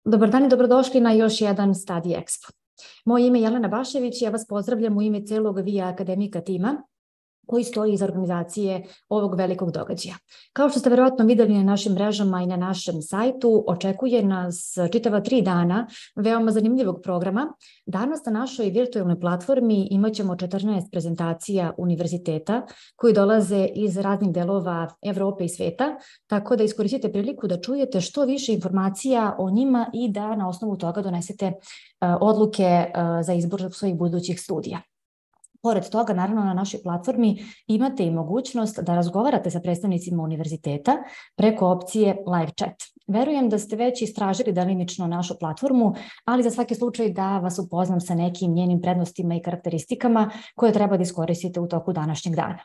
Dobar dan i dobrodošli na još jedan Study Expo. Moje ime je Jelena Bašević i ja vas pozdravljam u ime celog VIA akademika tima koji stoji iza organizacije ovog velikog događaja. Kao što ste verovatno videli na našim mrežama i na našem sajtu, očekuje nas čitava 3 dana veoma zanimljivog programa. Danas na našoj virtualnoj platformi imat ćemo 14 prezentacija univerziteta koji dolaze iz raznih delova Evrope i sveta, tako da iskoristite priliku da čujete što više informacija o njima i da na osnovu toga donesete odluke za izbor svojih budućih studija. Pored toga, naravno, na našoj platformi imate i mogućnost da razgovarate sa predstavnicima univerziteta preko opcije live chat. Verujem da ste već istražili delimično našu platformu, ali za svaki slučaj da vas upoznam sa nekim njenim prednostima i karakteristikama koje treba da iskoristite u toku današnjeg dana.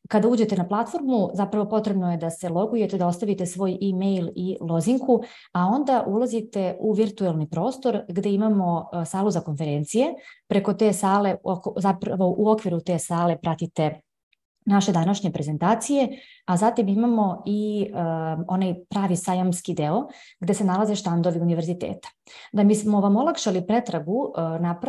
Kada uđete na platformu, zapravo potrebno je da se logujete, da ostavite svoj e-mail i lozinku, a onda ulazite u virtualni prostor gde imamo salu za konferencije. Preko te sale, zapravo u okviru te sale pratite naše današnje prezentacije, a zatim imamo i onaj pravi sajamski deo gde se nalaze štandovi univerziteta. Da mi smo vam olakšali pretragu,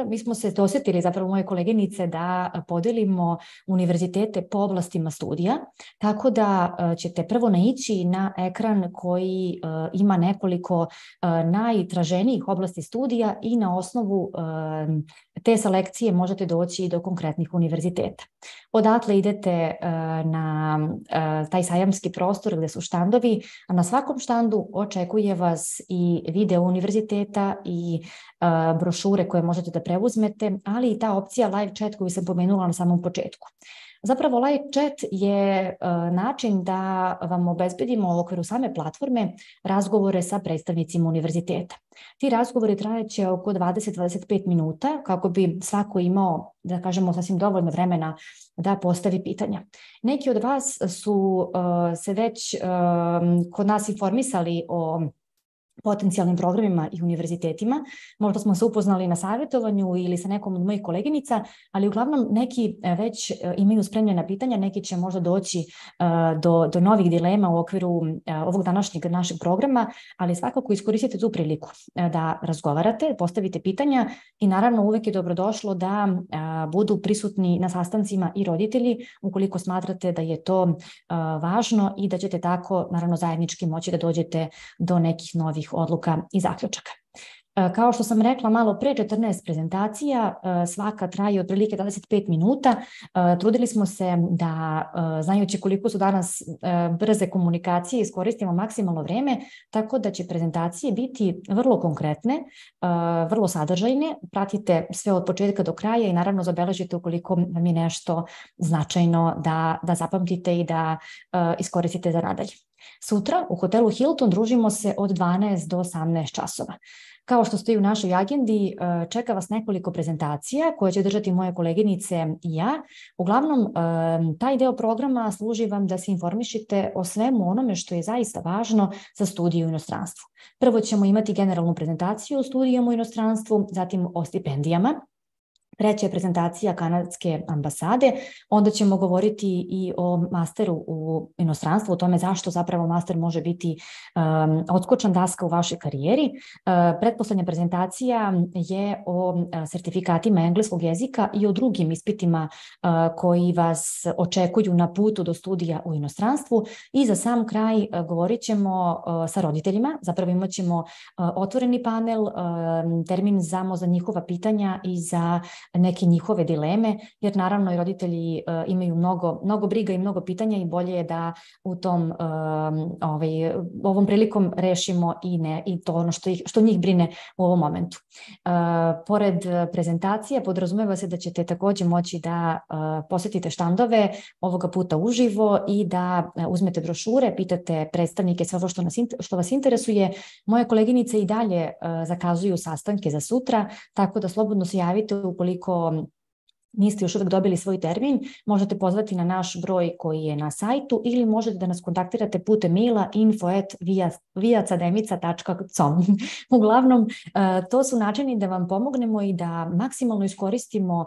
mi smo se dosetili, zapravo moje koleginice, da podelimo univerzitete po oblastima studija, tako da ćete prvo naići na ekran koji ima nekoliko najtraženijih oblasti studija i na osnovu te selekcije možete doći do konkretnih univerziteta. Odatle idete na taj sajamski prostor gde su štandovi, a na svakom štandu očekuje vas i video univerziteta i brošure koje možete da preuzmete, ali i ta opcija live chat koju sam pomenula na samom početku. Zapravo live chat je način da vam obezbedimo u okviru same platforme razgovore sa predstavnicima univerziteta. Ti razgovori trajeće oko 20-25 minuta kako bi svako imao, da kažemo, sasvim dovoljno vremena da postavi pitanja. Neki od vas su se već kod nas informisali o potencijalnim programima i univerzitetima. Možda smo se upoznali na savjetovanju ili sa nekom od mojih koleginica, ali uglavnom neki već imaju spremljena pitanja, neki će možda doći do novih dilema u okviru ovog današnjeg našeg programa, ali svakako iskoristite tu priliku da razgovarate, postavite pitanja i naravno uvek je dobrodošlo da budu prisutni na sastancima i roditelji ukoliko smatrate da je to važno i da ćete tako naravno zajednički moći da dođete do nekih novih odluka i zaključaka. Kao što sam rekla malo pre, 14 prezentacija, svaka traje otprilike 25 minuta. Trudili smo se da, znajući koliko su danas brze komunikacije, iskoristimo maksimalno vreme, tako da će prezentacije biti vrlo konkretne, vrlo sadržajne. Pratite sve od početka do kraja i naravno zabeležite ukoliko vam je nešto značajno da zapamtite i da iskoristite za nadalje. Sutra u hotelu Hilton družimo se od 12 do 18 časova. Kao što stoji u našoj agendi, čeka vas nekoliko prezentacija koje će držati moje koleginice i ja. Uglavnom, taj deo programa služi vam da se informišite o svemu onome što je zaista važno za studije u inostranstvu. Prvo ćemo imati generalnu prezentaciju o studijama u inostranstvu, zatim o stipendijama. Treća je prezentacija kanadske ambasade, onda ćemo govoriti i o masteru u inostranstvu, o tome zašto zapravo master može biti odskočna daska u vašoj karijeri. Pretposlednja prezentacija je o sertifikatima engleskog jezika i o drugim ispitima koji vas očekuju na putu do studija u inostranstvu i za sam kraj govorit ćemo sa roditeljima, zapravo imat ćemo otvoreni panel, termin za njihova pitanja i za neke njihove dileme, jer naravno i roditelji imaju mnogo briga i mnogo pitanja i bolje je da u tom ovom prilikom rešimo i to ono što njih brine u ovom momentu. Pored prezentacije podrazumeva se da ćete takođe moći da posetite štandove ovoga puta uživo i da uzmete brošure, pitate predstavnike sve ovo što vas interesuje. Moje koleginice i dalje zakazuju sastanke za sutra, tako da slobodno se javite ukoliko niste još uvek dobili svoj termin, možete pozvati na naš broj koji je na sajtu ili možete da nas kontaktirate putem maila info@viacademica.com. Uglavnom, to su načini da vam pomognemo i da maksimalno iskoristimo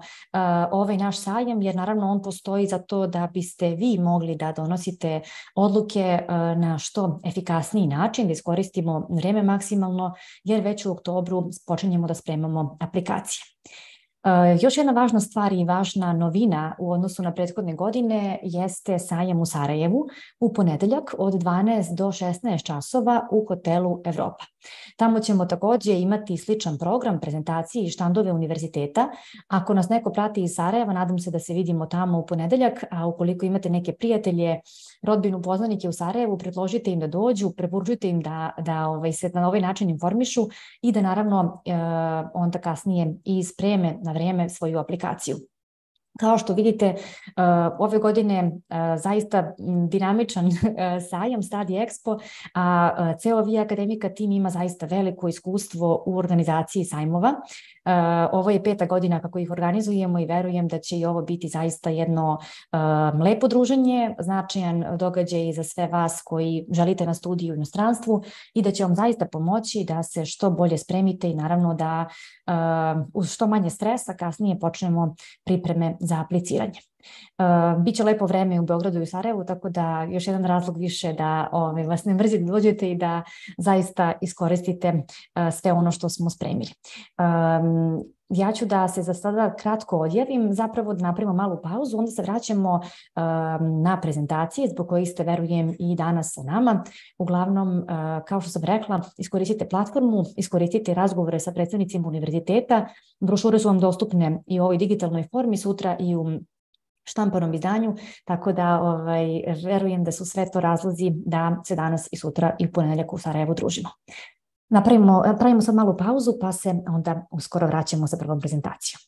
ovaj naš sajam, jer naravno on postoji za to da biste vi mogli da donosite odluke na što efikasniji način, da iskoristimo vreme maksimalno, jer već u oktobru počinjemo da spremamo aplikacije. Još jedna važna stvar i važna novina u odnosu na prethodne godine jeste sajam u Sarajevu u ponedeljak od 12 do 16 časova u hotelu Evropa. Tamo ćemo takođe imati sličan program, prezentacije i štandove univerziteta. Ako nas neko prati iz Sarajeva, nadam se da se vidimo tamo u ponedeljak, a ukoliko imate neke prijatelje, rodbinu, poznanike u Sarajevu, predložite im da dođu, preporučite im da se na ovaj način informišu i da naravno onda kasnije i spreme na vreme svoju aplikaciju. Kao što vidite, ove godine zaista dinamičan sajam Study Expo, a ceo Via Akademika tim ima zaista veliko iskustvo u organizaciji sajmova. Ovo je 5. godina kako ih organizujemo i verujem da će i ovo biti zaista jedno lepo druženje, značajan događaj za sve vas koji želite na studiju u inostranstvu i da će vam zaista pomoći da se što bolje spremite i naravno da uz što manje stresa kasnije počnemo pripreme za apliciranje. Biće lepo vreme u Beogradu i u Sarajevu, tako da još jedan razlog više da vas ne mrzi da dođete i da zaista iskoristite sve ono što smo spremili. Ja ću da se za sada kratko odjavim, zapravo da napravimo malu pauzu, onda se vraćamo na prezentacije zbog kojih ste, verujem, i danas sa nama. Uglavnom, kao što sam rekla, iskoristite platformu, iskoristite razgovore sa predstavnicima univerziteta, brošure su vam dostupne i u ovoj digitalnoj formi sutra i u štampanom izdanju, tako da verujem da su sve to razlozi da se danas i sutra i u ponedeljak u Sarajevu družimo. Pravimo sad malu pauzu pa se onda uskoro vraćamo sa prvom prezentacijom.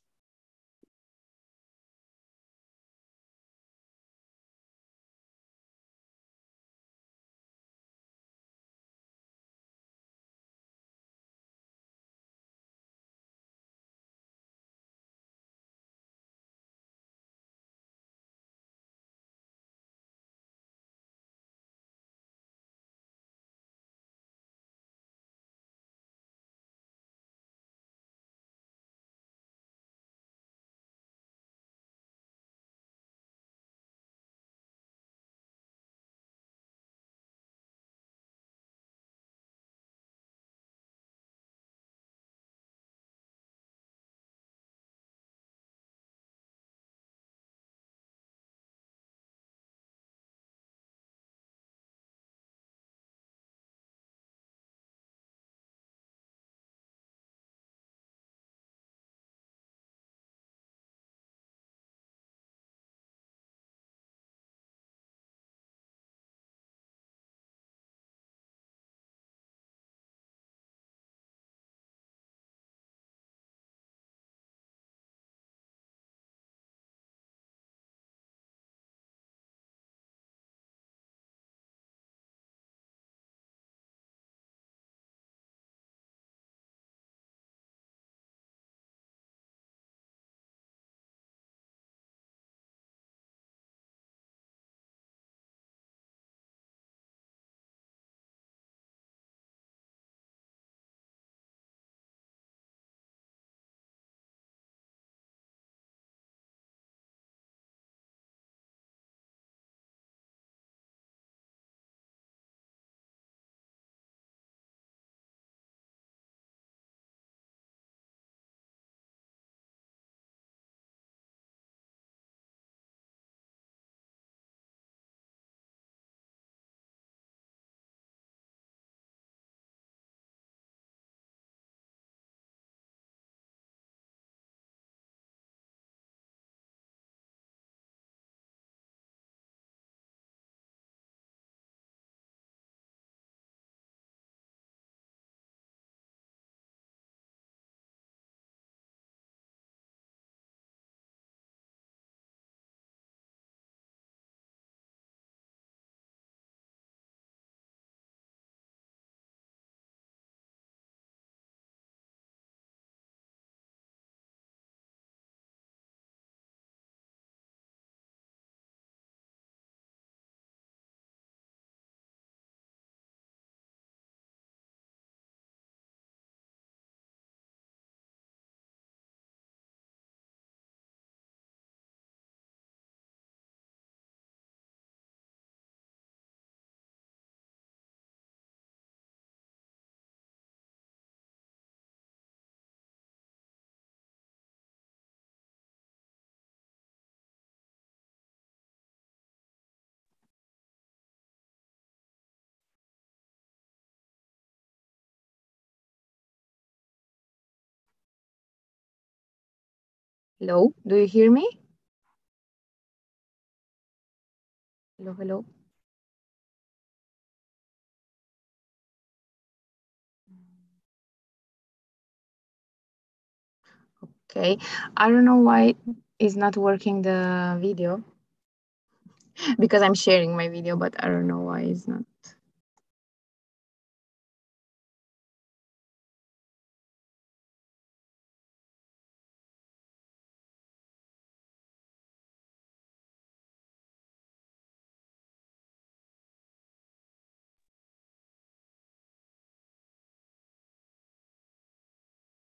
Hello, do you hear me? Hello, hello. Okay, I don't know why it's not working the video because I'm sharing my video, but I don't know why it's not.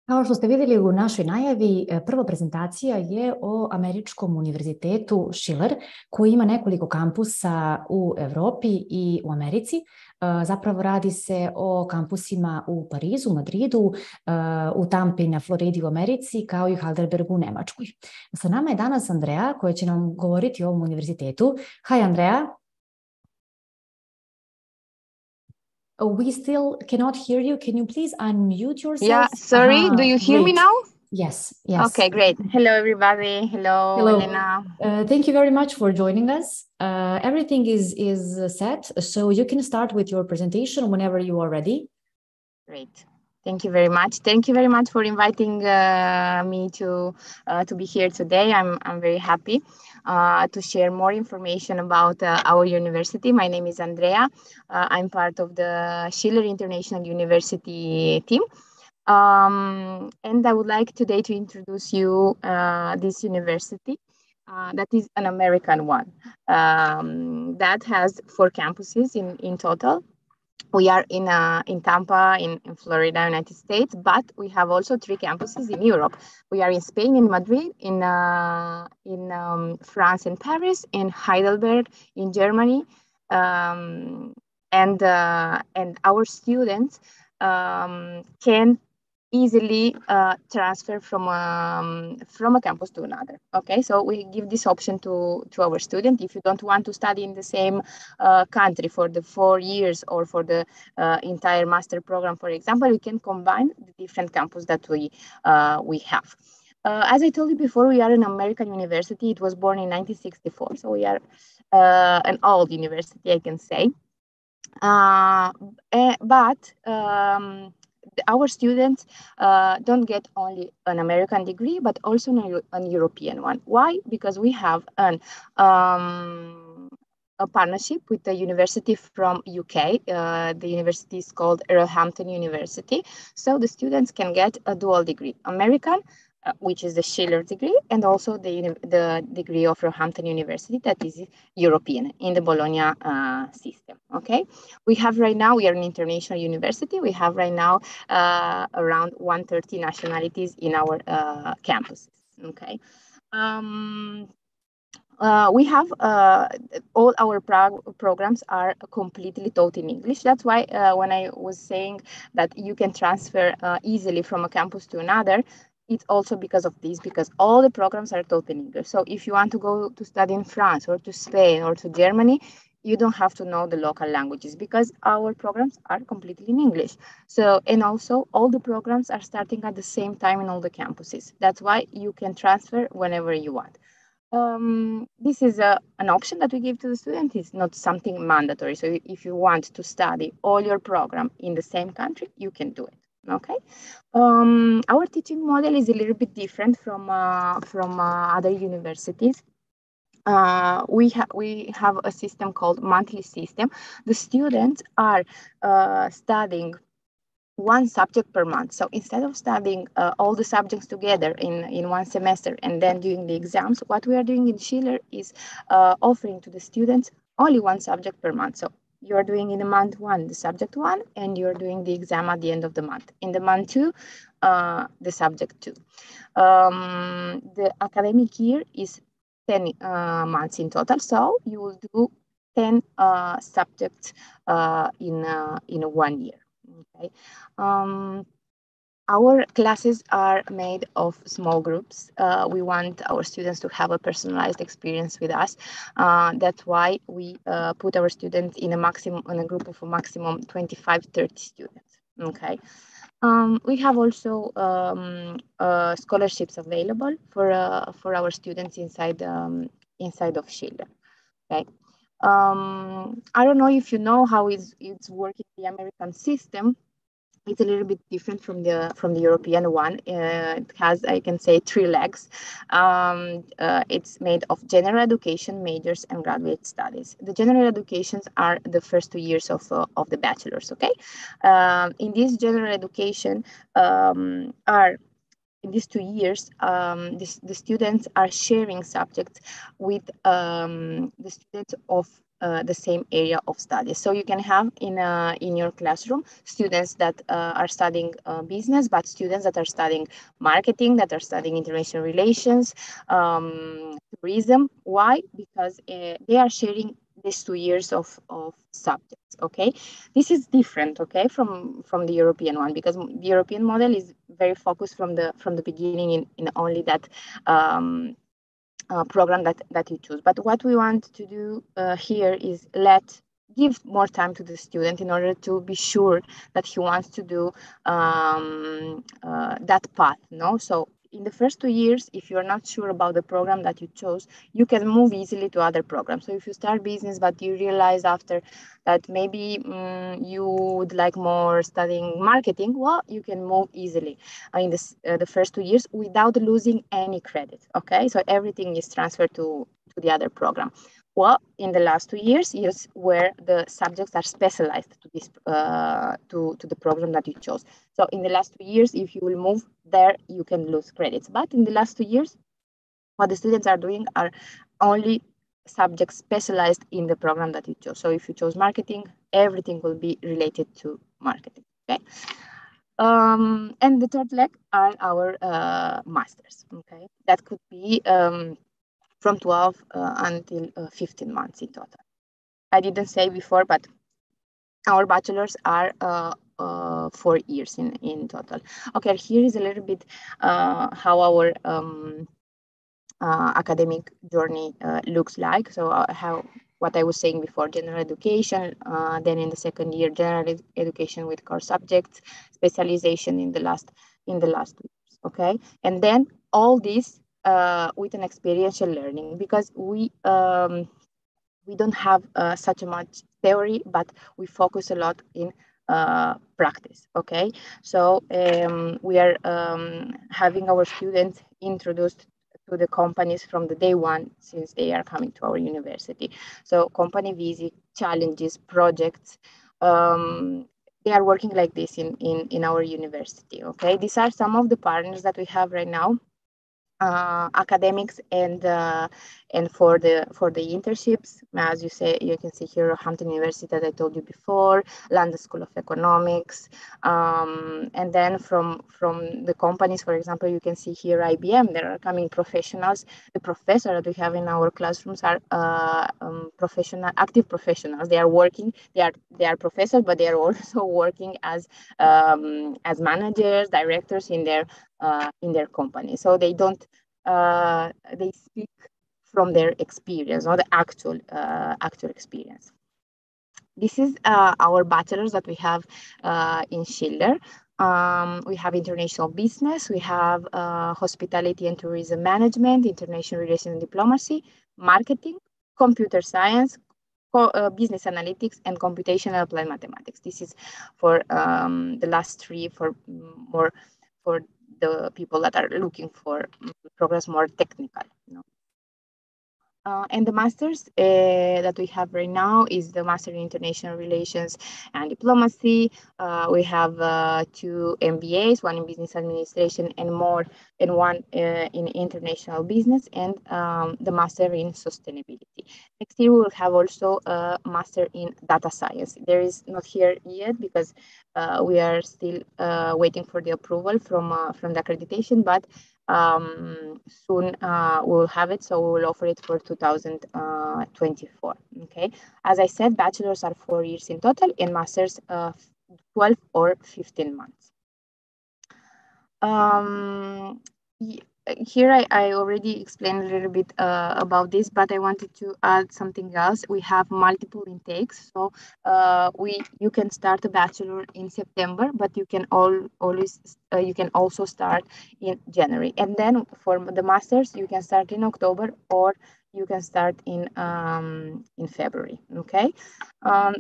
Kao što ste vidjeli u našoj najavi, prva prezentacija je o Američkom univerzitetu Schiller, koji ima nekoliko kampusa u Evropi i u Americi. Zapravo radi se o kampusima u Parizu, Madridu, u Tampi na Floridi u Americi, kao i u Heidelbergu u Nemačkoj. Sa nama je danas Andrea, koja će nam govoriti o ovom univerzitetu. Hi, Andrea. We still cannot hear you. Can you please unmute yourself? Yeah, sorry. Do you hear me now? Yes, yes. Okay, great. Hello, everybody. Hello, Elena. Thank you very much for joining us. Everything is set, so you can start with your presentation whenever you are ready. Great. Thank you very much. Thank you very much for inviting me to be here today. I'm very happy to share more information about our university. My name is Andrea. I'm part of the Schiller International University team. And I would like today to introduce you this university. That is an American one that has 4 campuses in total. We are in Tampa, in Florida, United States, but we have also 3 campuses in Europe. We are in Spain, in Madrid, in France, in Paris, in Heidelberg, in Germany, and our students can easily transfer from a campus to another. Okay, so we give this option to our student. If you don't want to study in the same country for the 4 years or for the entire master program, for example, we can combine the different campus that we have. As I told you before, we are an American university. It was born in 1964, so we are an old university, I can say. But our students don't get only an American degree, but also an European one. Why? Because we have a partnership with the university from UK. The university is called Roehampton University. So the students can get a dual degree, American, which is the Schiller degree, and also the degree of Roehampton University, that is European in the Bologna system. Okay, we have right now, we are an international university. We have right now around 130 nationalities in our campuses. Okay. We have all our programs are completely taught in English. That's why when I was saying that you can transfer easily from a campus to another, it's also because of this, because all the programs are taught in English. So if you want to go to study in France or to Spain or to Germany, you don't have to know the local languages because our programs are completely in English. So, and also all the programs are starting at the same time in all the campuses. That's why you can transfer whenever you want. This is an option that we give to the student. It's not something mandatory. So if you want to study all your program in the same country, you can do it. Okay. Our teaching model is a little bit different from other universities. We have a system called monthly system. The students are studying one subject per month. So instead of studying all the subjects together in one semester and then doing the exams, what we are doing in Schiller is offering to the students only one subject per month. So you're doing in the month 1 the subject 1, and you're doing the exam at the end of the month. In the month 2, the subject 2. The academic year is 10 months in total, so you will do 10 subjects in 1 year. Okay. Our classes are made of small groups. We want our students to have a personalized experience with us. That's why we put our students in a group of a maximum 25, 30 students. Okay. We have also scholarships available for our students inside of Schiller. Okay. I don't know if you know how it's working the American system. It's a little bit different from the European one. It has, I can say, three legs. It's made of general education, majors, and graduate studies. The general educations are the first 2 years of the bachelor's. Okay, in this general education are in these 2 years, the students are sharing subjects with the students of the same area of study. So you can have in your classroom students that are studying business, but students that are studying marketing, that are studying international relations, tourism. Why? Because they are sharing these 2 years of subjects. Okay, this is different, okay, from the European one, because the European model is very focused from the beginning in only that program that you choose. But what we want to do here is give more time to the student in order to be sure that he wants to do that path. No, so in the first 2 years, if you're not sure about the program that you chose, you can move easily to other programs. So if you start business, but you realize after that maybe you would like more studying marketing, well, you can move easily in the first 2 years without losing any credit. Okay, so everything is transferred to the other program. Well, in the last 2 years is where the subjects are specialized to this to the program that you chose. So in the last 2 years, if you will move there, you can lose credits. But in the last 2 years, what the students are doing are only subjects specialized in the program that you chose. So if you chose marketing, everything will be related to marketing. Okay. And the third leg are our masters. Okay, that could be from 12 until 15 months in total. I didn't say before, but our bachelors are 4 years in total. Okay, here is a little bit how our academic journey looks like. So how what I was saying before, general education, then in the second year, general education with core subjects, specialization in the last years, okay? And then all this with an experiential learning, because we don't have such a much theory, but we focus a lot in practice, okay? So we are having our students introduced to the companies from the day one since they are coming to our university. So company visit, challenges, projects, they are working like this in our university, okay? These are some of the partners that we have right now. Academics and for the internships, as you say, you can see here Hampton University that I told you before, London School of Economics, and then from the companies, for example, you can see here IBM. There are coming professionals. The professors that we have in our classrooms are active professionals. They are working. They are professors, but they are also working as managers, directors in their company. So they don't they speak from their experience, or the actual experience. This is our bachelors that we have in Schiller. We have international business, we have hospitality and tourism management, international relations and diplomacy, marketing, computer science, business analytics, and computational applied mathematics. This is for the last three, for the people that are looking for programs more technical. And the master's that we have right now is the Master in International Relations and Diplomacy. We have 2 MBAs, one in Business Administration and one in International Business, and the Master in Sustainability. Next year we will have also a Master in Data Science. There is not here yet because we are still waiting for the approval from the accreditation, but soon we will have it, so we will offer it for 2024. Okay, as I said, bachelors are 4 years in total, and masters 12 or 15 months. here I already explained a little bit about this, but I wanted to add something else. We have multiple intakes, so you can start a bachelor in September, but you can always you can also start in January, and then for the masters you can start in October or you can start in February. Okay.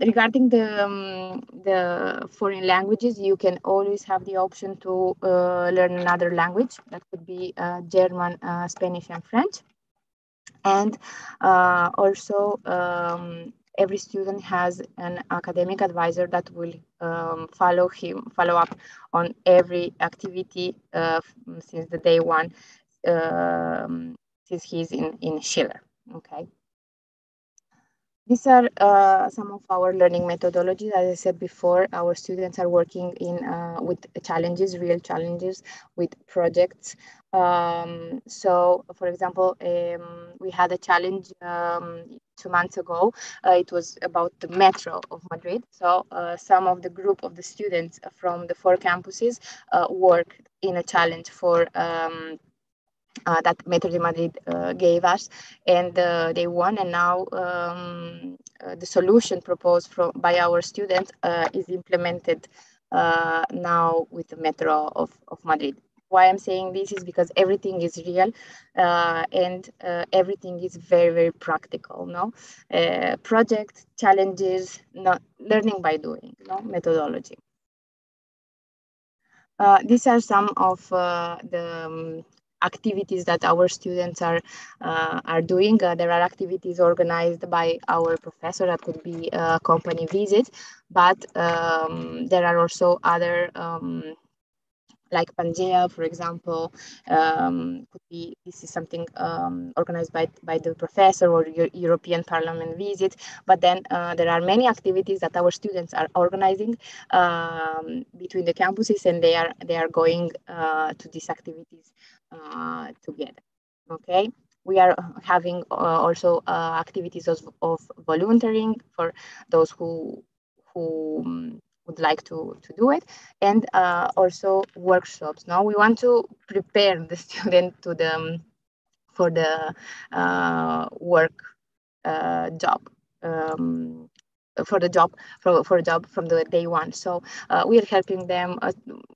Regarding the foreign languages, you can always have the option to learn another language. That could be German, Spanish, and French. And also, every student has an academic advisor that will follow up on every activity since the day one, since he's in Schiller. Okay. These are some of our learning methodologies. As I said before, our students are working with challenges, real challenges, with projects. So, for example, we had a challenge 2 months ago. It was about the metro of Madrid. So, some of the group of the students from the 4 campuses worked in a challenge for that Metro de Madrid gave us, and they won. And now the solution proposed by our students is implemented now with the Metro of Madrid. Why I'm saying this is because everything is real and everything is very, very practical. No, project challenges, not learning by doing. No methodology. These are some of the activities that our students are doing. There are activities organized by our professor that could be company visits, but there are also other like Pangea, for example, could be this is something organized by the professor or European Parliament visit. But then there are many activities that our students are organizing between the campuses, and they are going to these activities together. Okay. We are having also activities of volunteering for those who would like to do it, and also workshops. Now we want to prepare the student to the for the work job. For the job for a job from the day one. So we are helping them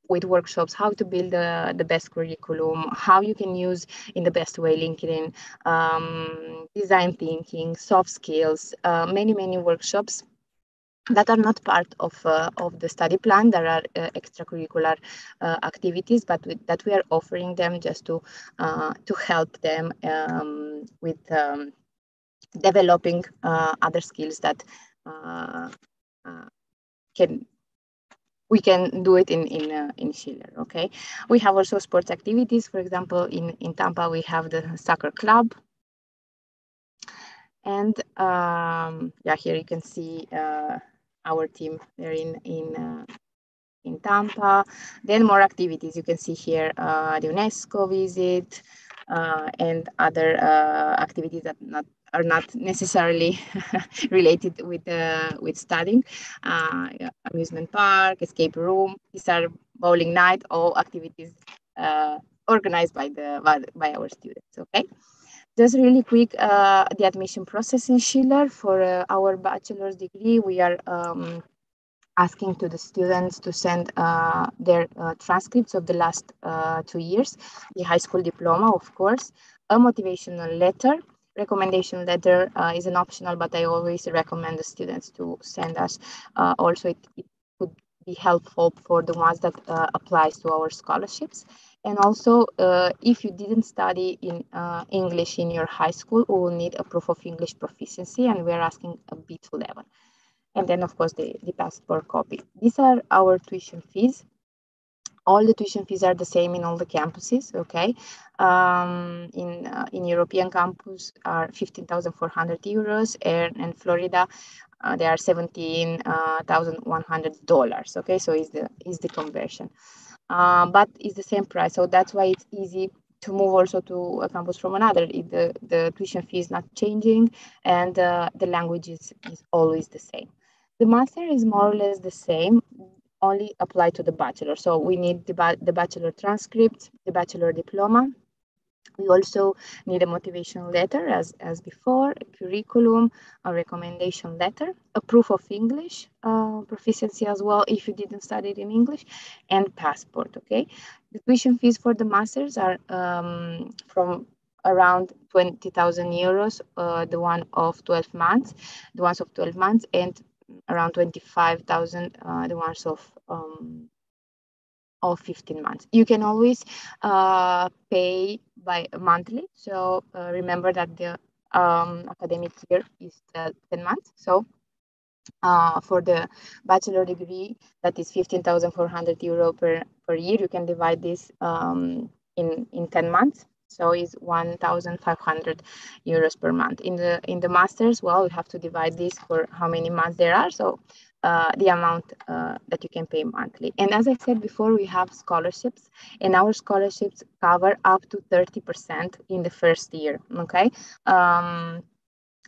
with workshops, how to build the best curriculum, how you can use in the best way LinkedIn, design thinking, soft skills, many workshops that are not part of the study plan. There are extracurricular activities, but that we are offering them just to help them with developing other skills that we can do it in Schiller. Okay, we have also sports activities. For example, in Tampa we have the soccer club. And yeah, here you can see our team there in Tampa. Then more activities. You can see here the UNESCO visit and other activities that are not necessarily related with studying. Amusement park, escape room. These are bowling night. All activities organized by our students. Okay. Just really quick, the admission process in Schiller for our bachelor's degree, we are asking to the students to send their transcripts of the last 2 years, the high school diploma, of course, a motivational letter. Recommendation letter is an optional, but I always recommend the students to send us. Also, it could be helpful for the ones that applies to our scholarships. And also, if you didn't study in English in your high school, we will need a proof of English proficiency, and we're asking a B2 level. And then, of course, the passport copy. These are our tuition fees. All the tuition fees are the same in all the campuses, okay? In European campus are 15,400 euros, and in Florida, they are $17,100, okay? So is the conversion. But it's the same price. So that's why it's easy to move also to a campus from another. The tuition fee is not changing, and the language is always the same. The master is more or less the same, only applied to the bachelor. So we need the bachelor transcript, the bachelor diploma, We also need a motivation letter as before, a curriculum, a recommendation letter, a proof of English proficiency as well if you didn't study it in English, and passport, okay? The tuition fees for the masters are from around 20,000 euros, the one of 12 months, the ones of 12 months, and around 25,000, the ones of 15 months. You can always pay by monthly. So remember that the academic year is 10 months. So for the bachelor degree, that is 15,400 euro per year, you can divide this in 10 months. So it's 1,500 euros per month. In the masters, well, we have to divide this for how many months there are. So the amount that you can pay monthly. And as I said before, we have scholarships, and our scholarships cover up to 30% in the first year, okay,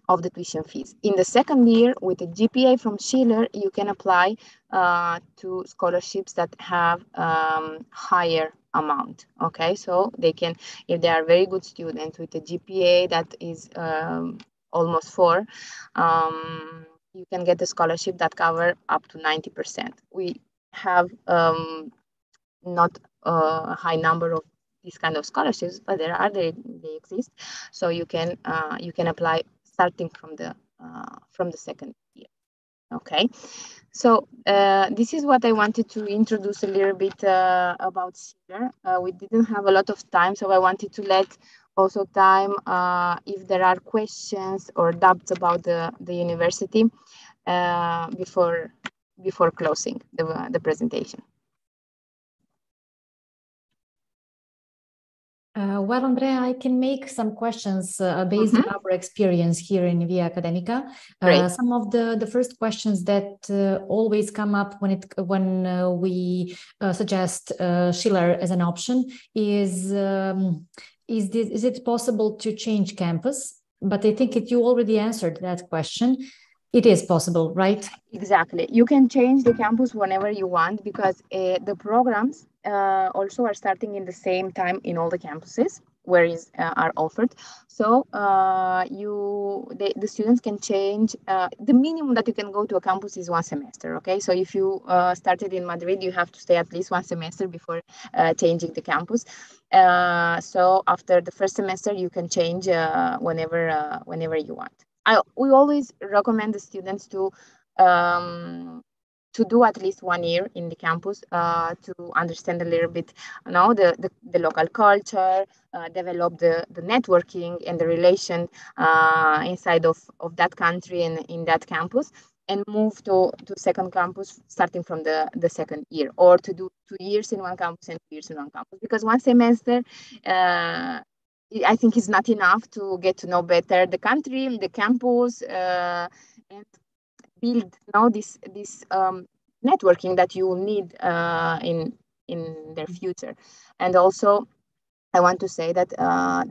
of the tuition fees. In the second year, with a GPA from Schiller, you can apply to scholarships that have higher amount, okay? So they can, if they are very good students with a GPA that is almost 4, you can get a scholarship that cover up to 90%. We have not a high number of these kind of scholarships, but they exist. So you can apply starting from the second year. Okay, so this is what I wanted to introduce a little bit about Schiller. We didn't have a lot of time, so I wanted to let also time if there are questions or doubts about the university before closing the presentation. Well, Andrea, I can make some questions based on our experience here in Via Academica. Some of the first questions that always come up when we suggest Schiller as an option is it possible to change campus? But I think you already answered that question. It is possible, right? Exactly. You can change the campus whenever you want because the programs also are starting in the same time in all the campuses where are offered. So the students can change. The minimum that you can go to a campus is 1 semester. Okay, so if you started in Madrid, you have to stay at least 1 semester before changing the campus. So after the first semester, you can change whenever you want. We always recommend the students to do at least 1 year in the campus to understand a little bit, the local culture, develop the networking and the relation inside of that country and in that campus, and move to second campus starting from the second year, or to do 2 years in one campus and 2 years in one campus, because 1 semester I think is not enough to get to know better the country, the campus, and build this networking that you will need in their future. And also, I want to say that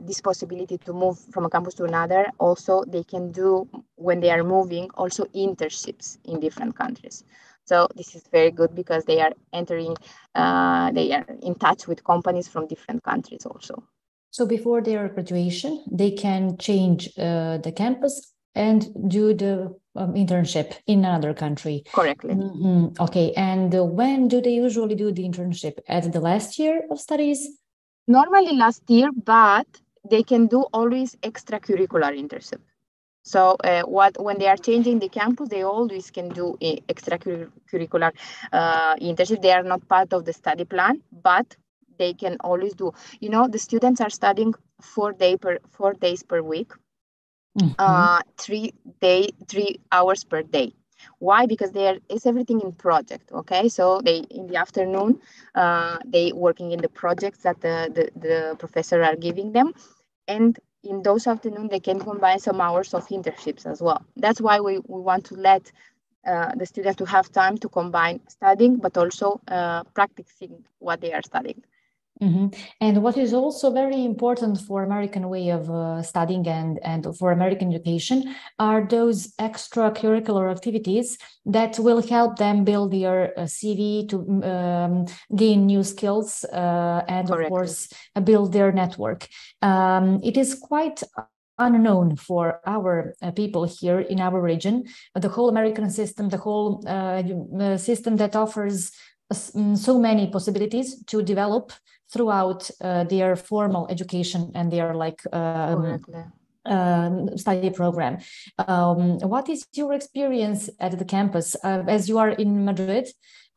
this possibility to move from a campus to another, also they can do when they are moving also internships in different countries. So this is very good because they are entering, they are in touch with companies from different countries also. So before their graduation, they can change the campus and do the internship in another country. Correctly. Mm-hmm. Okay. And when do they usually do the internship? At the last year of studies? Normally last year, but they can do always extracurricular internship. So when they are changing the campus, they always can do extracurricular internship. They are not part of the study plan, but they can always do. The students are studying 4 days per week, 3 hours per day. Why? Because it's everything in project. Okay, so they in the afternoon they working in the projects that the professor are giving them, and in those afternoon they can combine some hours of internships as well. That's why we want to let the students to have time to combine studying but also practicing what they are studying. And what is also very important for American way of studying and for American education are those extracurricular activities that will help them build their CV to gain new skills and Correctly. of course build their network. It is quite unknown for our people here in our region, the whole American system, the whole system that offers so many possibilities to develop throughout their formal education and their study program. What is your experience at the campus as you are in Madrid?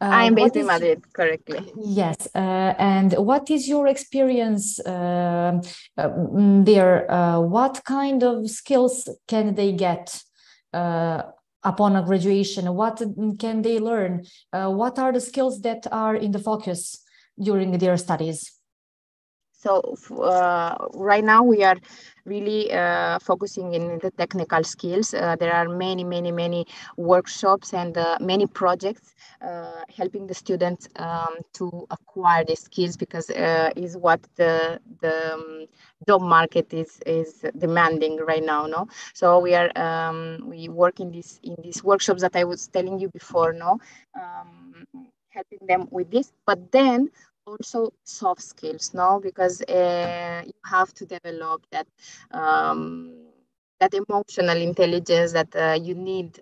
I am based in Madrid, correctly. Yes, and what is your experience there? What kind of skills can they get upon a graduation? What can they learn? What are the skills that are in the focus during their studies? So right now we are really focusing in the technical skills. There are many workshops and many projects helping the students to acquire the skills, because is what the job market is demanding right now. No, so we work in these workshops that I was telling you before. No, helping them with this, but then also soft skills, no, because you have to develop that emotional intelligence that you need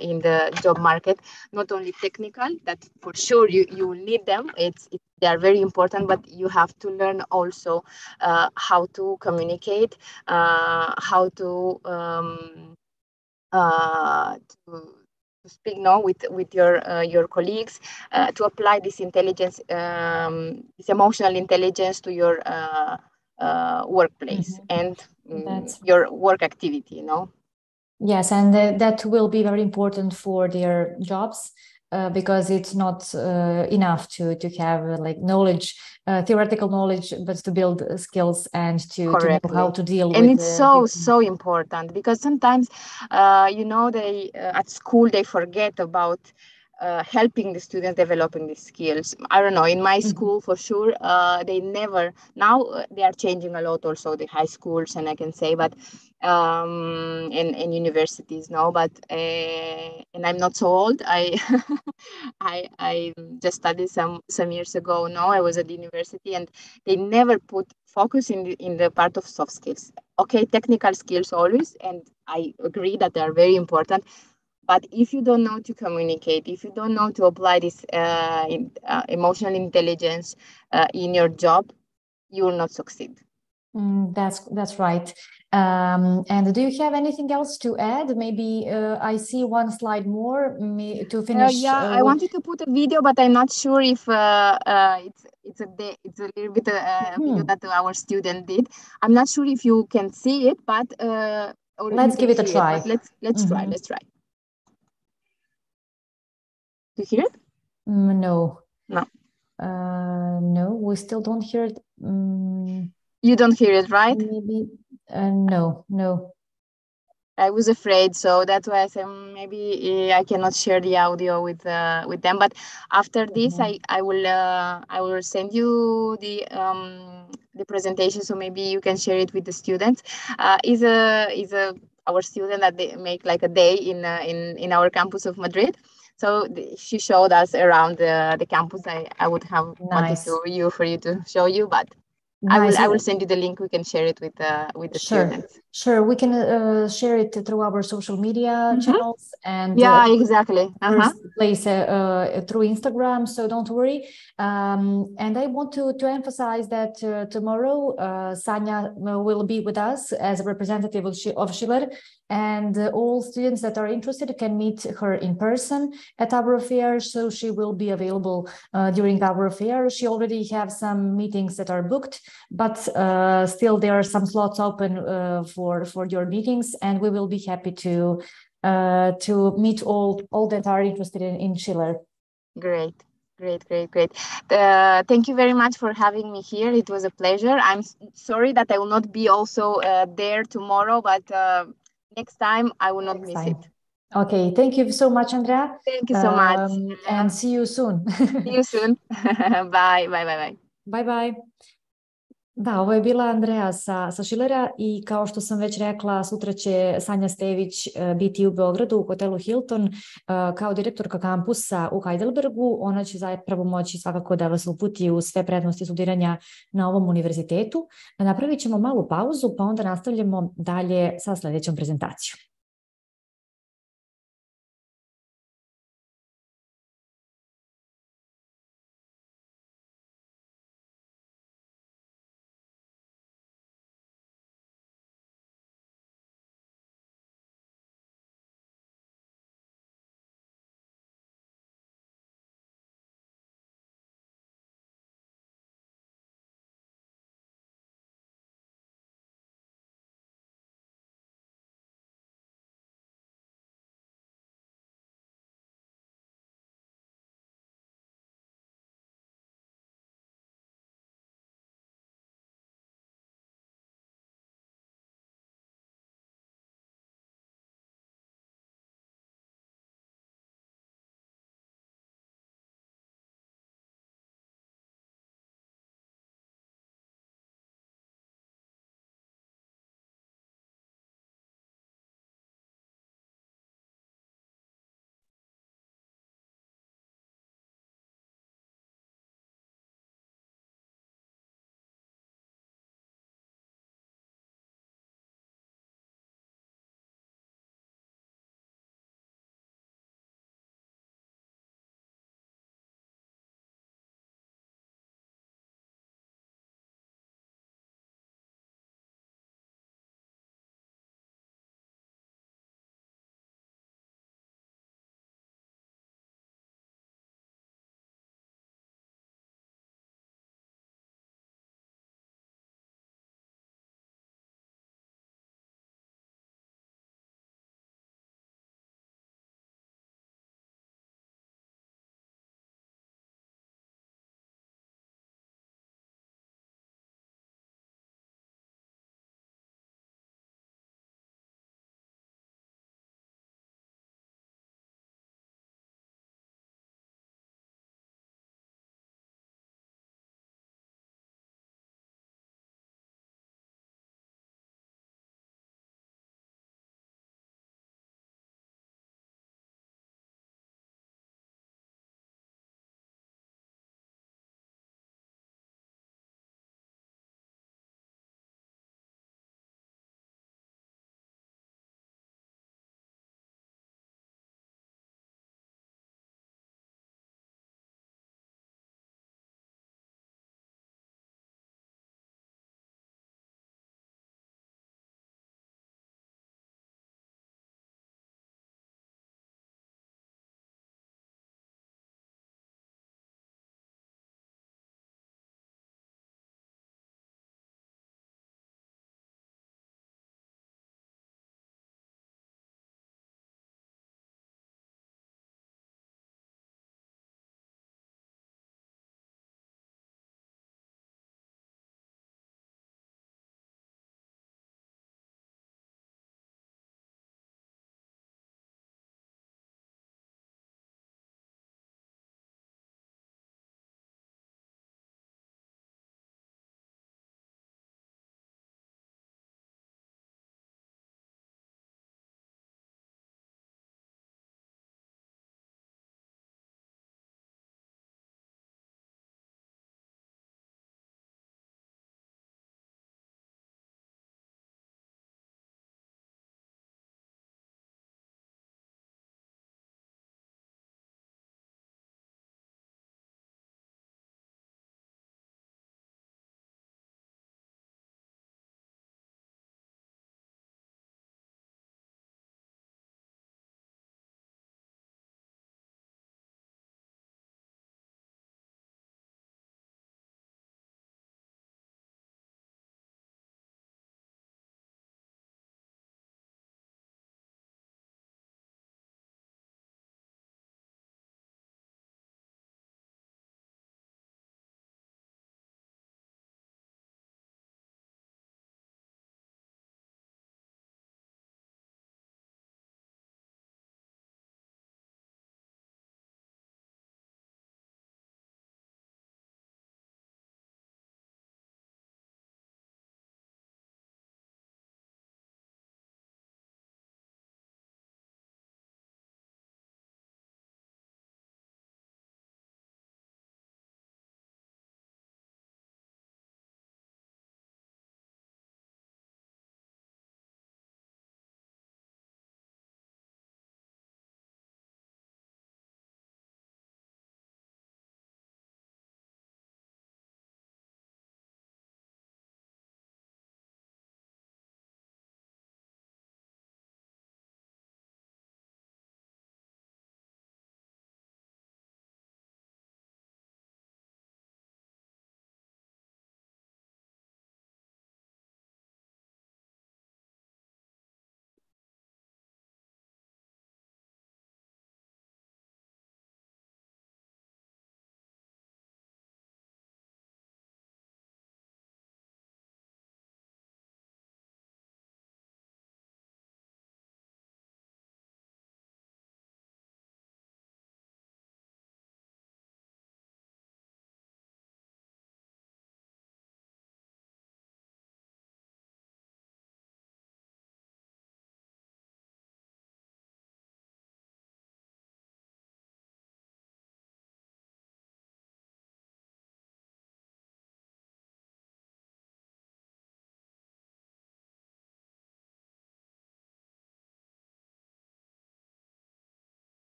in the job market. Not only technical, that for sure you will need them, they are very important, but you have to learn also how to communicate, how to speak now with your colleagues, to apply this intelligence, this emotional intelligence to your workplace and your work activity, you know. Yes, and that will be very important for their jobs. Because it's not enough to have like knowledge, theoretical knowledge, but to build skills and to know how to deal and with. And it's so important, because sometimes, they at school they forget about helping the students developing these skills. I don't know, in my school for sure, they never. Now they are changing a lot, also the high schools, and I can say, but in universities now. But and I'm not so old. I just studied some years ago. No, I was at the university, and they never put focus in the part of soft skills. Okay, technical skills always, and I agree that they are very important. But if you don't know to communicate, if you don't know to apply this emotional intelligence in your job, you will not succeed. That's right. And do you have anything else to add? Maybe I see one slide more to finish. I wanted to put a video, but I'm not sure if it's a little bit video that our student did. I'm not sure if you can see it, but let's give it a try. Let's try. Let's try. Do you hear it? No. No. No, we still don't hear it. You don't hear it, right? Maybe. No. I was afraid, so that's why I said maybe I cannot share the audio with them. But after this, I will send you the presentation, so maybe you can share it with the students. Is a our student that they make like a day in our campus of Madrid. So she showed us around the campus. I would have wanted for you to show you, but nice. I will send you the link. We can share it with the students. Sure, we can share it through our social media channels, and exactly. First place through Instagram, so don't worry. And I want to emphasize that tomorrow Sanya will be with us as a representative of Schiller, and all students that are interested can meet her in person at our fair. So she will be available during our fair. She already have some meetings that are booked, but still there are some slots open for your meetings, and we will be happy to meet all that are interested in Schiller. Great. Thank you very much for having me here. It was a pleasure. I'm sorry that I will not be also there tomorrow, but next time I will not miss it. Okay, thank you so much, Andrea. Thank you so much. And see you soon. See you soon. Bye. Bye bye. Da, ovo je bila Andreja sa Šilera i kao što sam već rekla, sutra će Sanja Stević biti u Beogradu u hotelu Hilton kao direktorka kampusa u Heidelbergu. Ona će zapravo moći svakako da vas uputi u sve prednosti studiranja na ovom univerzitetu. Napravit ćemo malu pauzu pa onda nastavljamo dalje sa sledećom prezentacijom.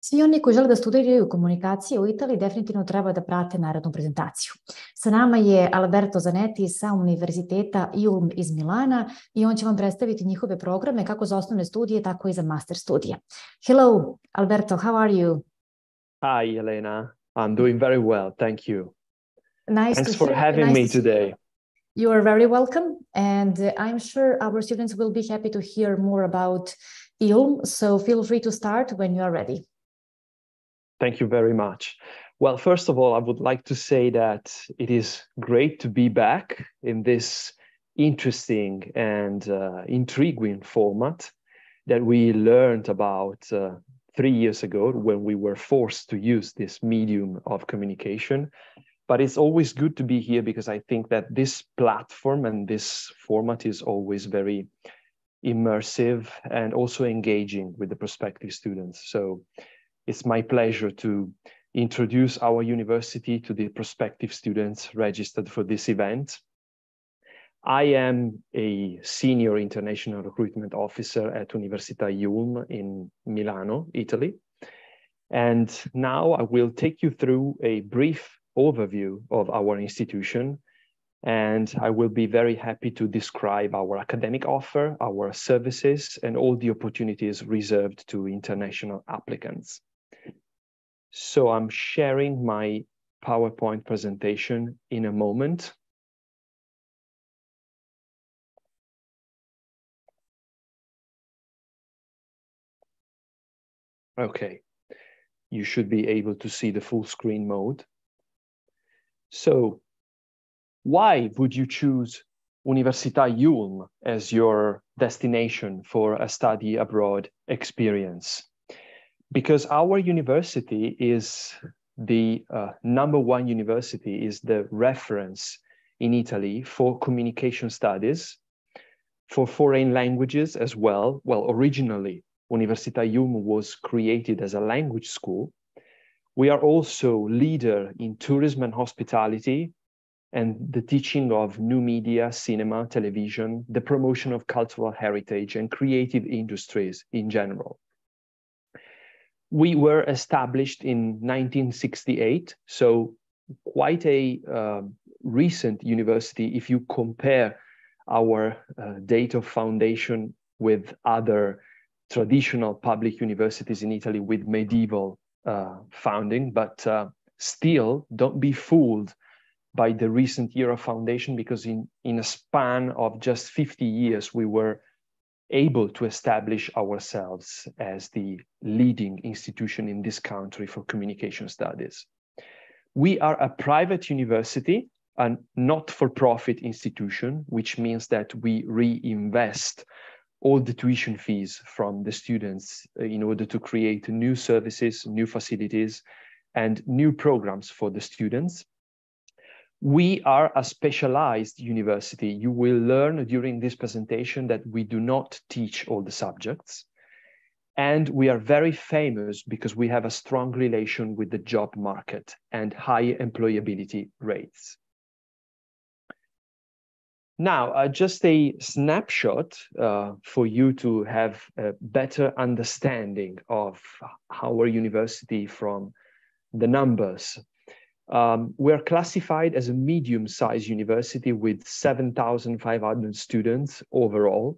Svi oni koji žele da studiraju komunikacije u Italiji definitivno treba da prate narednu prezentaciju. Sa nama je Alberto Zanetti sa Univerziteta IULM iz Milana i on će vam predstaviti njihove programe kako za osnovne studije, tako i za master studije. Hello, Alberto, how are you? Hi, Elena. I'm doing very well, thank you. Thanks for having me today. You are very welcome, and I'm sure our students will be happy to hear more about IULM, so feel free to start when you are ready. Thank you very much. Well, first of all, I would like to say that it is great to be back in this interesting and intriguing format that we learned about 3 years ago when we were forced to use this medium of communication. But it's always good to be here because I think that this platform and this format is always very immersive and also engaging with the prospective students. So it's my pleasure to introduce our university to the prospective students registered for this event. I am a senior international recruitment officer at Università IULM in Milano, Italy. And now I will take you through a brief overview of our institution, and I will be very happy to describe our academic offer, our services, and all the opportunities reserved to international applicants. So I'm sharing my PowerPoint presentation in a moment. Okay, you should be able to see the full screen mode. So why would you choose Università IULM as your destination for a study abroad experience? Because our university is the #1 university, is the reference in Italy for communication studies, for foreign languages as well. Well, originally, Università IULM was created as a language school. We are also leader in tourism and hospitality, and the teaching of new media, cinema, television, the promotion of cultural heritage and creative industries in general. We were established in 1968, so quite a recent university if you compare our date of foundation with other traditional public universities in Italy with medieval founding, but still don't be fooled by the recent year of foundation, because in a span of just 50 years, we were able to establish ourselves as the leading institution in this country for communication studies. We are a private university, a not-for-profit institution, which means that we reinvest all the tuition fees from the students in order to create new services, new facilities, and new programs for the students. We are a specialized university. You will learn during this presentation that we do not teach all the subjects. And we are very famous because we have a strong relation with the job market and high employability rates. Now, just a snapshot for you to have a better understanding of our university from the numbers. We're classified as a medium-sized university with 7,500 students overall.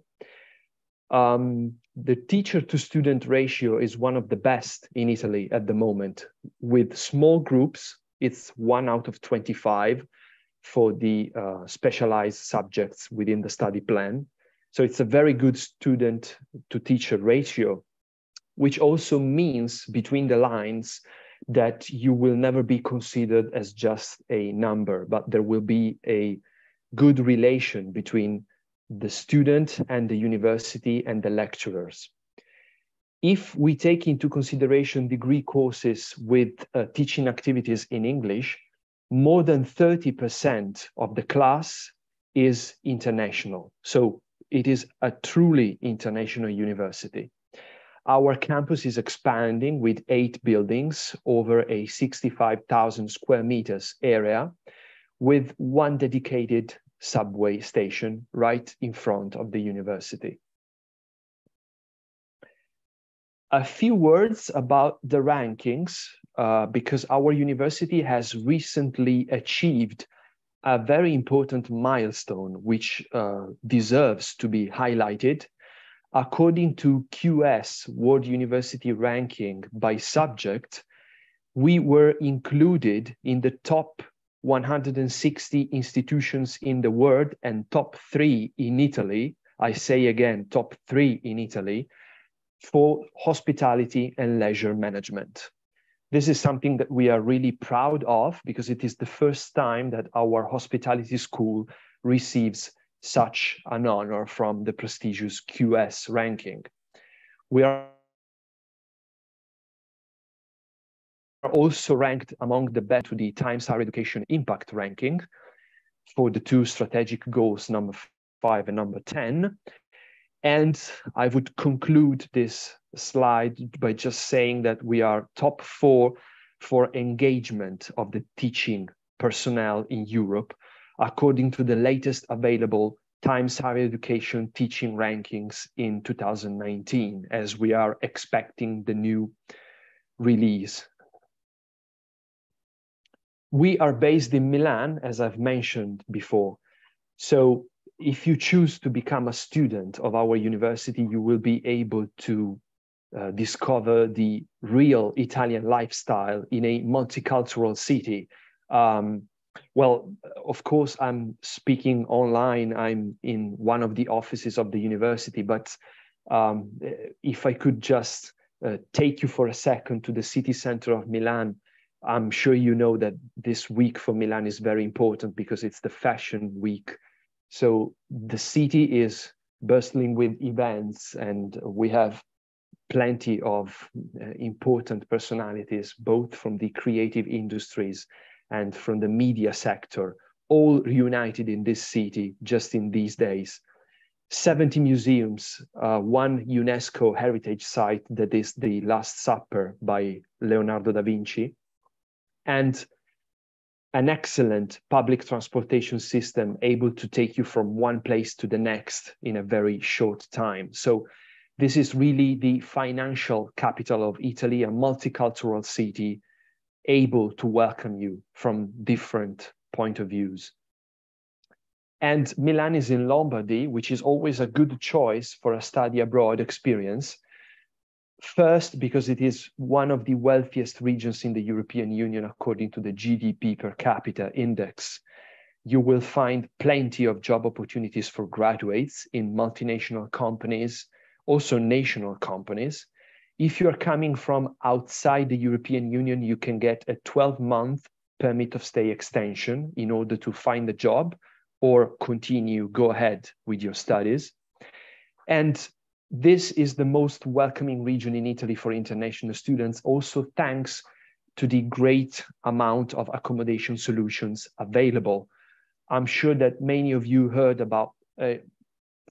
The teacher-to-student ratio is one of the best in Italy at the moment. With small groups, it's 1 out of 25 for the specialized subjects within the study plan. So it's a very good student-to-teacher ratio, which also means between the lines that you will never be considered as just a number, but there will be a good relation between the student and the university and the lecturers. If we take into consideration degree courses with teaching activities in English, more than 30% of the class is international. So it is a truly international university. Our campus is expanding with 8 buildings over a 65,000 square meters area with 1 dedicated subway station right in front of the university. A few words about the rankings, because our university has recently achieved a very important milestone, which deserves to be highlighted. According to QS World University Ranking by subject, we were included in the top 160 institutions in the world and top 3 in Italy. I say again, top 3 in Italy for hospitality and leisure management. This is something that we are really proud of because it is the first time that our hospitality school receives such an honor from the prestigious QS ranking. We are also ranked among the best to the Times Higher Education Impact ranking for the 2 strategic goals, number 5 and number 10. And I would conclude this slide by just saying that we are top 4 for engagement of the teaching personnel in Europe, according to the latest available Times Higher Education teaching rankings in 2019, as we are expecting the new release. We are based in Milan, as I've mentioned before. So if you choose to become a student of our university, you will be able to discover the real Italian lifestyle in a multicultural city. Well, of course, I'm speaking online. I'm in one of the offices of the university, but if I could just take you for a second to the city center of Milan, I'm sure you know that this week for Milan is very important because it's the fashion week. So the city is bustling with events, and we have plenty of important personalities, both from the creative industries and from the media sector, all united in this city just in these days. 70 museums, 1 UNESCO heritage site that is the Last Supper by Leonardo da Vinci, and an excellent public transportation system able to take you from one place to the next in a very short time. So this is really the financial capital of Italy, a multicultural city able to welcome you from different point of views. And Milan is in Lombardy, which is always a good choice for a study abroad experience. First, because it is one of the wealthiest regions in the European Union according to the GDP per capita index. You will find plenty of job opportunities for graduates in multinational companies, also national companies. If you're coming from outside the European Union, you can get a 12-month permit of stay extension in order to find a job or go ahead with your studies. And this is the most welcoming region in Italy for international students, also thanks to the great amount of accommodation solutions available. I'm sure that many of you heard about a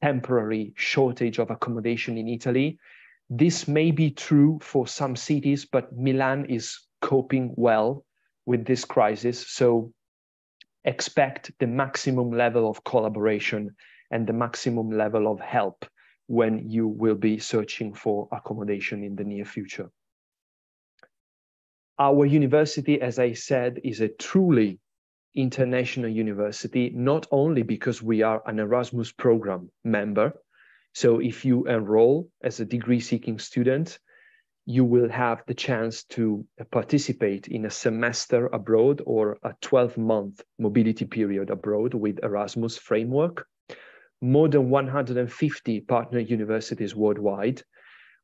temporary shortage of accommodation in Italy. This may be true for some cities, but Milan is coping well with this crisis. So expect the maximum level of collaboration and the maximum level of help when you will be searching for accommodation in the near future. Our university, as I said, is a truly international university, not only because we are an Erasmus program member. So if you enroll as a degree-seeking student, you will have the chance to participate in a semester abroad or a 12-month mobility period abroad with Erasmus framework. More than 150 partner universities worldwide.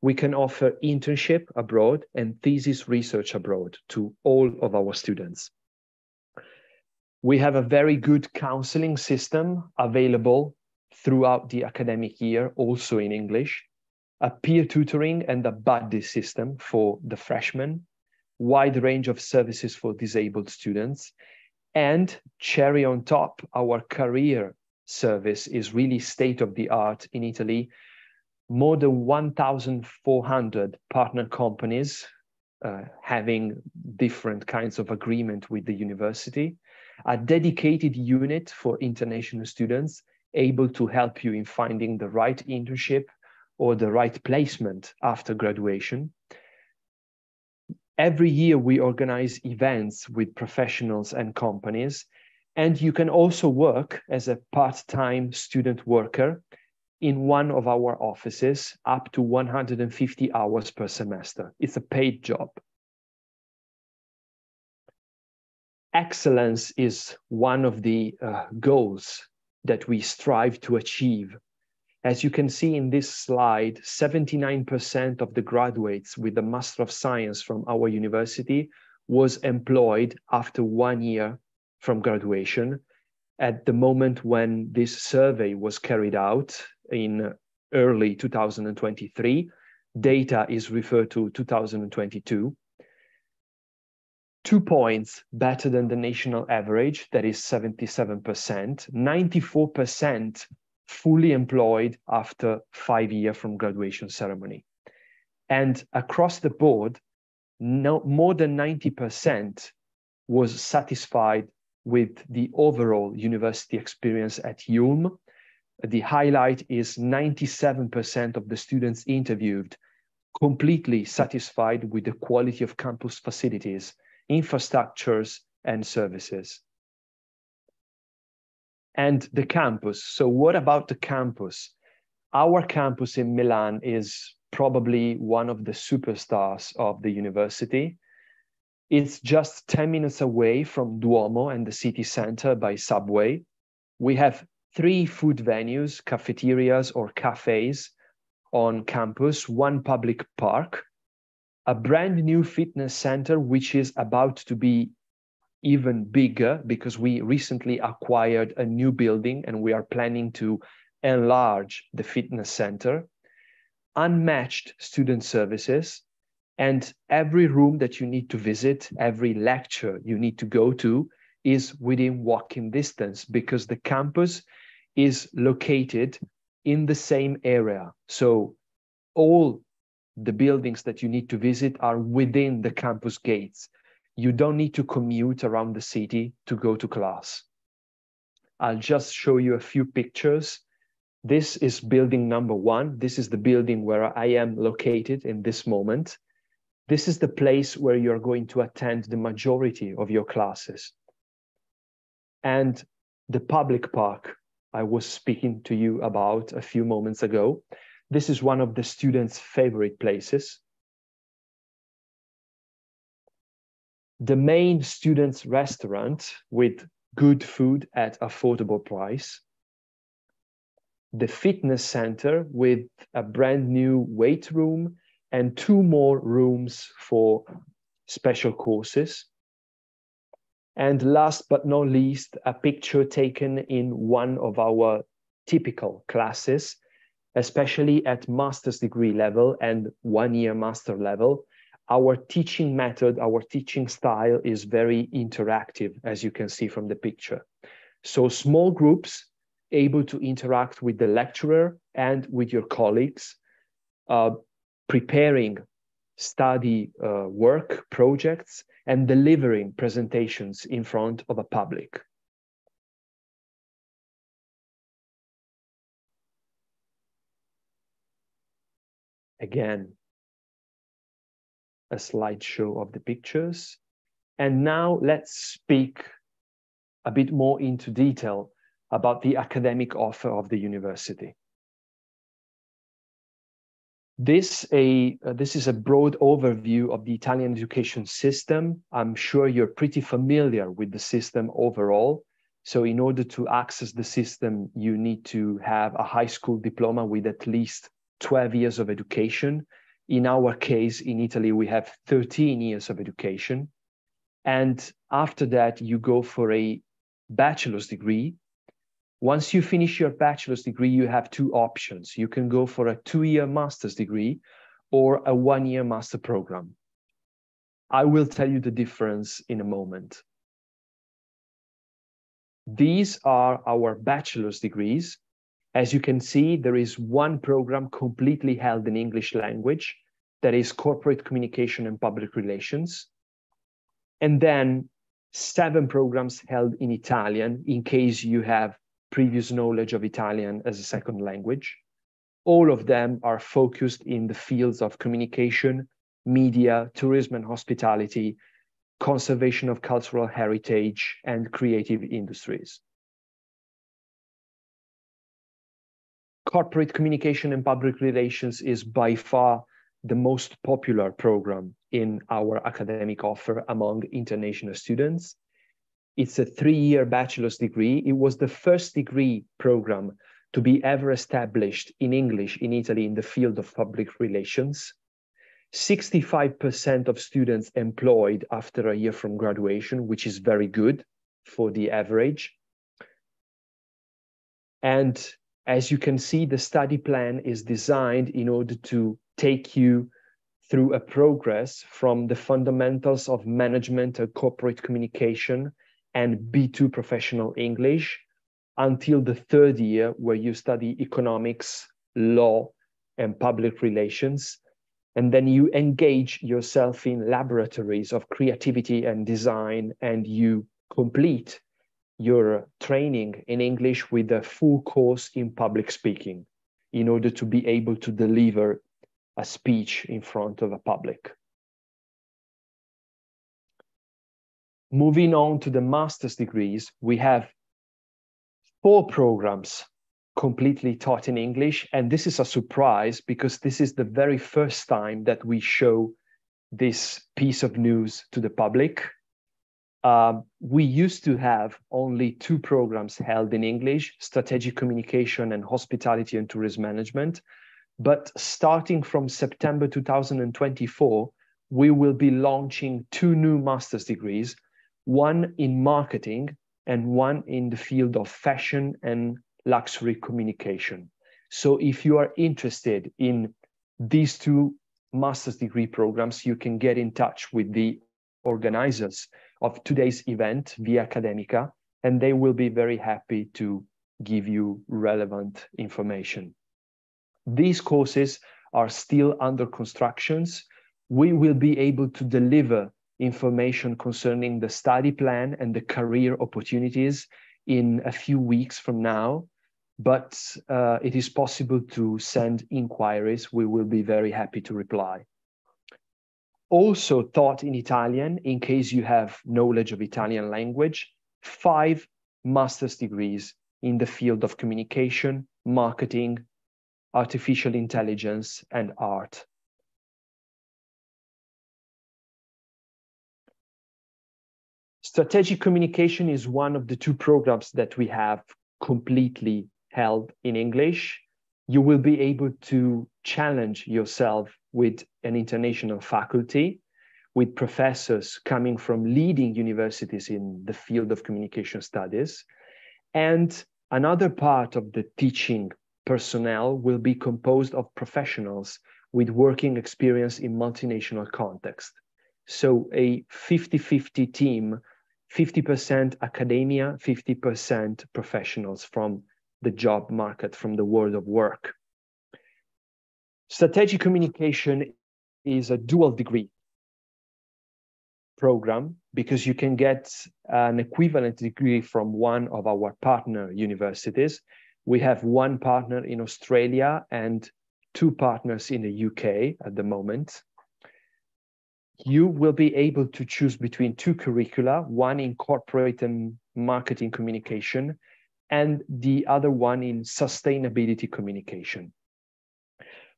We can offer internship abroad and thesis research abroad to all of our students. We have a very good counseling system available throughout the academic year, also in English, a peer tutoring and a buddy system for the freshmen, wide range of services for disabled students, and cherry on top, our career service is really state-of-the-art in Italy. More than 1,400 partner companies having different kinds of agreement with the university, a dedicated unit for international students able to help you in finding the right internship or the right placement after graduation. Every year we organize events with professionals and companies, and you can also work as a part-time student worker in one of our offices up to 150 hours per semester. It's a paid job. Excellence is one of the goals that we strive to achieve. As you can see in this slide, 79% of the graduates with the Master of Science from our university was employed after 1 year from graduation. At the moment when this survey was carried out in early 2023, data is referred to 2022. 2 points better than the national average, that is 77%, 94% fully employed after 5 years from graduation ceremony. And across the board, more than 90% was satisfied with the overall university experience at Ulm. The highlight is 97% of the students interviewed completely satisfied with the quality of campus facilities, infrastructures, and services. And the campus. So what about the campus? Our campus in Milan is probably one of the superstars of the university. It's just 10 minutes away from Duomo and the city center by subway. We have 3 food venues, cafeterias or cafes on campus, 1 public park, a brand new fitness center, which is about to be even bigger because we recently acquired a new building and we are planning to enlarge the fitness center, unmatched student services, and every room that you need to visit, every lecture you need to go to is within walking distance because the campus is located in the same area. So all the buildings that you need to visit are within the campus gates. You don't need to commute around the city to go to class. I'll just show you a few pictures. This is building number 1. This is the building where I am located in this moment. This is the place where you're going to attend the majority of your classes. And the public park I was speaking to you about a few moments ago. This is one of the students' favorite places. The main students' restaurant with good food at affordable price. The fitness center with a brand new weight room and 2 more rooms for special courses. And last but not least, a picture taken in one of our typical classes, especially at master's degree level and 1-year master level. Our teaching method, our teaching style is very interactive, as you can see from the picture. So small groups able to interact with the lecturer and with your colleagues, preparing study work projects and delivering presentations in front of a public. Again, a slideshow of the pictures. And now let's speak a bit more into detail about the academic offer of the university. This is a broad overview of the Italian education system. I'm sure you're pretty familiar with the system overall. So in order to access the system, you need to have a high school diploma with at least 12 years of education. In our case, in Italy, we have 13 years of education. And after that, you go for a bachelor's degree. Once you finish your bachelor's degree, you have 2 options. You can go for a 2-year master's degree or a 1-year master program. I will tell you the difference in a moment. These are our bachelor's degrees. As you can see, there is 1 program completely held in English language, that is corporate communication and public relations. And then 7 programs held in Italian, in case you have previous knowledge of Italian as a second language. All of them are focused in the fields of communication, media, tourism and hospitality, conservation of cultural heritage, and creative industries. Corporate communication and public relations is by far the most popular program in our academic offer among international students. It's a 3-year bachelor's degree. It was the first degree program to be ever established in English in Italy in the field of public relations. 65% of students employed after a year from graduation, which is very good for the average. And as you can see, the study plan is designed in order to take you through a progress from the fundamentals of management and corporate communication and B2 professional English until the 3rd year, where you study economics, law, and public relations. And then you engage yourself in laboratories of creativity and design, and you complete your training in English with a full course in public speaking in order to be able to deliver a speech in front of a public. Moving on to the master's degrees, we have 4 programs completely taught in English. And this is a surprise because this is the very first time that we show this piece of news to the public. We used to have only 2 programs held in English, strategic communication and hospitality and tourism management. But starting from September 2024, we will be launching 2 new master's degrees, one in marketing and one in the field of fashion and luxury communication. So if you are interested in these 2 master's degree programs, you can get in touch with the organizers of today's event, Via Academica, and they will be very happy to give you relevant information. These courses are still under constructions. We will be able to deliver information concerning the study plan and the career opportunities in a few weeks from now, but it is possible to send inquiries. We will be very happy to reply. Also taught in Italian, in case you have knowledge of Italian language, 5 master's degrees in the field of communication, marketing, artificial intelligence, and art. Strategic communication is one of the 2 programs that we have completely held in English. You will be able to challenge yourself with an international faculty, with professors coming from leading universities in the field of communication studies. And another part of the teaching personnel will be composed of professionals with working experience in multinational context. So a 50-50 team, 50% academia, 50% professionals from the job market, from the world of work. Strategic communication is a dual degree program because you can get an equivalent degree from one of our partner universities. We have 1 partner in Australia and 2 partners in the UK at the moment. You will be able to choose between 2 curricula, one in corporate and marketing communication, and the other one in sustainability communication.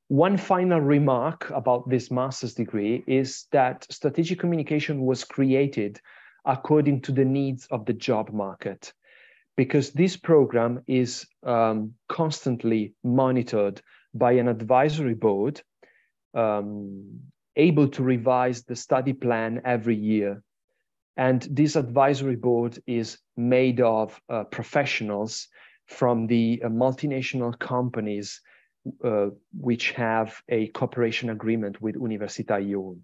One final remark about this master's degree is that strategic communication was created according to the needs of the job market, because this program is constantly monitored by an advisory board, able to revise the study plan every year. And this advisory board is made of professionals from the multinational companies which have a cooperation agreement with Università Iul.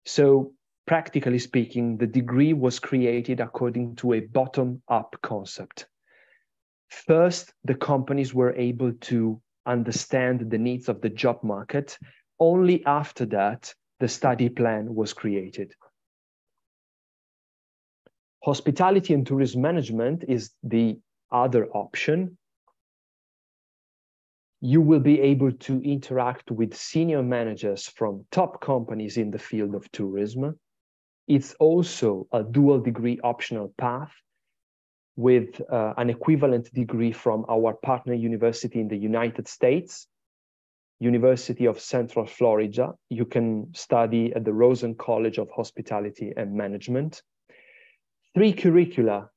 So practically speaking, the degree was created according to a bottom-up concept. First, the companies were able to understand the needs of the job market. Only after that, the study plan was created. Hospitality and tourism management is the other option. You will be able to interact with senior managers from top companies in the field of tourism. It's also a dual degree optional path with an equivalent degree from our partner university in the United States, University of Central Florida. You can study at the Rosen College of Hospitality and Management. 3 curricula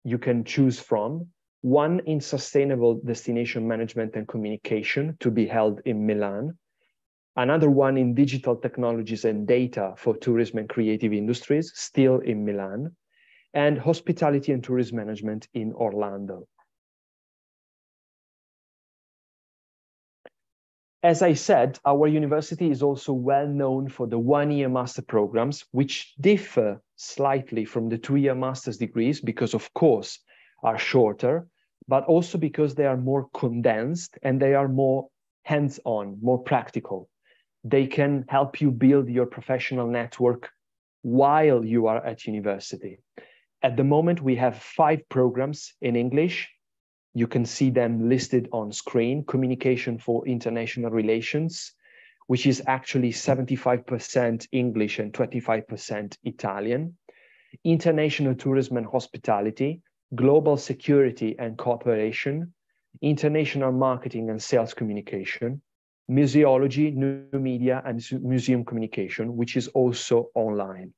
you can choose from. One in Sustainable Destination Management and Communication to be held in Milan. Another one in Digital Technologies and Data for Tourism and Creative Industries, still in Milan. And Hospitality and Tourism Management in Orlando. As I said, our university is also well known for the one-year master programs, which differ slightly from the 2-year master's degrees because, of course, are shorter, but also because they are more condensed and they are more hands-on, more practical. They can help you build your professional network while you are at university. At the moment, we have 5 programs in English. You can see them listed on screen. Communication for International Relations, which is actually 75% English and 25% Italian. International Tourism and Hospitality, Global Security and Cooperation, International Marketing and Sales Communication, Museology, New Media, and Museum Communication, which is also online.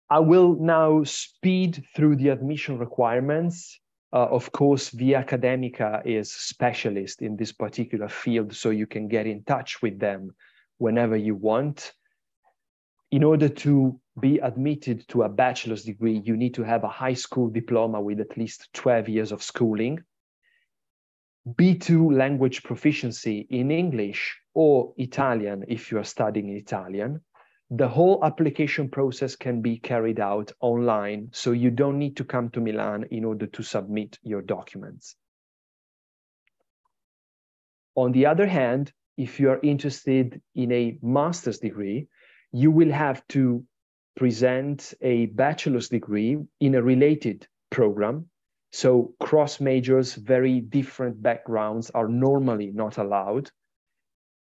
I will now speed through the admission requirements. Of course, Via Academica is specialist in this particular field, so you can get in touch with them whenever you want. In order to be admitted to a bachelor's degree, you need to have a high school diploma with at least 12 years of schooling, B2 language proficiency in English or Italian if you are studying Italian. The whole application process can be carried out online, so you don't need to come to Milan in order to submit your documents. On the other hand, if you are interested in a master's degree, you will have to present a bachelor's degree in a related program. So cross majors, very different backgrounds are normally not allowed.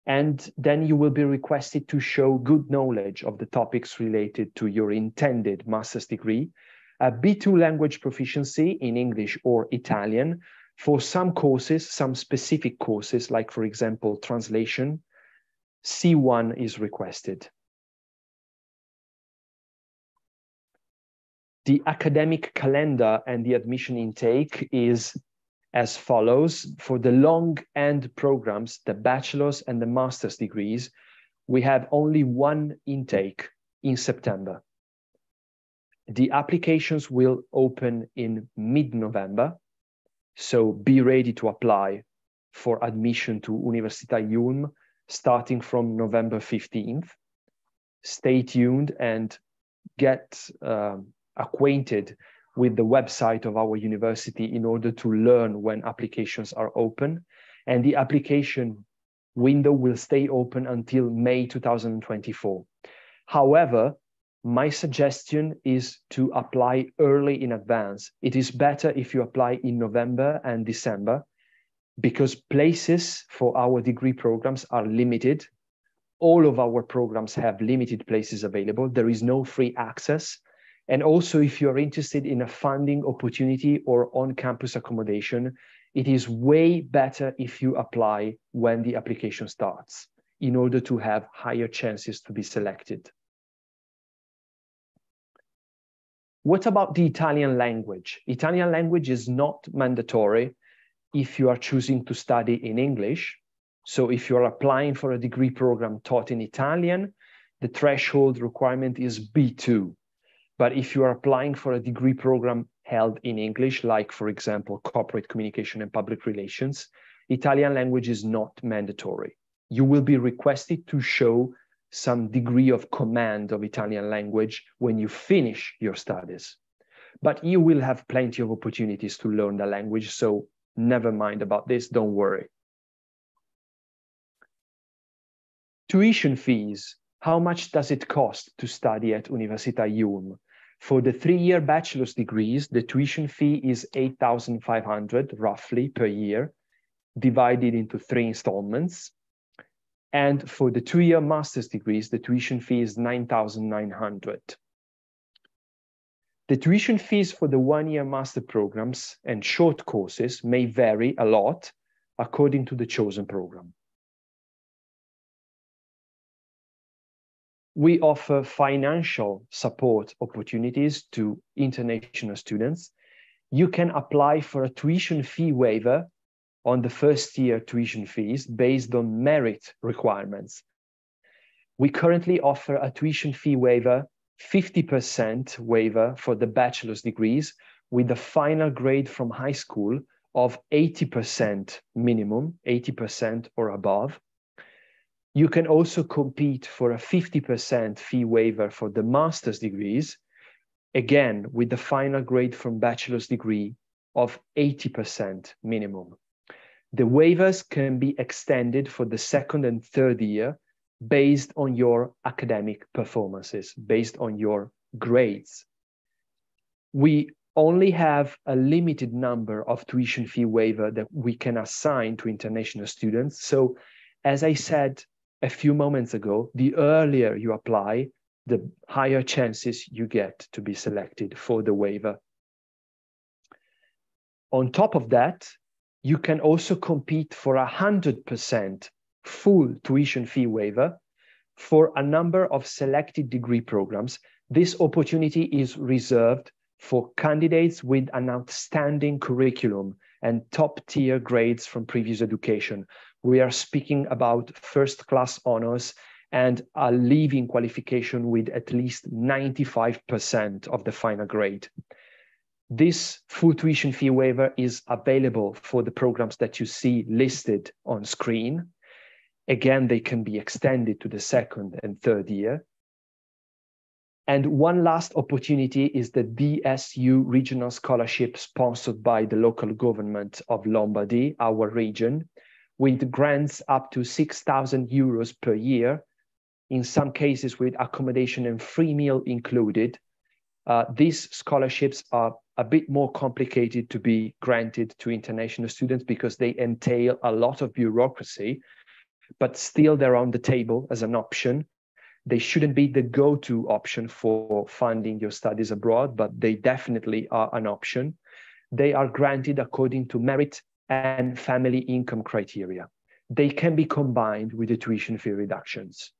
And then you will be requested to show good knowledge of the topics related to your intended master's degree, a B2 language proficiency in English or Italian. For some courses, some specific courses, like for example, translation, C1 is requested. The academic calendar and the admission intake is as follows. For the long end programs, the bachelor's and the master's degrees, we have only one intake in September. The applications will open in mid-November, so be ready to apply for admission to Università Ulm starting from November 15th. Stay tuned and get acquainted with the website of our university in order to learn when applications are open. And the application window will stay open until May 2024. However, my suggestion is to apply early in advance. It is better if you apply in November and December because places for our degree programs are limited. All of our programs have limited places available. There is no free access. And also, if you're interested in a funding opportunity or on-campus accommodation, it is way better if you apply when the application starts in order to have higher chances to be selected. What about the Italian language? Italian language is not mandatory if you are choosing to study in English. So if you're applying for a degree program taught in Italian, the threshold requirement is B2. But if you are applying for a degree program held in English, like, for example, corporate communication and public relations, Italian language is not mandatory. You will be requested to show some degree of command of Italian language when you finish your studies. But you will have plenty of opportunities to learn the language, so never mind about this, don't worry. Tuition fees. How much does it cost to study at Università Ulm? For the 3-year bachelor's degrees, the tuition fee is 8,500 roughly per year, divided into 3 installments. And for the 2-year master's degrees, the tuition fee is 9,900. The tuition fees for the 1-year master programs and short courses may vary a lot according to the chosen program. We offer financial support opportunities to international students. You can apply for a tuition fee waiver on the first-year tuition fees based on merit requirements. We currently offer a tuition fee waiver, 50% waiver for the bachelor's degrees with a final grade from high school of 80% minimum, 80% or above. You can also compete for a 50% fee waiver for the master's degrees, again, with the final grade from bachelor's degree of 80% minimum. The waivers can be extended for the 2nd and 3rd year based on your academic performances, based on your grades. We only have a limited number of tuition fee waiver that we can assign to international students. So, as I said a few moments ago, the earlier you apply, the higher chances you get to be selected for the waiver. On top of that, you can also compete for 100% full tuition fee waiver for a number of selected degree programs. This opportunity is reserved for candidates with an outstanding curriculum and top-tier grades from previous education. We are speaking about first-class honors and a leaving qualification with at least 95% of the final grade. This full tuition fee waiver is available for the programs that you see listed on screen. Again, they can be extended to the 2nd and 3rd year. And one last opportunity is the DSU regional scholarship sponsored by the local government of Lombardy, our region, with grants up to 6,000 euros per year, in some cases with accommodation and free meal included. These scholarships are a bit more complicated to be granted to international students because they entail a lot of bureaucracy, but still they're on the table as an option. They shouldn't be the go-to option for funding your studies abroad, but they definitely are an option. They are granted according to merit and family income criteria. They can be combined with the tuition fee reductions.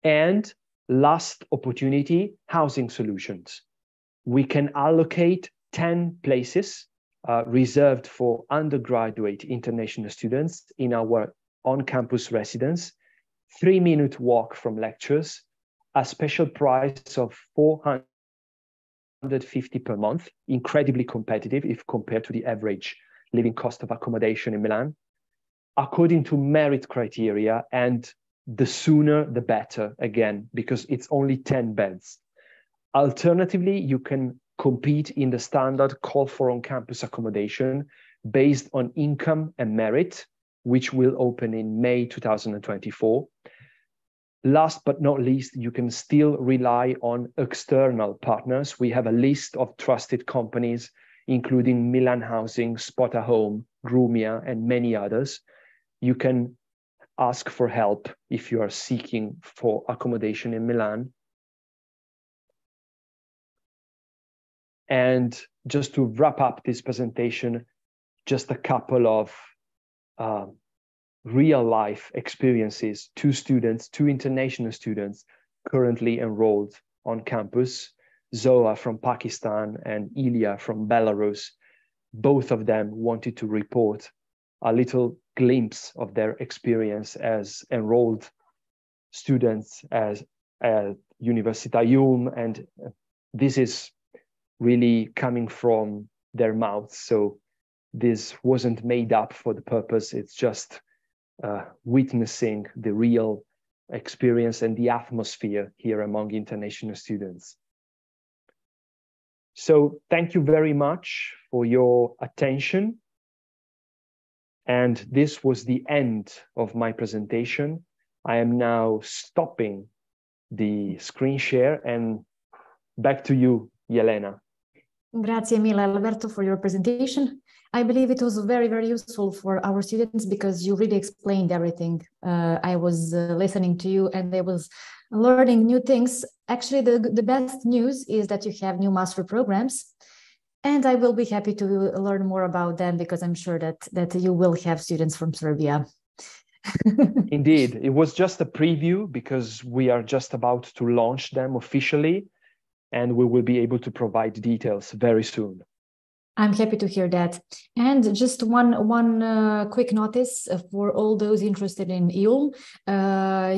And last opportunity, housing solutions. We can allocate 10 places reserved for undergraduate international students in our on-campus residence, 3-minute walk from lectures, a special price of 450 per month, incredibly competitive if compared to the average living cost of accommodation in Milan, according to merit criteria, and the sooner the better, again, because it's only 10 beds. Alternatively, you can compete in the standard call for on-campus accommodation based on income and merit, which will open in May 2024. Last but not least, you can still rely on external partners. We have a list of trusted companies, including Milan Housing, Spot a Home, Grumia, and many others. You can ask for help if you are seeking for accommodation in Milan. And just to wrap up this presentation, just a couple of real-life experiences. 2 students, 2 international students currently enrolled on campus, Zoa from Pakistan and Ilya from Belarus. Both of them wanted to report a little glimpse of their experience as enrolled students at Università Ulm, and this is really coming from their mouths. So this wasn't made up for the purpose. It's just witnessing the real experience and the atmosphere here among international students. So thank you very much for your attention. And this was the end of my presentation. I am now stopping the screen share and Back to you, Jelena. Grazie mille, Alberto, for your presentation. I believe it was very, very useful for our students because you really explained everything. I was listening to you and I was learning new things. Actually, the best news is that you have new master programs, and I will be happy to learn more about them because I'm sure that you will have students from Serbia. Indeed, it was just a preview because we are just about to launch them officially, and we will be able to provide details very soon. I'm happy to hear that. And just one quick notice for all those interested in Ulm.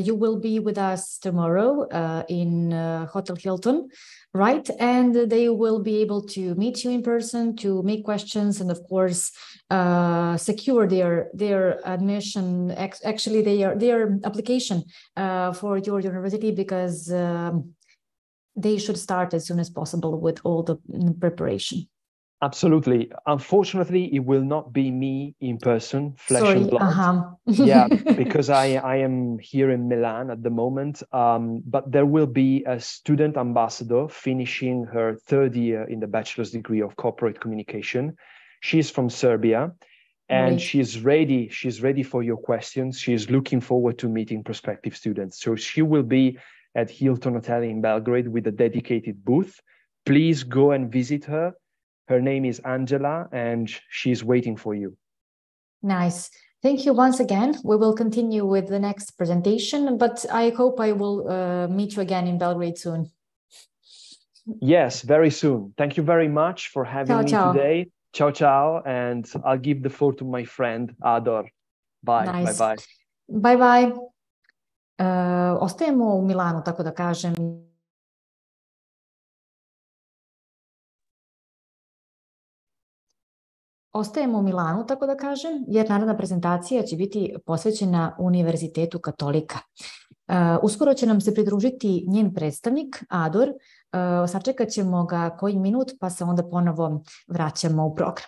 You will be with us tomorrow in Hotel Hilton, right? And they will be able to meet you in person, to make questions, and of course, secure their admission, actually their application for your university, because they should start as soon as possible with all the preparation. Absolutely. Unfortunately, it will not be me in person, flesh Sorry, and blood. Yeah, because I am here in Milan at the moment. But there will be a student ambassador finishing her third year in the bachelor's degree of corporate communication. She's from Serbia, and Great. she's ready. She's ready for your questions. She's looking forward to meeting prospective students. So she will be at Hilton Hotel in Belgrade with a dedicated booth. Please go and visit her. Her name is Angela, and she's waiting for you. Nice. Thank you once again. We will continue with the next presentation, but I hope I will meet you again in Belgrade soon. Yes, very soon. Thank you very much for having me today. Ciao, ciao. And I'll give the floor to my friend, Ador. Bye. Nice. Bye, bye. Bye, bye. Ostajemo u Milanu, tako da kažem. Ostajemo u Milanu, tako da kažem, jer naredna prezentacija će biti posvećena Univerzitetu katolika. Uskoro će nam se pridružiti njen predstavnik, Ador. Sačekat ćemo ga koji minut, pa se onda ponovo vraćamo u program.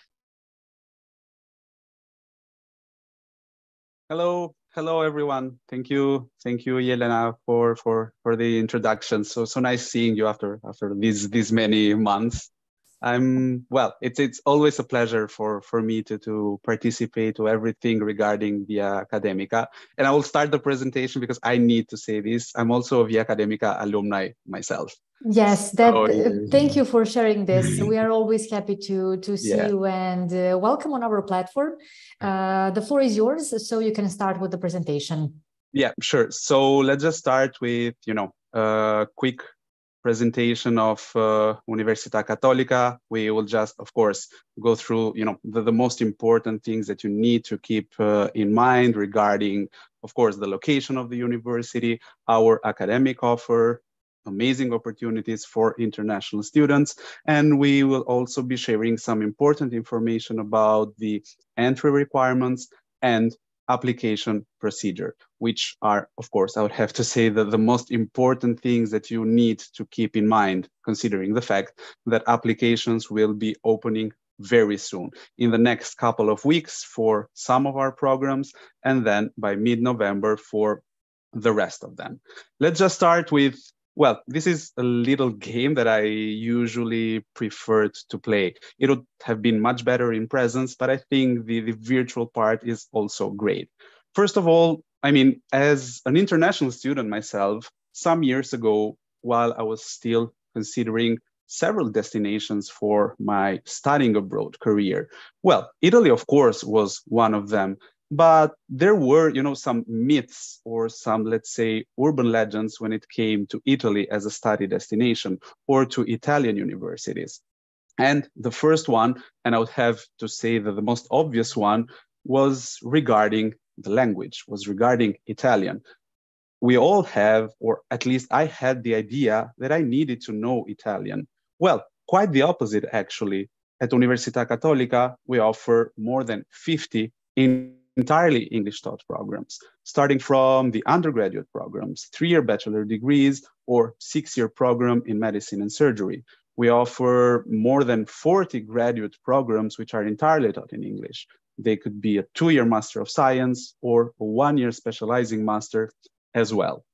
Hello everyone. Thank you, Jelena, for the introduction. So nice seeing you after these many months. Well, it's always a pleasure for me to participate to everything regarding Via Academica. And I will start the presentation because I need to say this. I'm also a Via Academica alumni myself. Yes, thank you for sharing this. We are always happy to see you, and welcome on our platform. The floor is yours, so you can start with the presentation. Yeah, sure. So let's just start with, a quick presentation of Università Cattolica. We will just, of course, go through, the most important things that you need to keep in mind regarding, of course, the location of the university, our academic offer, amazing opportunities for international students. And we will also be sharing some important information about the entry requirements and application procedure, which are, of course, I would have to say that the most important things that you need to keep in mind, considering the fact that applications will be opening very soon, in the next couple of weeks for some of our programs, and then by mid-November for the rest of them. Let's just start with, well, this is a little game that I usually preferred to play. It would have been much better in presence, but I think the virtual part is also great. First of all, I mean, as an international student myself, some years ago, while I was still considering several destinations for my studying abroad career, well, Italy, of course, was one of them. But there were, some myths or some, let's say, urban legends when it came to Italy as a study destination or to Italian universities. And the first one, and I would have to say that the most obvious one, was regarding the language, was regarding Italian. We all have, or at least I had the idea that I needed to know Italian. Well, quite the opposite, actually. At Università Cattolica, we offer more than 50 entirely English taught programs, starting from the undergraduate programs, 3-year bachelor degrees, or 6-year program in medicine and surgery. We offer more than 40 graduate programs which are entirely taught in English. They could be a 2-year Master of Science or a 1-year specializing master as well.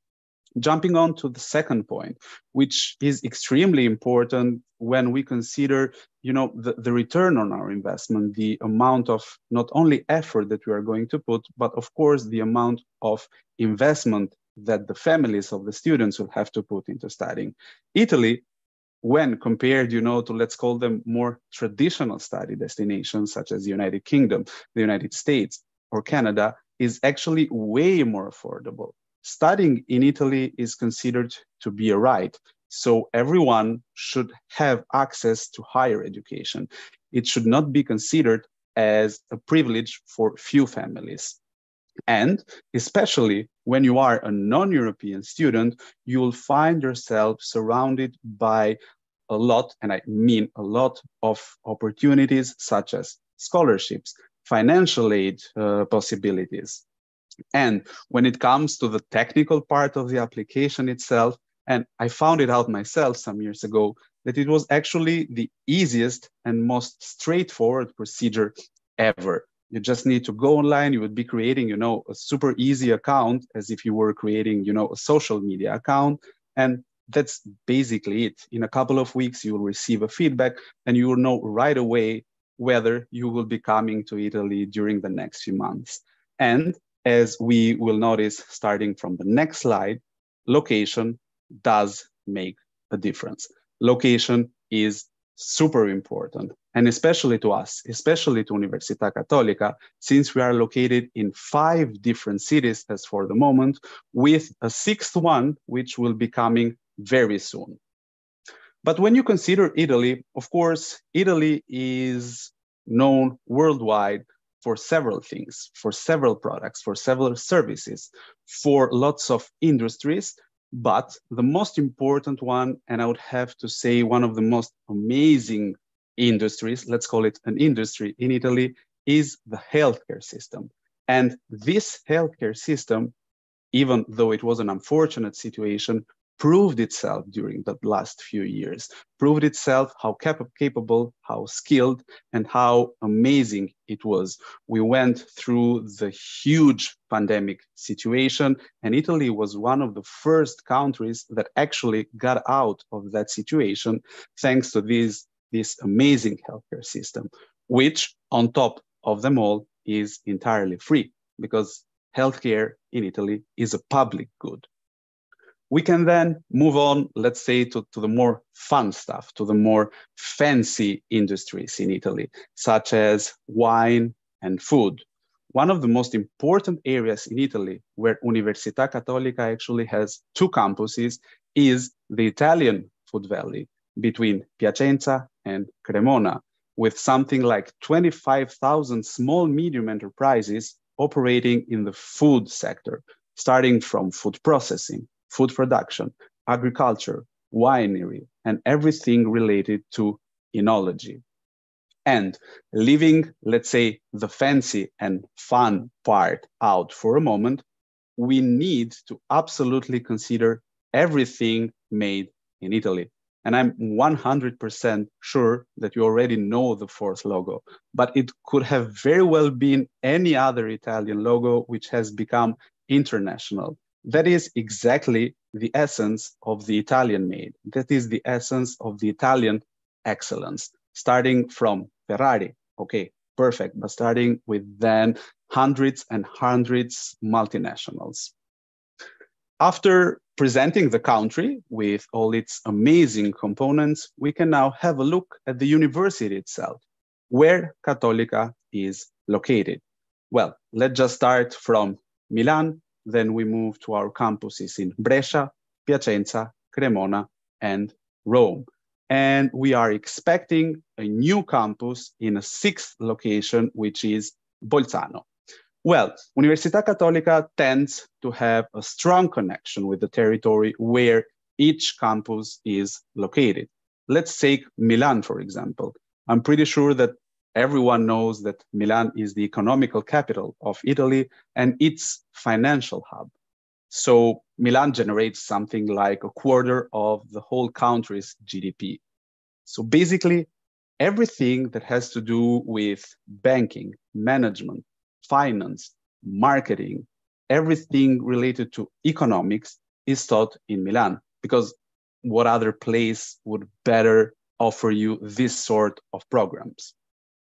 Jumping on to the second point, which is extremely important when we consider, the return on our investment, the amount of not only effort that we are going to put, but of course the amount of investment that the families of the students will have to put into studying. Italy, when compared, to, let's call them, more traditional study destinations such as the United Kingdom, the United States, or Canada, is actually way more affordable. Studying in Italy is considered to be a right, so everyone should have access to higher education. It should not be considered as a privilege for few families. And especially when you are a non-European student, you will find yourself surrounded by a lot, and I mean a lot, of opportunities such as scholarships, financial aid possibilities. And when it comes to the technical part of the application itself, and I found it out myself some years ago, that it was actually the easiest and most straightforward procedure ever. You just need to go online. You would be creating, a super easy account as if you were creating, a social media account. And that's basically it. In a couple of weeks, you will receive a feedback and you will know right away whether you will be coming to Italy during the next few months. And as we will notice starting from the next slide, location does make a difference. Location is super important, and especially to us, especially to Università Cattolica, since we are located in 5 different cities as for the moment, with a 6th one, which will be coming very soon. But when you consider Italy, of course, Italy is known worldwide for several things, for several products, for several services, for lots of industries. But the most important one, and I would have to say one of the most amazing industries, let's call it an industry in Italy, is the healthcare system. And this healthcare system, even though it was an unfortunate situation, proved itself during the last few years, proved itself how capable, how skilled, and how amazing it was. We went through the huge pandemic situation, and Italy was one of the first countries that actually got out of that situation thanks to this amazing healthcare system, which on top of them all is entirely free, because healthcare in Italy is a public good. We can then move on, let's say, to the more fun stuff, to the more fancy industries in Italy, such as wine and food. One of the most important areas in Italy where Università Cattolica actually has 2 campuses is the Italian food valley between Piacenza and Cremona, with something like 25,000 small medium enterprises operating in the food sector, starting from food processing, food production, agriculture, winery, and everything related to enology. And leaving, let's say, the fancy and fun part out for a moment, we need to absolutely consider everything made in Italy. And I'm 100% sure that you already know the 4th logo, but it could have very well been any other Italian logo which has become international. That is exactly the essence of the Italian made. That is the essence of the Italian excellence, starting from Ferrari. Okay, perfect. But starting with then hundreds and hundreds multinationals. After presenting the country with all its amazing components, we can now have a look at the university itself, where Cattolica is located. Well, let's just start from Milan. Then we move to our campuses in Brescia, Piacenza, Cremona, and Rome. And we are expecting a new campus in a 6th location, which is Bolzano. Well, Università Cattolica tends to have a strong connection with the territory where each campus is located. Let's take Milan, for example. I'm pretty sure that everyone knows that Milan is the economical capital of Italy and its financial hub. So Milan generates something like a quarter of the whole country's GDP. So basically, everything that has to do with banking, management, finance, marketing, everything related to economics is taught in Milan, because what other place would better offer you this sort of programs?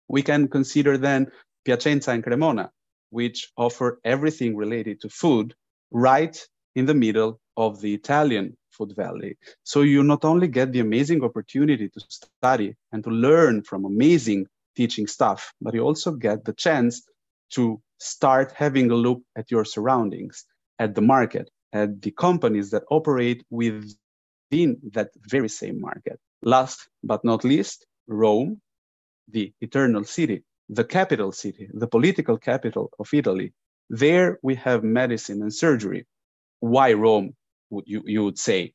We can consider then Piacenza and Cremona, which offer everything related to food right in the middle of the Italian food valley. So you not only get the amazing opportunity to study and to learn from amazing teaching staff, but you also get the chance to start having a look at your surroundings, at the market, at the companies that operate within that very same market. Last but not least, Rome, the eternal city, the capital city, the political capital of Italy. There we have medicine and surgery. Why Rome, you would say?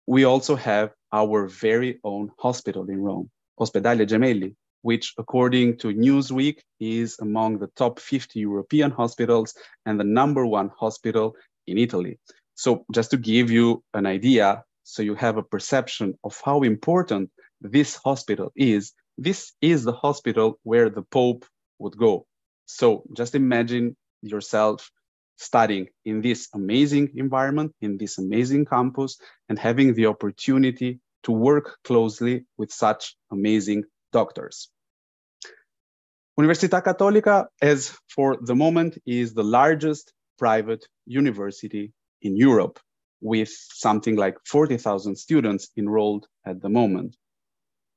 We also have our very own hospital in Rome, Ospedale Gemelli, which according to Newsweek is among the top 50 European hospitals and the #1 hospital in Italy. So just to give you an idea, so you have a perception of how important this hospital is, this is the hospital where the Pope would go. So just imagine yourself studying in this amazing environment, in this amazing campus, and having the opportunity to work closely with such amazing doctors. Università Cattolica, as for the moment, is the largest private university in Europe, with something like 40,000 students enrolled at the moment,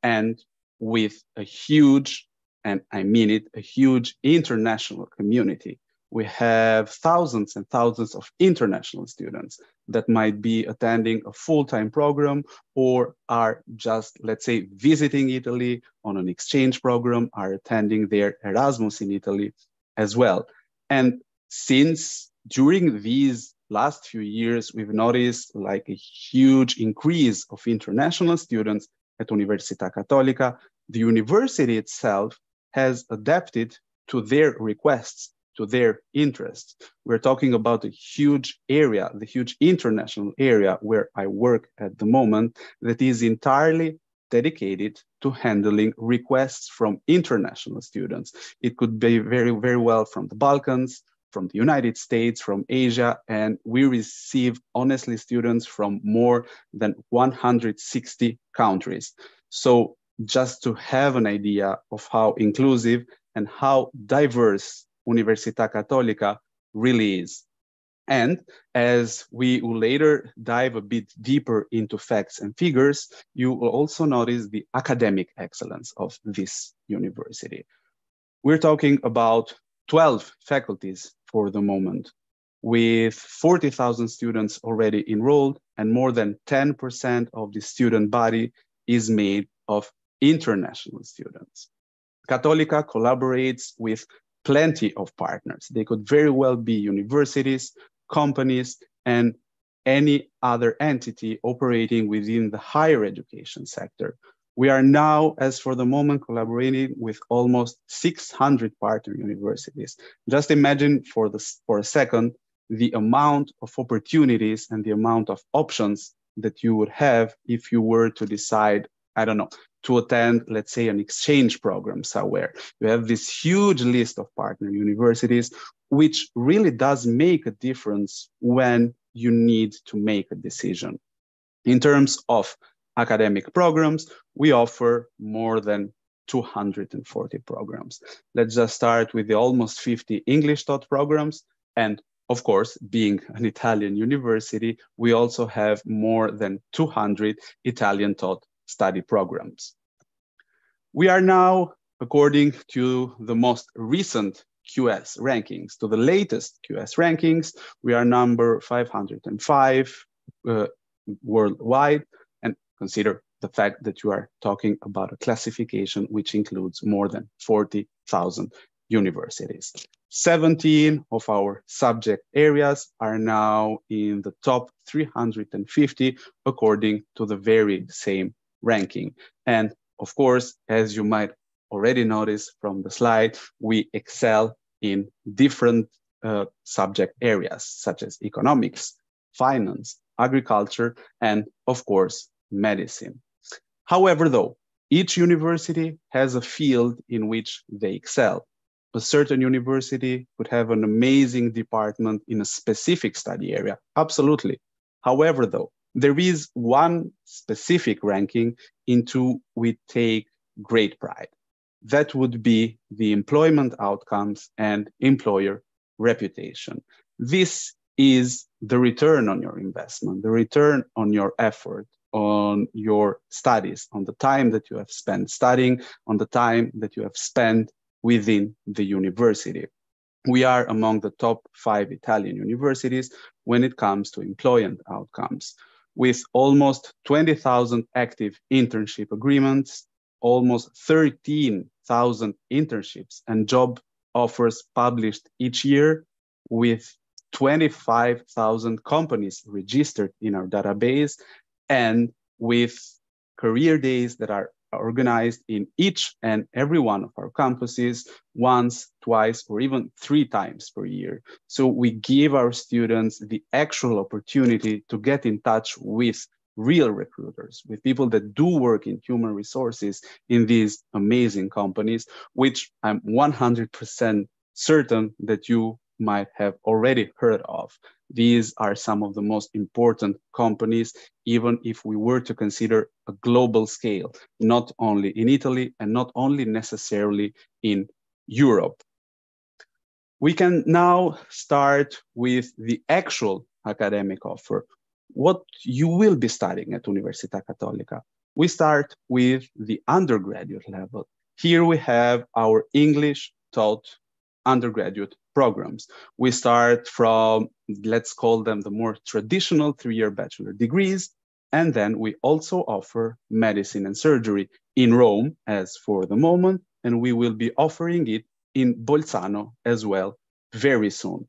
and with a huge, and I mean it, a huge international community. We have thousands and thousands of international students that might be attending a full-time program or are just, let's say, visiting Italy on an exchange program, are attending their Erasmus in Italy as well. And since during these last few years, we've noticed like a huge increase of international students at Università Cattolica, the university itself has adapted to their requests, to their interests. We're talking about a huge area, the huge international area where I work at the moment, that is entirely dedicated to handling requests from international students. It could be very, very well from the Balkans, from the United States, from Asia, and we receive, honestly, students from more than 160 countries. So just to have an idea of how inclusive and how diverse Università Cattolica really is. And as we will later dive a bit deeper into facts and figures, you will also notice the academic excellence of this university. We're talking about 12 faculties for the moment, with 40,000 students already enrolled, and more than 10% of the student body is made of international students. Cattolica collaborates with plenty of partners. They could very well be universities, companies, and any other entity operating within the higher education sector. We are now, as for the moment, collaborating with almost 600 partner universities. Just imagine for a second the amount of opportunities and the amount of options that you would have if you were to decide, I don't know, to attend, let's say, an exchange program somewhere. You have this huge list of partner universities, which really does make a difference when you need to make a decision. In terms of academic programs, we offer more than 240 programs. Let's just start with the almost 50 English taught programs. And of course, being an Italian university, we also have more than 200 Italian taught study programs. We are now, according to the most recent QS rankings, to the latest QS rankings, we are number 505 worldwide, and consider the fact that you are talking about a classification which includes more than 40,000 universities. 17 of our subject areas are now in the top 350 according to the very same ranking. And of course, as you might already notice from the slide, we excel in different subject areas such as economics, finance, agriculture, and of course, medicine. However, though, each university has a field in which they excel. A certain university could have an amazing department in a specific study area, absolutely. However, though, there is one specific ranking into we take great pride. That would be the employment outcomes and employer reputation. This is the return on your investment, the return on your effort, on your studies, on the time that you have spent studying, on the time that you have spent within the university. We are among the top 5 Italian universities when it comes to employment outcomes, with almost 20,000 active internship agreements, almost 13,000 internships and job offers published each year, with 25,000 companies registered in our database, and with career days that are organized in each and every one of our campuses once, twice, or even 3 times per year. So we give our students the actual opportunity to get in touch with real recruiters, with people that do work in human resources in these amazing companies, which I'm 100% certain that you might have already heard of. These are some of the most important companies, even if we were to consider a global scale, not only in Italy and not only necessarily in Europe. We can now start with the actual academic offer. What you will be studying at Università Cattolica. We start with the undergraduate level. Here we have our English taught undergraduate programs. We start from, let's call them the more traditional 3-year bachelor degrees, and then we also offer medicine and surgery in Rome as for the moment, and we will be offering it in Bolzano as well very soon.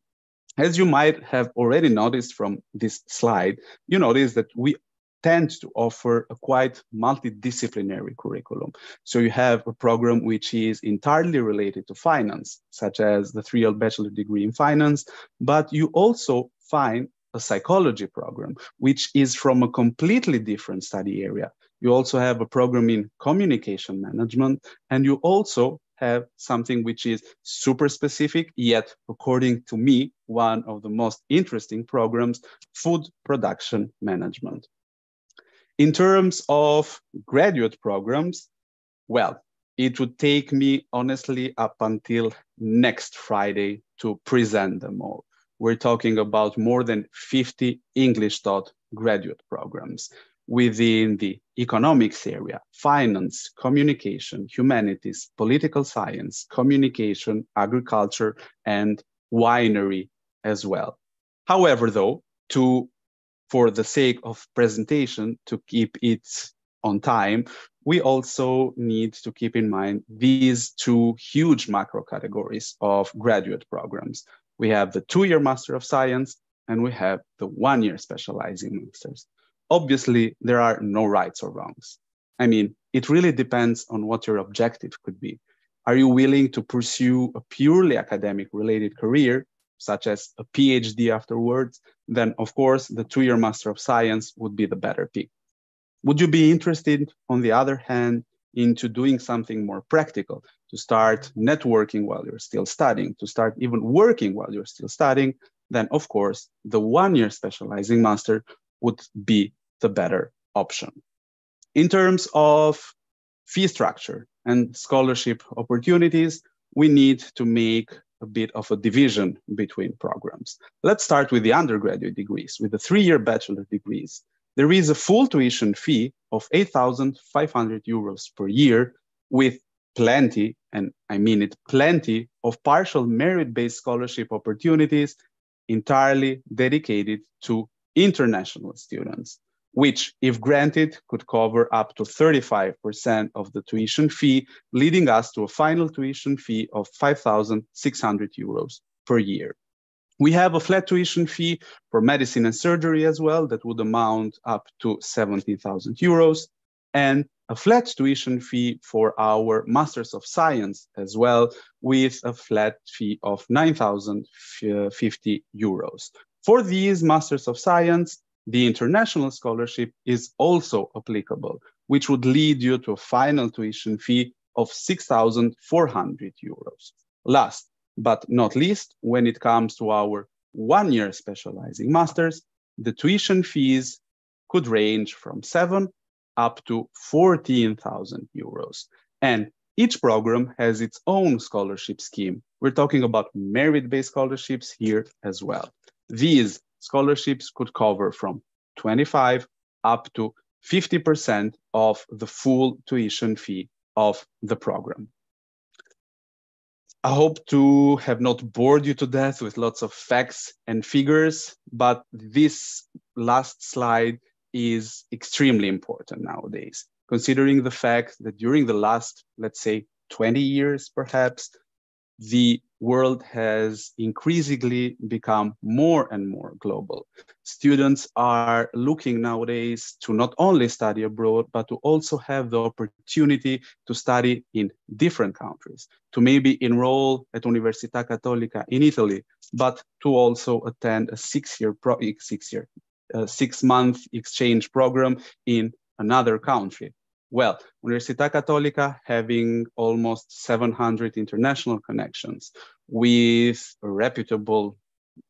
As you might have already noticed from this slide, you notice that we tend to offer a quite multidisciplinary curriculum. So you have a program which is entirely related to finance, such as the 3-year bachelor degree in finance, but you also find a psychology program, which is from a completely different study area. You also have a program in communication management, and you also have something which is super specific, yet according to me, one of the most interesting programs, food production management. In terms of graduate programs, well, it would take me honestly up until next Friday to present them all. We're talking about more than 50 English taught graduate programs within the economics area, finance, communication, humanities, political science, communication, agriculture, and winery as well. However, though, for the sake of presentation, to keep it on time, we also need to keep in mind these 2 huge macro categories of graduate programs. We have the 2-year Master of Science, and we have the 1-year specializing masters. Obviously, there are no rights or wrongs. I mean, it really depends on what your objective could be. Are you willing to pursue a purely academic related career, such as a PhD afterwards? Then of course, the 2-year Master of Science would be the better pick. Would you be interested, on the other hand, into doing something more practical, to start networking while you're still studying, to start even working while you're still studying? Then of course, the 1-year specializing master would be the better option. In terms of fee structure and scholarship opportunities, we need to make a bit of a division between programs. Let's start with the undergraduate degrees, with the 3-year bachelor degrees. There is a full tuition fee of 8,500 euros per year, with plenty, and I mean it, plenty of partial merit-based scholarship opportunities entirely dedicated to international students, which, if granted, could cover up to 35% of the tuition fee, leading us to a final tuition fee of 5,600 euros per year. We have a flat tuition fee for medicine and surgery as well, that would amount up to 17,000 euros, and a flat tuition fee for our Masters of Science as well, with a flat fee of 9,050 euros. For these Masters of Science, the international scholarship is also applicable, which would lead you to a final tuition fee of 6,400 euros. Last but not least, when it comes to our 1-year specializing masters, the tuition fees could range from 7 up to 14,000 euros. And each program has its own scholarship scheme. We're talking about merit-based scholarships here as well. These scholarships could cover from 25 up to 50% of the full tuition fee of the program. I hope to have not bored you to death with lots of facts and figures, but this last slide is extremely important nowadays, considering the fact that during the last, let's say, 20 years, perhaps, the world has increasingly become more and more global. Students are looking nowadays to not only study abroad, but to also have the opportunity to study in different countries, to maybe enroll at Università Cattolica in Italy, but to also attend a 6-month exchange program in another country. Well, Università Cattolica, having almost 700 international connections with a reputable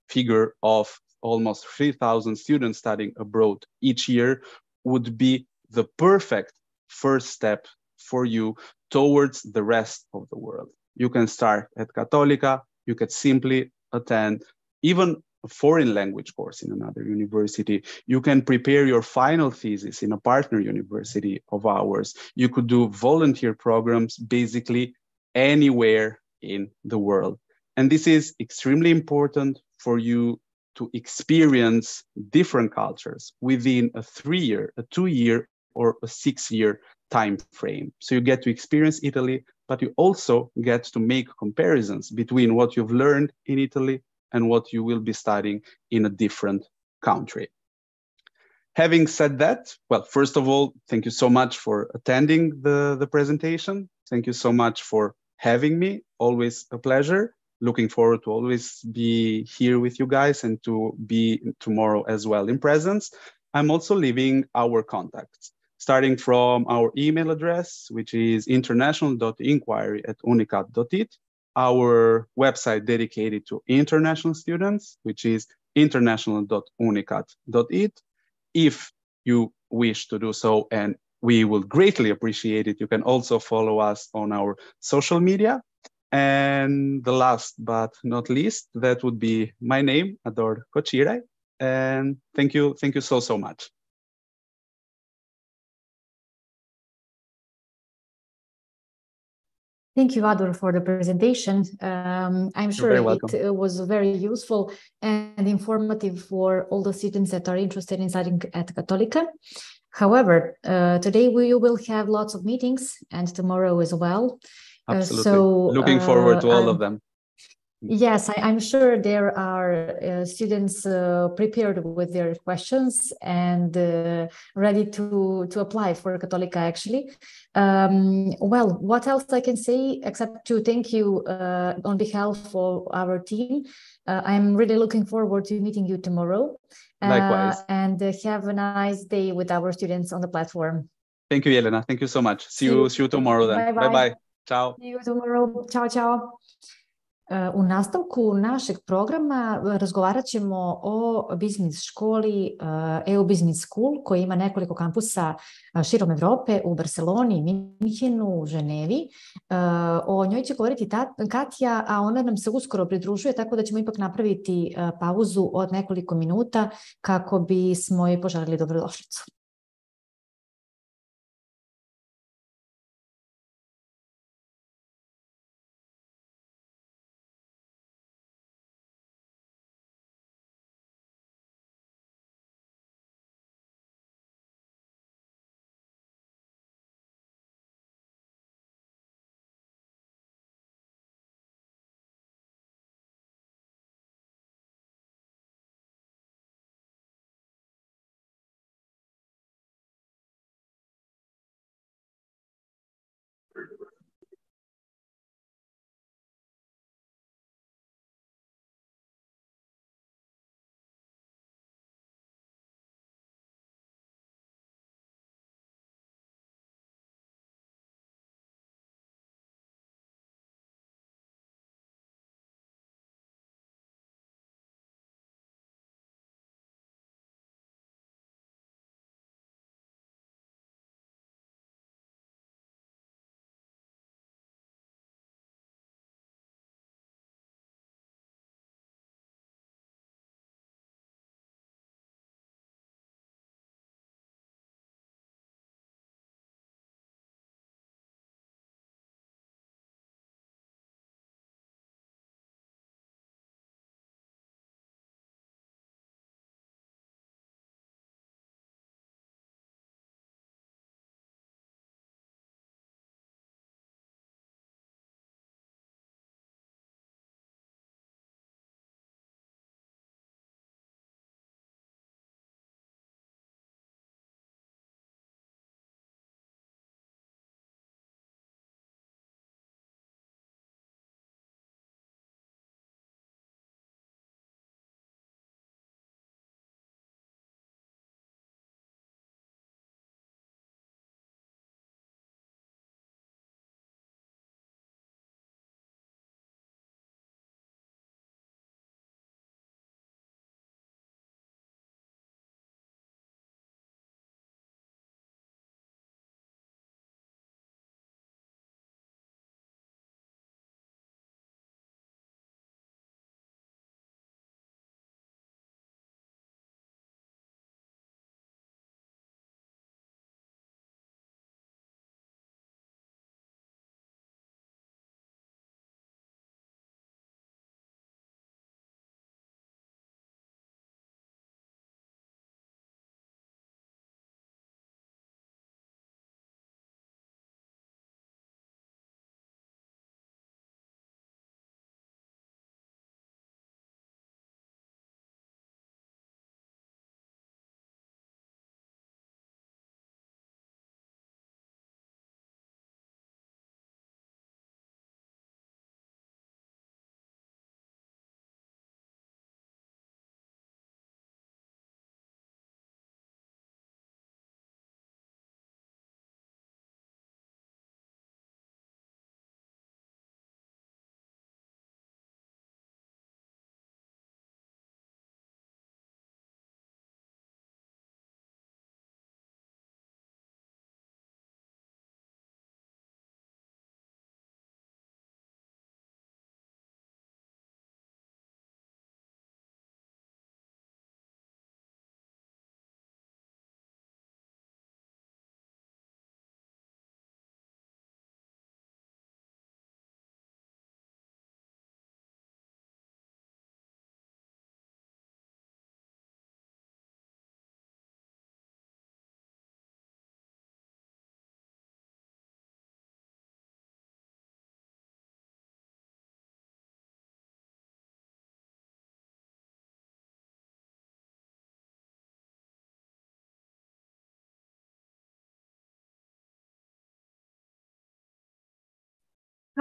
figure of almost 3,000 students studying abroad each year, would be the perfect first step for you towards the rest of the world. You can start at Cattolica, you could simply attend even a foreign language course in another university. You can prepare your final thesis in a partner university of ours. You could do volunteer programs basically anywhere in the world. And this is extremely important for you to experience different cultures within a 3-year, a 2-year, or a 6-year time frame. So you get to experience Italy, but you also get to make comparisons between what you've learned in Italy and what you will be studying in a different country. Having said that, well, first of all, thank you so much for attending the presentation. Thank you so much for having me. Always a pleasure. Looking forward to always be here with you guys and to be tomorrow as well in presence. I'm also leaving our contacts, starting from our email address, which is international.inquiry@unicat.it, our website dedicated to international students, which is international.unicat.it. If you wish to do so, and we will greatly appreciate it, you can also follow us on our social media. And the last but not least, that would be my name, Ador Kochire. And thank you so much. Thank you, Ador, for the presentation. I'm sure it was very useful and informative for all the students that are interested in studying at Cattolica. However, today we will have lots of meetings and tomorrow as well. Absolutely. So, looking forward to all of them. Yes, I'm sure there are students prepared with their questions and ready to apply for Cattolica, actually. Well, what else I can say except to thank you on behalf of our team. I'm really looking forward to meeting you tomorrow. Likewise. And have a nice day with our students on the platform. Thank you, Jelena. Thank you so much. See you tomorrow then. Bye-bye. Ciao. See you tomorrow. Ciao, ciao. U nastavku našeg programa razgovarat ćemo o biznis školi EU Business School koji ima nekoliko kampusa širom Evrope, u Barceloni, Minhenu, Ženevi. O njoj će govoriti Katja, a ona nam se uskoro pridružuje, tako da ćemo ipak napraviti pauzu od nekoliko minuta kako bismo joj poželili dobrodošlicu.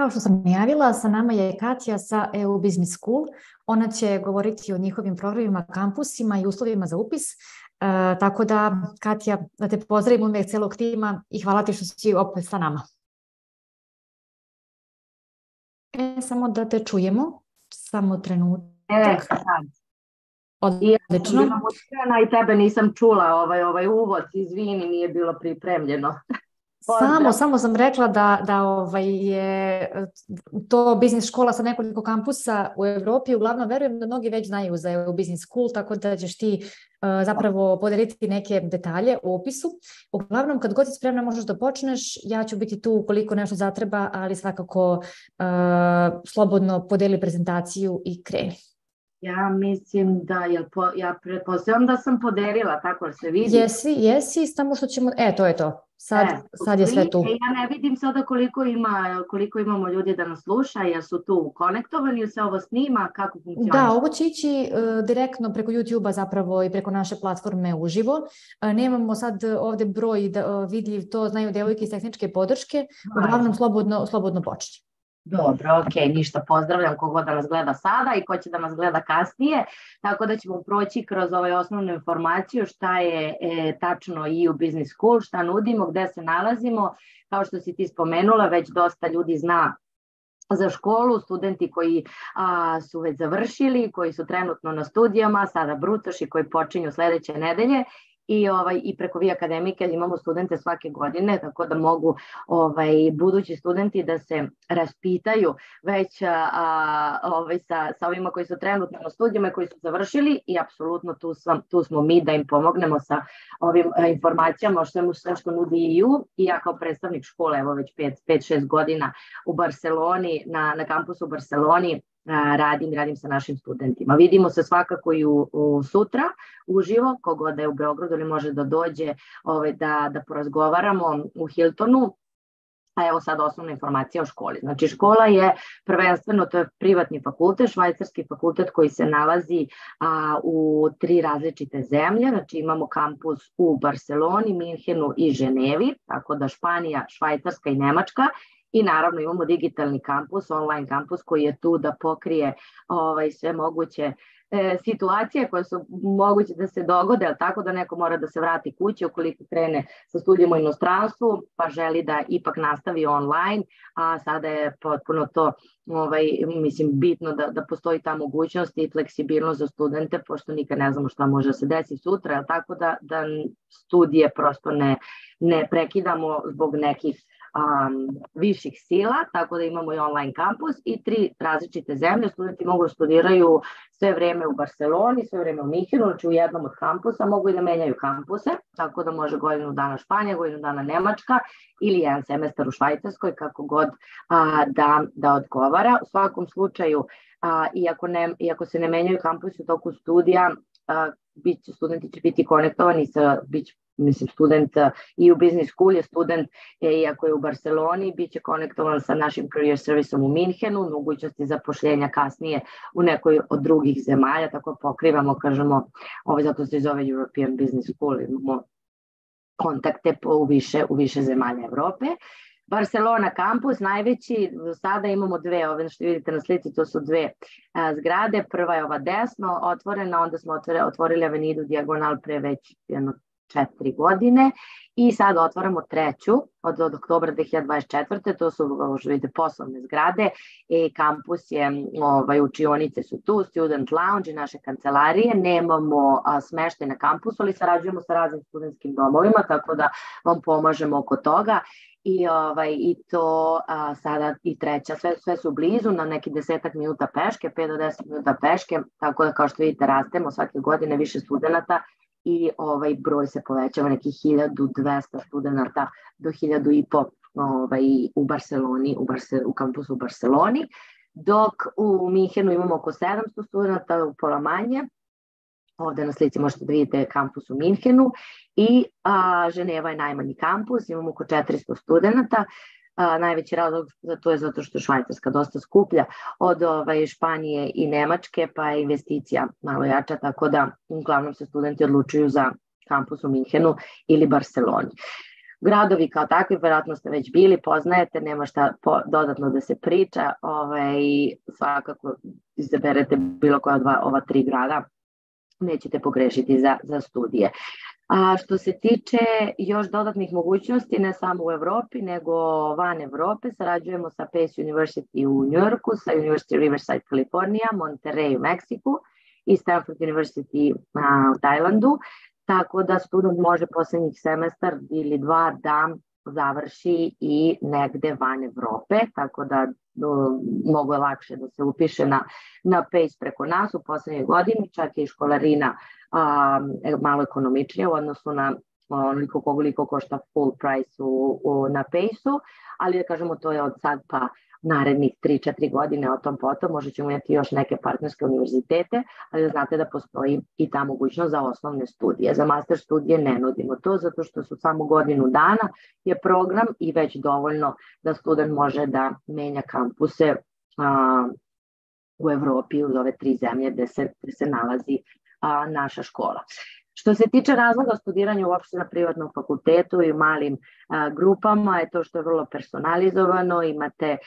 Kao što sam najavila, sa nama je Katja sa EU Business School. Ona će govoriti o njihovim programima, kampusima i uslovima za upis. Tako da, Katja, da te pozdravim u ime celog tima i hvala ti što si opet sa nama. Samo da te čujemo. Samo trenutak. I ja sam bila mučena i tebe nisam čula, ovaj uvod, izvini, nije bilo pripremljeno. Samo sam rekla da je to biznis škola sa nekoliko kampusa u Evropi. Uglavnom, verujem da mnogi već znaju za EU Business School, tako da ćeš ti zapravo podeliti neke detalje o opisu. Uglavnom, kad god si spremna možeš da počneš, ja ću biti tu ukoliko nešto zatreba, ali svakako slobodno podeli prezentaciju i kreni. Ja mislim da, ja pretpostavljam da sam podelila, tako se vidi. Jesi, samo što ćemo, to je to. Sad je sve tu. Ja ne vidim sada koliko imamo ljudi da nas sluša, jer su tu konektovani, ili se ovo snima, kako funkcioniše? Da, ovo će ići direktno preko YouTube-a zapravo i preko naše platforme uživo. Nemamo sad ovde broj vidljiv, to znaju devojke iz tehničke podrške, uglavnom slobodno počne. Dobro, ok, ništa, pozdravljam kogo da nas gleda sada i ko će da nas gleda kasnije, tako da ćemo proći kroz osnovnu informaciju šta je tačno EU Business School, šta nudimo, gde se nalazimo. Kao što si ti spomenula, već dosta ljudi zna za školu, studenti koji su već završili, koji su trenutno na studijama, sada brutoši koji počinju sledeće nedelje. I preko Vi akademike imamo studente svake godine, tako da mogu budući studenti da se raspitaju već sa ovima koji su trenutno na studijama i koji su završili, i apsolutno tu smo mi da im pomognemo sa ovim informacijama o svemu što nudi EU. I ja kao predstavnik škole, evo već 5-6 godina u Barceloni, na kampusu u Barceloni, radim sa našim studentima. Vidimo se svakako i sutra uživo, kogod je u Beogradu ili može da dođe da porazgovaramo u Hiltonu. A evo sad osnovna informacija o školi. Znači škola je prvenstveno, to je privatni fakultet, švajcarski fakultet koji se nalazi u 3 različite zemlje. Znači imamo kampus u Barceloni, Minhenu i Ženevi, tako da Španija, Švajcarska i Nemačka. I naravno imamo digitalni kampus, online kampus koji je tu da pokrije sve moguće situacije koje su moguće da se dogode, ali tako da neko mora da se vrati kući ukoliko krene sa studijom u inostranstvu, pa želi da ipak nastavi online, a sada je potpuno to bitno da postoji ta mogućnost i fleksibilnost za studente, pošto nikad ne znamo šta može da se desi sutra, ali tako da studije prosto ne prekidamo zbog nekih viših sila, tako da imamo i online kampus i 3 različite zemlje. Studenti mogu da studiraju sve vreme u Barceloni, sve vreme u Minhenu, znači u jednom od kampusa, mogu i da menjaju kampuse, tako da može godinu dana Španija, godinu dana Nemačka ili jedan semestar u Švajcarskoj, kako god da odgovara. U svakom slučaju, iako se ne menjaju kampusi u toku studija, studenti će biti konektovani student EU Business School je student, iako je u Barceloni, bit će konektovan sa našim career servisom u Minhenu, mogućnosti zapošljenja kasnije u nekoj od drugih zemalja, tako pokrivamo, kažemo, zato se zove European Business School, imamo kontakte u više zemalja Evrope. Barcelona kampus, najveći, sada imamo 2, ove što vidite na slici, to su 2 zgrade, prva je ova desno otvorena, onda smo otvorili avenidu Dijagonal pre već 4 godine i sad otvaramo 3. od oktobra 2024. To su, što vidite, poslovne zgrade i kampus je, učionice su tu, student lounge i naše kancelarije. Nemamo smeštaj na kampusu, ali sarađujemo sa raznim studentskim domovima, tako da vam pomažemo oko toga. I to sada i 3. Sve su blizu, na neki 10 minuta peške, 5 do 10 minuta peške, tako da kao što vidite rastemo svake godine više studenata i broj se povećava nekih 1200 studenta do 1500 u Barceloni, u kampusu u Barceloni, dok u Minhenu imamo oko 700 studenta, pola manje. Ovde na slici možete da vidite kampus u Minhenu i Ženeva je najmanji kampus, imamo oko 400 studenta. Najveći razlog za to je zato što je Švajcarska dosta skuplja od Španije i Nemačke, pa je investicija malo jača, tako da uglavnom se studenti odlučuju za kampus u Minhenu ili Barceloni. Gradovi kao takvi, verovatno ste već bili, poznajete, nema šta dodatno da se priča, svakako izaberete bilo koja od ova 3 grada, nećete pogrešiti za studije. A što se tiče još dodatnih mogućnosti, ne samo u Evropi, nego van Evrope, sarađujemo sa Pace University u Njujorku, sa University Riverside, Kalifornija, Monterey u Meksiku i Stanford University u Tajlandu, tako da student može poslednjih semestar ili 2 da završi i negde van Evrope, tako da mnogo je lakše da se upiše na PACE preko nas u poslednjoj godini, čak i školarina malo ekonomičnija u odnosu na onoliko koliko košta full price na PACE-u, ali da kažemo to je od sad pa narednih 3-4 godine o tom potom, možda ćemo imati još neke partnerske univerzitete, ali da znate da postoji i ta mogućnost za osnovne studije. Za master studije ne nudimo to, zato što su samo godinu dana je program i već dovoljno da student može da menja kampuse u Evropi uz ove 3 zemlje gde se nalazi naša škola. Što se tiče razloga studiranja uopšte na privatnom fakultetu i u malim grupama je to što je vrlo personalizovano, imate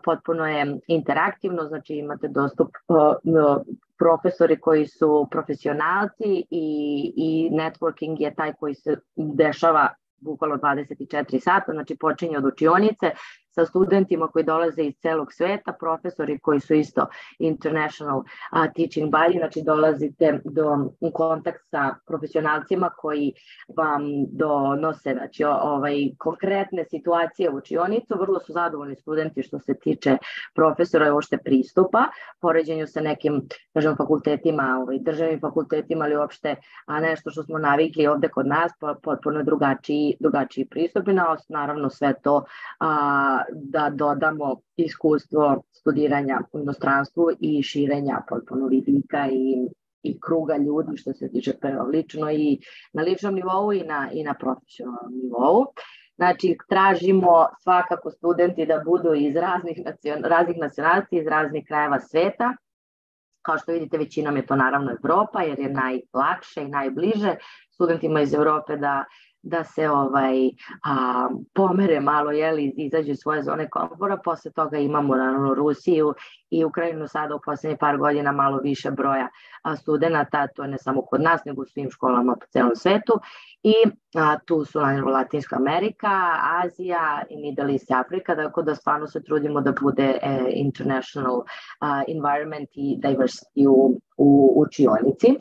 potpuno je interaktivno, znači imate dostup profesori koji su profesionalci i networking je taj koji se dešava bukvalno 24 sata, znači počinje od učionice sa studentima koji dolaze iz celog sveta, profesori koji su isto international teaching body, znači dolazite u kontakt sa profesionalcima koji vam donose znači, konkretne situacije u učionicu. Vrlo su zadovoljni studenti što se tiče profesora i uopšte pristupa, poređenju sa nekim fakultetima, državnim fakultetima, ali uopšte nešto što smo navikli ovde kod nas, potpuno drugačiji pristup i naravno sve to da dodamo iskustvo studiranja u inostranstvu i širenja potpuno vidika i kruga ljudi što se tiče lično i na ličnom nivou i na profesionalnom nivou. Znači, tražimo svakako studenti da budu iz raznih nacionalnosti, iz raznih krajeva sveta. Kao što vidite, većinom je to naravno Evropa, jer je najlakše i najbliže studentima iz Evrope da se pomere malo, izađu iz svoje zone komfora. Posle toga imamo naravno Rusiju i Ukrajinu sada u poslednje par godina malo više broja studenta, to ne samo kod nas, nego u svim školama po celom svetu. I tu su naravno Latinska Amerika, Azija i Middle East Afrika, tako da stvarno se trudimo da bude international environment i diversity u učionici.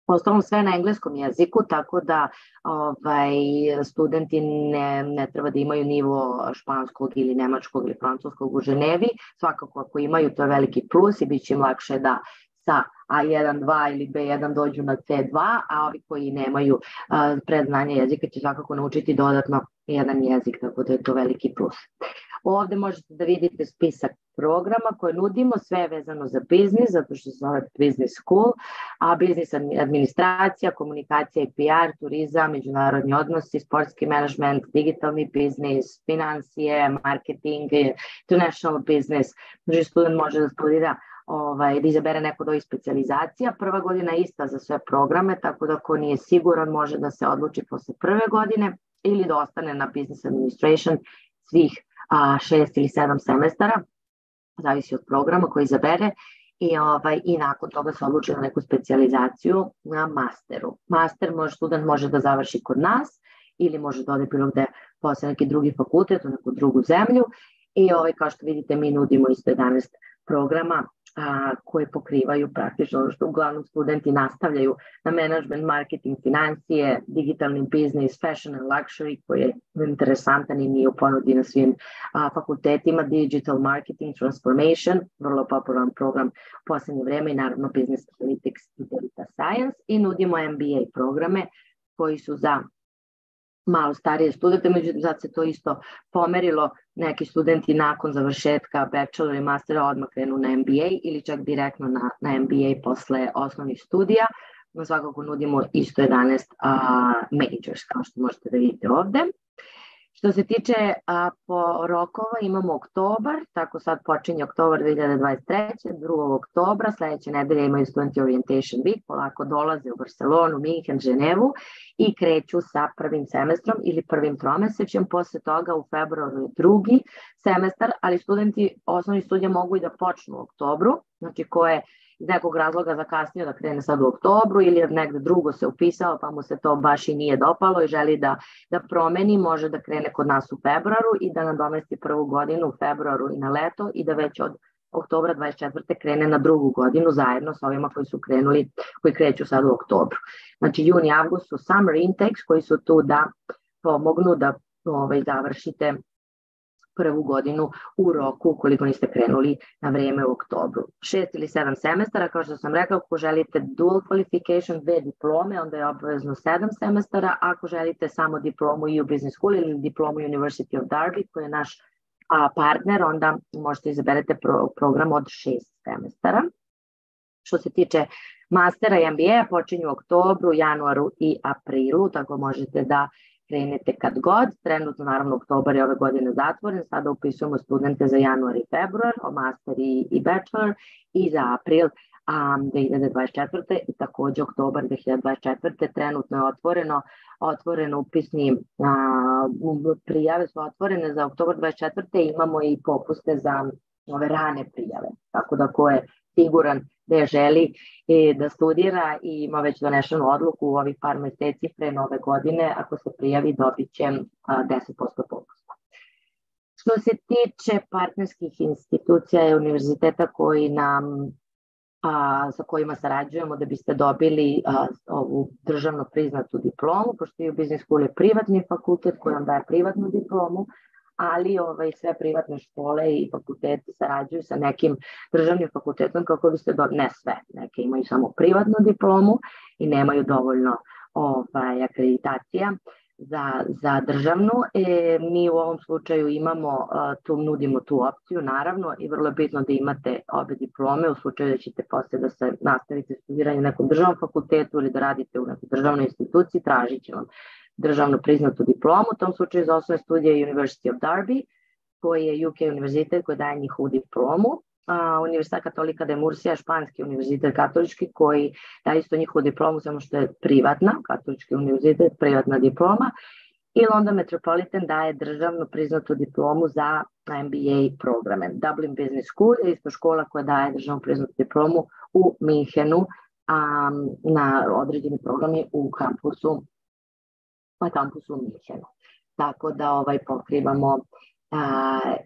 Ostalom sve na engleskom jeziku, tako da studenti ne treba da imaju nivo španskog ili nemačkog ili francuskog u Ženevi. Svakako ako imaju, to je veliki plus i bit će im lakše da sa A1, 2 ili B1 dođu na C2, a ovi koji nemaju predznanje jezika će svakako naučiti dodatno jedan jezik, tako da je to veliki plus. Ovde možete da vidite spisak programa koje nudimo, sve je vezano za biznis, zato što se zove Business School, a biznis administracija, komunikacija i PR, turizam, međunarodni odnosi, sportski menadžment, digitalni biznis, financije, marketing, international business. Znači, student može da studira da izabere neko od ovih specijalizacija. Prva godina je ista za sve programe, tako da ako nije siguran može da se odluči posle prve godine ili da ostane na business administration svih 6 ili 7 semestara, zavisi od programa koji izabere i nakon toga se odluči na neku specijalizaciju na masteru. Master student može da završi kod nas ili može da ode bilo gde posle neki drugi fakultet u neku drugu zemlju i kao što vidite mi nudimo isto 11 programa koje pokrivaju praktično ono što uglavnom studenti nastavljaju na management, marketing, financije, digitalni biznis, fashion and luxury koji je interesantan i nije u ponudi na svim fakultetima, digital marketing, transformation, vrlo popularan program u poslednje vreme i naravno business analytics i data science i nudimo MBA programe koji su za malo starije studente, međutim sad se to isto pomerilo, neki studenti nakon završetka bachelor i mastera odmah krenu na MBA ili čak direktno na MBA posle osnovnih studija. Svakako nudimo isto 11 majors, kao što možete da vidite ovde. Što se tiče po rokova, imamo oktobar, tako sad počinje oktobar 2023. 2. oktobra, sledeće nedelje imaju Student Orientation Week, polako dolaze u Barcelonu, Minhen, Ženevu i kreću sa prvim semestrom ili prvim tromesečjem, posle toga u februaru je drugi semestar, ali studenti osnovnih studija mogu i da počnu u oktobru, znači ko je iz nekog razloga zakasnio da krene sad u oktobru ili negde drugo se upisao pa mu se to baš i nije dopalo i želi da promeni, može da krene kod nas u februaru i da nadomesti prvu godinu u februaru i na leto i da već od oktobra 24. krene na drugu godinu zajedno sa ovima koji su krenuli, koji kreću sad u oktobru. Znači juni, avgust su summer intakes koji su tu da pomognu da završite prvu godinu u roku ukoliko niste krenuli na vreme u oktobru. 6 ili 7 semestara, kao što sam rekla, ako želite dual qualification, 2 diplome, onda je obavezno 7 semestara, ako želite samo diplomu EU Business School ili diplomu University of Derby, koji je naš partner, onda možete izaberete program od 6 semestara. Što se tiče mastera i MBA, počinju u oktobru, januaru i aprilu, tako možete da krenete kad god. Trenutno, naravno, oktobar je ove godine zatvoren, sada upisujemo studente za januar i februar, master i bachelor, i za april 2024. i takođe oktobar 2024. Trenutno je otvoreno upisni prijave su otvorene za oktobar 2024. Imamo i popuste za ove rane prijave, tako da ko je siguran da želi da studira i ima već donešenu odluku u ovih par meseci pre nove godine, ako se prijavi dobit će 10% popusta. Što se tiče partnerskih institucija i univerziteta sa kojima sarađujemo da biste dobili ovu državno priznatu diplomu, pošto je Business School je privatni fakultet koji vam daje privatnu diplomu, ali sve privatne škole i fakulteti sarađuju sa nekim državnim fakultetom kako biste ne sve, neke imaju samo privatnu diplomu i nemaju dovoljno akreditacija za državnu. Mi u ovom slučaju nudimo tu opciju, naravno, i vrlo je bitno da imate obe diplome u slučaju da ćete posle da se nastavite studiranje u nekom državnom fakultetu ili da radite u nekoj državnoj instituciji, tražit će vam državno priznatu diplomu. U tom slučaju za osnovne studije University of Derby, koji je UK univerzitet koji daje njihovu diplomu. Universitat Katolika de Murcia, španski univerzitet katolički, koji daje isto njihovu diplomu, samo što je privatna, katolički univerzitet, privatna diploma. I London Metropolitan daje državno priznatu diplomu za MBA programe. Dublin Business School je isto škola koja daje državno priznatu diplomu u Minhenu na određeni programi u kampusu u Minhenu. Tako da pokrivamo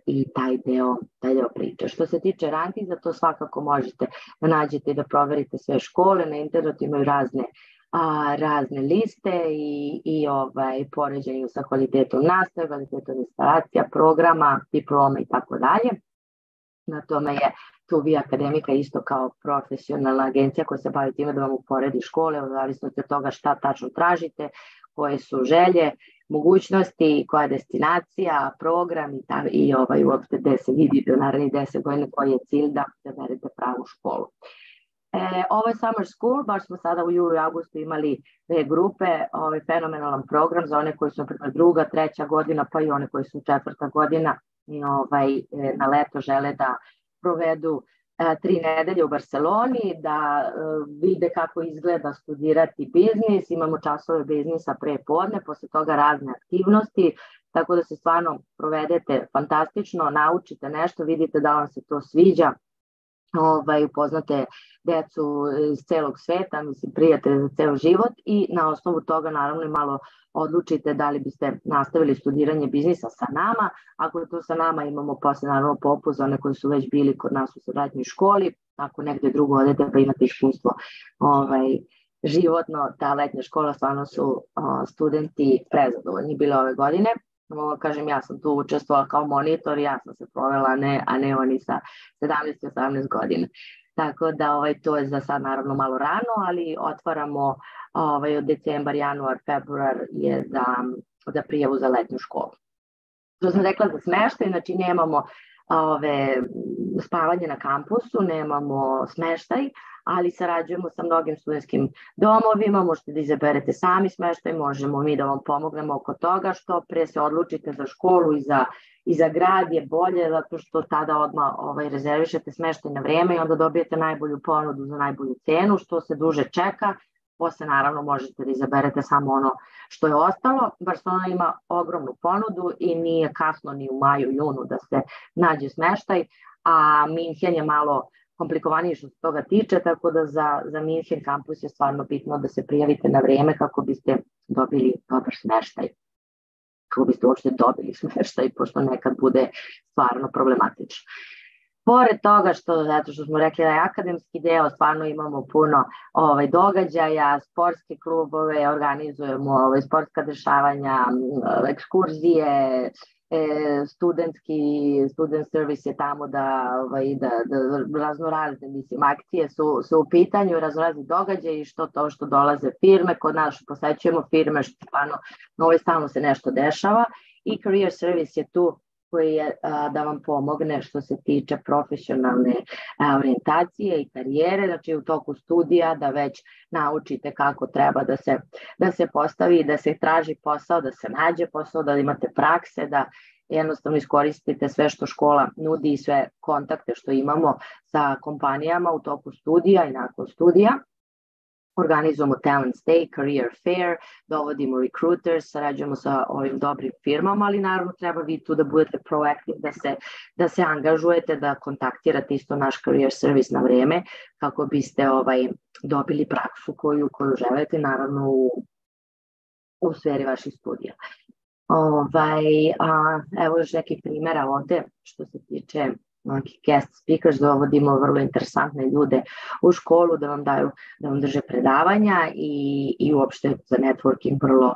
i taj deo priče. Što se tiče rankinga, to svakako možete da nađete i da proverite sve škole. Na internetu imaju razne liste i poređenju sa kvalitetom nastave, kvalitetom instalacija, programa, diploma i tako dalje. Na tome je tu Vi Akademika isto kao profesionalna agencija koja se bavi time da vam uporedi škole, u zavisnosti od toga šta tačno tražite, koje su želje, mogućnosti, koja je destinacija, program i uopšte gde se vidite u narednih 10 godina koji je cilj da berete pravu školu. Ovo je Summer School, baš smo sada u julu i augustu imali 2 grupe, fenomenalan program za one koji su druga, treća godina, pa i one koji su 4. godina na leto žele da provedu 3 nedelje u Barceloni, da vide kako izgleda studirati biznis, imamo časove biznisa pre podne, posle toga razne aktivnosti, tako da se stvarno provedete fantastično, naučite nešto, vidite da vam se to sviđa, upoznate decu iz celog sveta, prijatelje za ceo život i na osnovu toga naravno i malo odlučite da li biste nastavili studiranje biznisa sa nama. Ako je to sa nama, imamo posle naravno popust za one koji su već bili kod nas u srednjoj školi, ako negde drugo odete pa imate iskustvo životno, ta letnja škola, stvarno su studenti prezadovoljni bile ove godine. Mogu kažem, ja sam tu učestvovala kao monitor, ja sam se provela, a ne oni sa 17-18 godina. Tako da to je za sad naravno malo rano, ali otvaramo od decembar, januar, februar je za prijavu za letnju školu. Što sam rekla za smeštaj, znači nemamo spavanje na kampusu, nemamo smeštaj, ali sarađujemo sa mnogim studentskim domovima, možete da izaberete sami smeštaj, možemo mi da vam pomognemo oko toga, što pre se odlučite za školu i za grad je bolje, zato što tada odmah rezervišete smeštaj na vreme i onda dobijete najbolju ponudu za najbolju cenu, što se duže čeka. Posle naravno možete da izaberete samo ono što je ostalo. Barcelona ima ogromnu ponudu i nije kasno ni u maju, junu da se nađe smeštaj, a Minhen je malo komplikovaniji što se toga tiče, tako da za Minhen kampus je stvarno bitno da se prijavite na vreme kako biste dobili dobar smeštaj. Kako biste uopšte dobili smeštaj, pošto nekad bude stvarno problematično. Pored toga, zato što smo rekli da je akademski deo, stvarno imamo puno događaja, sportske klubove, organizujemo sportska dešavanja, ekskurzije, student service je tamo da raznorazne akcije su u pitanju, raznorazni događaji i što dolaze firme, kod nas posećujemo firme, što stalno se nešto dešava i career service je tu koji je da vam pomogne što se tiče profesionalne orijentacije i karijere, znači u toku studija da već naučite kako treba da se postavi, da se traži posao, da se nađe posao, da imate prakse, da jednostavno iskoristite sve što škola nudi i sve kontakte što imamo sa kompanijama u toku studija i nakon studija. Organizujemo talent stay, career fair, dovodimo recruiters, sarađujemo sa ovim dobrim firmama, ali naravno treba vi tu da budete proaktivni, da se angažujete, da kontaktirate isto naš career service na vreme, kako biste dobili praksu koju želite, naravno u sferi vaših studija. Evo još nekih primjera ovde što se tiče guest speakers, dovodimo vrlo interesantne ljude u školu da vam drže predavanja i uopšte za networking vrlo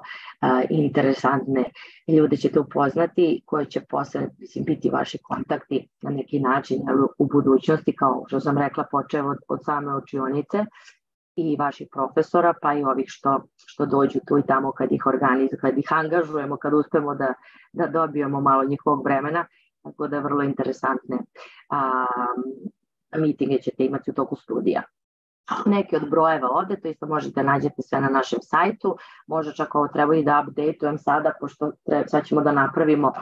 interesantne ljude ćete upoznati koji će posle biti vaši kontakti na neki način u budućnosti, kao što sam rekla, počev od same učionice i vaših profesora, pa i ovih što dođu tu i tamo kad ih angažujemo, kad uspemo da dobijemo malo njihovog vremena. Tako da vrlo interesantne mitinge ćete imati u toku studija. Neki od brojeva ovde, to isto možete nađete sve na našem sajtu, možda čak ovo treba i da updateujem sada, pošto sad ćemo da napravimo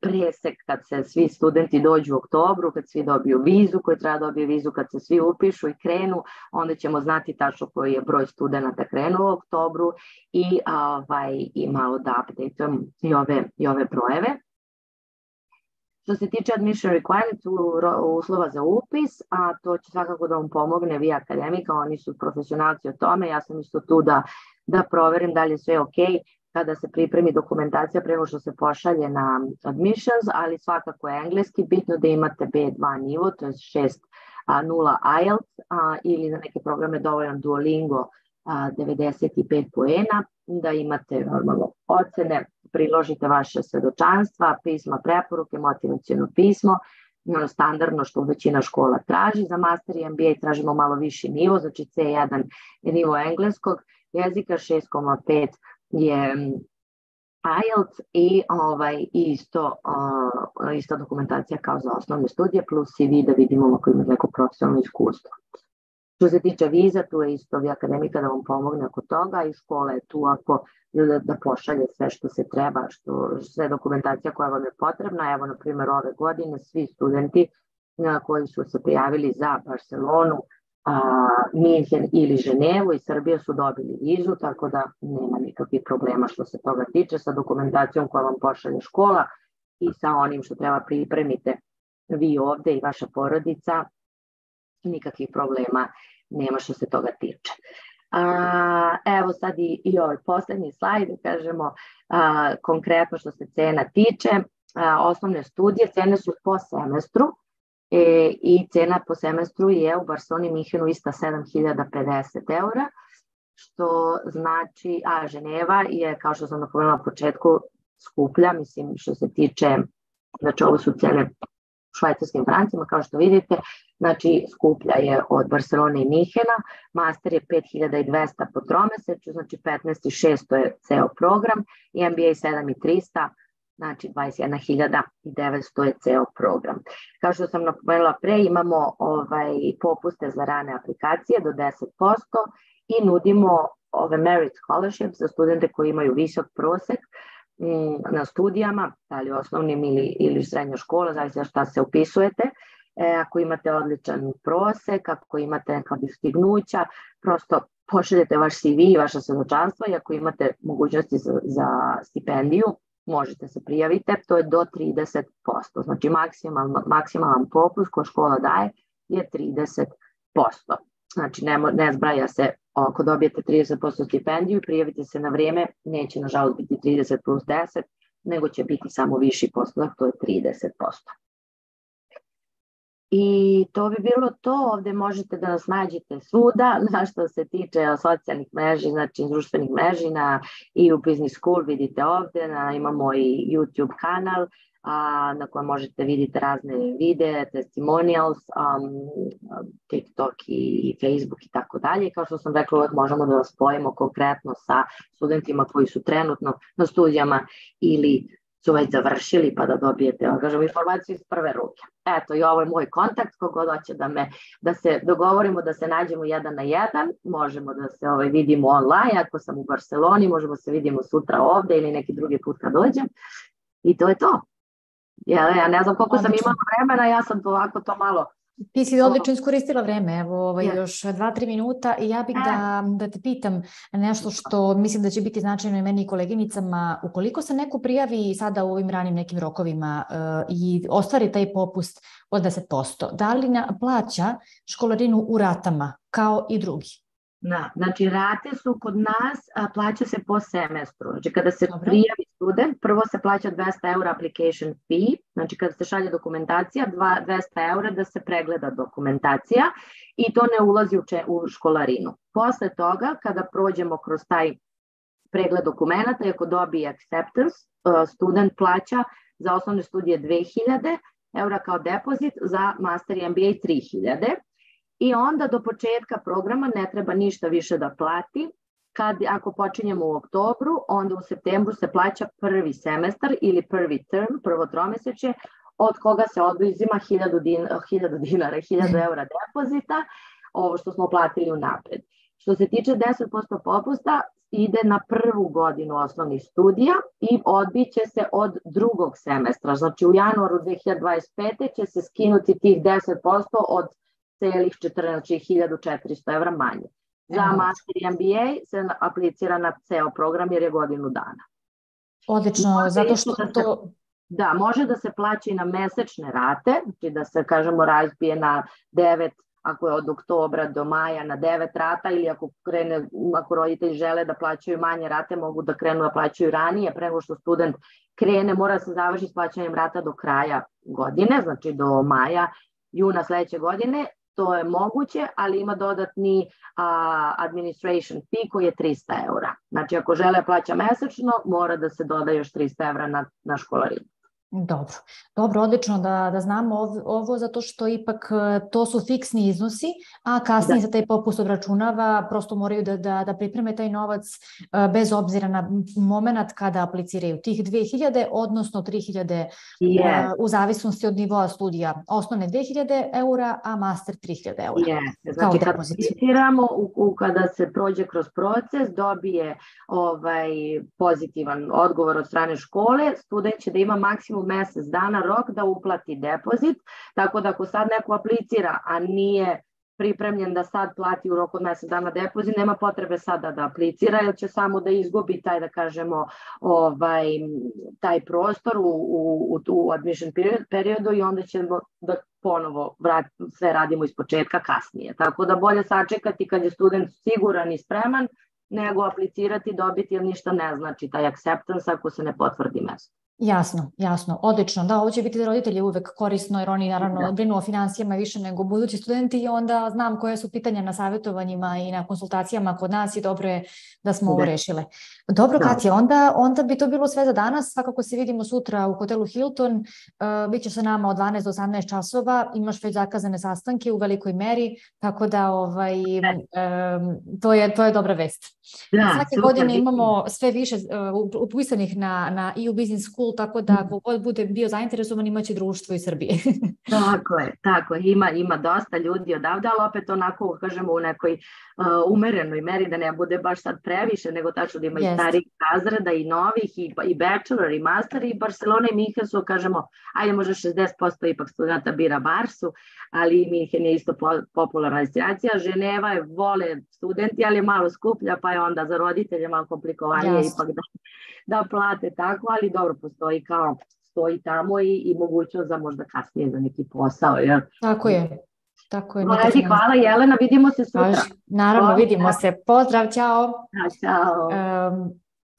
presek kad se svi studenti dođu u oktobru, kad svi dobiju vizu, koji treba dobije vizu kad se svi upišu i krenu, onda ćemo znati tačno koji je broj studenta krenuo u oktobru i malo da updateujem i ove brojeve. Što se tiče admission requirements, uslova za upis, a to će svakako da vam pomogne vi akademika, oni su profesionalci o tome, ja sam isto tu da proverim da li je sve ok kada se pripremi dokumentacija prema što se pošalje na admissions, ali svakako je engleski, bitno da imate B2 nivo, to je 6.0 IELTS ili za neke programe dovoljan Duolingo 95 poena, da imate normalno ocene, priložite vaše svedočanstva, pisma preporuke, motivaciono pismo, standardno što većina škola traži. Za master i MBA tražimo malo viši nivo, znači C1 je nivo engleskog jezika, 6.5 je IELTS i isto dokumentacija kao za osnovne studije, plus CV da vidimo ako ima neko profesionalno iskustvo. Što se tiče viza, tu je isto akademika da vam pomogne oko toga i škola je tu ako da pošalje sve što se treba, sve dokumentacija koja vam je potrebna. Evo, na primjer, ove godine svi studenti koji su se prijavili za Barcelonu, Minhen ili Ženevu i Srbije su dobili vizu, tako da nema nikakvih problema što se toga tiče sa dokumentacijom koja vam pošalje škola i sa onim što treba pripremite vi ovde i vaša porodica. Nikakvih problema nema što se toga tiče. Evo sad i ovaj poslednji slajd, kažemo konkretno što se cena tiče. Osnovne studije, cene su po semestru i cena po semestru je u Barceloni i Minhenu ista 7.050 eura, što znači, Ženeva je, kao što sam napomenula na početku, skuplja, mislim što se tiče, znači ovo su cene švajcarskim francima, kao što vidite, znači skuplja je od Barcelone i Minhena, master je 5.200 po tromesečju, znači 15.600 je ceo program, i MBA 7.300 znači 21.900 je ceo program. Kao što sam napomenula pre, imamo popuste za rane aplikacije do 10% i nudimo ove merit scholarships za studente koji imaju visok prosek na studijama, da li osnovnim ili srednja škola, zavisi šta se upisujete. Ako imate odličan prosek, ako imate neka dostignuća, prosto pošaljete vaš CV i vaše svedočanstvo i ako imate mogućnosti za stipendiju, možete se prijavite, to je do 30%. Znači maksimalan popust koji škola daje je 30%. Znači ne zbraja se, ako dobijete 30% stipendiju, prijavite se na vrijeme, neće nažalost biti 30 plus 10, nego će biti samo viši postotak, to je 30%. I to bi bilo to, ovde možete da nas nađete svuda, na što se tiče socijalnih mreži, znači društvenih mreži, na EU Business School vidite ovde, imamo i YouTube kanal na kojem možete vidjeti razne videe, testimonials, TikTok i Facebook i tako dalje. Kao što sam rekla, uvek možemo da vas spojimo konkretno sa studentima koji su trenutno na studijama ili su već završili pa da dobijete informaciju iz prve ruke. Eto, i ovo je moj kontakt, kogod hoće da se dogovorimo, da se nađemo 1 na 1, možemo da se vidimo online, ako sam u Barceloni, možemo se vidimo sutra ovde ili neki drugi put kad dođem. I to je to. Ja ne znam koliko sam imala vremena, ja sam to malo... Ti si odlično iskoristila vreme, evo još 2-3 minuta i ja bih da te pitam nešto što mislim da će biti značajno i meni i koleginicama. Ukoliko se neko prijavi sada u ovim ranim nekim rokovima i ostvari taj popust od 10%, da li plaća školarinu u ratama kao i drugi? Da, znači rate su kod nas, plaća se po semestru. Znači kada se prijavi student, prvo se plaća 200 eura application fee, znači kada se šalje dokumentacija, 200 eura da se pregleda dokumentacija i to ne ulazi u školarinu. Posle toga, kada prođemo kroz taj pregled dokumenta i ako dobije acceptance, student plaća za osnovne studije 2000 eura kao depozit, za master i MBA 3000. I onda do početka programa ne treba ništa više da plati. Ako počinjemo u oktobru, onda u septembru se plaća prvi semestar ili prvi term, prvo tromesečje, od koga se oduzima 1000 eura depozita, ovo što smo platili unapred. Što se tiče 10% popusta, ide na prvu godinu osnovnih studija i odbiće se od drugog semestra. Znači u januaru 2025. će se skinuti tih 10% od celih 14.400 evra manje. Za master i MBA se aplicira na ceo program jer je godinu dana. Odlično, zato što to... Da, može da se plaća i na mesečne rate, znači da se, kažemo, razbije na 9, ako je od oktobra do maja na 9 rata, ili ako roditelji žele da plaćaju manje rate, mogu da krenu da plaćaju ranije, pre nego što student krene, mora se završiti s plaćanjem rata do kraja godine, znači do maja, juna sledeće godine. To je moguće, ali ima dodatni administration fee koji je 300 eura. Znači, ako žele plaća mesečno, mora da se doda još 300 eura na školarinu. Dobro, odlično da znamo ovo, zato što ipak to su fiksni iznosi, a kasnije se taj popust obračunava, prosto moraju da pripreme taj novac bez obzira na moment kada apliciraju tih 2000, odnosno 3000 u zavisnosti od nivoa studija. Osnovne 2000 eura, a master 3000 eura. Znači, kada apliciramo, kada se prođe kroz proces, dobije pozitivan odgovor od strane škole, student će da ima maksimum mesec dana rok da uplati depozit, tako da ako sad neko aplicira, a nije pripremljen da sad plati u roku od mesec dana depozit, nema potrebe sada da aplicira, jer će samo da izgubi taj, da kažemo, taj prostor u admission periodu i onda ćemo da ponovo sve radimo iz početka kasnije. Tako da bolje sačekati kad je student siguran i spreman, nego aplicirati, dobiti, jer ništa ne znači taj acceptance ako se ne potvrdi mesto. Jasno, odlično. Da, ovo će biti za roditelje uvek korisno, jer oni naravno brinu o finansijama više nego budući studenti i onda znam koje su pitanja na savjetovanjima i na konsultacijama kod nas i dobro je da smo ovo rešile. Dobro, Katja, onda bi to bilo sve za danas. Svakako se vidimo sutra u hotelu Hilton. Bićeš sa nama od 12 do 18 časova. Imaš već zakazane sastanke u velikoj meri, tako da to je dobra vest. Svake godine imamo sve više upisanih na EU Business School School, tako da ako god bude bio zainteresovan imaće društvo iz Srbije. Tako je. Ima dosta ljudi odavde, ali opet onako, kažemo, u nekoj umerenoj meri, da ne bude baš sad previše, nego tačno da ima i starih razreda i novih, i bachelor, i master, i Barcelona i Minhen su, kažemo, ajde možda 60% ipak studenta bira Barsu, ali Minhen je isto popularna destinacija. Ženeva je, vole studenti, ali je malo skuplja, pa je onda za roditelje malo komplikovanije ipak da plate tako, ali dobro, stoji tamo i mogućnost za možda kasnije za neki posao. Jer... Tako je. Hvala Jelena, vidimo se sutra. Naravno, vidimo se. Pozdrav, ćao. Ćao.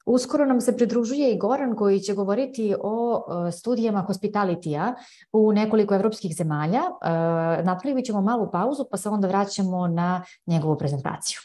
Uskoro nam se pridružuje i Goran koji će govoriti o studijama hospitalitija u nekoliko evropskih zemalja. Napravit ćemo malu pauzu pa se onda vraćamo na njegovu prezentaciju.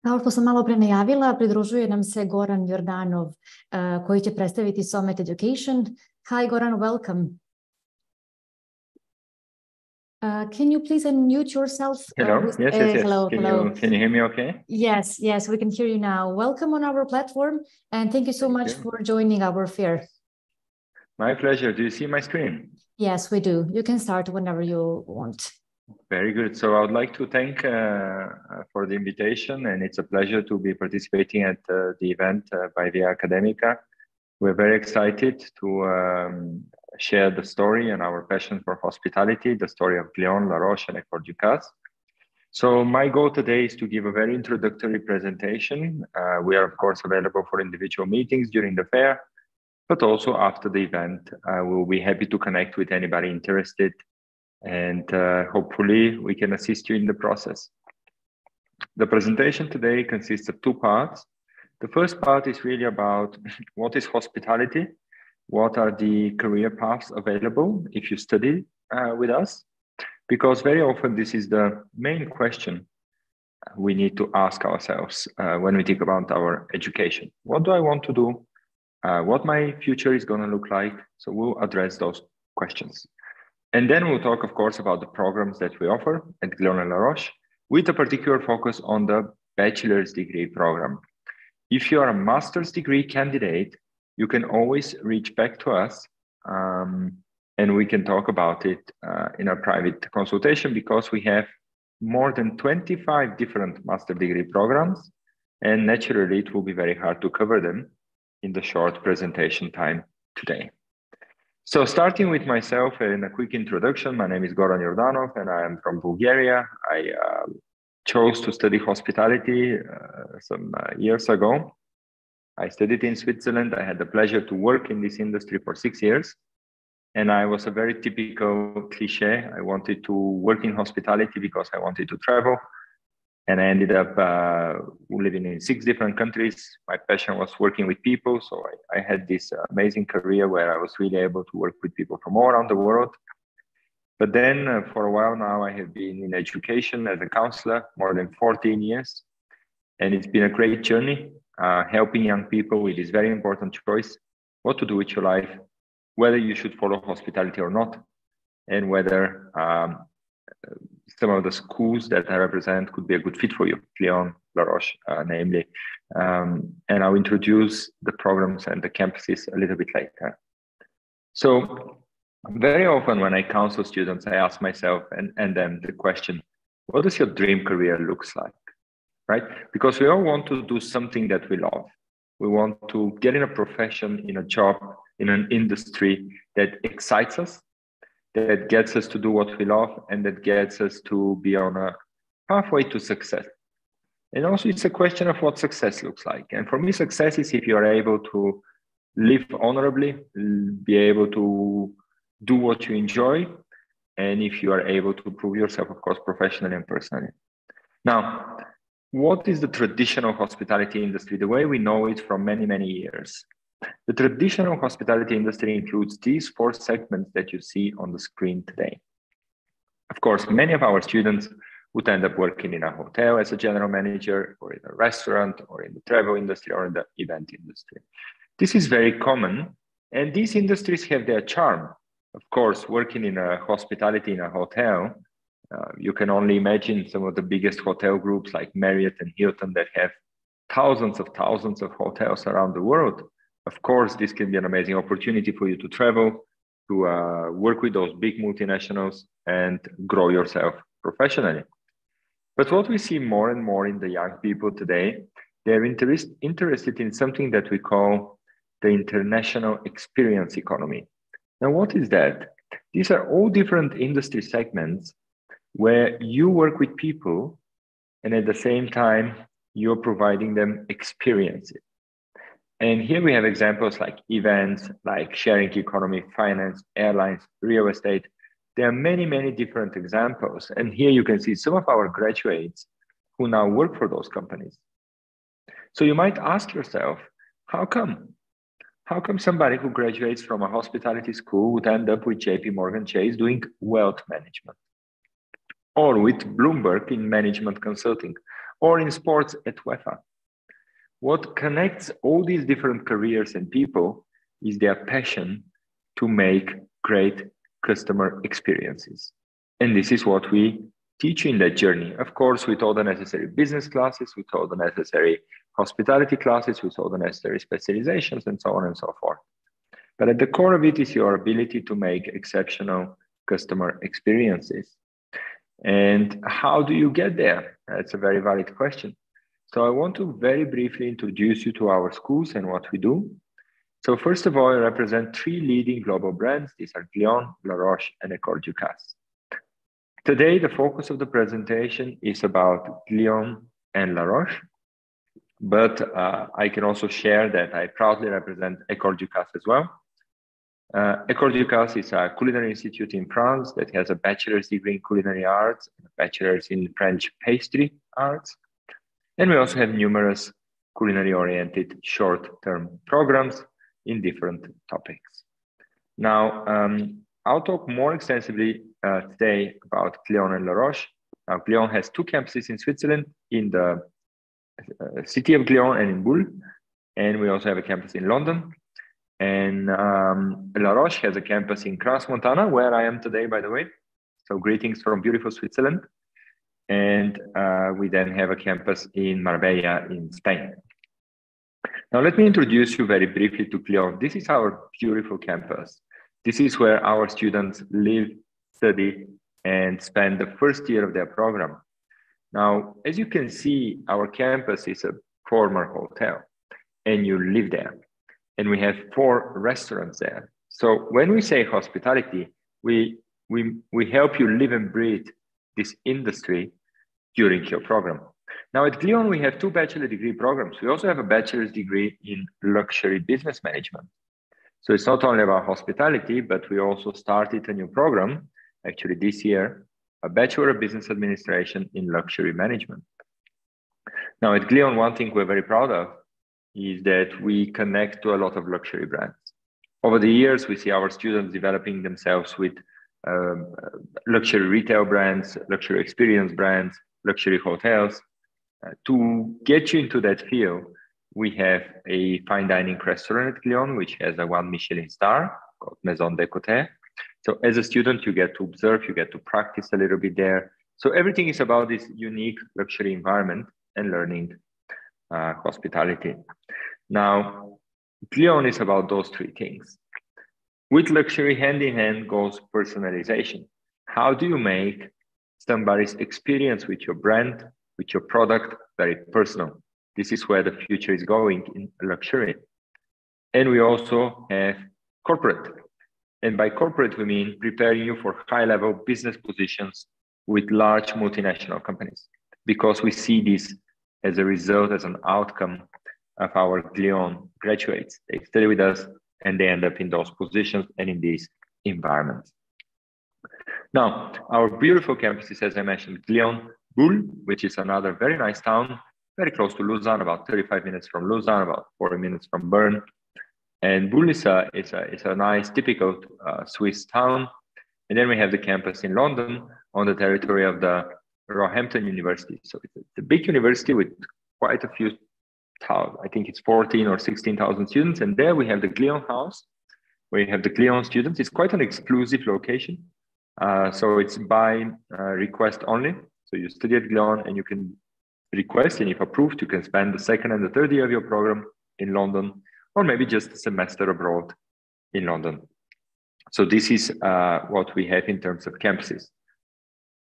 Kao što sam malo pre najavila, pridružuje nam se Goran Jordanov, koji će predstaviti Summit Education. Hi, Goran, welcome. Can you please unmute yourself? Hello. Yes. Hello. Can you hear me okay? Yes, we can hear you now. Welcome on our platform, and thank you so much for joining our fair. My pleasure. Do you see my screen? Yes, we do. You can start whenever you want. Very good. So I would like to thank for the invitation, and it's a pleasure to be participating at the event by Via Academica. We're very excited to share the story and our passion for hospitality, the story of Cléon, La Roche, and Expo Ducasse. So my goal today is to give a very introductory presentation. We are, of course, available for individual meetings during the fair, but also after the event. We'll be happy to connect with anybody interested, and hopefully we can assist you in the process. The presentation today consists of two parts. The first part is really about what is hospitality, what are the career paths available if you study with us, because very often this is the main question we need to ask ourselves when we think about our education. What do I want to do? What my future is going to look like? So we'll address those questions. And then we'll talk, of course, about the programs that we offer at Cléon and La Roche, with a particular focus on the bachelor's degree program. If you are a master's degree candidate, you can always reach back to us and we can talk about it in a private consultation, because we have more than 25 different master degree programs, and naturally it will be very hard to cover them in the short presentation time today. So starting with myself and a quick introduction, my name is Goran Jordanov and I am from Bulgaria. I chose to study hospitality some years ago. I studied in Switzerland. I had the pleasure to work in this industry for 6 years. And I was a very typical cliche. I wanted to work in hospitality because I wanted to travel. And I ended up living in 6 different countries. My passion was working with people. So I had this amazing career where I was really able to work with people from all around the world. But then for a while now, I have been in education as a counselor, more than 14 years. And it's been a great journey, helping young people with this very important choice, what to do with your life, whether you should follow hospitality or not, and whether some of the schools that I represent could be a good fit for you, Cléon, La Roche, namely. And I'll introduce the programs and the campuses a little bit later. So very often when I counsel students, I ask myself and them the question, what does your dream career looks like, right? Because we all want to do something that we love. We want to get in a profession, in a job, in an industry that excites us, that gets us to do what we love, and that gets us to be on a pathway to success. And also it's a question of what success looks like. And for me, success is if you are able to live honorably, be able to do what you enjoy, and if you are able to prove yourself, of course, professionally and personally. Now, what is the traditional hospitality industry, the way we know it from many, many years? The traditional hospitality industry includes these 4 segments that you see on the screen today. Of course, many of our students would end up working in a hotel as a general manager, or in a restaurant, or in the travel industry, or in the event industry. This is very common, and these industries have their charm. Of course, working in a hospitality in a hotel, you can only imagine some of the biggest hotel groups like Marriott and Hilton that have thousands of hotels around the world. Of course, this can be an amazing opportunity for you to travel, to work with those big multinationals and grow yourself professionally. But what we see more and more in the young people today, they're interested in something that we call the international experience economy. Now, what is that? These are all different industry segments where you work with people and at the same time, you're providing them experiences. And here we have examples like events, like sharing economy, finance, airlines, real estate. There are many, many different examples. And here you can see some of our graduates who now work for those companies. So you might ask yourself, how come? How come somebody who graduates from a hospitality school would end up with JP Morgan Chase doing wealth management? Or with Bloomberg in management consulting? or in sports at UEFA. What connects all these different careers and people is their passion to make great customer experiences. And this is what we teach in that journey. Of course, with all the necessary business classes, with all the necessary hospitality classes, with all the necessary specializations, and so on and so forth. But at the core of it is your ability to make exceptional customer experiences. And how do you get there? That's a very valid question. So I want to very briefly introduce you to our schools and what we do. So first of all, I represent 3 leading global brands. These are Glion, La Roche, and École Ducasse. Today, the focus of the presentation is about Glion and La Roche, but I can also share that I proudly represent École Ducasse as well. École Ducasse is a culinary institute in France that has a bachelor's degree in culinary arts and a bachelor's in French pastry arts. And we also have numerous culinary-oriented short-term programs in different topics. Now, I'll talk more extensively today about Glion and La Roche. Now, Glion has 2 campuses in Switzerland, in the city of Glion and in Bulle. And we also have a campus in London. And La Roche has a campus in Crans-Montana, where I am today, by the way. So greetings from beautiful Switzerland. And we then have a campus in Marbella in Spain. Now, let me introduce you very briefly to Glion. This is our beautiful campus. This is where our students live, study, and spend the first year of their program. Now, as you can see, our campus is a former hotel, and you live there. And we have 4 restaurants there. So when we say hospitality, we help you live and breathe this industry during your program. Now at Glion, we have 2 bachelor degree programs. We also have a bachelor's degree in luxury business management. So it's not only about hospitality, but we also started a new program, actually this year, a Bachelor of Business Administration in Luxury Management. Now at Glion, one thing we're very proud of is that we connect to a lot of luxury brands. Over the years, we see our students developing themselves with luxury retail brands, luxury experience brands, luxury hotels. To get you into that field, we have a fine dining restaurant at Glion, which has a 1 Michelin star called Maison des Côtés. So as a student, you get to observe, you get to practice a little bit there. So everything is about this unique luxury environment and learning hospitality. Now, Glion is about those 3 things. With luxury, hand in hand goes personalization. How do you make somebody's experience with your brand, with your product, very personal? This is where the future is going in luxury. And we also have corporate. And by corporate, we mean preparing you for high-level business positions with large multinational companies, because we see this as a result, as an outcome of our Glion graduates. They study with us and they end up in those positions and in these environments. Now, our beautiful campuses, as I mentioned, Glion, Bulle, which is another very nice town, very close to Lausanne, about 35 minutes from Lausanne, about 40 minutes from Bern. And Bulle is a nice, typical Swiss town. And then we have the campus in London on the territory of the Roehampton University. So it's a big university with quite a few thousand, I think it's 14 or 16,000 students. And there we have the Glion House, where you have the Glion students. It's quite an exclusive location. So it's by request only. So you study at Glion and you can request, and if approved, you can spend the 2nd and the 3rd year of your program in London, or maybe just a semester abroad in London. So this is what we have in terms of campuses.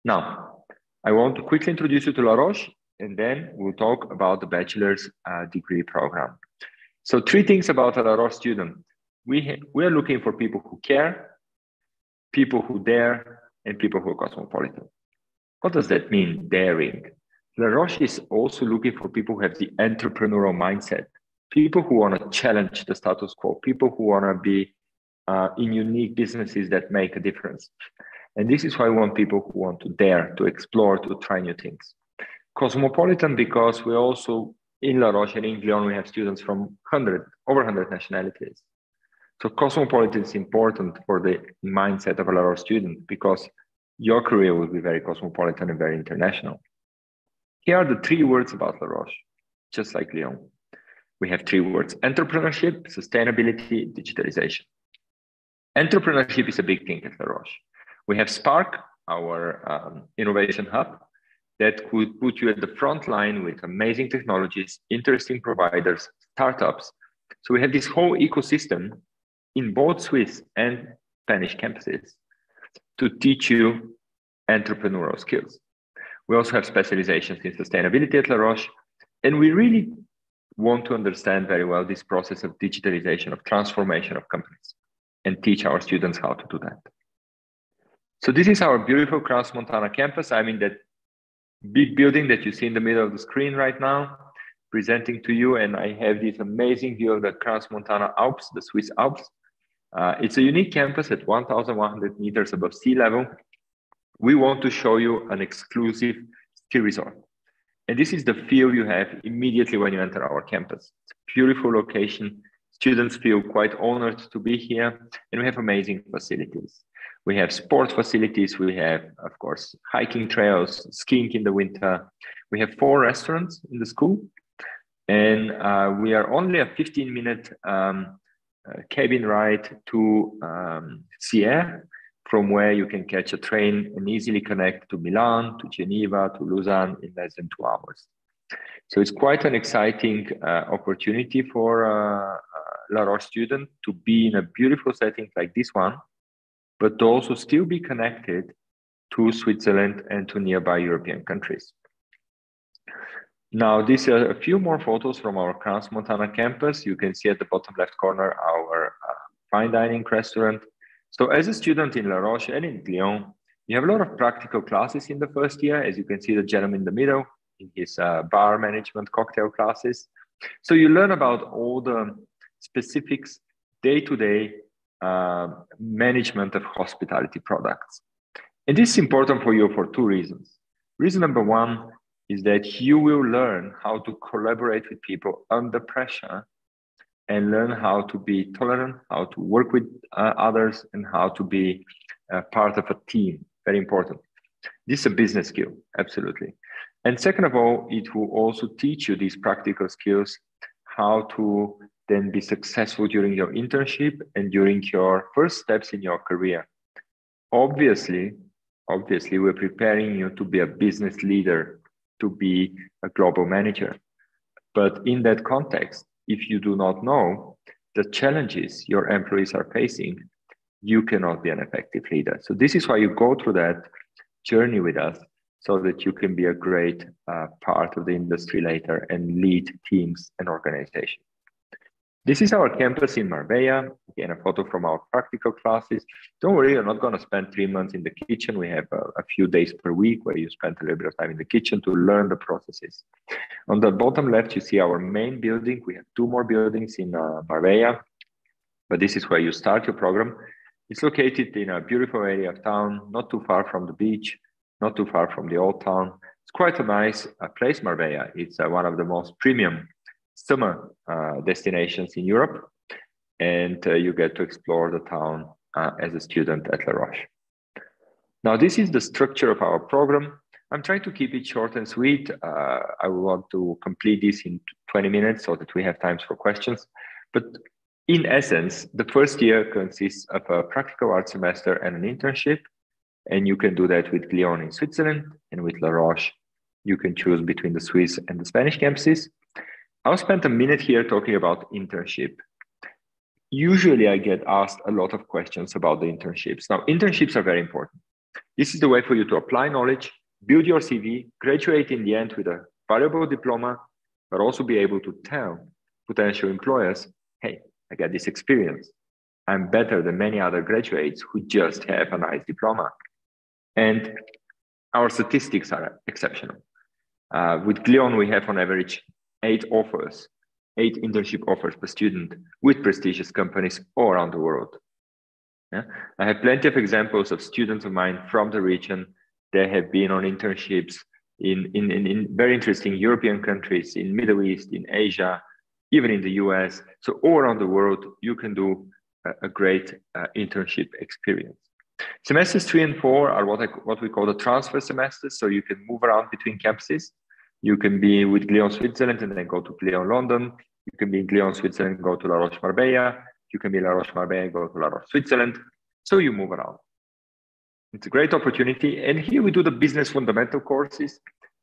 Now, I want to quickly introduce you to La Roche, and then we'll talk about the bachelor's degree program. So 3 things about a La Roche student. We are looking for people who care, people who dare, and people who are cosmopolitan. What does that mean, daring? La Roche is also looking for people who have the entrepreneurial mindset, people who want to challenge the status quo, people who want to be in unique businesses that make a difference. And this is why we want people who want to dare, to explore, to try new things. Cosmopolitan, because we also, in La Roche and in Glion, we have students from over 100 nationalities. So cosmopolitan is important for the mindset of a La Roche student, because your career will be very cosmopolitan and very international. Here are the 3 words about La Roche, just like Lyon. We have 3 words: entrepreneurship, sustainability, digitalization. Entrepreneurship is a big thing at La Roche. We have Spark, our innovation hub, that could put you at the front line with amazing technologies, interesting providers, startups. So we have this whole ecosystem in both Swiss and Spanish campuses to teach you entrepreneurial skills. We also have specializations in sustainability at La Roche, and we really want to understand very well this process of digitalization, of transformation of companies, and teach our students how to do that. So this is our beautiful Crans-Montana campus. I'm in that big building that you see in the middle of the screen right now, presenting to you, and I have this amazing view of the Crans-Montana Alps, the Swiss Alps. It's a unique campus at 1,100 meters above sea level. We want to show you an exclusive ski resort. And this is the feel you have immediately when you enter our campus. It's a beautiful location. Students feel quite honored to be here, and we have amazing facilities. We have sport facilities. We have, of course, hiking trails, skiing in the winter. We have 4 restaurants in the school, and we are only a 15-minute cabin ride to Sierre, from where you can catch a train and easily connect to Milan, to Geneva, to Lausanne in less than 2 hours. So it's quite an exciting opportunity for La Roche student to be in a beautiful setting like this one, but to also still be connected to Switzerland and to nearby European countries. Now, these are a few more photos from our Crans-Montana campus. You can see at the bottom left corner our fine dining restaurant. So as a student in La Roche and in Lyon, you have a lot of practical classes in the first year. As you can see, the gentleman in the middle in his bar management cocktail classes. So you learn about all the specifics, day-to-day management of hospitality products. And this is important for you for 2 reasons. Reason number 1 is that you will learn how to collaborate with people under pressure and learn how to be tolerant, how to work with others, and how to be part of a team. Very important. This is a business skill, absolutely. And second of all, it will also teach you these practical skills, how to then be successful during your internship and during your first steps in your career. Obviously, we're preparing you to be a business leader, to be a global manager. But in that context, if you do not know the challenges your employees are facing, you cannot be an effective leader. So this is why you go through that journey with us, so that you can be a great part of the industry later and lead teams and organizations. This is our campus in Marbella. Again, a photo from our practical classes. Don't worry, you're not going to spend 3 months in the kitchen. We have a few days per week where you spend a little bit of time in the kitchen to learn the processes. On the bottom left, you see our main building. We have 2 more buildings in Marbella, but this is where you start your program. It's located in a beautiful area of town, not too far from the beach, not too far from the old town. It's quite a nice place, Marbella. It's one of the most premium summer destinations in Europe, and you get to explore the town as a student at La Roche. Now, this is the structure of our program. I'm trying to keep it short and sweet. I want to complete this in 20 minutes so that we have time for questions. But in essence, the first year consists of a practical art semester and an internship, and you can do that with Lyon in Switzerland, and with La Roche, you can choose between the Swiss and the Spanish campuses. I'll spend a minute here talking about internship. Usually I get asked a lot of questions about the internships. Now, internships are very important. This is the way for you to apply knowledge, build your CV, graduate in the end with a valuable diploma, but also be able to tell potential employers, hey, I got this experience. I'm better than many other graduates who just have a nice diploma. And our statistics are exceptional. With Lyon, we have on average 8 internship offers per student with prestigious companies all around the world. Yeah? I have plenty of examples of students of mine from the region. They have been on internships in very interesting European countries, in Middle East, in Asia, even in the US. So all around the world, you can do a great internship experience. Semesters 3 and 4 are what we call the transfer semesters. So you can move around between campuses. You can be with Glion Switzerland and then go to Glion London. You can be in Glion Switzerland and go to La Roche Marbella. You can be La Roche Marbella and go to La Roche Switzerland. So you move around. It's a great opportunity. And here we do the business fundamental courses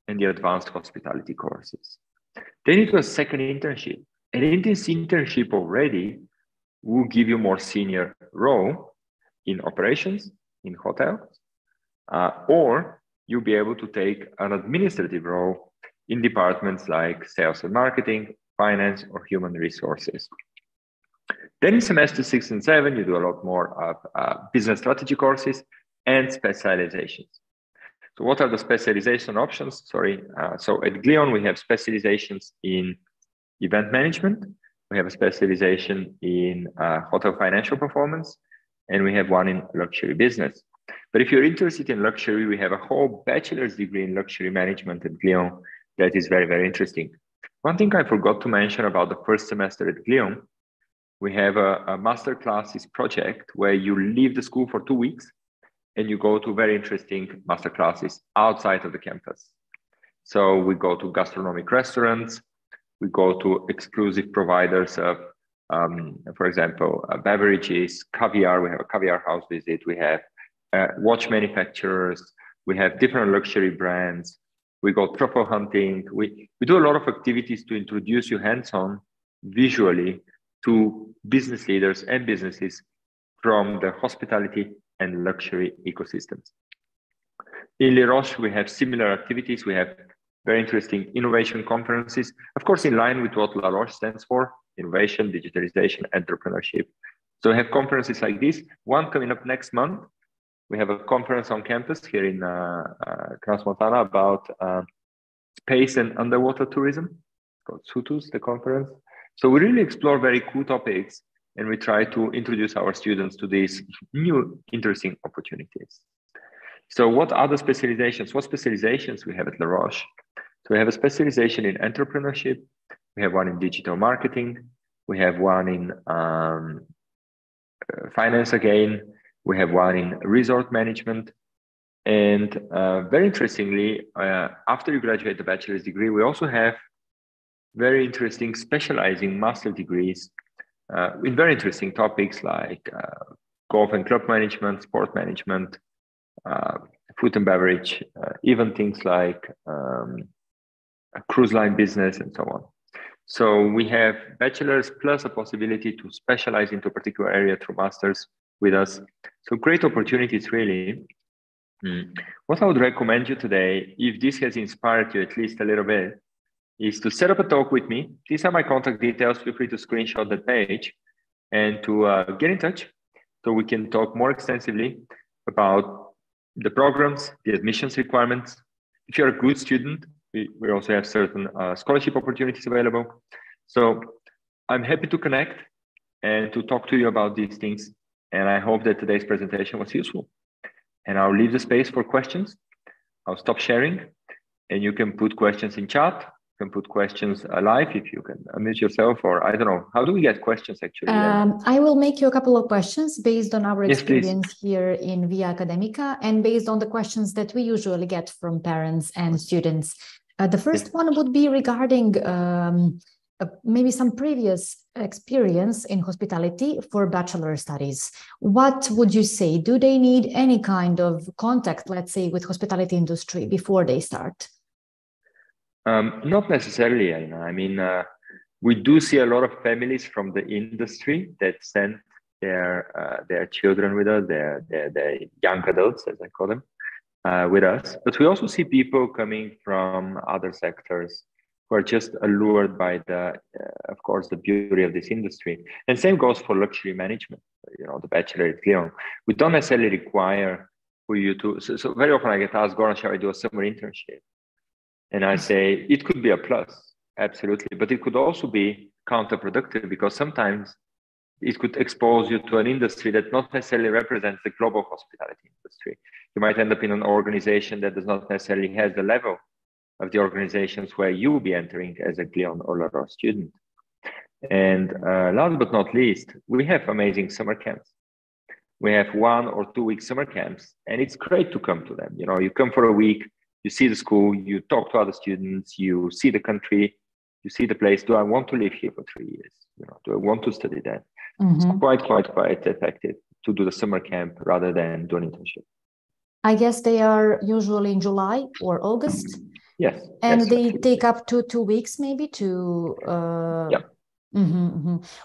and the advanced hospitality courses. Then it was second internship. And in this internship already, we'll give you more senior role in operations, in hotels, or you'll be able to take an administrative role in departments like sales and marketing, finance, or human resources. Then in semester 6 and 7, you do a lot more business strategy courses and specializations. So what are the specialization options? So at Glion, we have specializations in event management. We have a specialization in hotel financial performance, and we have one in luxury business. But if you're interested in luxury, we have a whole bachelor's degree in luxury management at Glion that is very, very interesting. One thing I forgot to mention about the first semester at Glion, we have a master classes project where you leave the school for 2 weeks and you go to very interesting master classes outside of the campus. So we go to gastronomic restaurants, we go to exclusive providers of, for example, beverages, caviar. We have a caviar house visit. We have watch manufacturers. We have different luxury brands. We go truffle hunting. We do a lot of activities to introduce you hands-on visually to business leaders and businesses from the hospitality and luxury ecosystems. In Les Roches, we have similar activities. We have very interesting innovation conferences, of course, in line with what La Roche stands for: innovation, digitalization, entrepreneurship. So we have conferences like this. One coming up next month. We have a conference on campus here in Crans-Montana about space and underwater tourism. It's called SUTUS, the conference. So we really explore very cool topics, and we try to introduce our students to these new interesting opportunities. So what are the specializations? What specializations we have at La Roche? So we have a specialization in entrepreneurship. We have one in digital marketing. We have one in finance again. We have one in resort management. And very interestingly, after you graduate the bachelor's degree, we also have very interesting specializing master degrees in very interesting topics like golf and club management, sport management, food and beverage, even things like cruise line business and so on. So we have bachelors plus a possibility to specialize into a particular area through masters with us. So great opportunities, really. What I would recommend you today, if this has inspired you at least a little bit, is to set up a talk with me. These are my contact details. Feel free to screenshot that page and to get in touch so we can talk more extensively about the programs, the admissions requirements. If you're a good student, we also have certain scholarship opportunities available. So I'm happy to connect and to talk to you about these things. And I hope that today's presentation was useful. And I'll leave the space for questions. I'll stop sharing and you can put questions in chat. You can put questions live if you can unmute yourself, or I don't know. How do we get questions actually? I will make you a couple of questions based on our experience please. here in Via Academica and based on the questions that we usually get from parents and students. The first one would be regarding maybe some previous experience in hospitality for bachelor studies. What would you say? Do they need any kind of contact, let's say, with hospitality industry before they start? Not necessarily. I mean, we do see a lot of families from the industry that send their children with us, their young adults, as I call them, with us. But we also see people coming from other sectors who are just allured by of course, the beauty of this industry. And same goes for luxury management. You know, the bachelor at Glion. We don't necessarily require for you to. So very often I get asked, Goran, shall I do a summer internship? And I say it could be a plus, absolutely, but it could also be counterproductive because sometimes it could expose you to an industry that not necessarily represents the global hospitality industry. You might end up in an organization that does not necessarily have the level of the organizations where you will be entering as a Glion or La Roche student. And last but not least, we have amazing summer camps. We have 1 or 2 week summer camps, and it's great to come to them. You know, you come for a week You see the school, you talk to other students, you see the country, you see the place. Do I want to live here for 3 years? Do I want to study that? It's quite effective to do the summer camp rather than do an internship. I guess they are usually in July or August. Yes. And yes, they absolutely. take up to 2 weeks maybe to... Yeah.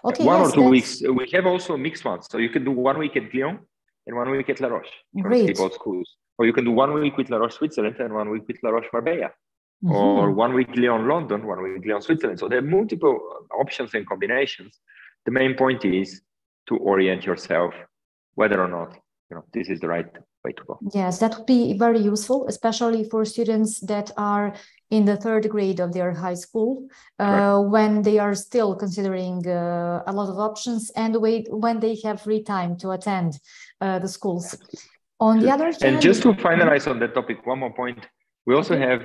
Okay, 1 yes, or 2 weeks. We have also mixed ones. So you can do 1 week at Lyon and 1 week at La Roche. Great. Both schools. Or you can do 1 week with La Roche, Switzerland, and 1 week with La Roche, Marbella. Or 1 week Lyon, London, 1 week Lyon, Switzerland. So there are multiple options and combinations. The main point is to orient yourself whether or not this is the right way to go. Yes, that would be very useful, especially for students that are in the 3rd grade of their high school, when they are still considering a lot of options and when they have free time to attend the schools. On the other hand, and just to finalize on that topic, one more point. We also have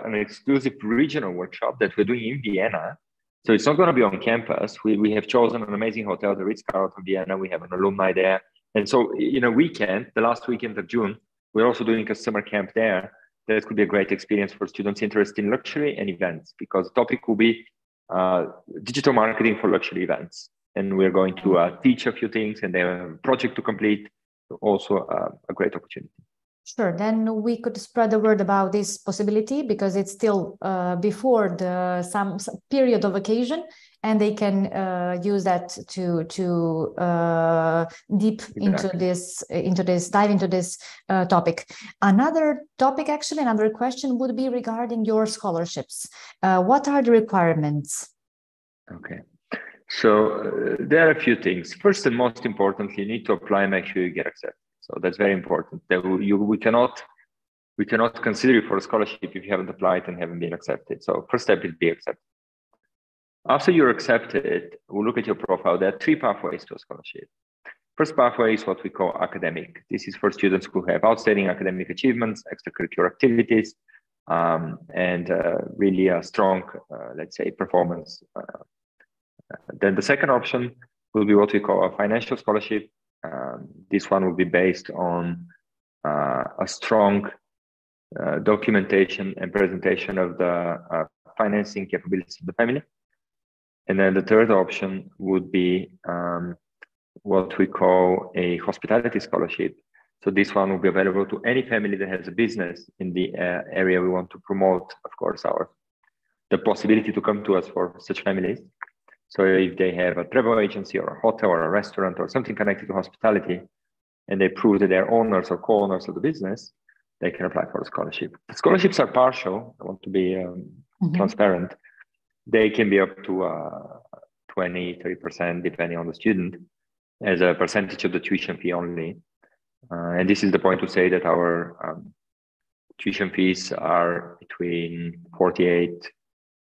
an exclusive regional workshop that we're doing in Vienna. So it's not going to be on campus. We have chosen an amazing hotel, the Ritz-Carlton Vienna. We have an alumni there. And so in a weekend, the last weekend of June, we're also doing a summer camp there. That could be a great experience for students interested in luxury and events, because the topic will be digital marketing for luxury events. And we're going to teach a few things, and they have a project to complete. Also a great opportunity. Sure, then we could spread the word about this possibility, because it's still before some period of occasion, and they can use that to dive into this topic. Another topic, actually, another question would be regarding your scholarships. What are the requirements? Okay. So there are a few things. First and most importantly, you need to apply and make sure you get accepted. So that's very important. That we cannot consider you for a scholarship if you haven't applied and haven't been accepted. So first step is be accepted. After you're accepted, we'll look at your profile. There are 3 pathways to a scholarship. First pathway is what we call academic. This is for students who have outstanding academic achievements, extracurricular activities, and really a strong, let's say, performance. Then the second option will be what we call a financial scholarship. This one will be based on a strong documentation and presentation of the financing capabilities of the family. And then the third option would be what we call a hospitality scholarship. So this one will be available to any family that has a business in the area we want to promote, of course, the possibility to come to us for such families. So if they have a travel agency or a hotel or a restaurant or something connected to hospitality, and they prove that they're owners or co-owners of the business, they can apply for a scholarship. The scholarships are partial. I want to be transparent. They can be up to 20, 30%, depending on the student, as a percentage of the tuition fee only. And this is the point to say that our tuition fees are between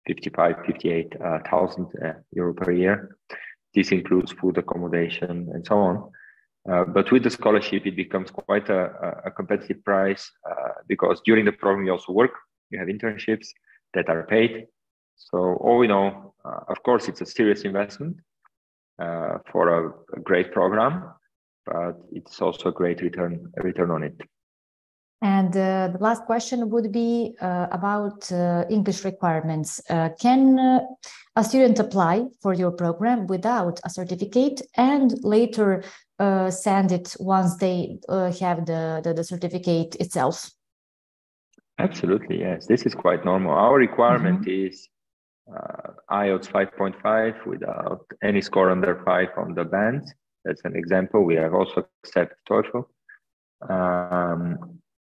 58,000 euro per year. This includes food, accommodation, and so on. But with the scholarship, it becomes quite a competitive price because during the program, you also work, you have internships that are paid. So all in all, of course, it's a serious investment for a great program, but it's also a great return on it. And the last question would be about English requirements. Can a student apply for your program without a certificate and later send it once they have the certificate itself? Absolutely, yes. This is quite normal. Our requirement is IELTS 5.5 without any score under 5 on the bands. That's an example. We have also accepted TOEFL.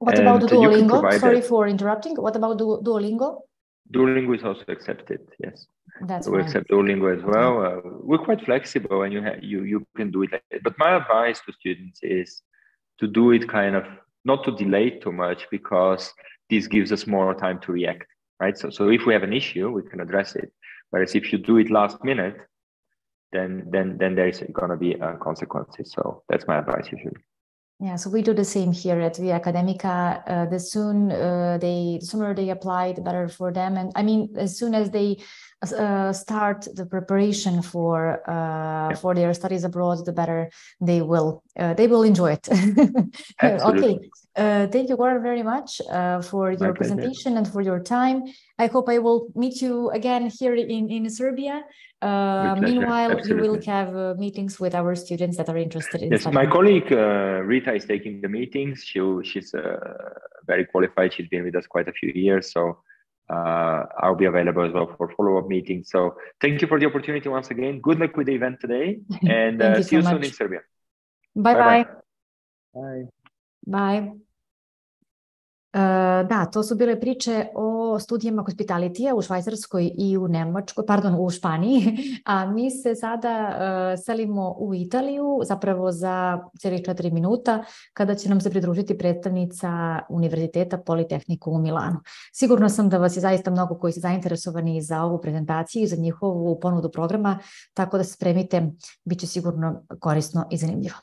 What about Duolingo? Sorry for interrupting. What about Duolingo? Duolingo is also accepted, yes. That's we accept Duolingo as well. We're quite flexible, and you can do it like that. But my advice to students is to do it kind of, not to delay it too much, because this gives us more time to react, right? So if we have an issue, we can address it. Whereas if you do it last minute, then there is going to be consequences. So that's my advice usually. Yeah, so we do the same here at Via Academica. The sooner they apply, the better for them. And I mean, as soon as they start the preparation for their studies abroad, the better they will enjoy it. Absolutely. Okay. Thank you, Goran, very much for your presentation and for your time. I hope I will meet you again here in Serbia. Meanwhile, Absolutely. you will have meetings with our students that are interested in Yes, studying. my colleague Rita is taking the meetings. She's very qualified. She's been with us quite a few years, so I'll be available as well for follow-up meetings. So thank you for the opportunity once again. Good luck with the event today, and see you soon in Serbia. Bye-bye. Bye. Bye. Da, to su bile priče o studijama hospitalitija u Švajcarskoj i u Nemačkoj, pardon, u Španiji, a mi se sada selimo u Italiju, zapravo za cijelih 4 minuta, kada će nam se pridružiti predstavnica Univerziteta Politehniku u Milanu. Sigurno sam da vas je zaista mnogo koji su zainteresovani za ovu prezentaciju, za njihovu ponudu programa, tako da se spremite, bit će sigurno korisno i zanimljivo.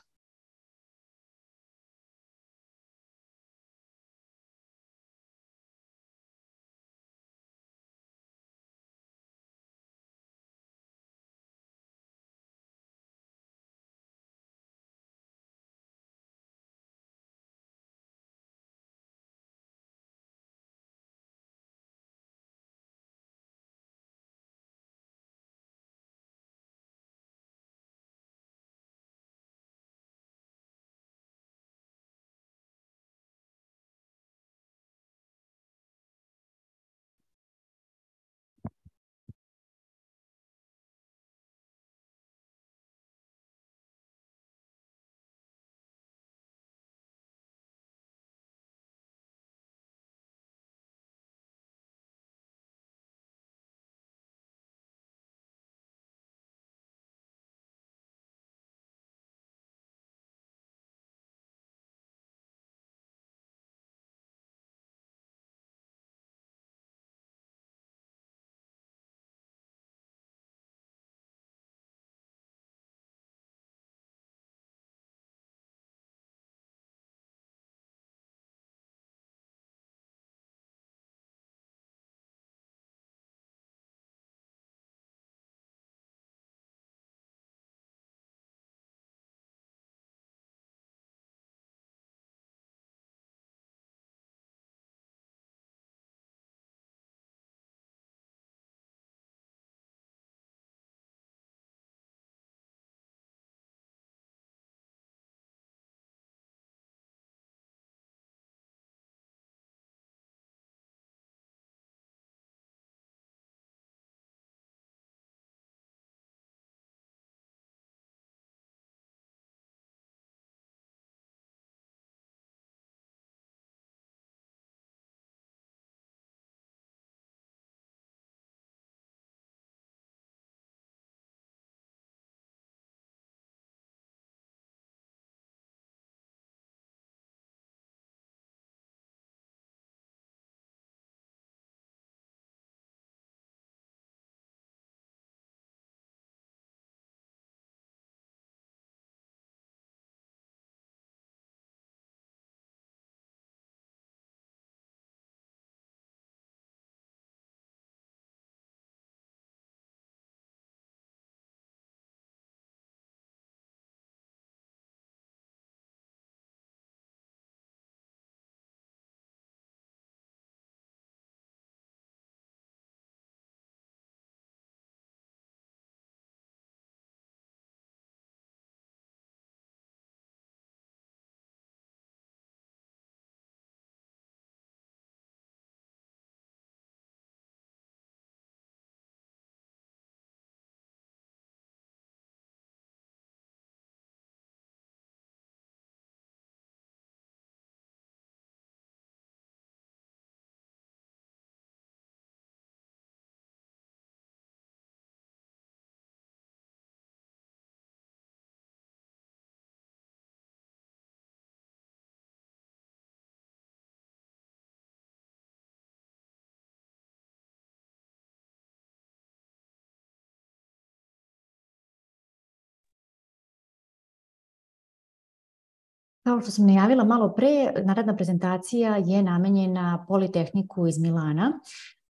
Kao što sam najavila malo pre, naredna prezentacija je namenjena Politehniku iz Milana.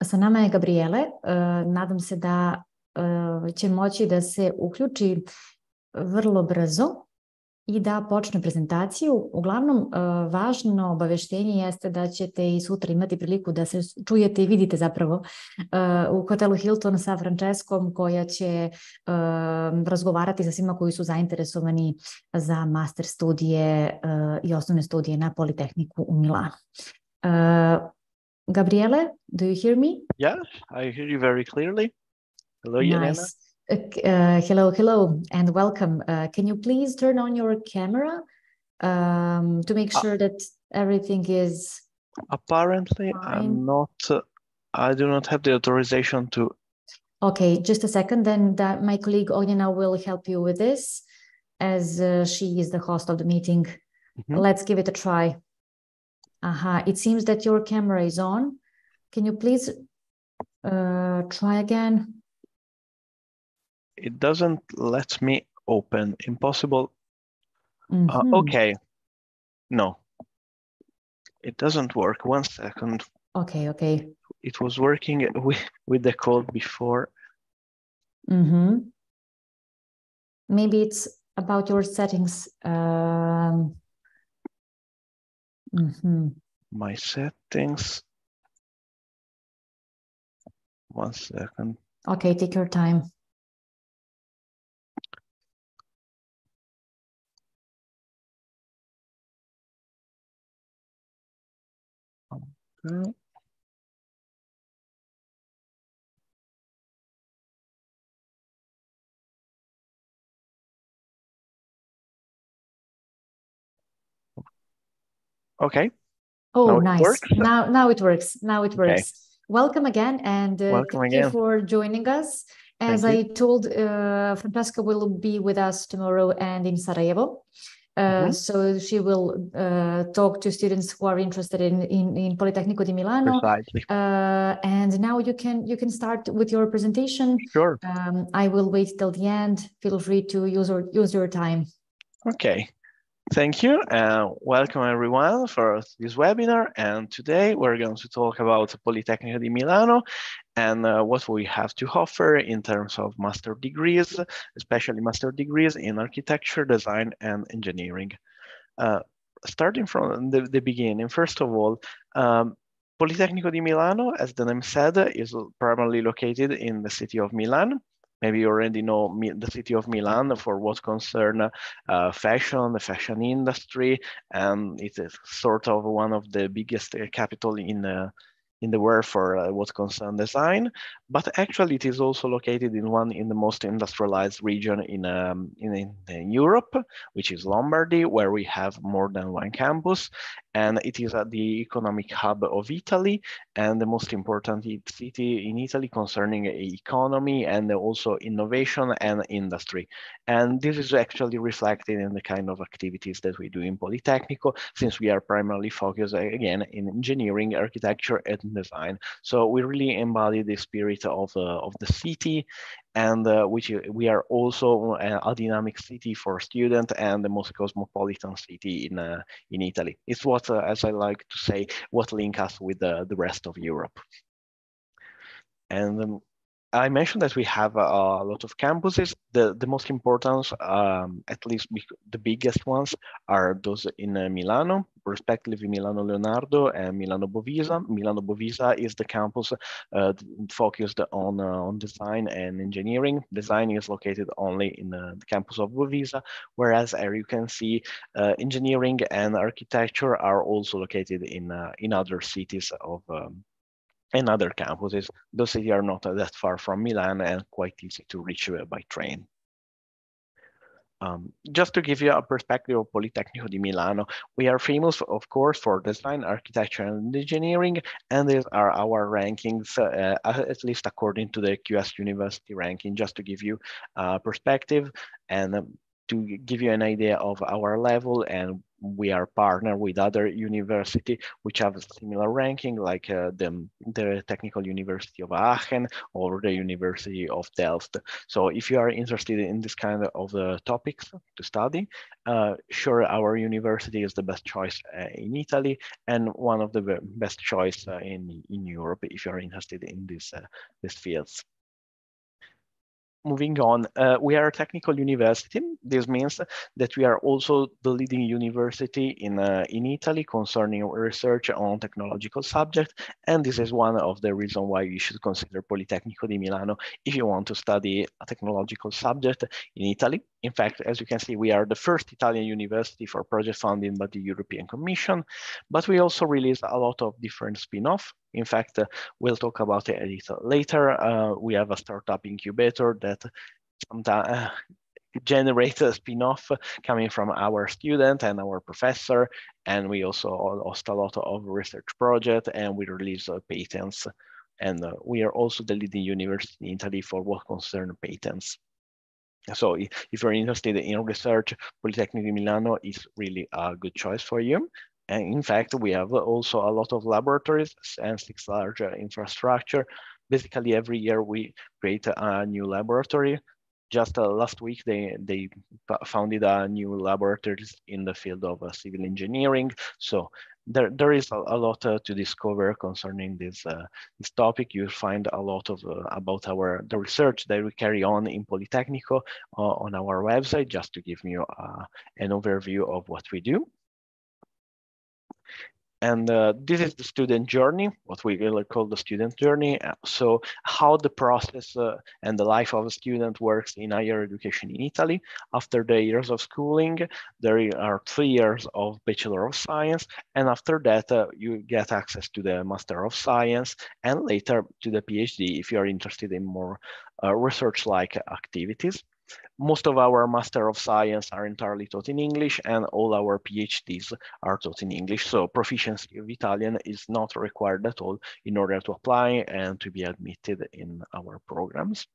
Sa nama je Gabriele. Nadam se da će moći da se uključi vrlo brzo. i da počne prezentaciju. Uglavnom, važno obaveštenje jeste da ćete i sutra imati priliku da se čujete i vidite zapravo u hotelu Hilton sa Franceskom, koja će razgovarati sa svima koji su zainteresovani za master studije i osnovne studije na Politehniku u Milanu. Gabriele, do you hear me? Yeah, I hear you very clearly. Hello, Jelena. Nice. Hello, and welcome. Can you please turn on your camera to make sure that everything is apparently fine? I'm not. I do not have the authorization to. Okay, just a second. Then my colleague Ognjena will help you with this, as she is the host of the meeting. Mm-hmm. Let's give it a try. It seems that your camera is on. Can you please try again? It doesn't let me open. Impossible. Mm-hmm. Okay. No. It doesn't work. 1 second. Okay. It was working with the code before. Mm-hmm. Maybe it's about your settings. Mm-hmm. My settings. 1 second. Okay, take your time. Okay. Okay. Oh, now nice. It works. Now it works. Now it works. Okay. Welcome again, and thank you for joining us. As I told, Francesca will be with us tomorrow and in Sarajevo. So she will talk to students who are interested in Politecnico di Milano. Precisely. And now you can start with your presentation. Sure. I will wait till the end. Feel free to use your time. Okay. Thank you. Welcome everyone for this webinar. And today we're going to talk about Politecnico di Milano and what we have to offer in terms of master degrees, especially master degrees in architecture, design, and engineering. Starting from the beginning, first of all, Politecnico di Milano, as the name said, is primarily located in the city of Milan. Maybe you already know the city of Milan for what concern fashion, the fashion industry, and it is sort of one of the biggest capital in the world for what concerns design. But actually, it is also located in the most industrialized region in Europe, which is Lombardy, where we have more than one campus, and it is at the economic hub of Italy and the most important city in Italy concerning economy and also innovation and industry. And this is actually reflected in the kind of activities that we do in Politecnico, since we are primarily focused again in engineering, architecture, and design. So we really embody the spirit of the city, and which we are also a dynamic city for students and the most cosmopolitan city in Italy. It's what, as I like to say, what links us with the rest of Europe. And I mentioned that we have a lot of campuses. The most important, at least the biggest ones, are those in Milano, respectively Milano Leonardo and Milano Bovisa. Milano Bovisa is the campus focused on design and engineering. Design is located only in the campus of Bovisa, whereas as you can see, engineering and architecture are also located in other cities of and other campuses. Those cities are not that far from Milan and quite easy to reach by train. Just to give you a perspective of Politecnico di Milano, we are famous, of course, for design, architecture, and engineering, and these are our rankings, at least according to the QS University ranking, just to give you a perspective and to give you an idea of our level. And we are partnered with other universities which have a similar ranking, like the Technical University of Aachen or the University of Delft. So if you are interested in this kind of topics to study, sure, our university is the best choice in Italy and one of the best choice in Europe if you are interested in these fields. moving on, we are a technical university. This means that we are also the leading university in Italy concerning research on technological subjects. And this is one of the reasons why you should consider Politecnico di Milano if you want to study a technological subject in Italy. In fact, as you can see, we are the first Italian university for project funding by the European Commission, but we also release a lot of different spin-off. In fact, we'll talk about it a little later. We have a startup incubator that sometimes generates a spin-off coming from our student and our professor. And we also host a lot of research projects, and we release patents. And we are also the leading university in Italy for what concerns patents. So if you're interested in research, Politecnico di Milano is really a good choice for you. And in fact, we have also a lot of laboratories and 6 large infrastructure. Basically, every year we create a new laboratory. Just last week, they founded a new laboratory in the field of civil engineering. So there is a lot to discover concerning this topic. You'll find a lot of about the research that we carry on in Politecnico on our website, just to give you an overview of what we do. And this is the student journey, what we really call the student journey. So how the process and the life of a student works in higher education in Italy. After the years of schooling, there are 3 years of Bachelor of Science. And after that, you get access to the Master of Science and later to the PhD if you are interested in more research-like activities. Most of our Master of Science are entirely taught in English, and all our PhDs are taught in English. So proficiency of Italian is not required at all in order to apply and to be admitted in our programs.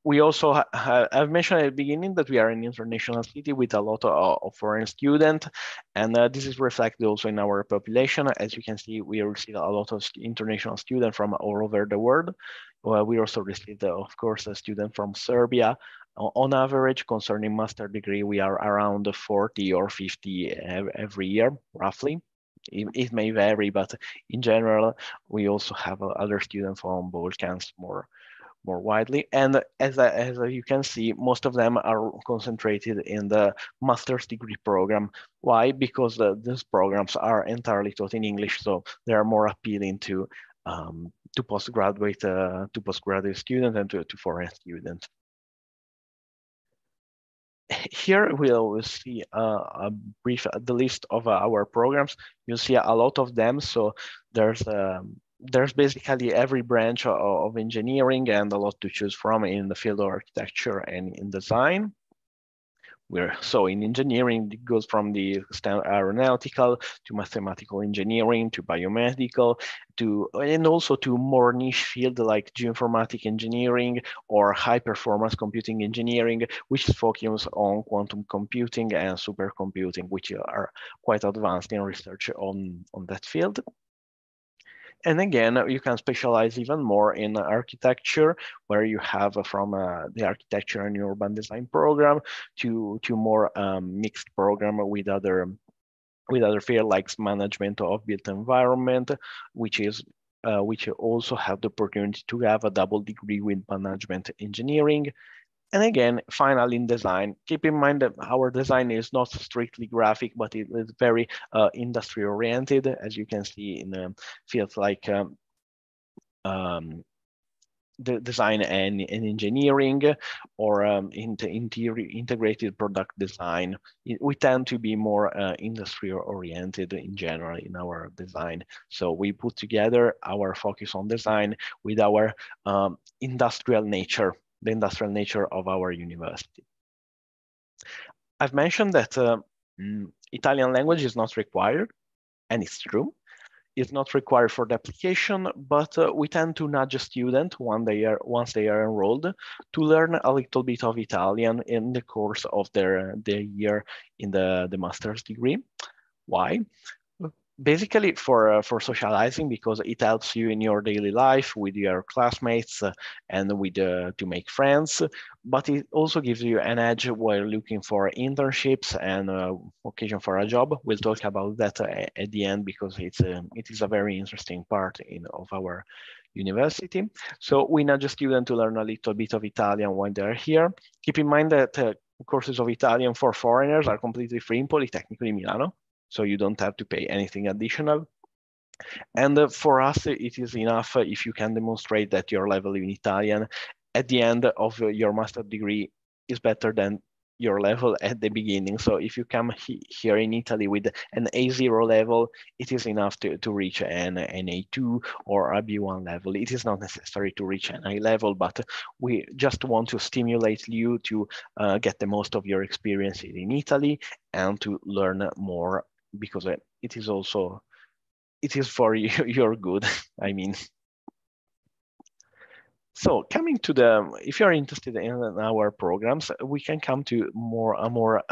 We also I've mentioned at the beginning that we are an international city with a lot of foreign students, and this is reflected also in our population. As you can see, we receive a lot of international students from all over the world. We also received, of course, a student from Serbia. On average, concerning master degree, we are around 40 or 50 every year, roughly. It may vary, but in general, we also have other students from Balkans more widely. And as you can see, most of them are concentrated in the master's degree program. Why? Because these programs are entirely taught in English, so they are more appealing to postgraduate students and to foreign students. Here we'll see a brief the list of our programs. You'll see a lot of them. So there's basically every branch of engineering and a lot to choose from in the field of architecture and in design. So in engineering, it goes from the aeronautical to mathematical engineering to biomedical and also to more niche field like geoinformatic engineering or high performance computing engineering, which is focused on quantum computing and supercomputing, which are quite advanced in research on that field. And again, you can specialize even more in architecture, where you have from the architecture and urban design program to more mixed program with other fields like management of built environment, which also have the opportunity to have a double degree with management engineering. And again, finally in design, keep in mind that our design is not strictly graphic, but it is very industry oriented, as you can see in fields like the design and engineering or integrated product design. We tend to be more industry oriented in general in our design. So we put together our focus on design with our industrial nature, the industrial nature of our university. I've mentioned that Italian language is not required, and it's true. It's not required for the application, but we tend to nudge a student once they are enrolled to learn a little bit of Italian in the course of their year in the master's degree. Why? basically for socializing, because it helps you in your daily life with your classmates and with to make friends, but it also gives you an edge while looking for internships and occasion for a job. We'll talk about that at the end, because it is a very interesting part of our university. So we nudge students to learn a little bit of Italian when they're here. Keep in mind that courses of Italian for foreigners are completely free in Politecnico di Milano, so you don't have to pay anything additional. And for us, it is enough if you can demonstrate that your level in Italian at the end of your master degree is better than your level at the beginning. So if you come here in Italy with an A0 level, it is enough to reach an A2 or a B1 level. It is not necessary to reach an A level, but we just want to stimulate you to get the most of your experience in Italy and to learn more, because it is also, it is for your good, I mean. So coming to if you're interested in our programs, we can come to a more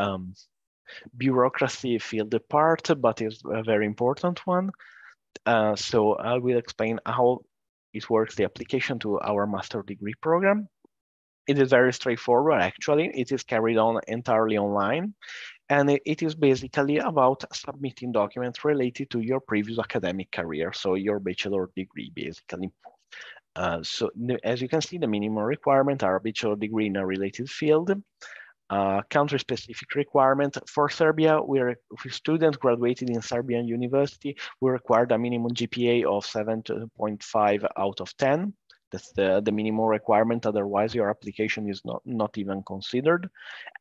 bureaucracy field part, but it's a very important one. So I will explain how it works, the application to our master degree program. It is very straightforward, actually. It is carried on entirely online. And it is basically about submitting documents related to your previous academic career, so your bachelor degree, basically. So as you can see, the minimum requirement are a bachelor degree in a related field. Country-specific requirement for Serbia, if a student graduated in Serbian university, we required a minimum GPA of 7.5 out of 10. That's the minimum requirement, otherwise your application is not even considered.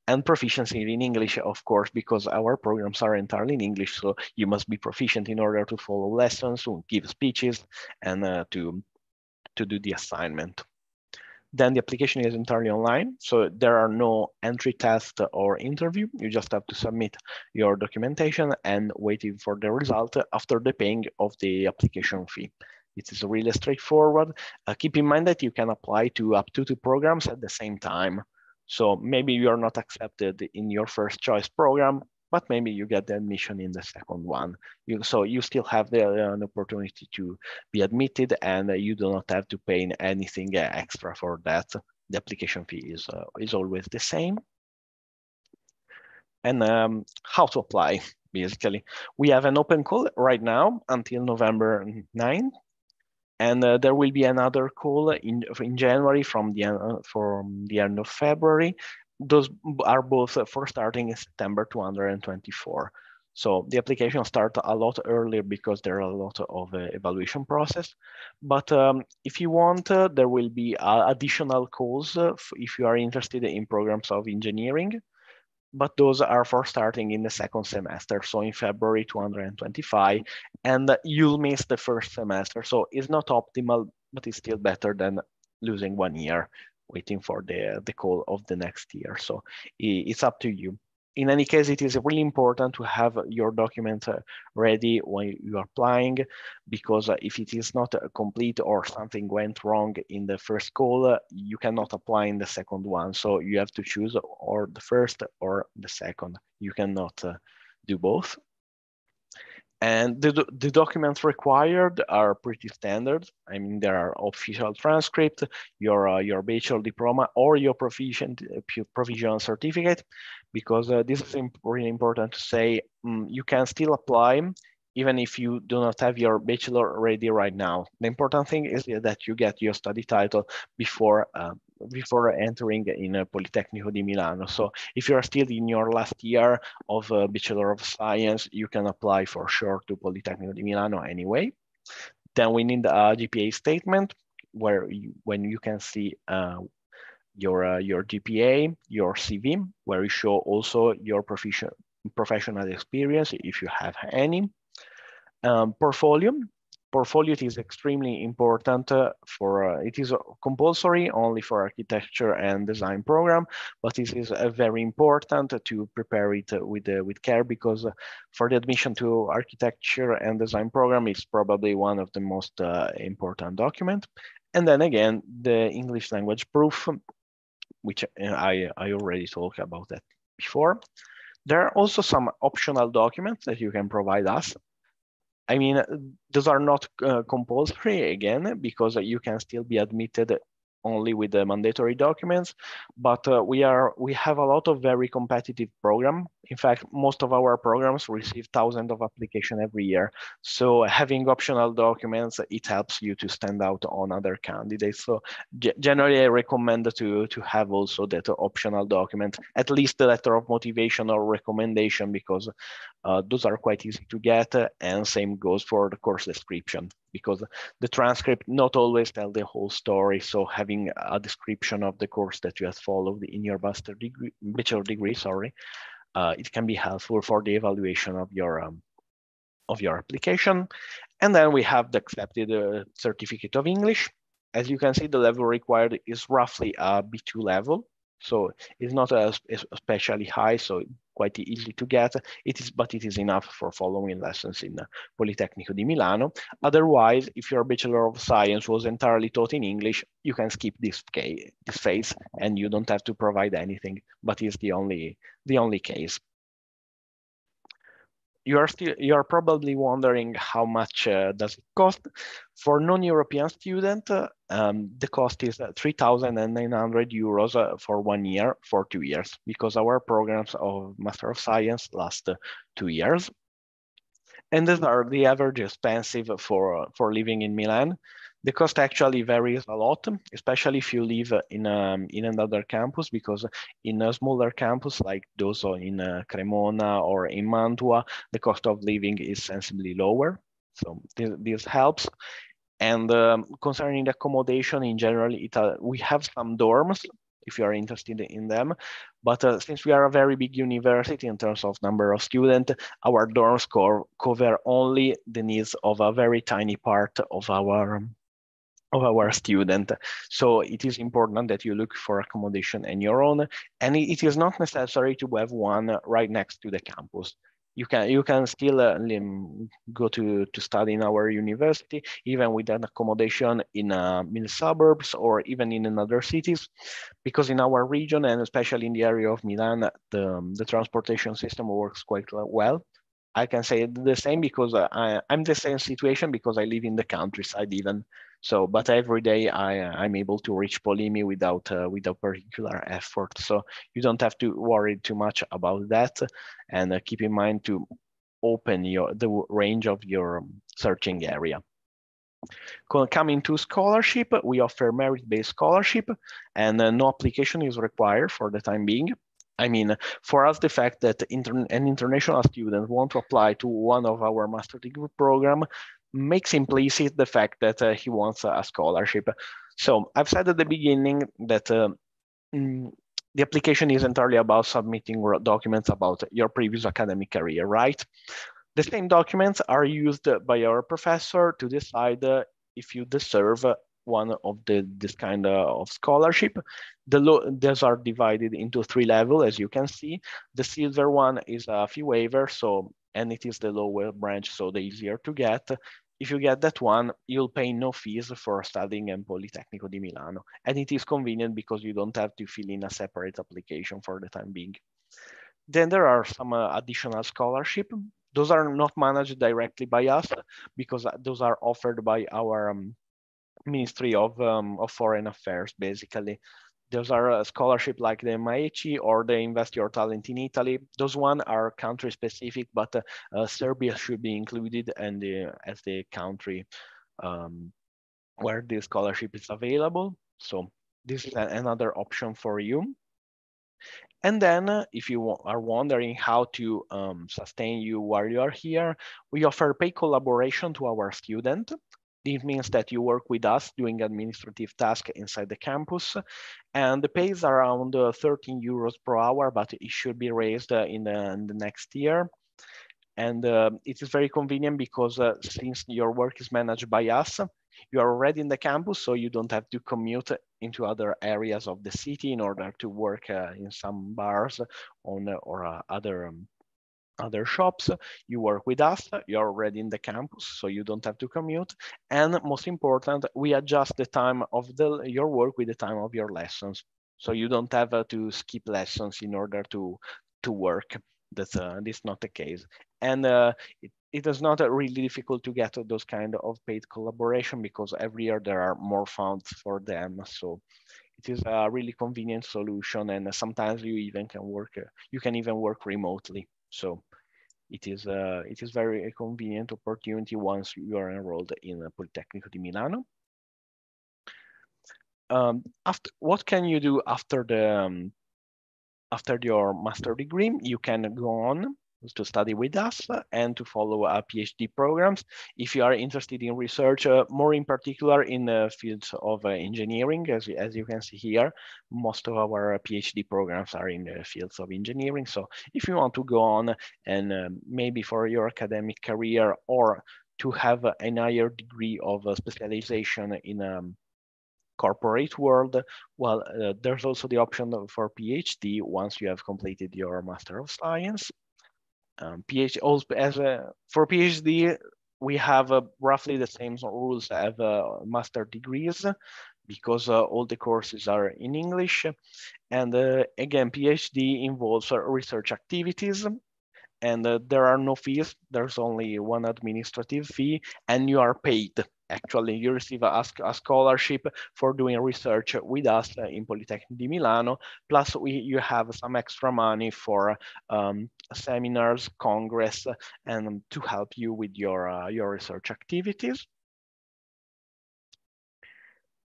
And proficiency in English, of course, because our programs are entirely in English, so you must be proficient in order to follow lessons, to give speeches, and to do the assignment. Then the application is entirely online, so there are no entry test or interview. You just have to submit your documentation and waiting for the result after the paying of the application fee. It is really straightforward. Keep in mind that you can apply to up to 2 programs at the same time. So maybe you're not accepted in your first choice program, but maybe you get the admission in the second one. So you still have an opportunity to be admitted, and you do not have to pay anything extra for that. The application fee is always the same. And how to apply, basically. We have an open call right now until November 9th. And there will be another call in January from the end of February. Those are both for starting in September 2024. So the application starts a lot earlier because there are a lot of evaluation process. But if you want, there will be additional calls if you are interested in programs of engineering. But those are for starting in the second semester, so in February 2025, and you'll miss the first semester. So it's not optimal, but it's still better than losing 1 year waiting for the call of the next year. So it's up to you. In any case, it is really important to have your document ready when you are applying, because if it is not complete or something went wrong in the first call, you cannot apply in the second one. So you have to choose or the first or the second. You cannot do both. And the documents required are pretty standard. I mean, there are official transcript, your bachelor diploma, or your provisional certificate, because this is really important to say. You can still apply even if you do not have your bachelor ready right now. The important thing is that you get your study title before entering in Politecnico di Milano. So if you are still in your last year of Bachelor of Science, you can apply for sure to Politecnico di Milano anyway. Then we need a GPA statement when you can see your GPA, your CV, where you show also your professional experience if you have any. Portfolio. Portfolio is extremely important it is compulsory only for architecture and design program, but it is very important to prepare it with care, because for the admission to architecture and design program, it's probably one of the most important document. And then again, the English language proof, which I already talked about that before. There are also some optional documents that you can provide us. I mean, those are not compulsory again, because you can still be admitted only with the mandatory documents, but we have a lot of very competitive program. In fact, most of our programs receive thousands of applications every year. So having optional documents, it helps you to stand out on other candidates. So generally, I recommend to have also that optional document, at least the letter of motivation or recommendation, because those are quite easy to get, and same goes for the course description, because the transcript not always tell the whole story. So having a description of the course that you have followed in your bachelor degree, sorry, it can be helpful for the evaluation of your application. And then we have the accepted certificate of English. As you can see, the level required is roughly a B2 level. So it's not especially high, so quite easy to get. But it is enough for following lessons in Politecnico di Milano. Otherwise, if your Bachelor of Science was entirely taught in English, you can skip this phase, and you don't have to provide anything, but it's the only case. You are probably wondering how much does it cost. For non-European student, the cost is 3,900 euros for 1 year for 2 years, because our programs of Master of Science last 2 years. And these are the average expensive for living in Milan. The cost actually varies a lot, especially if you live in another campus, because in a smaller campus like those in Cremona or in Mantua, the cost of living is sensibly lower. So this helps. And concerning the accommodation in general, we have some dorms if you are interested in them. But since we are a very big university in terms of number of students, our dorms cover only the needs of a very tiny part of our student. So it is important that you look for accommodation on your own, and it is not necessary to have one right next to the campus. You can still go to study in our university, even with an accommodation in mid suburbs or even in another cities, because in our region, and especially in the area of Milan, the transportation system works quite well. I can say the same because I'm the same situation, because I live in the countryside even. So, but every day I'm able to reach Polimi without particular effort. So you don't have to worry too much about that, and keep in mind to open the range of your searching area. Coming to scholarship, we offer merit-based scholarship, and no application is required for the time being. I mean, for us, the fact that an international student want to apply to one of our master degree program makes implicit the fact that he wants a scholarship. So I've said at the beginning that the application is entirely about submitting documents about your previous academic career, right? The same documents are used by our professor to decide if you deserve one of this kind of scholarship. Those are divided into 3 levels, as you can see. The silver one is a fee waiver, and it is the lower branch, so the easier to get. If you get that one, you'll pay no fees for studying in Politecnico di Milano. And it is convenient because you don't have to fill in a separate application for the time being. Then there are some additional scholarship. Those are not managed directly by us, because those are offered by our Ministry of Foreign Affairs, basically. Those are a scholarship like the MAECI or the Invest Your Talent in Italy. Those one are country specific, but Serbia should be included as the country where the scholarship is available. So this is another option for you. And then if you are wondering how to sustain you while you are here, we offer paid collaboration to our student. This means that you work with us doing administrative tasks inside the campus, and the pay is around 13 euros per hour, but it should be raised in the next year. And it is very convenient because since your work is managed by us, you are already in the campus, so you don't have to commute into other areas of the city in order to work in some bars or other shops. You work with us, you're already in the campus, so you don't have to commute. And most important, we adjust the time of your work with the time of your lessons. So you don't have to skip lessons in order to work. That's not the case. And it is not really difficult to get those kind of paid collaboration because every year there are more funds for them. So it is a really convenient solution, and sometimes you even can work. You can even work remotely. So it is very convenient opportunity once you are enrolled in Politecnico di Milano. After what can you do after after your master degree? You can go on to study with us and to follow PhD programs. If you are interested in research, more in particular in the fields of engineering, as you can see here, most of our PhD programs are in the fields of engineering. So if you want to go on and maybe for your academic career or to have a higher degree of specialization in corporate world, well, there's also the option for PhD once you have completed your Master of Science. PhD also for PhD, we have roughly the same rules as master degrees because all the courses are in English. And again, PhD involves research activities, and there are no fees. There's only one administrative fee, and you are paid. Actually, you receive a scholarship for doing research with us in Politecnico di Milano. Plus, you have some extra money for seminars, congress, and to help you with your research activities.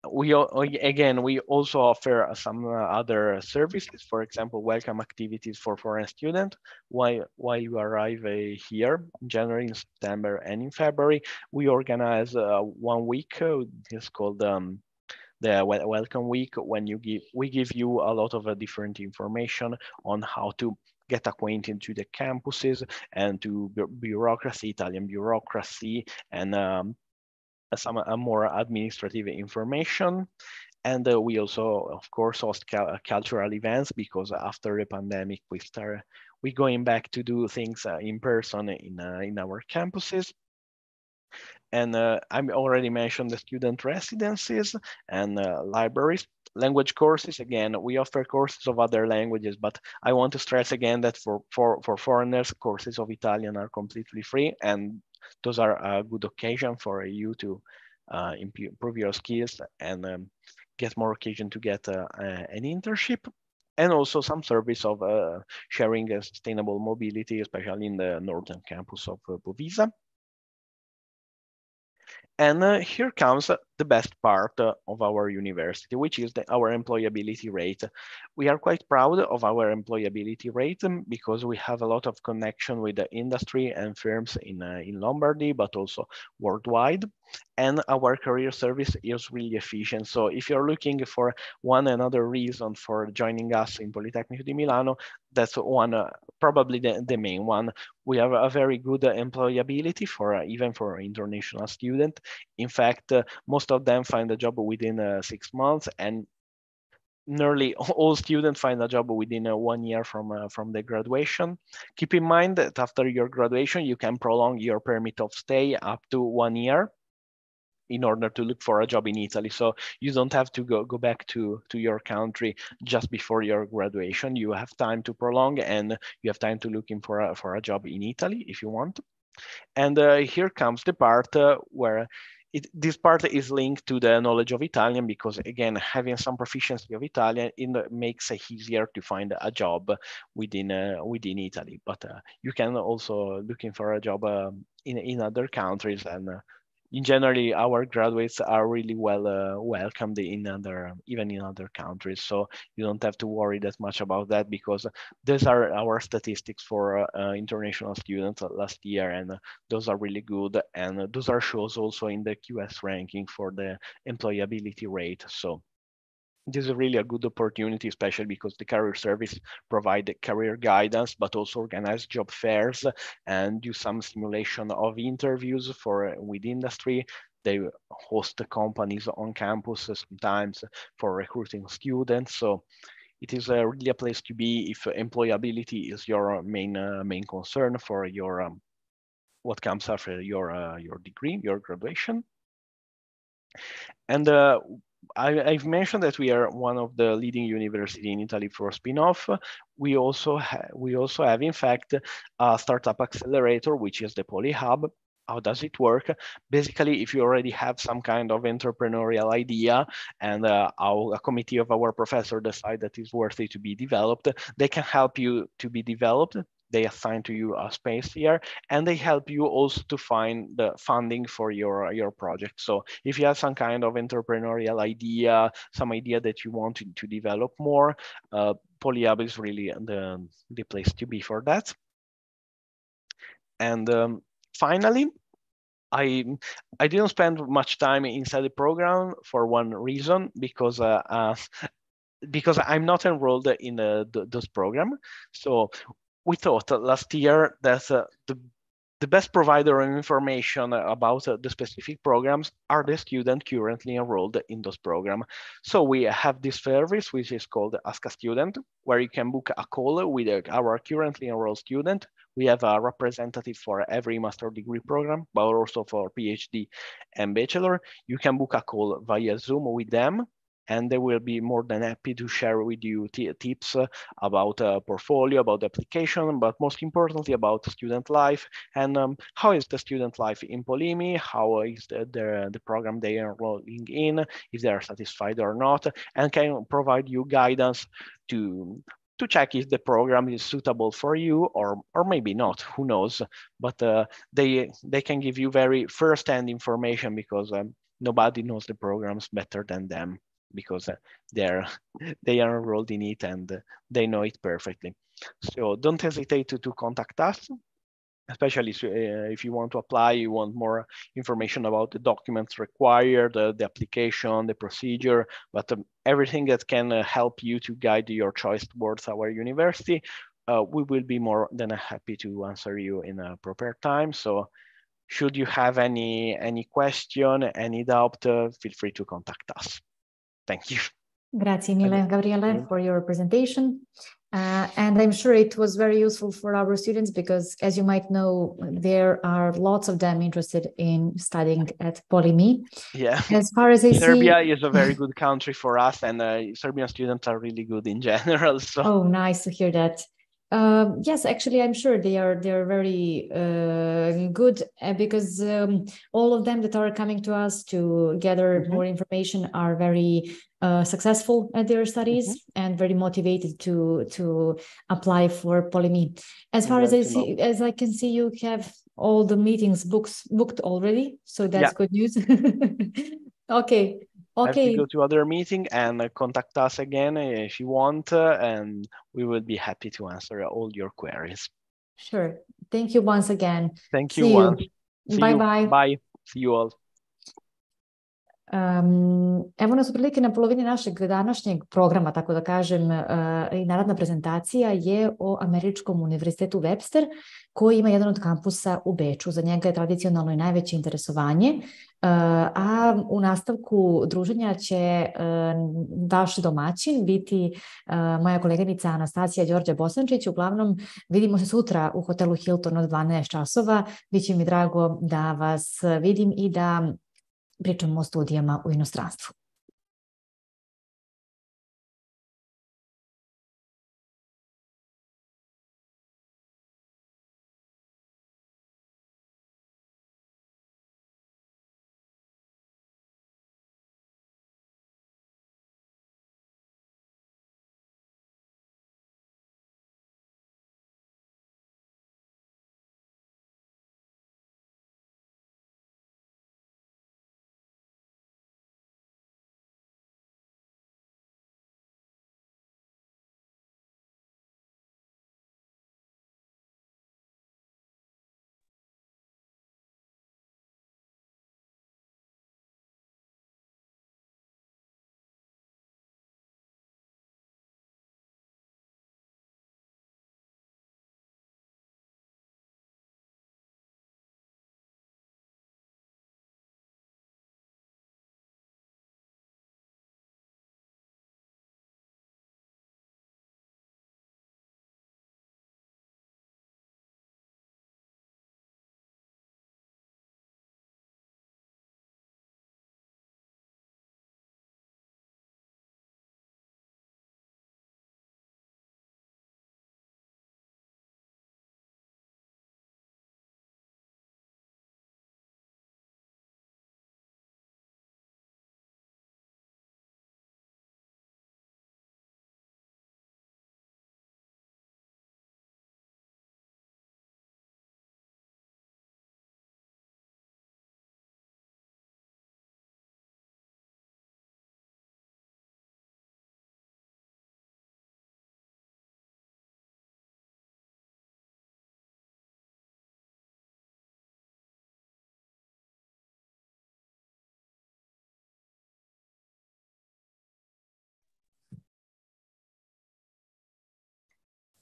We also offer some other services. For example, welcome activities for foreign students. While you arrive here in January, in September, and in February, we organize 1 week. It's called the Welcome Week, when we give you a lot of different information on how to get acquainted to the campuses and to bureaucracy, Italian bureaucracy, and some more administrative information. And we also, of course, host cultural events, because after the pandemic, we're going back to do things in person in our campuses. And I already mentioned the student residencies and libraries. Language courses, again, we offer courses of other languages, but I want to stress again that for foreigners, courses of Italian are completely free, and those are a good occasion for you to improve your skills and get more occasion to get an internship. And also some service of sharing sustainable mobility, especially in the northern campus of Bovisa. And here comes the best part of our university, which is our employability rate. We are quite proud of our employability rate because we have a lot of connection with the industry and firms in Lombardy, but also worldwide. And our career service is really efficient. So if you're looking for one another reason for joining us in Politecnico di Milano, that's one, probably the main one. We have a very good employability for even for international students. In fact, most of them find a job within 6 months, and nearly all students find a job within 1 year from the graduation. Keep in mind that after your graduation, you can prolong your permit of stay up to 1 year in order to look for a job in Italy. So you don't have to go back to your country just before your graduation. You have time to prolong, and you have time to looking for a job in Italy if you want. And here comes the part where this part is linked to the knowledge of Italian, because again, having some proficiency of Italian, it makes it easier to find a job within Italy. But you can also looking for a job in other countries, and in generally, our graduates are really well welcomed even in other countries. So you don't have to worry that much about that, because these are our statistics for international students last year, and those are really good. And those are shows also in the QS ranking for the employability rate. So this is really a good opportunity, especially because the career service provide career guidance, but also organize job fairs and do some simulation of interviews with industry. They host the companies on campus sometimes for recruiting students. So it is really a place to be if employability is your main concern for your what comes after your degree, your graduation. And I've mentioned that we are one of the leading university in Italy for spin-off. We also have, in fact, a startup accelerator, which is the Poly Hub. How does it work? Basically, if you already have some kind of entrepreneurial idea and a committee of our professor decide that it's worthy to be developed, they can help you to be developed. They assign to you a space here, and they help you also to find the funding for your project. So if you have some kind of entrepreneurial idea, some idea that you want to develop more, Polyhub is really the place to be for that. And finally, I didn't spend much time inside the program for one reason, because I'm not enrolled in those program. So we thought last year that the best provider of information about the specific programs are the students currently enrolled in those programs. So we have this service, which is called Ask a Student, where you can book a call with our currently enrolled student. We have a representative for every master degree program, but also for PhD and bachelor. You can book a call via Zoom with them, and they will be more than happy to share with you tips about portfolio, about the application, but most importantly about student life, and how is the student life in Polimi, how is the program they are enrolling in, if they are satisfied or not, and can provide you guidance to check if the program is suitable for you or maybe not, who knows. But they can give you very first-hand information, because nobody knows the programs better than them, because they are enrolled in it and they know it perfectly. So don't hesitate to contact us, especially if you want to apply, you want more information about the documents required, the application, the procedure, but everything that can help you to guide your choice towards our university. We will be more than happy to answer you in a proper time. So should you have any question, any doubt, feel free to contact us. Thank you. Grazie mille, Gabriele, for your presentation. And I'm sure it was very useful for our students, because, as you might know, there are lots of them interested in studying at Polyme. Yeah. As far as I see, Serbia is a very good country for us, and Serbian students are really good in general. So. Oh, nice to hear that. Yes, actually, I'm sure they're very good, because all of them that are coming to us to gather more information are very successful at their studies and very motivated to apply for Polyme. As far as I can see, you have all the meetings booked already, so that's good news. Okay. Have to go to other meeting and contact us again if you want, and we will be happy to answer all your queries. Sure. Thank you once again. Thank you once. Bye. Bye. See you all. Evo nas otprilike na polovini našeg današnjeg programa, tako da kažem, i naredna prezentacija je o Američkom univerzitetu Webster, koji ima jedan od kampusa u Beču. Za njega je tradicionalno i najveće interesovanje, a u nastavku druženja će vaš domaćin biti moja koleginica Anastasija Đorđe Bosančić. Uglavnom, vidimo se sutra u hotelu Hilton od 12 časova. Biće mi drago da vas vidim i da pričamo o studijama u inostranstvu.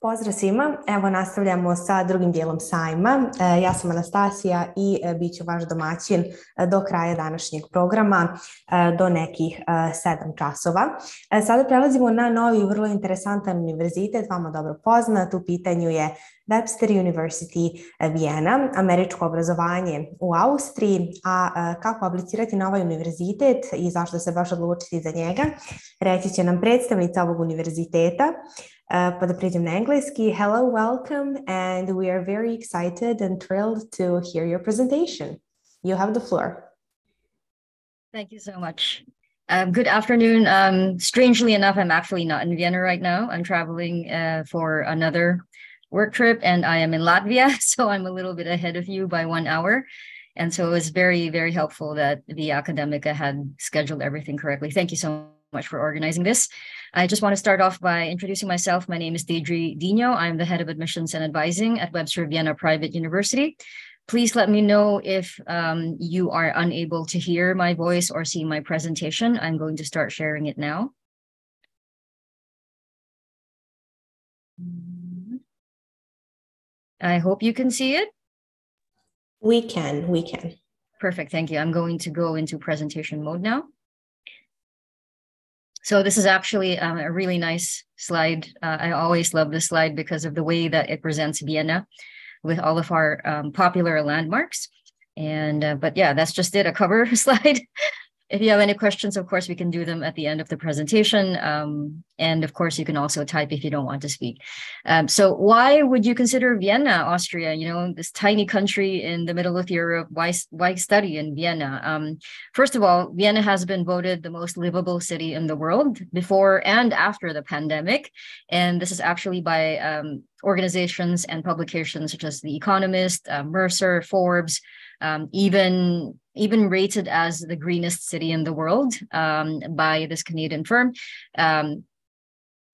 Pozdrav svima, evo nastavljamo sa drugim dijelom sajma. Ja sam Anastasija i bit ću vaš domaćin do kraja današnjeg programa, do nekih 7 časova. Sada prelazimo na novi, vrlo interesantan univerzitet, vama dobro poznat, u pitanju je Webster University Vienna, američko obrazovanje u Austriji, a kako aplicirati na ovaj univerzitet i zašto se baš odlučiti za njega, reći će nam predstavnica ovog univerziteta. Pa da prijeđem na engleski. Hello, welcome, and we are very excited and thrilled to hear your presentation. You have the floor. Thank you so much. Good afternoon. Strangely enough, I'm actually not in Vienna right now. I'm traveling for another work trip, and I am in Latvia, so I'm a little bit ahead of you by 1 hour. And so it was very, very helpful that the Academica had scheduled everything correctly. Thank you so much for organizing this. I just want to start off by introducing myself. My name is Deidre Dino. I'm the head of admissions and advising at Webster Vienna Private University. Please let me know if you are unable to hear my voice or see my presentation. I'm going to start sharing it now. I hope you can see it. We can. Perfect, thank you. I'm going to go into presentation mode now. So this is actually a really nice slide. I always love this slide because of the way that it presents Vienna with all of our popular landmarks. And but yeah, that's just it, a cover slide. If you have any questions, of course, we can do them at the end of the presentation. And of course, you can also type if you don't want to speak. So why would you consider Vienna, Austria, you know, this tiny country in the middle of Europe? Why study in Vienna? First of all, Vienna has been voted the most livable city in the world before and after the pandemic. And this is actually by organizations and publications such as The Economist, Mercer, Forbes, even rated as the greenest city in the world by this Canadian firm.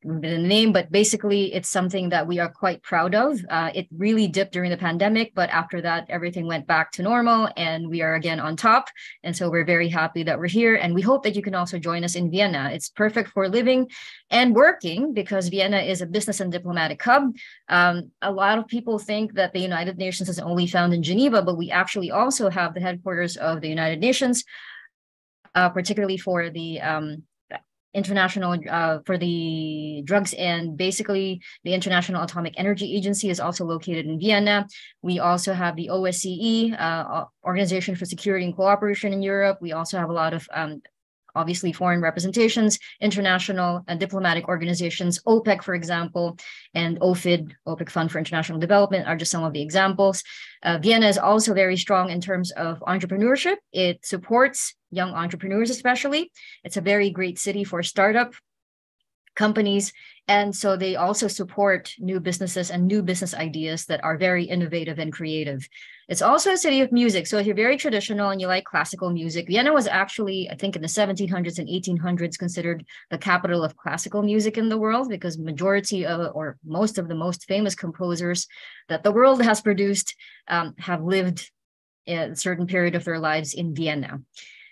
The name, but basically it's something that we are quite proud of. It really dipped during the pandemic, but after that, everything went back to normal and we are again on top. And so we're very happy that we're here. And we hope that you can also join us in Vienna. It's perfect for living and working because Vienna is a business and diplomatic hub. A lot of people think that the United Nations is only found in Geneva, but we actually also have the headquarters of the United Nations, particularly for the international for the drugs, and basically the International Atomic Energy Agency is also located in Vienna. We also have the OSCE, Organization for Security and Cooperation in Europe. We also have a lot of obviously foreign representations, international and diplomatic organizations, OPEC, for example, and OFID, OPEC Fund for International Development, are just some of the examples. Vienna is also very strong in terms of entrepreneurship. It supports young entrepreneurs, especially. It's a very great city for startup companies. And so they also support new businesses and new business ideas that are very innovative and creative. It's also a city of music. So if you're very traditional and you like classical music, Vienna was actually, I think in the 1700s and 1800s, considered the capital of classical music in the world because majority of, or most of the most famous composers that the world has produced have lived a certain period of their lives in Vienna.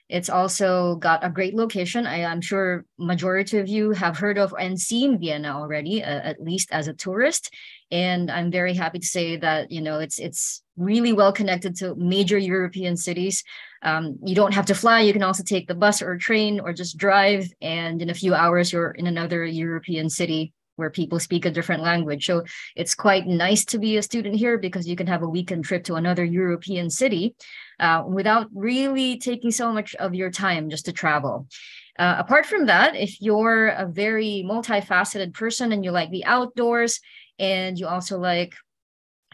It's also got a great location. I'm sure majority of you have heard of and seen Vienna already, at least as a tourist. And I'm very happy to say that, you know, it's really well connected to major European cities. You don't have to fly. You can also take the bus or train or just drive. And in a few hours, you're in another European city where people speak a different language. So it's quite nice to be a student here because you can have a weekend trip to another European city without really taking so much of your time just to travel. Apart from that, if you're a very multifaceted person and you like the outdoors and you also like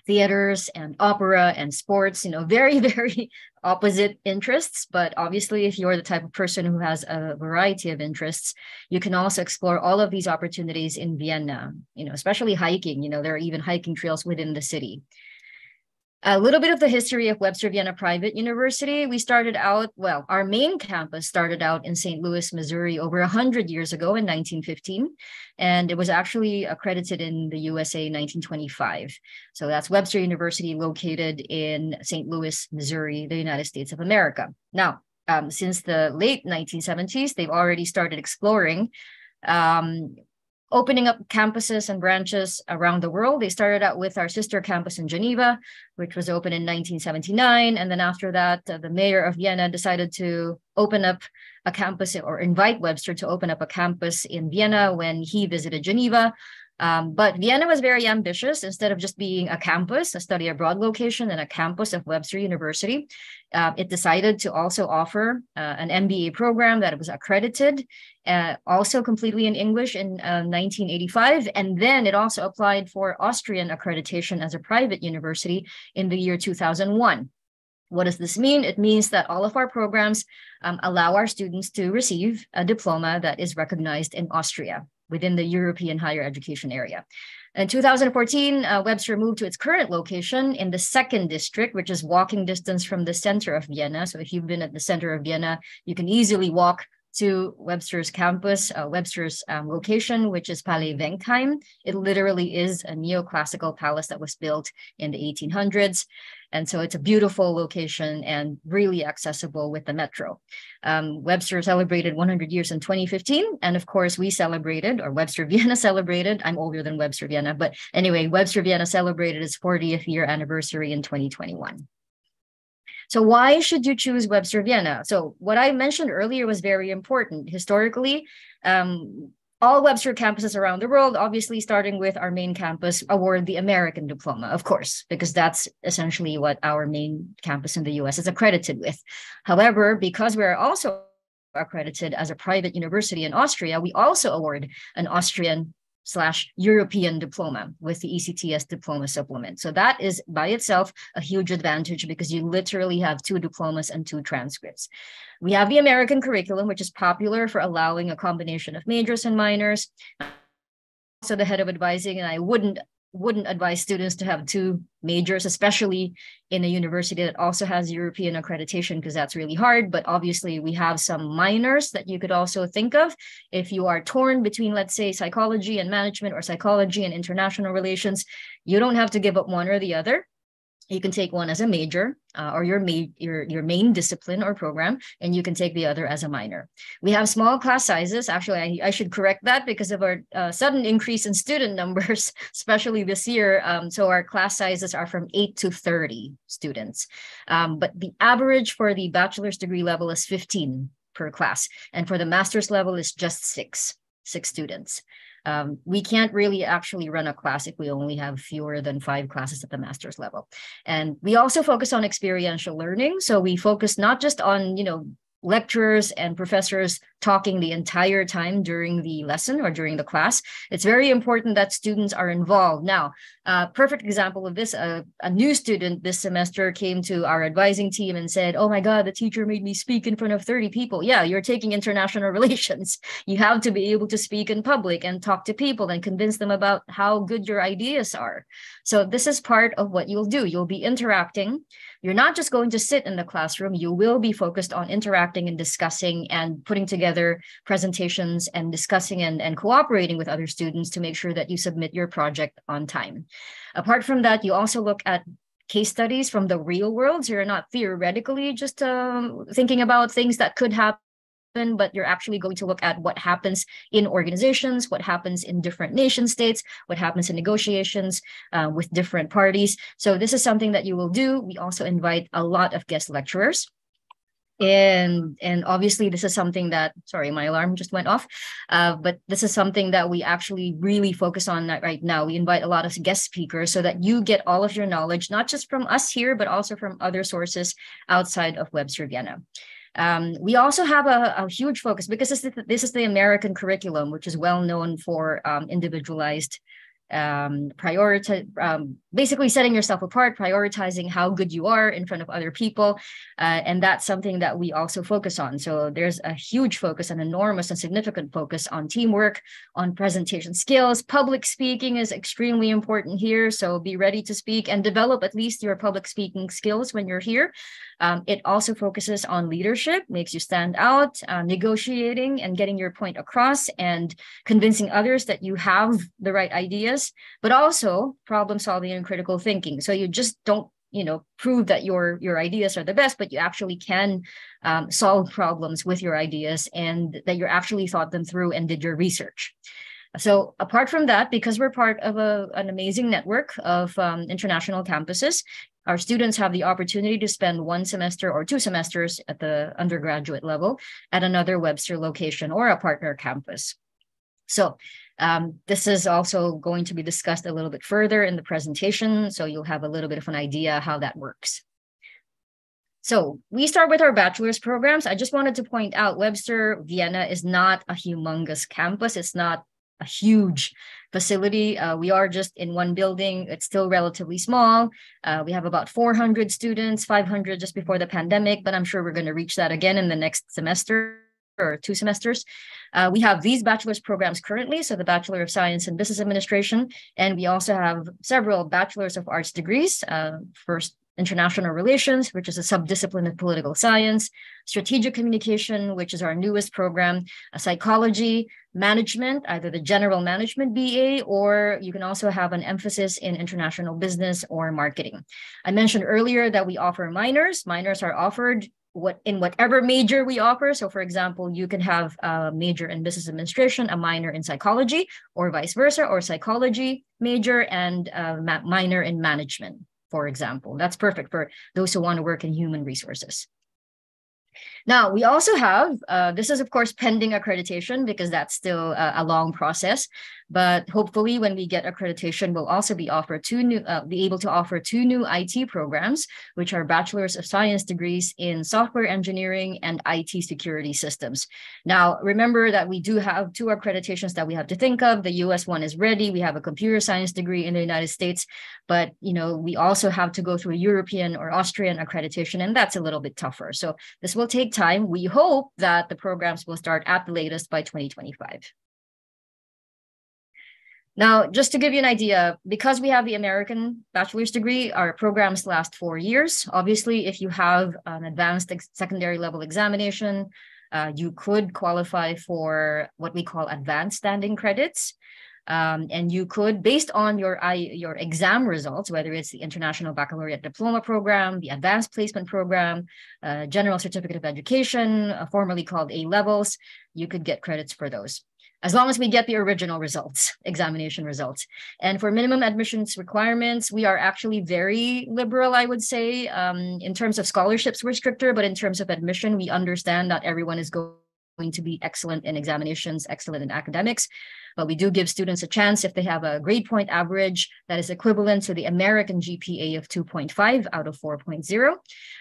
theaters and opera and sports, you know, very, very opposite interests. But obviously, if you're the type of person who has a variety of interests, you can also explore all of these opportunities in Vienna, you know, especially hiking. You know, there are even hiking trails within the city. A little bit of the history of Webster Vienna Private University. We started out, well, our main campus started out in St. Louis, Missouri over 100 years ago in 1915. And it was actually accredited in the USA in 1925. So that's Webster University located in St. Louis, Missouri, the United States of America. Now, since the late 1970s, they've already started exploring opening up campuses and branches around the world. They started out with our sister campus in Geneva, which was opened in 1979. And then after that, the mayor of Vienna decided to open up a campus or invite Webster to open up a campus in Vienna when he visited Geneva. But Vienna was very ambitious. Instead of just being a campus, a study abroad location, and a campus of Webster University, it decided to also offer an MBA program that was accredited, also completely in English in 1985. And then it also applied for Austrian accreditation as a private university in the year 2001. What does this mean? It means that all of our programs allow our students to receive a diploma that is recognized in Austria within the European higher education area. In 2014, Webster moved to its current location in the 2nd district, which is walking distance from the center of Vienna. So if you've been at the center of Vienna, you can easily walk to Webster's campus, Webster's location, which is Palais Wenkheim. It literally is a neoclassical palace that was built in the 1800s. And so it's a beautiful location and really accessible with the metro. Webster celebrated 100 years in 2015. And of course, we celebrated, or Webster Vienna celebrated. I'm older than Webster Vienna, but anyway, Webster Vienna celebrated its 40th year anniversary in 2021. So why should you choose Webster Vienna? So what I mentioned earlier was very important. Historically, all Webster campuses around the world, obviously starting with our main campus, award the American diploma, of course, because that's essentially what our main campus in the US is accredited with. However, because we're also accredited as a private university in Austria, we also award an Austrian/European diploma with the ECTS diploma supplement. So that is by itself a huge advantage because you literally have 2 diplomas and 2 transcripts. We have the American curriculum, which is popular for allowing a combination of majors and minors. So the head of advising, and I wouldn't advise students to have 2 majors, especially in a university that also has European accreditation, because that's really hard. But obviously we have some minors that you could also think of. If you are torn between, let's say, psychology and management or psychology and international relations, you don't have to give up one or the other. You can take one as a major or your main discipline or program, and you can take the other as a minor. We have small class sizes. Actually, I should correct that because of our sudden increase in student numbers, especially this year. So our class sizes are from 8 to 30 students. But the average for the bachelor's degree level is 15 per class. And for the master's level is just six students. We can't really actually run a class if we only have fewer than 5 classes at the master's level. And we also focus on experiential learning. So we focus not just on, lecturers and professors talking the entire time during the lesson or during the class. It's very important that students are involved. Now, perfect example of this, a new student this semester came to our advising team and said, "Oh my God, the teacher made me speak in front of 30 people. Yeah, you're taking international relations. You have to be able to speak in public and talk to people and convince them about how good your ideas are. So this is part of what you'll do. You'll be interacting. You're not just going to sit in the classroom. You will be focused on interacting and discussing and putting together presentations and discussing and cooperating with other students to make sure that you submit your project on time. Apart from that, you also look at case studies from the real world. So you're not theoretically just thinking about things that could happen, but you're actually going to look at what happens in organizations, what happens in different nation states, what happens in negotiations with different parties. So this is something that you will do. We also invite a lot of guest lecturers. And obviously this is something that, sorry, my alarm just went off, but this is something that we actually really focus on right now. We invite a lot of guest speakers so that you get all of your knowledge, not just from us here, but also from other sources outside of Webster Vienna. We also have a huge focus because this is the American curriculum, which is well known for individualized basically setting yourself apart, prioritizing how good you are in front of other people. And that's something that we also focus on. So there's a huge focus, an enormous and significant focus on teamwork, on presentation skills. Public speaking is extremely important here. So be ready to speak and develop at least your public speaking skills when you're here. It also focuses on leadership, makes you stand out, negotiating and getting your point across and convincing others that you have the right ideas, but also problem solving and critical thinking. So you just don't, prove that your ideas are the best, but you actually can solve problems with your ideas and that you actually thought them through and did your research. So apart from that, because we're part of an amazing network of international campuses, our students have the opportunity to spend 1 semester or 2 semesters at the undergraduate level at another Webster location or a partner campus. So this is also going to be discussed a little bit further in the presentation, so you'll have a little bit of an idea how that works. So we start with our bachelor's programs. I just wanted to point out Webster Vienna is not a humongous campus. It's not a huge facility. We are just in one building. It's still relatively small. We have about 400 students, 500 just before the pandemic, but I'm sure we're going to reach that again in the next semester or 2 semesters. We have these bachelor's programs currently, so the Bachelor of Science in Business Administration, and we also have several Bachelor's of Arts degrees. First, International Relations, which is a subdiscipline of political science, Strategic Communication, which is our newest program, Psychology, Management, either the General Management BA, or you can also have an emphasis in International Business or Marketing. I mentioned earlier that we offer minors. Minors are offered in whatever major we offer. So for example, you can have a major in business administration, a minor in psychology, or vice versa, or psychology major and a minor in management, for example. That's perfect for those who want to work in human resources. Now, we also have, this is of course pending accreditation because that's still a long process, but hopefully when we get accreditation, we'll also be able to offer 2 new IT programs, which are Bachelor's of Science degrees in Software Engineering and IT Security Systems. Now, remember that we do have 2 accreditations that we have to think of. The US one is ready. We have a computer science degree in the United States, but we also have to go through a European or Austrian accreditation, and that's a little bit tougher. So this will take time. We hope that the programs will start at the latest by 2025. Now, just to give you an idea, because we have the American bachelor's degree, our programs last 4 years. Obviously, if you have an advanced secondary level examination, you could qualify for what we call advanced standing credits. And you could, based on your exam results, whether it's the International Baccalaureate Diploma Program, the Advanced Placement Program, General Certificate of Education, formerly called A-levels, you could get credits for those, as long as we get the original results, examination results. And for minimum admissions requirements, we are actually very liberal, I would say. In terms of scholarships, we're stricter, but in terms of admission, we understand not everyone is going to be excellent in examinations, excellent in academics, but we do give students a chance if they have a grade point average that is equivalent to the American GPA of 2.5 out of 4.0.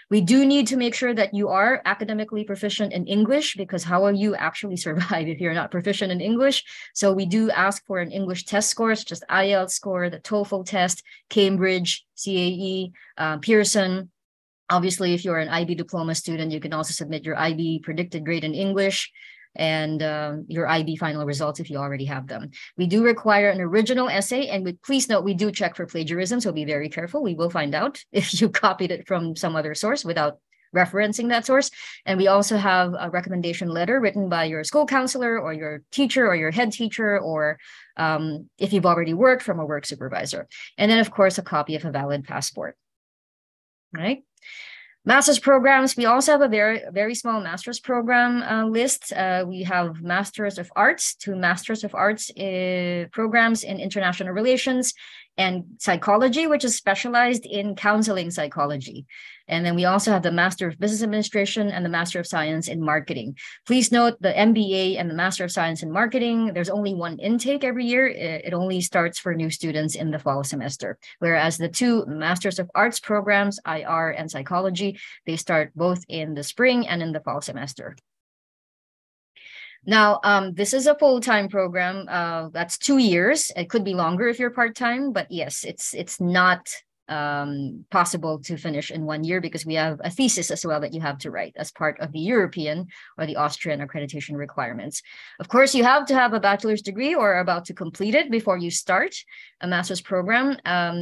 We do need to make sure that you are academically proficient in English, because how will you actually survive if you're not proficient in English? So we do ask for an English test score, such as IELTS score, the TOEFL test, Cambridge, CAE, Pearson. Obviously, if you're an IB diploma student, you can also submit your IB predicted grade in English and your IB final results if you already have them. We do require an original essay, and please note, we do check for plagiarism, so be very careful. We will find out if you copied it from some other source without referencing that source. And we also have a recommendation letter written by your school counselor or your teacher or your head teacher, or if you've already worked, from a work supervisor. And then, of course, a copy of a valid passport. Right? Master's programs, we also have a very small master's program list. We have Masters of Arts, 2 Masters of Arts programs in International Relations and Psychology, which is specialized in counseling psychology. And then we also have the Master of Business Administration and the Master of Science in Marketing. Please note the MBA and the Master of Science in Marketing, there's only 1 intake every year. It only starts for new students in the fall semester. Whereas the 2 Masters of Arts programs, IR and Psychology, they start both in the spring and in the fall semester. Now, this is a full-time program. That's 2 years. It could be longer if you're part-time, but yes, it's not possible to finish in 1 year, because we have a thesis as well that you have to write as part of the European or the Austrian accreditation requirements. Of course, you have to have a bachelor's degree or are about to complete it before you start a master's program.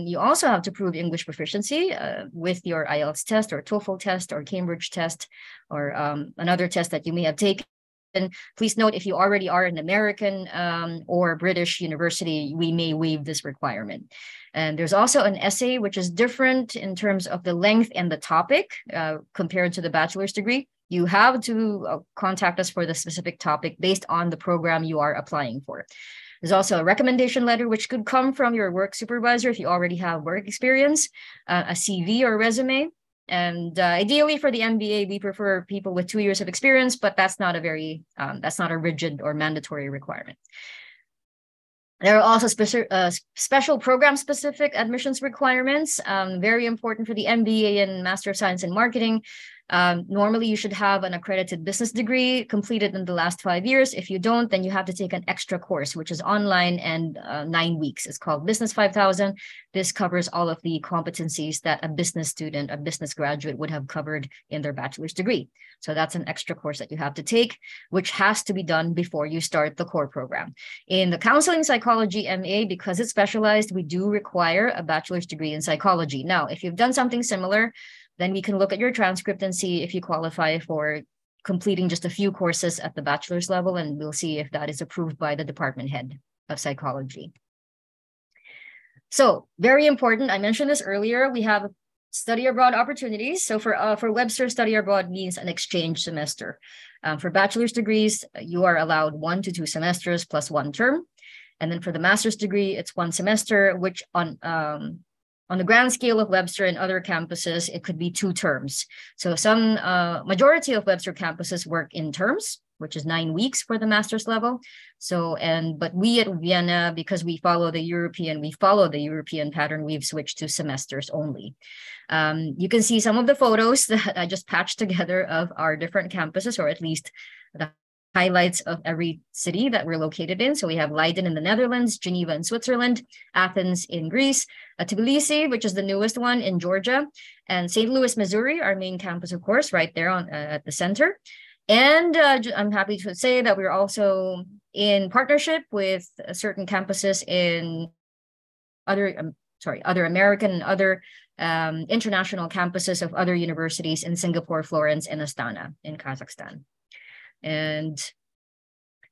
You also have to prove English proficiency with your IELTS test or TOEFL test or Cambridge test or another test that you may have taken. And please note, if you already are an American or British university, we may waive this requirement. And there's also an essay, which is different in terms of the length and the topic compared to the bachelor's degree. You have to contact us for the specific topic based on the program you are applying for. There's also a recommendation letter, which could come from your work supervisor if you already have work experience, a CV or resume. And ideally for the MBA, we prefer people with 2 years of experience, but that's not a rigid or mandatory requirement. There are also special program-specific admissions requirements, very important for the MBA and Master of Science in Marketing. Normally, you should have an accredited business degree completed in the last 5 years. If you don't, then you have to take an extra course, which is online and 9 weeks. It's called Business 5000. This covers all of the competencies that a business student, a business graduate would have covered in their bachelor's degree. So that's an extra course that you have to take, which has to be done before you start the core program. In the Counseling Psychology MA, because it's specialized, we do require a bachelor's degree in psychology. Now, if you've done something similar, then we can look at your transcript and see if you qualify for completing just a few courses at the bachelor's level, and we'll see if that is approved by the department head of psychology. So very important, I mentioned this earlier, we have study abroad opportunities. So for Webster, study abroad means an exchange semester. For bachelor's degrees, you are allowed 1 to 2 semesters plus 1 term. And then for the master's degree, it's 1 semester, which on the grand scale of Webster and other campuses, it could be 2 terms. So some majority of Webster campuses work in terms, which is 9 weeks for the master's level. So, but we at Vienna, because we follow the European pattern, we've switched to semesters only. You can see some of the photos that I just patched together of our different campuses, or at least the highlights of every city that we're located in. So we have Leiden in the Netherlands, Geneva in Switzerland, Athens in Greece, Tbilisi, which is the newest one, in Georgia, and St. Louis, Missouri, our main campus, of course, right there on at the center. And I'm happy to say that we're also in partnership with certain campuses in other American and other international campuses of other universities in Singapore, Florence, and Astana in Kazakhstan. And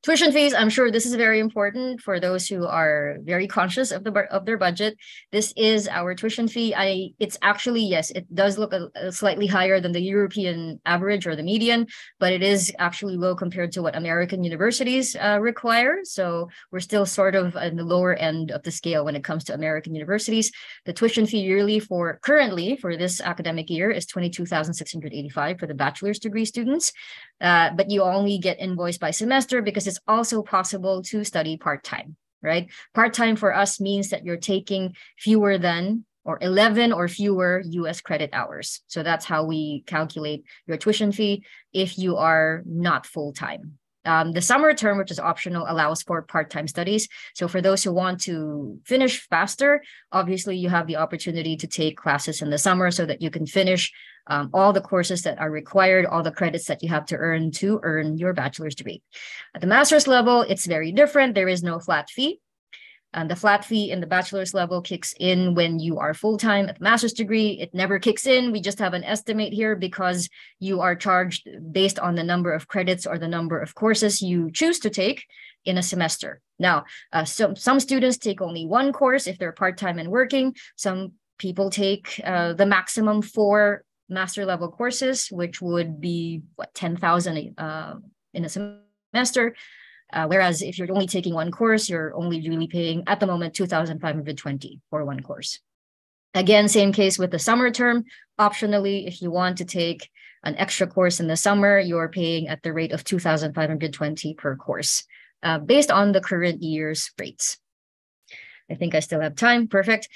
tuition fees, I'm sure this is very important for those who are very conscious of their budget. This is our tuition fee. It's actually, yes, it does look slightly higher than the European average or the median, but it is actually low compared to what American universities require. So we're still sort of in the lower end of the scale when it comes to American universities. The tuition fee yearly currently for this academic year is $22,685 for the bachelor's degree students. But you only get invoiced by semester because it's also possible to study part-time, right? Part-time for us means that you're taking fewer than or 11 or fewer US credit hours. So that's how we calculate your tuition fee if you are not full-time. The summer term, which is optional, allows for part-time studies. So for those who want to finish faster, obviously you have the opportunity to take classes in the summer so that you can finish all the courses that are required, all the credits that you have to earn your bachelor's degree. At the master's level, it's very different. There is no flat fee. The flat fee in the bachelor's level kicks in when you are full-time. At the master's degree, it never kicks in. We just have an estimate here because you are charged based on the number of credits or the number of courses you choose to take in a semester. Now, some students take only 1 course if they're part-time and working. Some people take the maximum 4 master level courses, which would be 10,000 in a semester. Whereas if you're only taking 1 course, you're only really paying at the moment $2,520 for 1 course. Again, same case with the summer term. Optionally, if you want to take an extra course in the summer, you're paying at the rate of $2,520 per course, based on the current year's rates. I think I still have time. Perfect.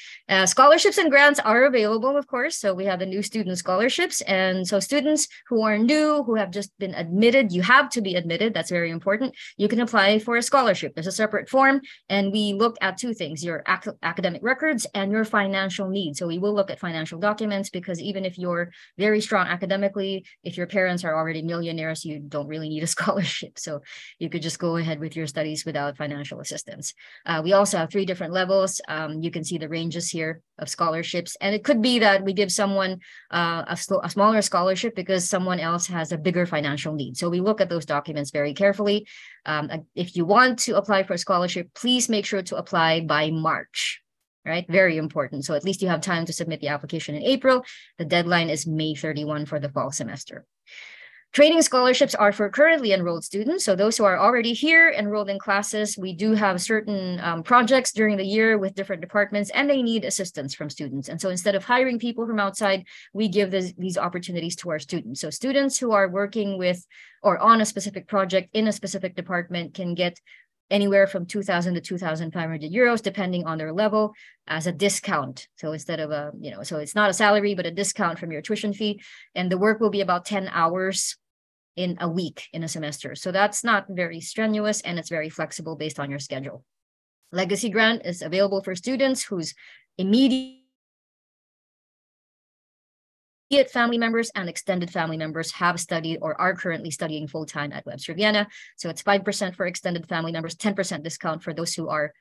Scholarships and grants are available, of course. So we have the new student scholarships. And so students who are new, who have just been admitted, you have to be admitted. That's very important. You can apply for a scholarship. There's a separate form. And we look at 2 things, your academic records and your financial needs. So we will look at financial documents because even if you're very strong academically, if your parents are already millionaires, you don't really need a scholarship. So you could just go ahead with your studies without financial assistance. We also have 3 different levels. You can see the ranges here of scholarships. And it could be that we give someone a smaller scholarship because someone else has a bigger financial need. So we look at those documents very carefully. If you want to apply for a scholarship, please make sure to apply by March, right? Very important. So at least you have time to submit the application in April. The deadline is May 31 for the fall semester. Training scholarships are for currently enrolled students. So those who are already here enrolled in classes, we do have certain projects during the year with different departments, and they need assistance from students. And so instead of hiring people from outside, we give these opportunities to our students. So students who are working with or on a specific project in a specific department can get anywhere from 2,000 to 2,500 euros, depending on their level, as a discount. So instead of so it's not a salary, but a discount from your tuition fee. And the work will be about 10 hours in a week in a semester. So that's not very strenuous, and it's very flexible based on your schedule. Legacy grant is available for students whose immediate family members and extended family members have studied or are currently studying full-time at Webster Vienna. So it's 5% for extended family members, 10% discount for those who are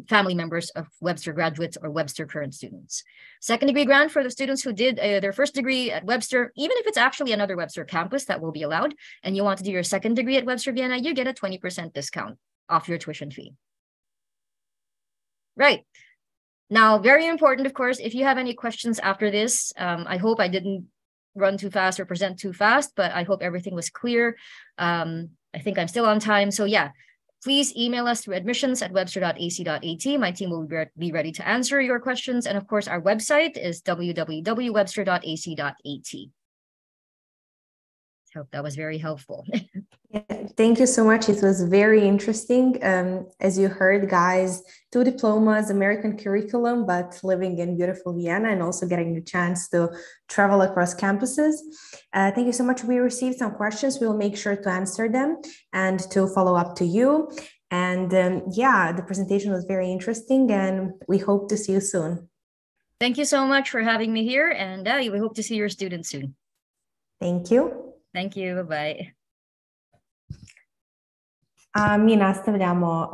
family members of Webster graduates or Webster current students. Second degree grant for the students who did their first degree at Webster, even if it's actually another Webster campus that will be allowed, and you want to do your second degree at Webster Vienna, you get a 20% discount off your tuition fee. Right. Now, very important, of course, if you have any questions after this, I hope I didn't run too fast or present too fast, but I hope everything was clear. I think I'm still on time. So yeah, please email us through admissions@webster.ac.at. My team will be ready to answer your questions. And of course, our website is www.webster.ac.at. Hope that was very helpful. Yeah, thank you so much. It was very interesting. As you heard, guys, 2 diplomas, American curriculum, but living in beautiful Vienna and also getting the chance to travel across campuses. Thank you so much. We received some questions. We'll make sure to answer them and to follow up to you. And yeah, the presentation was very interesting, and we hope to see you soon. Thank you so much for having me here, and we hope to see your students soon. Thank you. Thank you. Bye-bye. A mi nastavljamo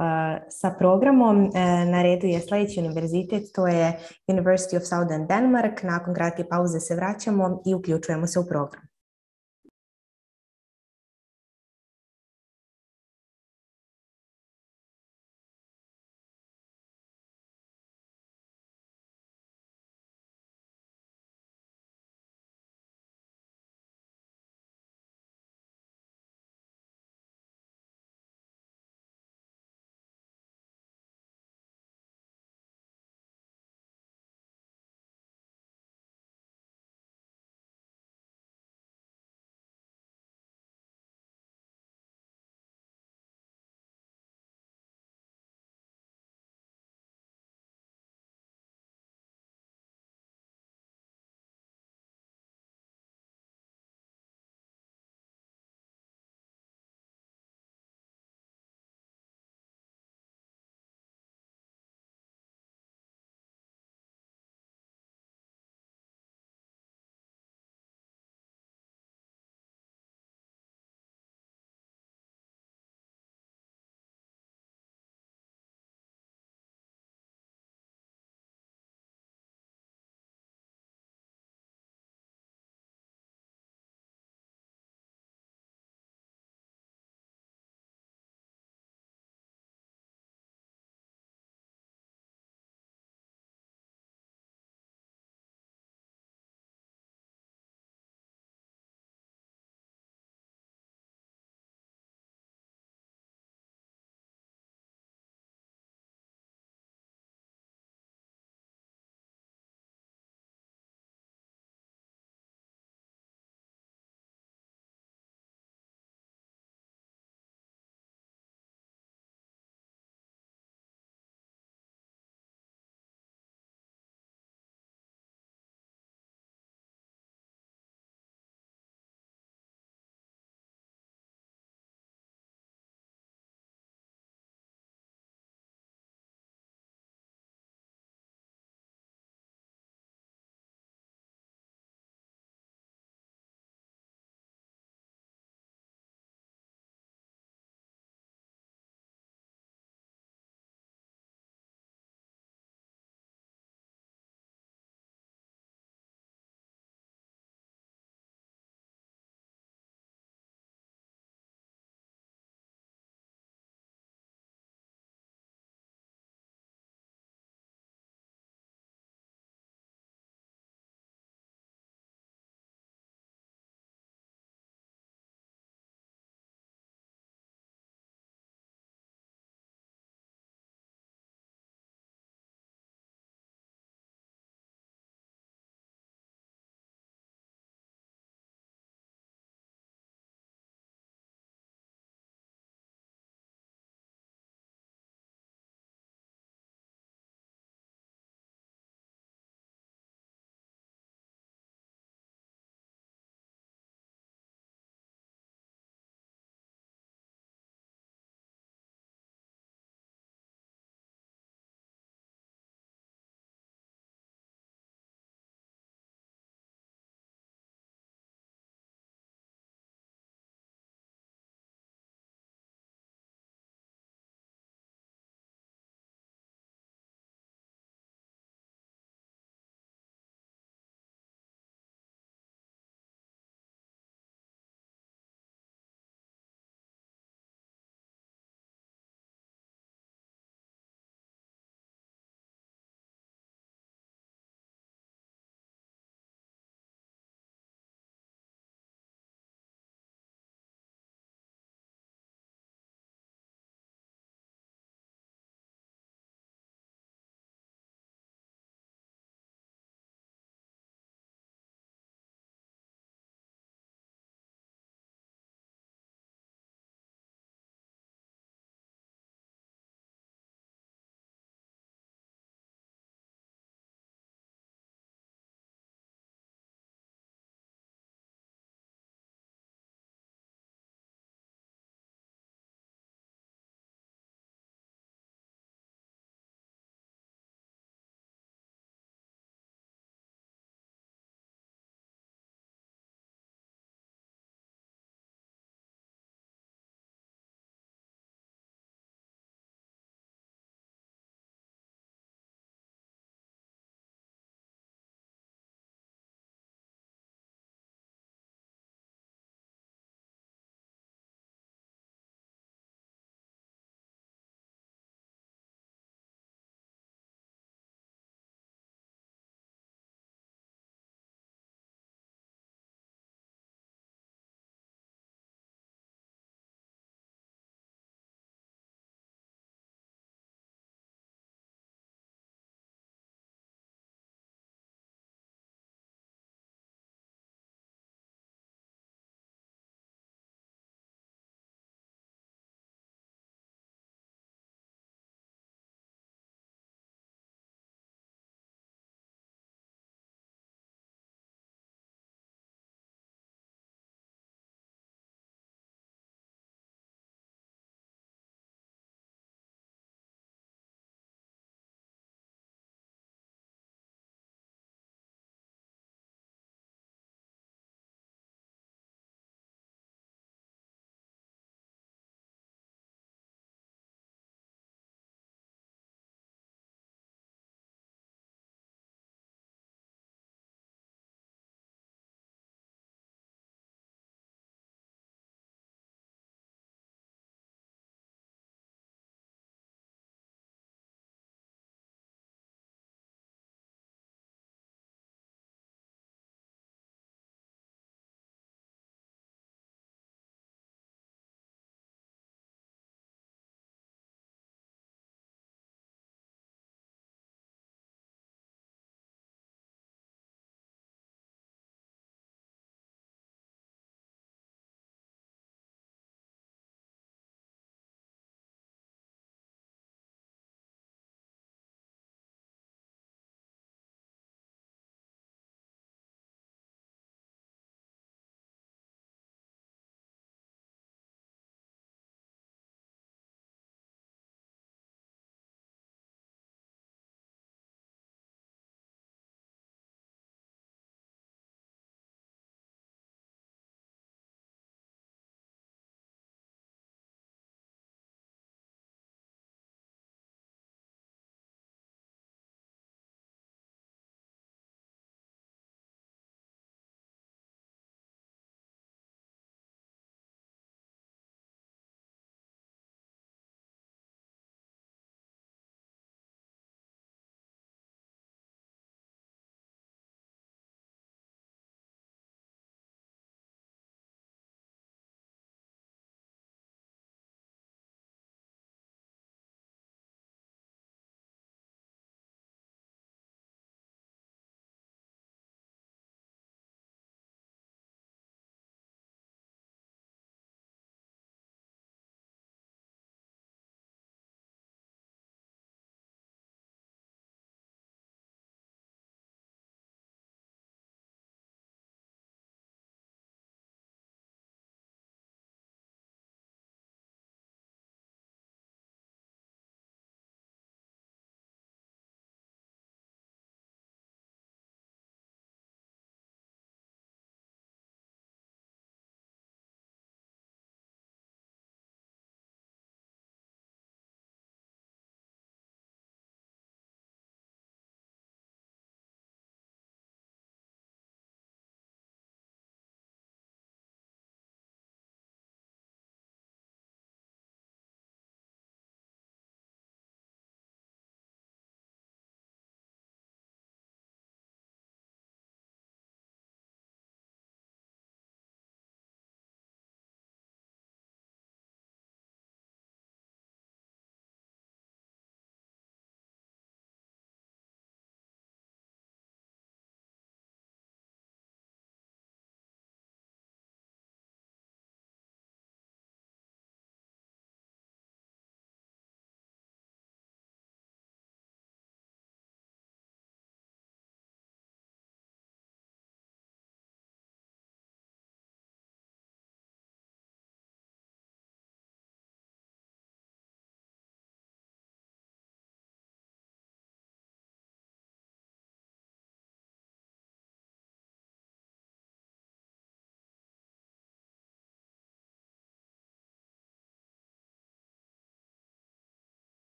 sa programom. Na redu je sljedeći univerzitet, to je University of Southern Denmark. Nakon kratke pauze se vraćamo i uključujemo se u program.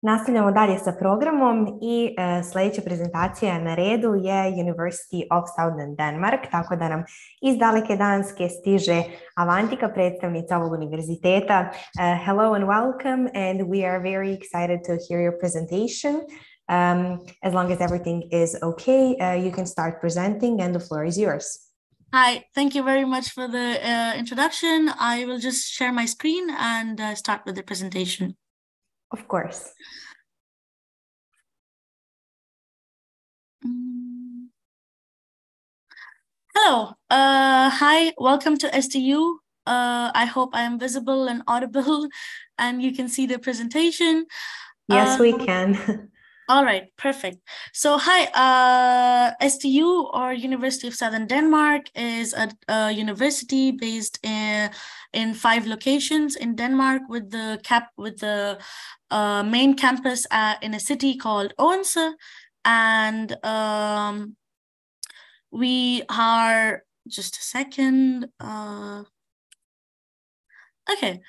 Nastavljamo dalje sa programom i sljedeća prezentacija na redu je University of Southern Denmark, tako da nam iz daleke Danske stiže Avantika, predstavnica ovog univerziteta. Hello and welcome, and we are very excited to hear your presentation. As long as everything is okay, you can start presenting and the floor is yours. Hi, thank you very much for the introduction. I will just share my screen and start with the presentation. Of course. Hello, hi, welcome to STU. I hope I am visible and audible and you can see the presentation. Yes, we can. All right, perfect. So hi, STU or University of Southern Denmark is a university based in 5 locations in Denmark with the main campus in a city called Odense, and we are just a second. Okay,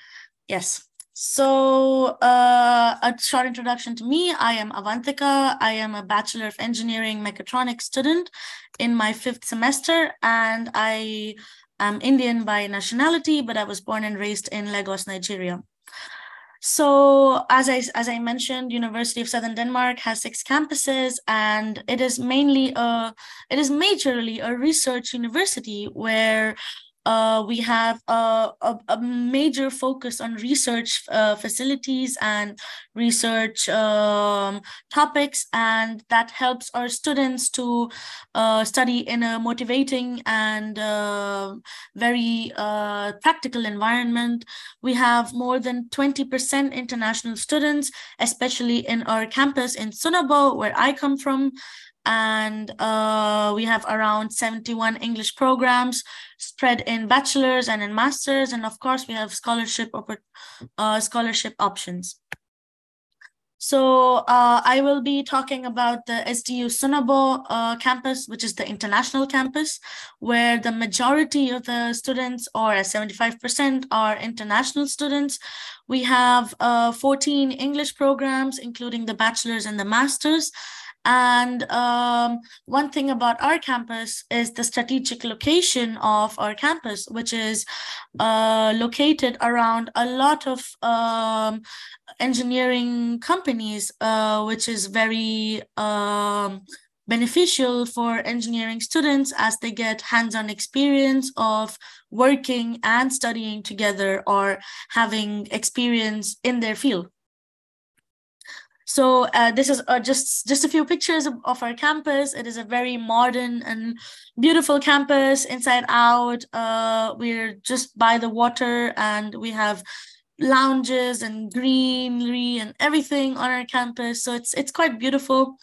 yes. So a short introduction to me. I am Avantika. I am a Bachelor of Engineering Mechatronics student in my 5th semester, and I am Indian by nationality, but I was born and raised in Lagos, Nigeria. So as I mentioned, University of Southern Denmark has 6 campuses, and it is majorly a research university where we have a major focus on research facilities and research topics, and that helps our students to study in a motivating and very practical environment. We have more than 20% international students, especially in our campus in Sunabo, where I come from. And we have around 71 English programs spread in bachelor's and in master's. And of course, we have scholarship options. So I will be talking about the STU Sunabo campus, which is the international campus, where the majority of the students, or 75%, are international students. We have 14 English programs, including the bachelor's and the master's. And one thing about our campus is the strategic location of our campus, which is located around a lot of engineering companies, which is very beneficial for engineering students as they get hands-on experience of working and studying together or having experience in their field. So this is just a few pictures of our campus. It is a very modern and beautiful campus inside out. We're just by the water, and we have lounges and greenery and everything on our campus. So it's quite beautiful.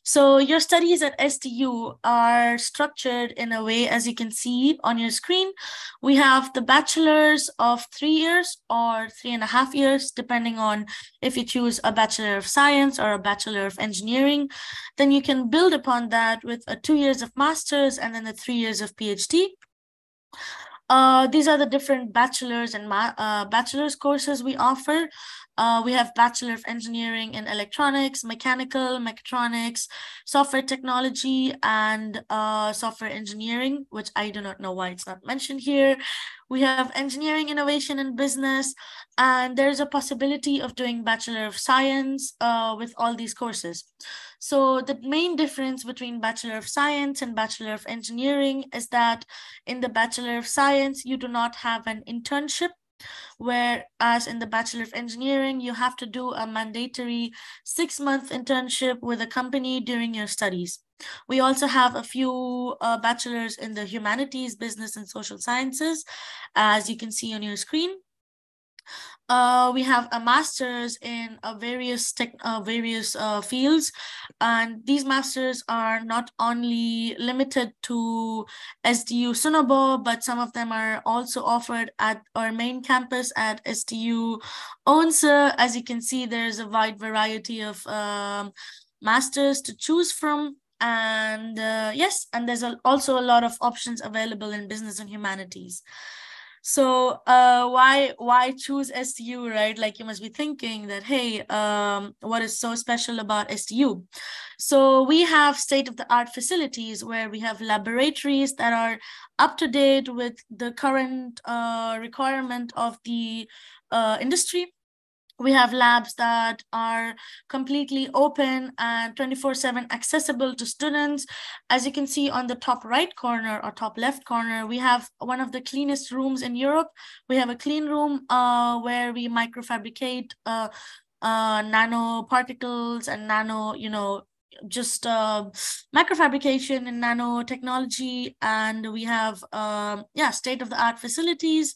So your studies at STU are structured in a way, as you can see on your screen. We have the bachelor's of 3 years or 3.5 years, depending on if you choose a Bachelor of Science or a Bachelor of Engineering. Then you can build upon that with 2 years of master's and then the 3 years of PhD. These are the different bachelor's and bachelor's courses we offer. We have Bachelor of Engineering in Electronics, Mechanical, Mechatronics, Software Technology, and Software Engineering, which I do not know why it's not mentioned here. We have Engineering, Innovation, and Business, and there's a possibility of doing Bachelor of Science with all these courses. So the main difference between Bachelor of Science and Bachelor of Engineering is that in the Bachelor of Science, you do not have an internship, whereas in the Bachelor of Engineering, you have to do a mandatory 6-month internship with a company during your studies. We also have a few bachelors in the humanities, business, and social sciences, as you can see on your screen. We have a master's in various fields, and these masters are not only limited to STU Sunabo, but some of them are also offered at our main campus at STU Odense. As you can see, there's a wide variety of masters to choose from. And yes, and there's also a lot of options available in business and humanities. So why choose STU, right? Like you must be thinking that, hey, what is so special about STU? So we have state-of-the-art facilities where we have laboratories that are up to date with the current requirement of the industry. We have labs that are completely open and 24/7 accessible to students. As you can see on the top right corner or top left corner, we have one of the cleanest rooms in Europe. We have a clean room where we microfabricate nanoparticles and nano, just microfabrication and nanotechnology. And we have, state-of-the-art facilities.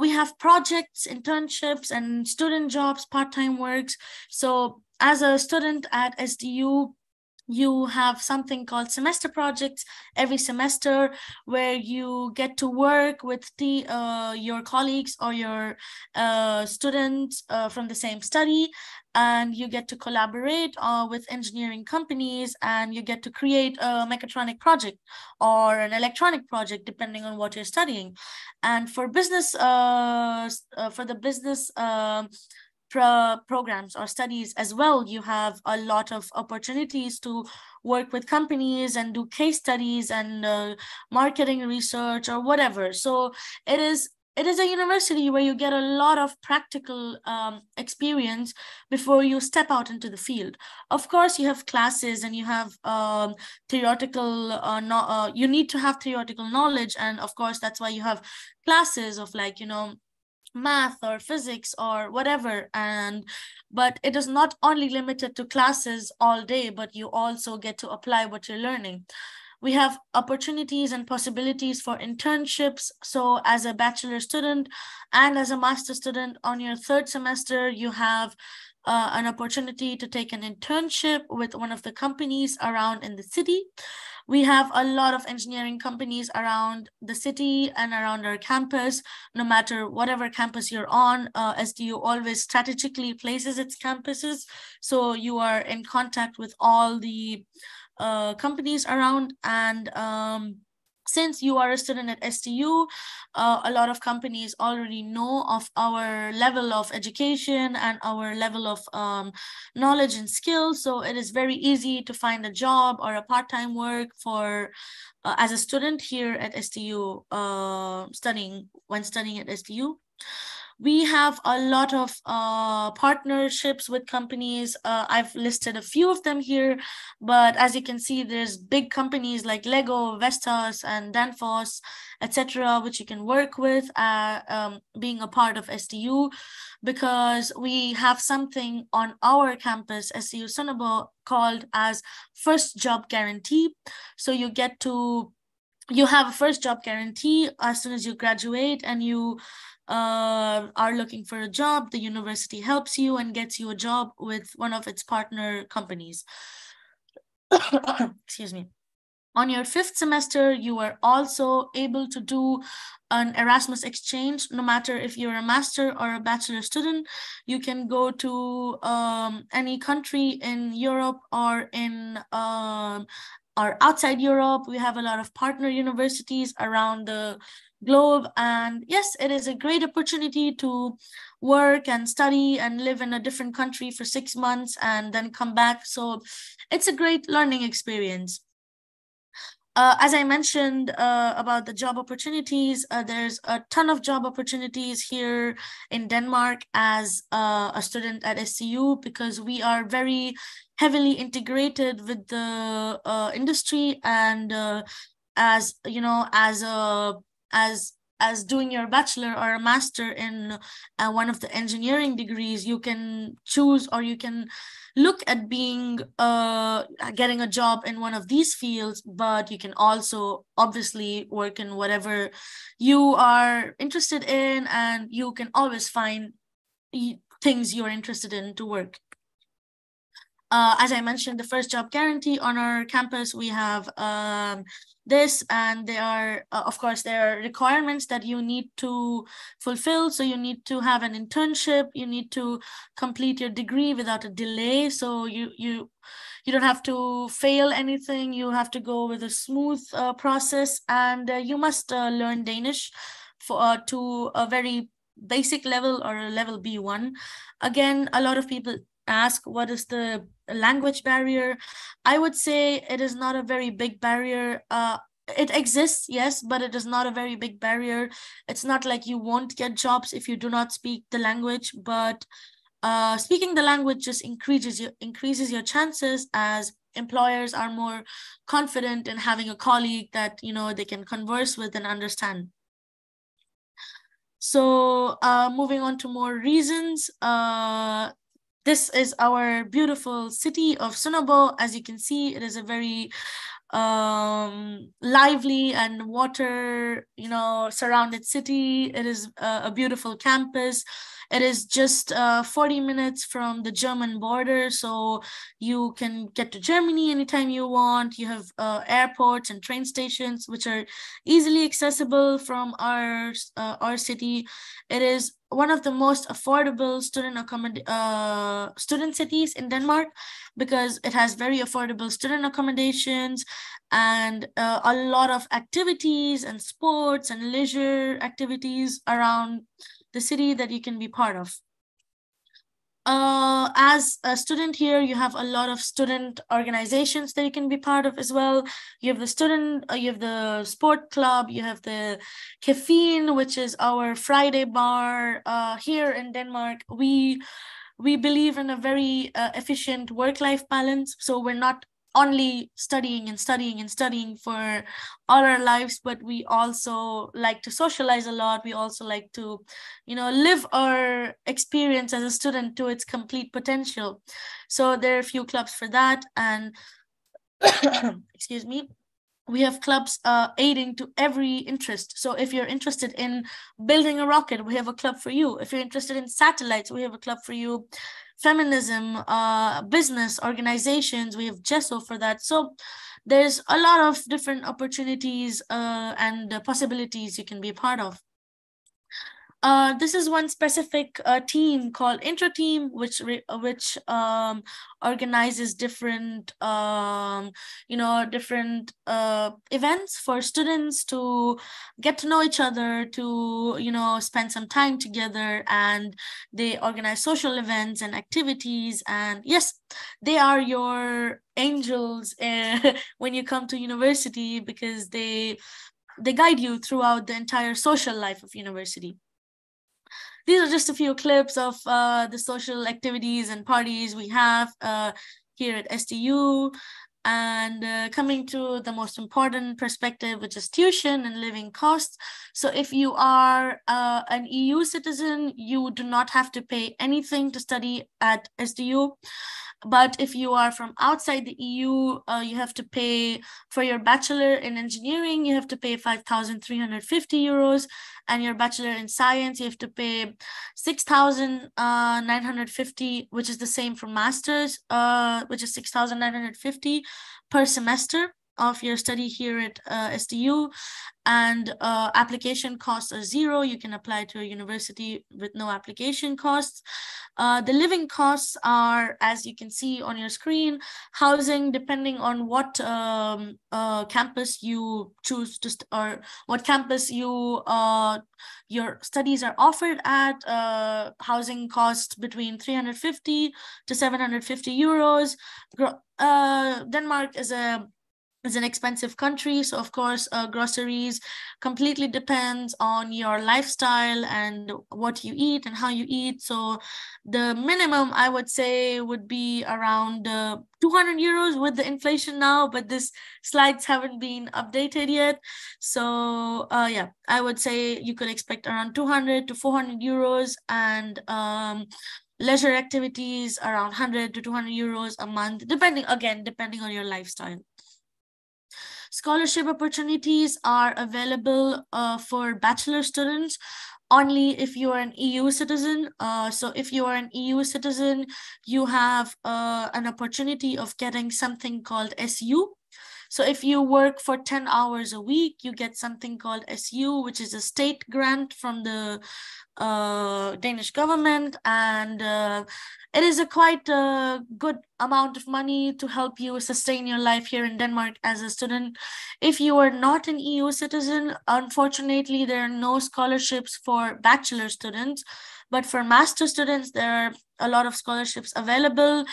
We have projects, internships, and student jobs, part-time works. So as a student at SDU, you have something called semester projects every semester, where you get to work with your colleagues or your students from the same study, and you get to collaborate with engineering companies, and you get to create a mechatronic project or an electronic project, depending on what you're studying. And for business, for the business programs or studies as well, you have a lot of opportunities to work with companies and do case studies and marketing research or whatever. So it is a university where you get a lot of practical experience before you step out into the field. Of course, you have classes and you have theoretical, you need to have theoretical knowledge. And of course, that's why you have classes of, like, math or physics or whatever. But it is not only limited to classes all day, but you also get to apply what you're learning. We have opportunities and possibilities for internships. So as a bachelor student and as a master student, on your third semester, you have an opportunity to take an internship with one of the companies around in the city. We have a lot of engineering companies around the city and around our campus. No matter whatever campus you're on, SDU always strategically places its campuses, so you are in contact with all the companies around. And since you are a student at STU, a lot of companies already know of our level of education and our level of knowledge and skills. So it is very easy to find a job or a part-time work for as a student here at STU, studying at STU. We have a lot of partnerships with companies. I've listed a few of them here, but as you can see, there's big companies like Lego, Vestas, and Danfoss, etc., which you can work with being a part of STU, because we have something on our campus, STU Sonabo, called as First Job Guarantee. So you have a first job guarantee as soon as you graduate and you are looking for a job. The university helps you and gets you a job with one of its partner companies. Excuse me. On your fifth semester, you are also able to do an Erasmus exchange. No matter if you're a master or a bachelor student, you can go to any country in Europe or in or outside Europe. We have a lot of partner universities around the globe. And yes, it is a great opportunity to work and study and live in a different country for 6 months and then come back. So it's a great learning experience. As I mentioned about the job opportunities, there's a ton of job opportunities here in Denmark as a student at SCU, because we are very heavily integrated with the industry. And as you know, as doing your bachelor or a master in one of the engineering degrees, you can choose, or you can look at being getting a job in one of these fields, but you can also obviously work in whatever you are interested in, and you can always find things you're interested in to work. As I mentioned, the first job guarantee on our campus, we have this, and there are, of course, there are requirements that you need to fulfill. So you need to have an internship, you need to complete your degree without a delay. So you don't have to fail anything. You have to go with a smooth process, and you must learn Danish to a very basic level or a level B1. Again, a lot of people ask, what is the language barrier? I would say it is not a very big barrier. It exists, yes, but it is not a very big barrier. It's not like you won't get jobs if you do not speak the language, but speaking the language just increases your chances, as employers are more confident in having a colleague that they can converse with and understand. So moving on to more reasons, this is our beautiful city of Sunabo. As you can see, it is a very lively and water surrounded city. It is a beautiful campus. It is just 40 minutes from the German border, so you can get to Germany anytime you want. You have airports and train stations which are easily accessible from our city. It is one of the most affordable student cities in Denmark, because it has very affordable student accommodations and a lot of activities and sports and leisure activities around the city that you can be part of. As a student here, you have a lot of student organizations that you can be part of as well. You have the sport club, you have the caffeine, which is our Friday bar. Here in Denmark, we believe in a very efficient work-life balance. So we're not only studying and studying and studying for all our lives, but we also like to socialize a lot. We also like to, live our experience as a student to its complete potential. So there are a few clubs for that. And excuse me, we have clubs aiding to every interest. So if you're interested in building a rocket, we have a club for you. If you're interested in satellites, we have a club for you. Feminism, business, organizations, we have GESO for that. So there's a lot of different opportunities and possibilities you can be a part of. This is one specific team called Intro Team, which organizes different different events for students to get to know each other, to spend some time together, and they organize social events and activities. And yes, they are your angels when you come to university, because they guide you throughout the entire social life of university. These are just a few clips of the social activities and parties we have here at STU. And coming to the most important perspective, which is tuition and living costs. So if you are an EU citizen, you do not have to pay anything to study at STU. But if you are from outside the EU, you have to pay for your bachelor in engineering, you have to pay 5,350 euros, and your bachelor in science, you have to pay 6,950, which is the same for masters, which is 6,950 per semester of your study here at STU. And application costs are zero. You can apply to a university with no application costs. The living costs are, as you can see on your screen, housing, depending on what campus you choose to, or what campus you your studies are offered at. Housing costs between 350 to 750 euros. Denmark is an expensive country, so of course groceries completely depends on your lifestyle and what you eat and how you eat. So the minimum, I would say, would be around 200 euros with the inflation now, but this slides haven't been updated yet. So yeah, I would say you could expect around 200 to 400 euros, and leisure activities around 100 to 200 euros a month, depending on your lifestyle. Scholarship opportunities are available for bachelor students only if you are an EU citizen. So if you are an EU citizen, you have an opportunity of getting something called SU. So if you work for 10 hours a week, you get something called SU, which is a state grant from the Danish government, and it is a quite good amount of money to help you sustain your life here in Denmark as a student. If you are not an EU citizen, unfortunately, there are no scholarships for bachelor students, but for master students, there are a lot of scholarships available.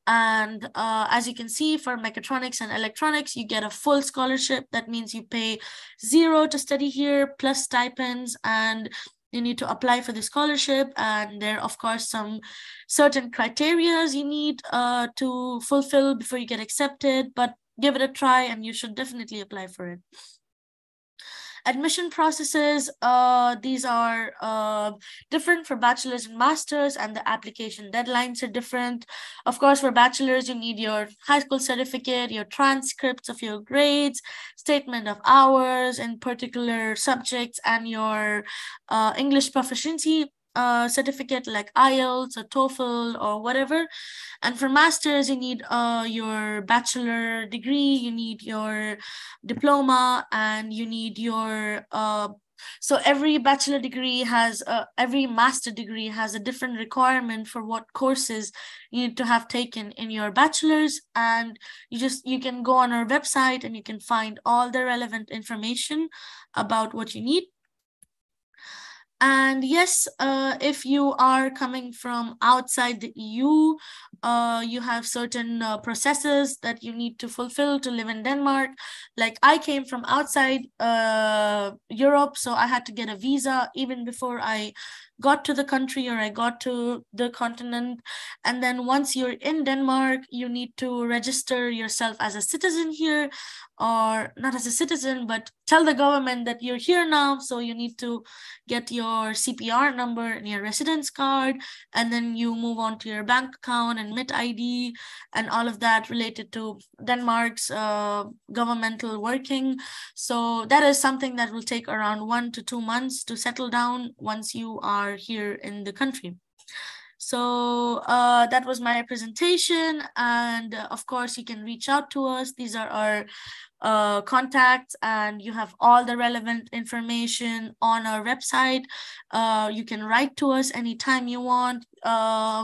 And as you can see, for mechatronics and electronics, you get a full scholarship. That means you pay 0 to study here, plus stipends, and you need to apply for the scholarship. And there are, of course, some certain criterias you need to fulfill before you get accepted, but give it a try and you should definitely apply for it. Admission processes, these are different for bachelors and masters, and the application deadlines are different. Of course, for bachelors, you need your high school certificate, your transcripts of your grades, statement of hours in particular subjects, and your English proficiency certificate like IELTS or TOEFL or whatever. And for masters, you need your bachelor degree, you need your diploma, and you need your so every bachelor degree has every master degree has a different requirement for what courses you need to have taken in your bachelor's. And you can go on our website and you can find all the relevant information about what you need. And yes, if you are coming from outside the EU, you have certain processes that you need to fulfill to live in Denmark. Like I came from outside Europe, so I had to get a visa even before I got to the country or I got to the continent. And then once you're in Denmark, you need to register yourself as a citizen here, or not as a citizen, but tell the government that you're here now. So you need to get your CPR number and your residence card, and then you move on to your bank account and MIT ID and all of that related to Denmark's governmental working. So that is something that will take around 1 to 2 months to settle down once you are here in the country. So that was my presentation, and of course you can reach out to us. These are our contacts, and you have all the relevant information on our website. You can write to us anytime you want.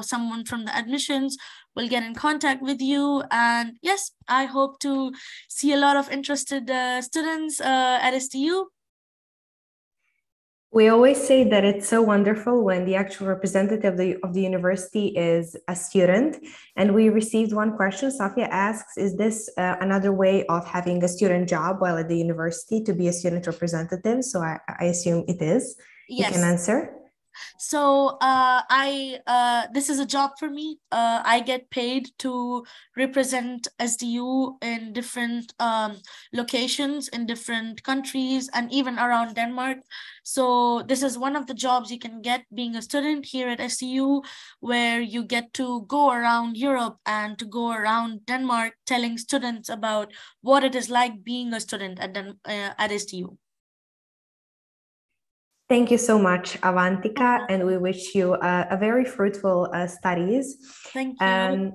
Someone from the admissions will get in contact with you. And yes, I hope to see a lot of interested students at STU. We always say that it's so wonderful when the actual representative of the university is a student. And we received one question. Sofia asks, is this another way of having a student job while at the university to be a student representative? So I assume it is. Yes. You can answer. So this is a job for me. I get paid to represent SDU in different locations in different countries and even around Denmark. So this is one of the jobs you can get being a student here at SDU, where you get to go around Europe and to go around Denmark telling students about what it is like being a student at SDU. Thank you so much, Avantika, and we wish you a very fruitful studies. Thank you.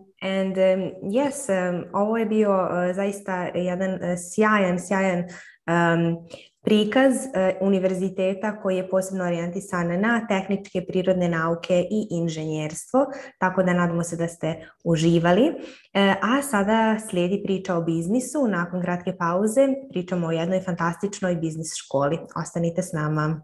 Yes, ovo je bio zaista jedan sjajan prikaz univerziteta koji je posebno orijentisan na tehničke, prirodne nauke i inženjerstvo, tako da nadamo se da ste uživali. A sada slijedi priča o biznisu. Nakon kratke pauze pričamo o jednoj fantastičnoj biznis školi. Ostanite s nama.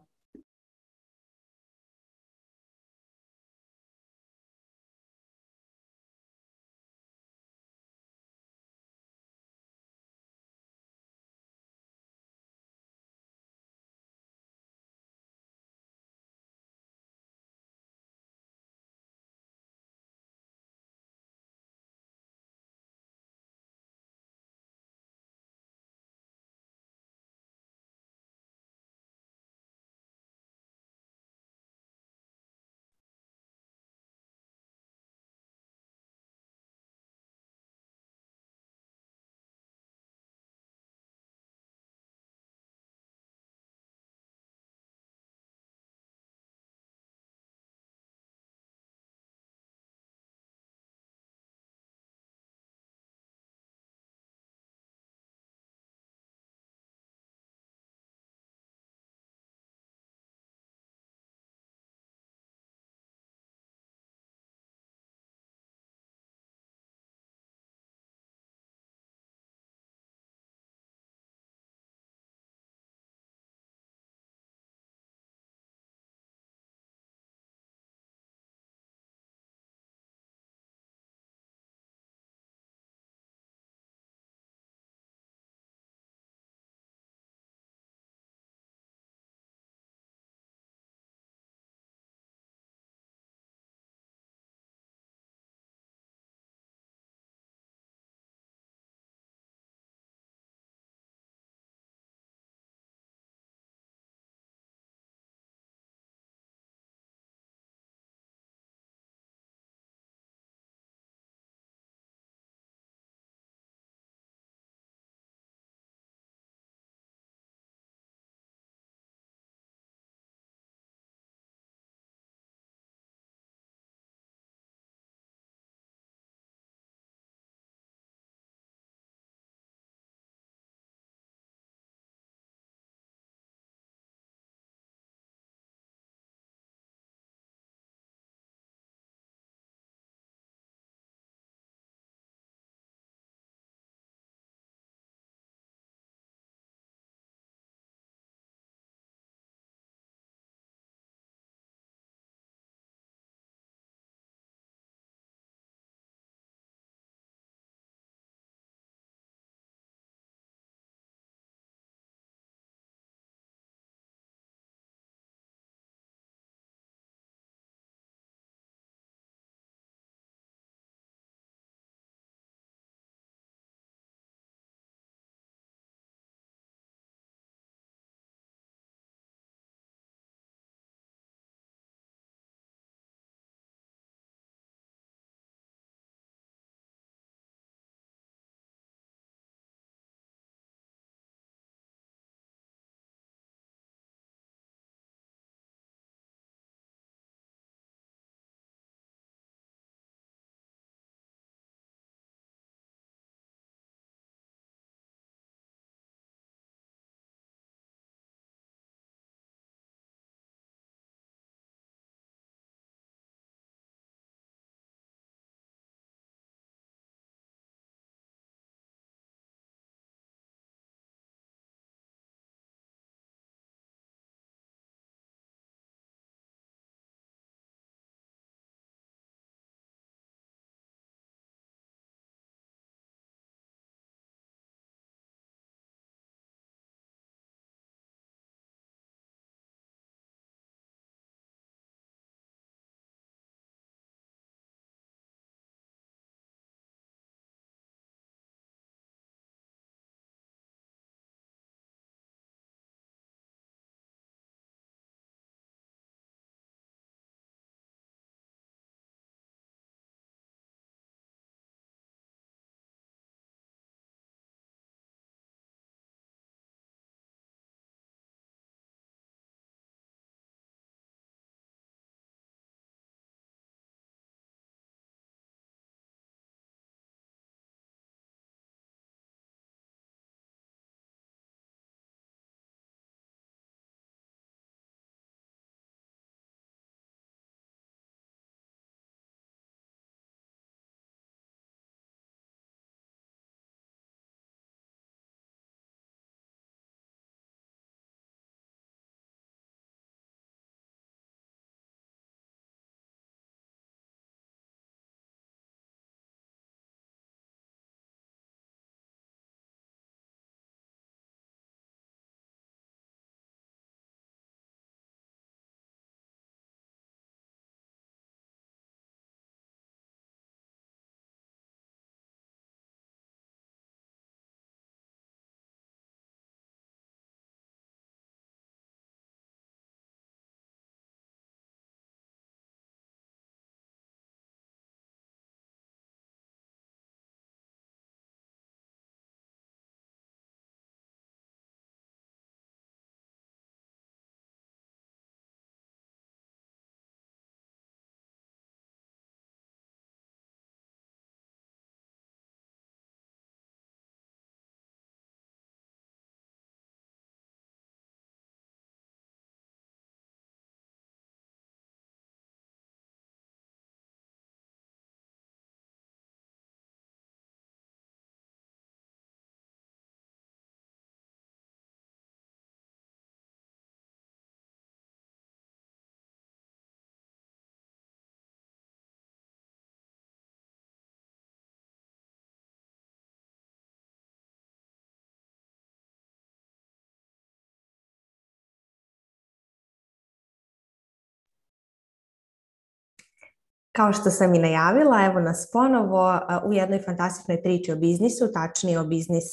Kao što sam i najavila, evo nas ponovo u jednoj fantastičnoj priči o biznisu, tačnije o biznis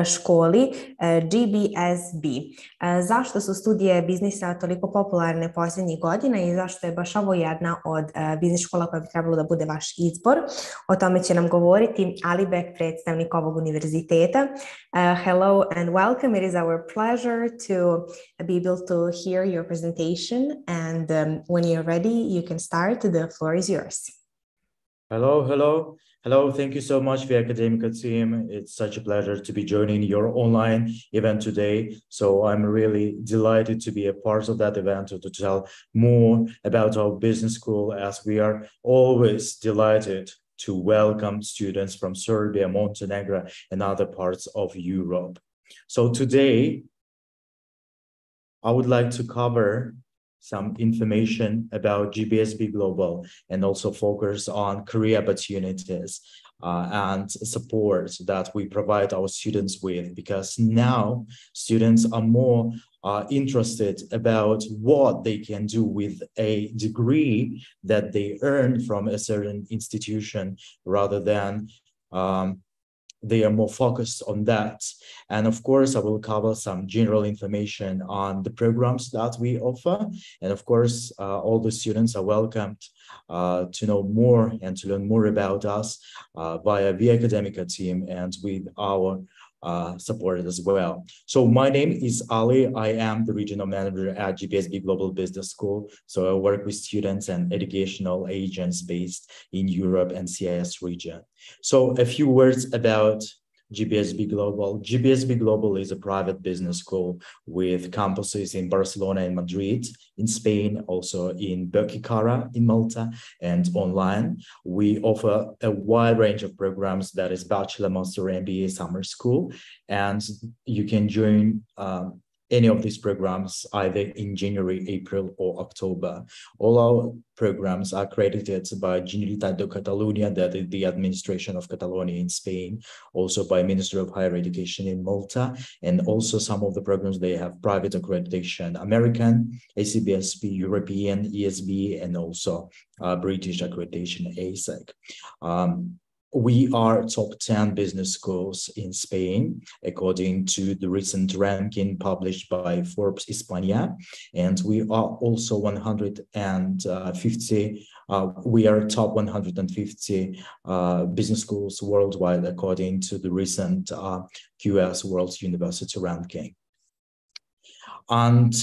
školi GBSB. Zašto su studije biznisa toliko popularne posljednjih godina i zašto je baš ovo jedna od biznis škola koja bi trebalo da bude vaš izbor? O tome će nam govoriti Alibek, predstavnik ovog univerziteta. Hello and welcome. It is our pleasure to be able to hear your presentation, and when you're ready, you can start. The floor is yours. Hello. Thank you so much, the Academica team. It's such a pleasure to be joining your online event today. So I'm really delighted to be a part of that event to tell more about our business school, as we are always delighted to welcome students from Serbia, Montenegro, and other parts of Europe. So today, I would like to cover some information about GBSB Global and also focus on career opportunities and support that we provide our students with, because now students are more interested about what they can do with a degree that they earn from a certain institution, rather than they are more focused on that. And of course, I will cover some general information on the programs that we offer. And of course, all the students are welcomed to know more and to learn more about us via the Academica team and with our support as well. So my name is Ali. I am the regional manager at GBSB Global Business School. So I work with students and educational agents based in Europe and CIS region. So a few words about GBSB Global. GBSB Global is a private business school with campuses in Barcelona and Madrid, in Spain, also in Birkirkara in Malta, and online. We offer a wide range of programs, that is bachelor, master, MBA, summer school, and you can join any of these programs either in January, April, or October. All our programs are accredited by Generalitat de Catalunya, that is the administration of Catalonia in Spain, also by Ministry of Higher Education in Malta, and also some of the programs, they have private accreditation, American, ACBSP, European, ESB, and also British accreditation, ASEC. We are top 10 business schools in Spain, according to the recent ranking published by Forbes España. And we are also 150, we are top 150 business schools worldwide, according to the recent QS World University ranking. And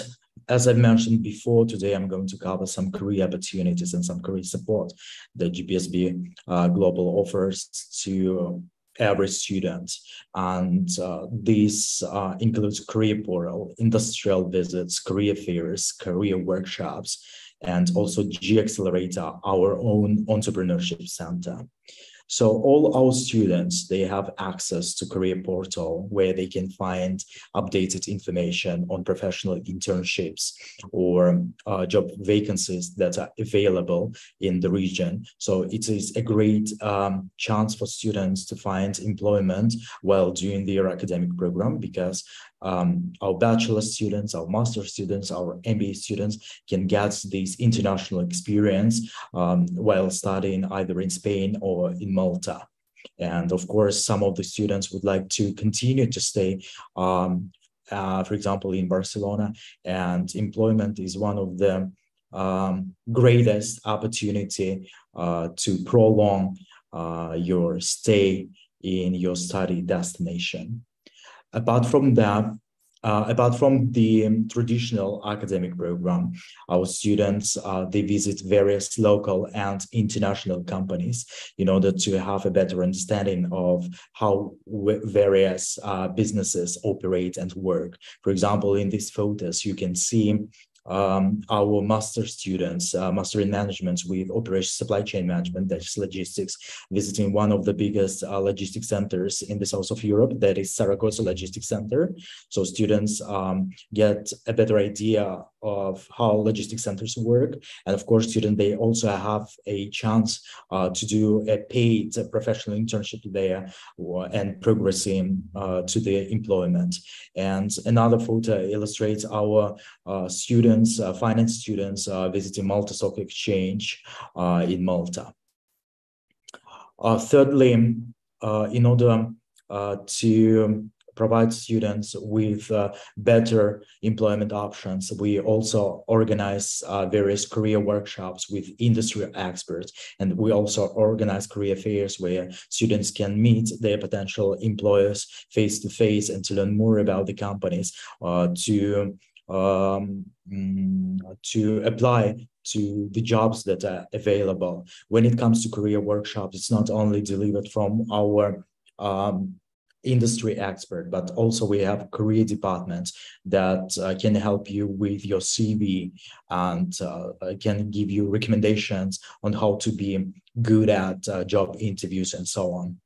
as I mentioned before, today I'm going to cover some career opportunities and some career support that GBSB Global offers to every student. And this includes career portal, industrial visits, career fairs, career workshops, and also G-Accelerator, our own entrepreneurship center. So all our students, they have access to career portal where they can find updated information on professional internships or job vacancies that are available in the region. So it is a great chance for students to find employment while doing their academic program, because our bachelor students, our master students, our MBA students can get this international experience while studying either in Spain or in Malta. And of course, some of the students would like to continue to stay, for example, in Barcelona, and employment is one of the greatest opportunity to prolong your stay in your study destination. Apart from that, apart from the traditional academic program, our students, they visit various local and international companies in order to have a better understanding of how various businesses operate and work. For example, in these photos, you can see our master students, master in management with operations supply chain management, that is logistics, visiting one of the biggest logistics centers in the south of Europe, that is Zaragoza Logistics Center. So students get a better idea of how logistics centers work. And of course, students, they also have a chance to do a paid professional internship there and progressing to their employment. And another photo illustrates our students, finance students visiting Malta Stock Exchange in Malta. Thirdly, in order to provide students with better employment options, we also organize various career workshops with industry experts, and we also organize career fairs where students can meet their potential employers face to face and to learn more about the companies to apply to the jobs that are available. When it comes to career workshops, it's not only delivered from our industry expert, but also we have career departments that can help you with your CV and can give you recommendations on how to be good at job interviews and so on.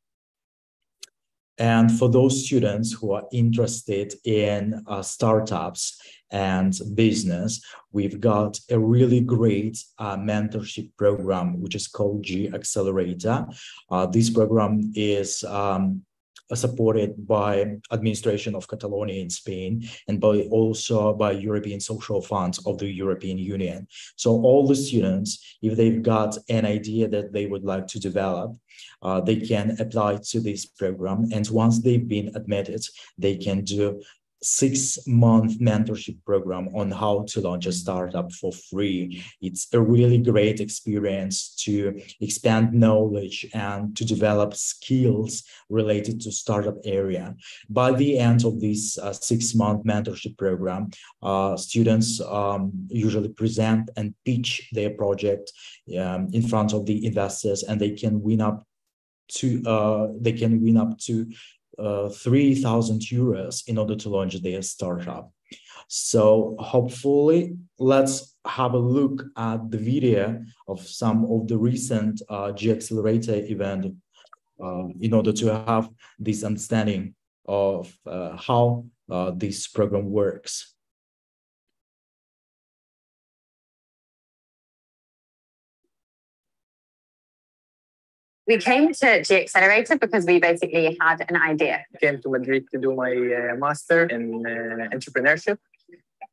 And for those students who are interested in startups and business, we've got a really great mentorship program, which is called G Accelerator. This program is supported by administration of Catalonia in Spain and also by European Social Funds of the European Union. So all the students, if they've got an idea that they would like to develop, they can apply to this program. And once they've been admitted, they can do 6-month mentorship program on how to launch a startup for free. It's a really great experience to expand knowledge and to develop skills related to startup area. By the end of this 6-month mentorship program, students usually present and pitch their project in front of the investors, and they can win up to 3,000 euros in order to launch their startup. So hopefully, let's have a look at the video of some of the recent G Accelerator event in order to have this understanding of how this program works. We came to G Accelerator because we basically had an idea. I came to Madrid to do my master in entrepreneurship.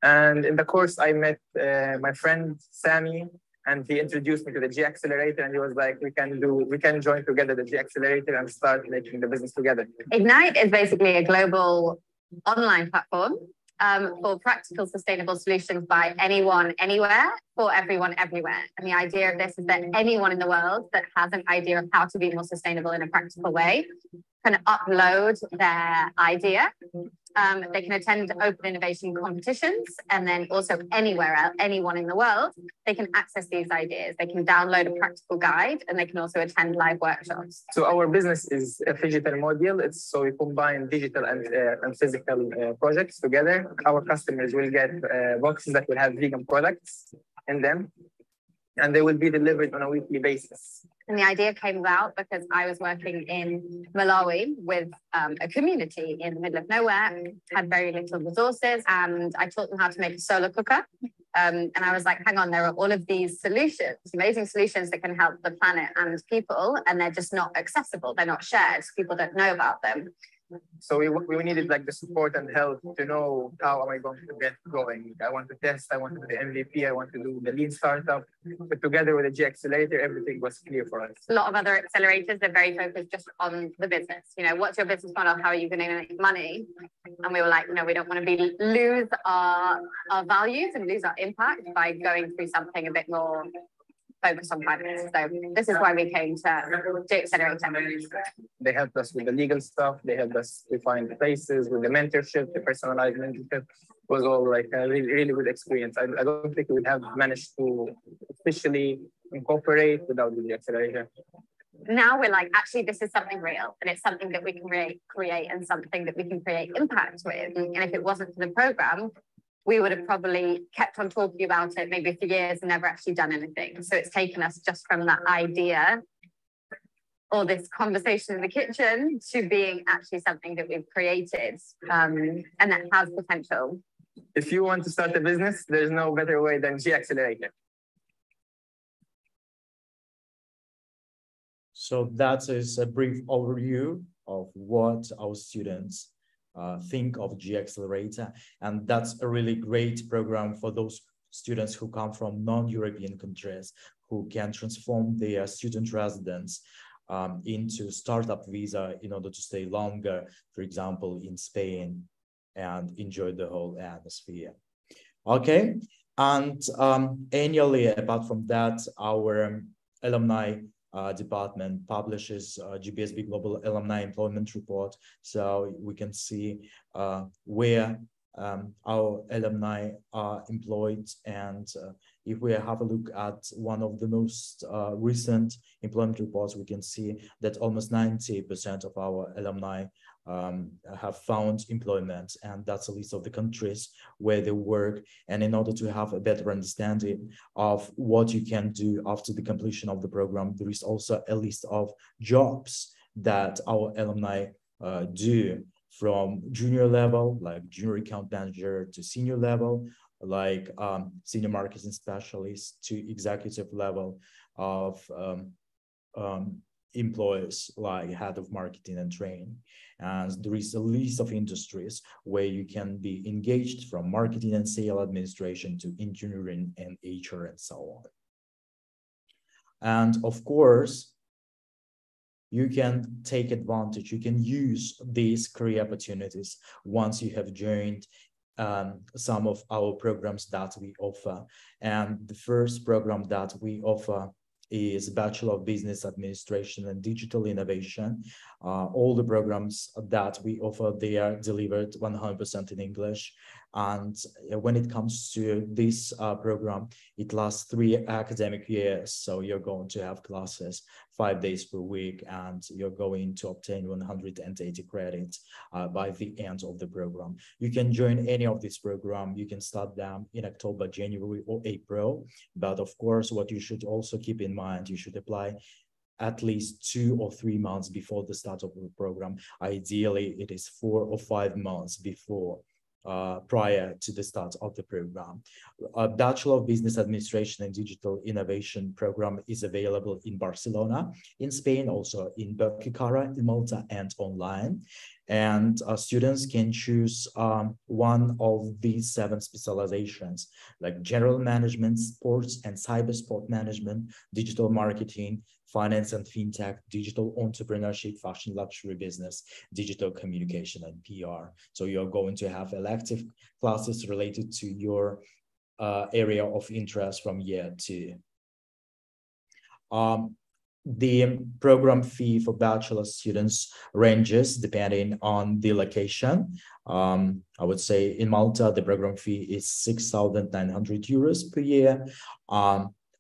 And in the course, I met my friend, Sammy, and he introduced me to the G Accelerator. And he was like, we can join together the G Accelerator and start making the business together. Ignite is basically a global online platform for practical, sustainable solutions by anyone, anywhere, for everyone, everywhere. And the idea of this is that anyone in the world that has an idea of how to be more sustainable in a practical way can upload their idea. They can attend open innovation competitions, and then also anywhere else, anyone in the world, they can access these ideas. They can download a practical guide, and they can also attend live workshops. So our business is a digital model. So we combine digital and physical projects together. Our customers will get boxes that will have vegan products in them, and they will be delivered on a weekly basis. And the idea came about because I was working in Malawi with a community in the middle of nowhere, had very little resources, and I taught them how to make a solar cooker. And I was like, hang on, there are all of these solutions, amazing solutions that can help the planet and people, and they're just not accessible. They're not shared. People don't know about them. So we needed like the support and help to know how am I going to get going. I want to test, I want to do the MVP, I want to do the lean startup. But together with the G Accelerator, everything was clear for us. A lot of other accelerators are very focused just on the business. You know, what's your business model? How are you going to make money? And we were like, no, we don't want to lose our values and lose our impact by going through something a bit more focused on finance. So this is why we came to G Accelerator. They helped us with the legal stuff. They helped us to find the places with the mentorship, the personalized mentorship. It was all like a really, really good experience. I don't think we would have managed to officially incorporate without the G Accelerator. Now we're like, actually, this is something real, and it's something that we can create and something that we can create impact with. And if it wasn't for the program, we would have probably kept on talking about it maybe for years and never actually done anything. So it's taken us just from that idea or this conversation in the kitchen to being actually something that we've created and that has potential. if you want to start a business, there's no better way than G Accelerator. So that is a brief overview of what our students think of G Accelerator. And that's a really great program for those students who come from non-European countries, who can transform their student residence into startup visa in order to stay longer, for example, in Spain, and enjoy the whole atmosphere. Okay, and annually, apart from that, our alumni department publishes GBSB Global Alumni Employment Report, so we can see where our alumni are employed. And if we have a look at one of the most recent employment reports, we can see that almost 90% of our alumni have found employment, and that's a list of the countries where they work. And in order to have a better understanding of what you can do after the completion of the program, there is also a list of jobs that our alumni do, from junior level, like junior account manager, to senior level, like senior marketing specialist, to executive level of employees, like head of marketing and training. And there is a list of industries where you can be engaged, from marketing and sales administration to engineering and HR and so on. And of course, you can take advantage, you can use these career opportunities once you have joined some of our programs that we offer. And the first program that we offer is Bachelor of Business Administration and Digital Innovation. All the programs that we offer, they are delivered 100% in English. And when it comes to this program, it lasts 3 academic years. So you're going to have classes 5 days per week, and you're going to obtain 180 credits by the end of the program. You can join any of this program. You can start them in October, January, or April. But of course, what you should also keep in mind, you should apply at least 2 or 3 months before the start of the program. Ideally, it is 4 or 5 months before, prior to the start of the program. A Bachelor of Business Administration and Digital Innovation program is available in Barcelona, in Spain, also in Berkeley, in Malta, and online. And students can choose one of these 7 specializations, like general management, sports and cyber sport management, digital marketing, finance and fintech, digital entrepreneurship, fashion luxury business, digital communication, and PR. So you're going to have elective classes related to your area of interest from year 2. The program fee for bachelor students ranges depending on the location. I would say in Malta, the program fee is 6,900 euros per year.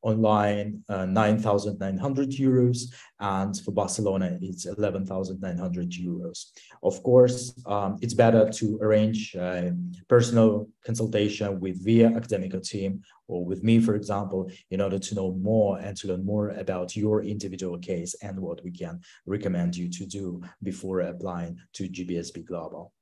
Online, 9,900 euros, and for Barcelona, it's 11,900 euros. Of course, it's better to arrange a personal consultation with VIA academic team, or with me, for example, in order to know more and to learn more about your individual case and what we can recommend you to do before applying to GBSB Global.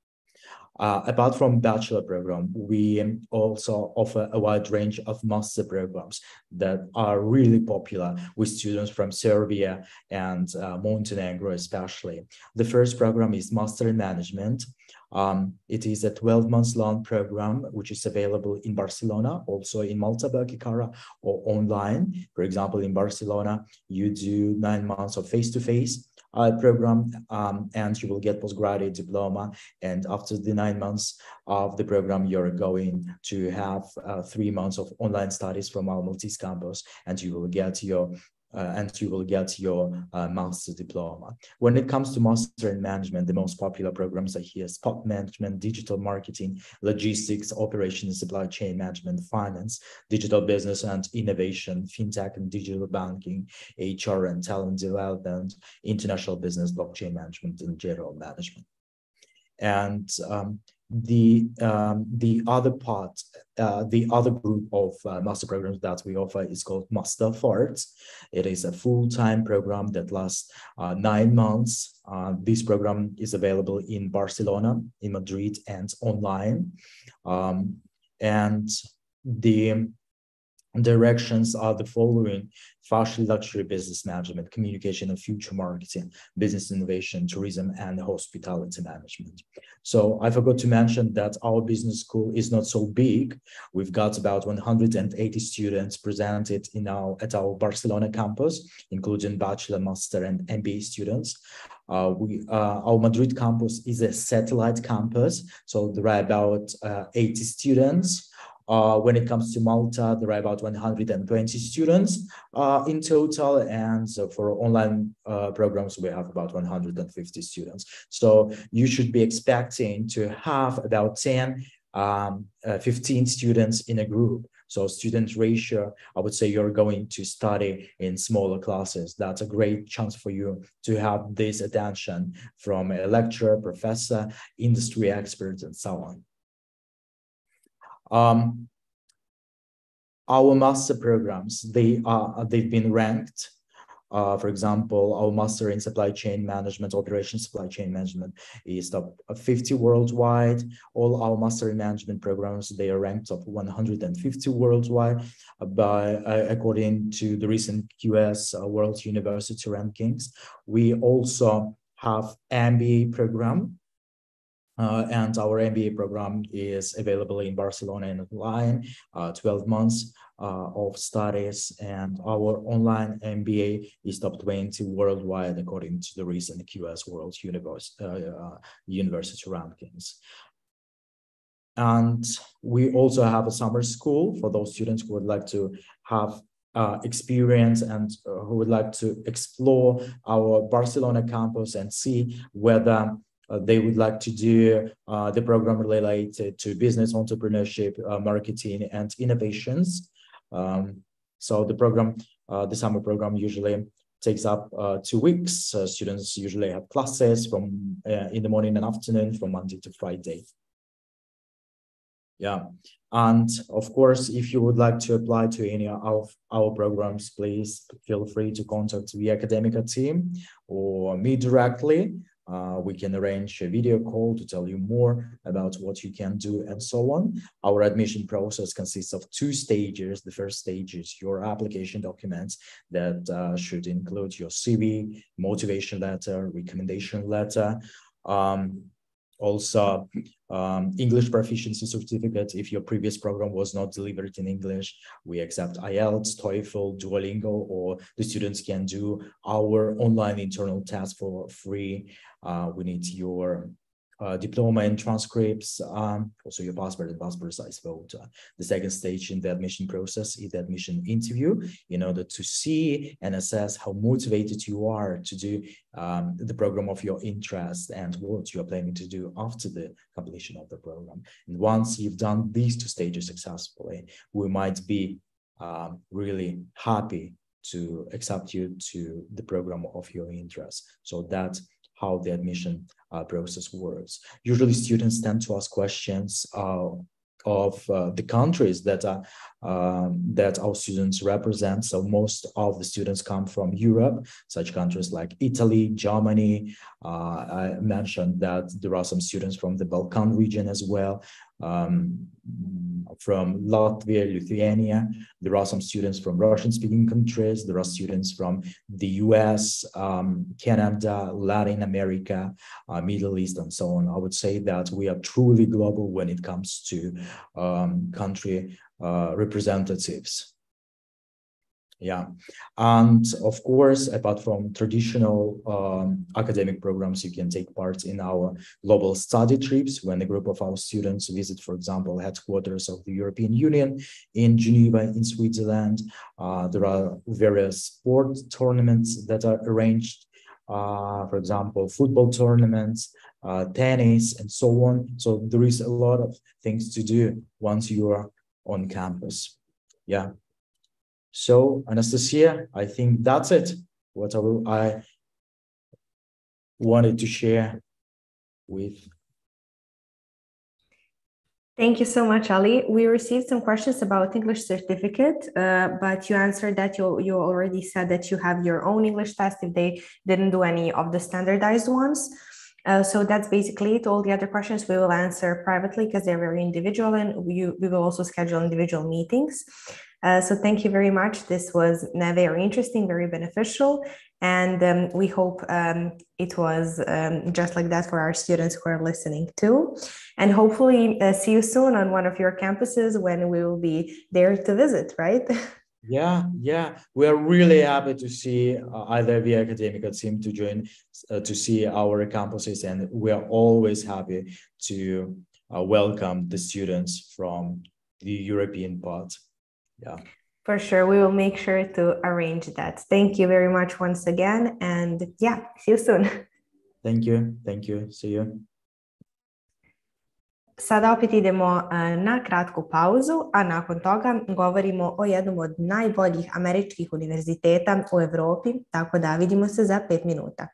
Apart from bachelor program, we also offer a wide range of master programs that are really popular with students from Serbia and Montenegro especially. The first program is Master in Management. It is a 12-month-long program, which is available in Barcelona, also in Malta, Berkeley, or online. For example, in Barcelona, you do 9 months of face-to-face program, and you will get postgraduate diploma. And after the 9 months of the program, you're going to have 3 months of online studies from our Maltese campus, and you will get your master diploma. When it comes to master in management, the most popular programs are here: sport management, digital marketing, logistics, operations, supply chain management, finance, digital business and innovation, fintech and digital banking, HR and talent development, international business, blockchain management, and general management. And The other part, the other group of master programs that we offer is called Master of Arts. It is a full-time program that lasts 9 months. This program is available in Barcelona, in Madrid, and online. And the directions are the following: fashion, luxury, business management, communication and future marketing, business innovation, tourism, and hospitality management. So I forgot to mention that our business school is not so big. We've got about 180 students presented at our Barcelona campus, including bachelor, master, and MBA students. Our Madrid campus is a satellite campus, so there are about 80 students. When it comes to Malta, there are about 120 students in total, and so for online programs, we have about 150 students. So you should be expecting to have about 15 students in a group. So student ratio, I would say you're going to study in smaller classes. That's a great chance for you to have this attention from a lecturer, professor, industry experts, and so on. Our master programs, they've been ranked. For example, our master in supply chain management, operations supply chain management is top 50 worldwide. All our master in management programs, they are ranked top 150 worldwide according to the recent QS World University Rankings. We also have MBA program. And our MBA program is available in Barcelona and online, 12 months of studies, and our online MBA is top 20 worldwide according to the recent QS World University Rankings. And we also have a summer school for those students who would like to have experience and who would like to explore our Barcelona campus and see whether they would like to do the program related to business, entrepreneurship, marketing, and innovations. So the program, the summer program usually takes up 2 weeks. Students usually have classes from in the morning and afternoon from Monday to Friday. Yeah, and of course, if you would like to apply to any of our programs, please feel free to contact the Academica team or me directly. We can arrange a video call to tell you more about what you can do and so on. Our admission process consists of 2 stages. The first stage is your application documents that should include your CV, motivation letter, recommendation letter, also English proficiency certificate. If your previous program was not delivered in English, we accept IELTS, TOEFL, Duolingo, or the students can do our online internal test for free. We need your diploma and transcripts, also your passport and passport size photo. The second stage in the admission process is the admission interview in order to see and assess how motivated you are to do the program of your interest and what you are planning to do after the completion of the program. And once you've done these 2 stages successfully, we might be really happy to accept you to the program of your interest. So that's how the admission process works. Usually students tend to ask questions of the countries that our students represent. So most of the students come from Europe, such countries like Italy, Germany. I mentioned that there are some students from the Balkan region as well, from Latvia, Lithuania. There are some students from Russian-speaking countries. There are students from the US, Canada, Latin America, Middle East, and so on. I would say that we are truly global when it comes to country representatives. Yeah, and of course, apart from traditional academic programs, you can take part in our global study trips when a group of our students visit, for example, headquarters of the European Union in Geneva, in Switzerland. There are various sport tournaments that are arranged, for example, football tournaments, tennis, and so on. So there is a lot of things to do once you are on campus. Yeah. So, Anastasia, I think that's it. What I wanted to share with. Thank you so much, Ali. We received some questions about English certificate, but you answered that you already said that you have your own English test if they didn't do any of the standardized ones. So that's basically it. All the other questions we will answer privately because they're very individual, and we will also schedule individual meetings. So thank you very much. This was very interesting, very beneficial, and we hope it was just like that for our students who are listening too. And hopefully see you soon on one of your campuses when we will be there to visit, right? Yeah, we are really happy to see either Via Academica team to join to see our campuses, and we are always happy to welcome the students from the European part. Yeah. For sure, we will make sure to arrange that. Thank you very much once again, and yeah, see you soon. Thank you, see you. Sada opet idemo na kratku pauzu, a nakon toga govorimo o jednom od najboljih američkih univerziteta u Evropi, tako da vidimo se za 5 minuta.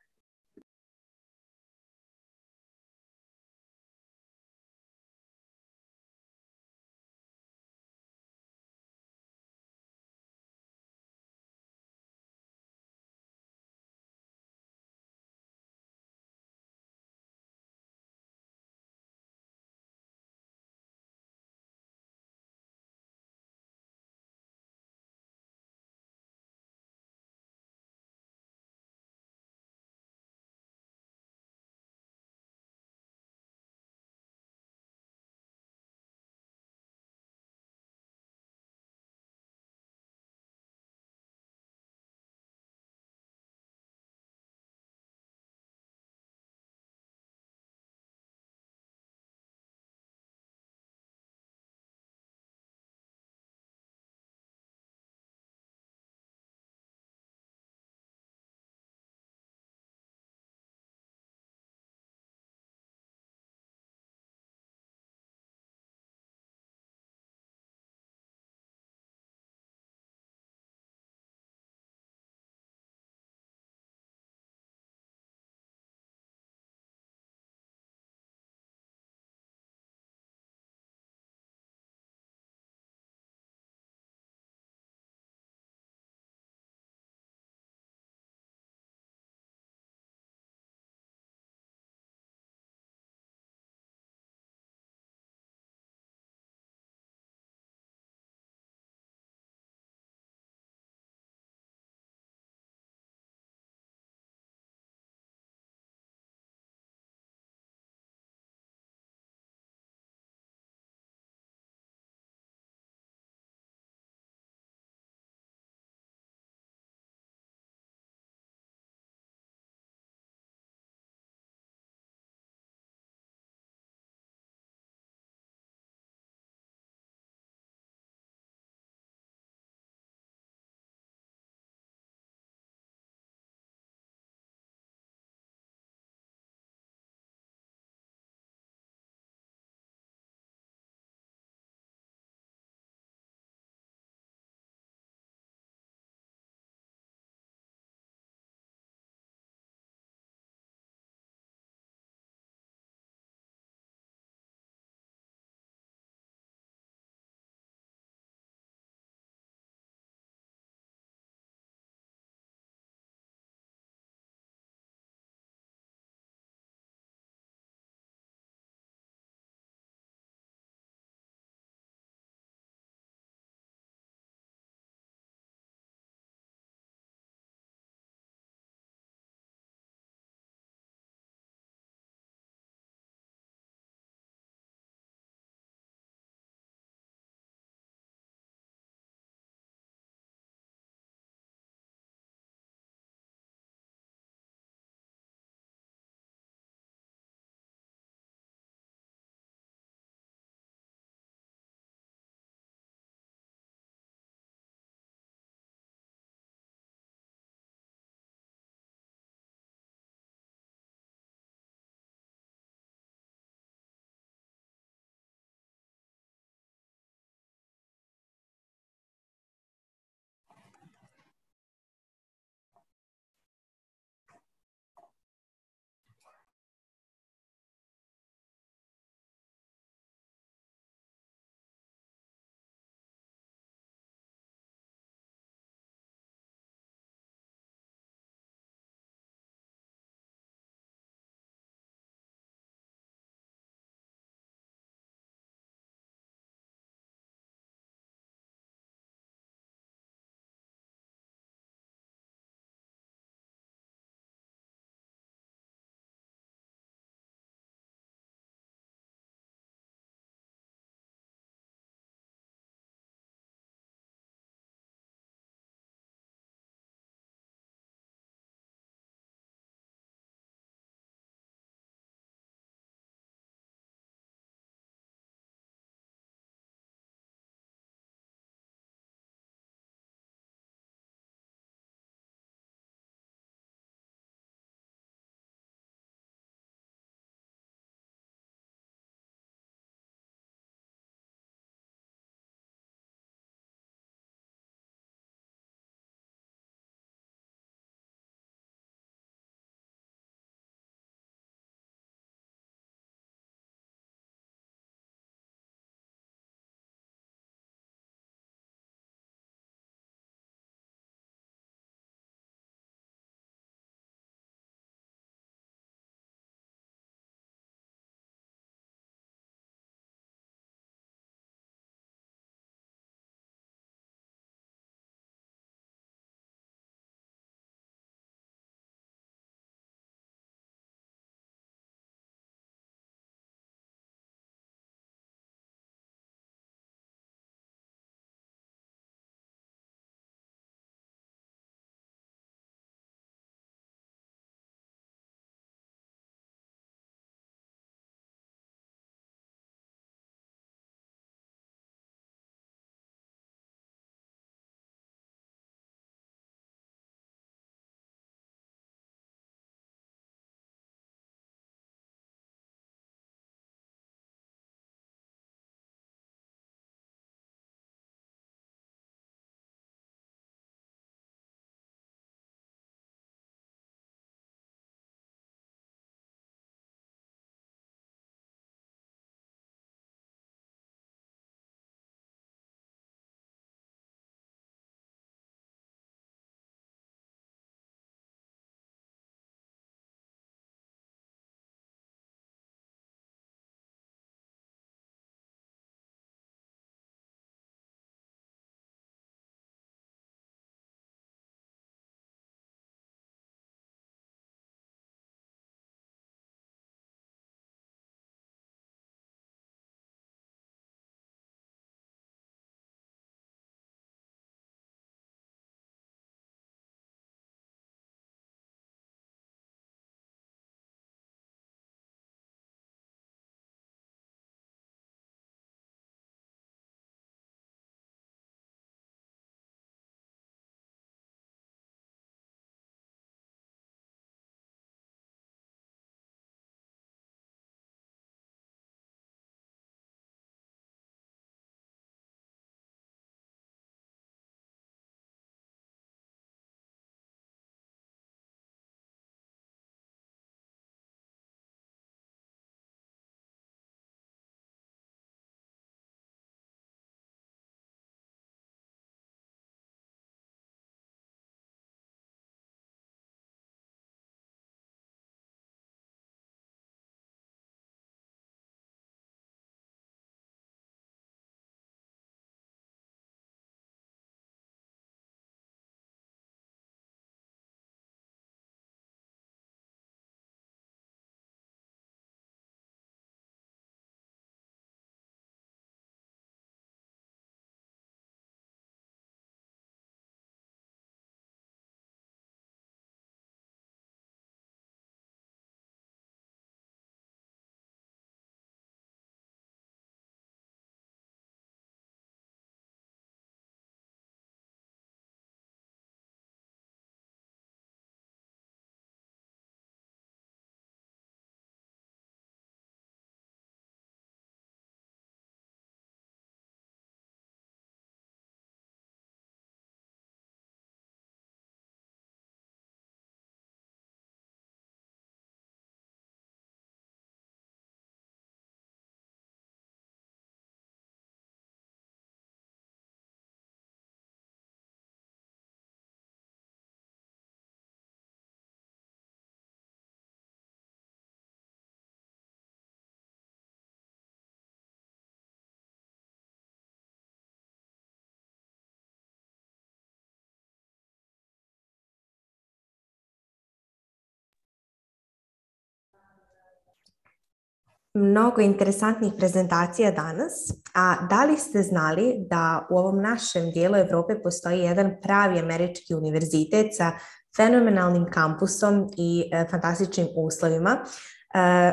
Mnogo interesantnih prezentacija danas, a da li ste znali da u ovom našem dijelu Evrope postoji jedan pravi američki univerzitet sa fenomenalnim kampusom i fantastičnim uslovima?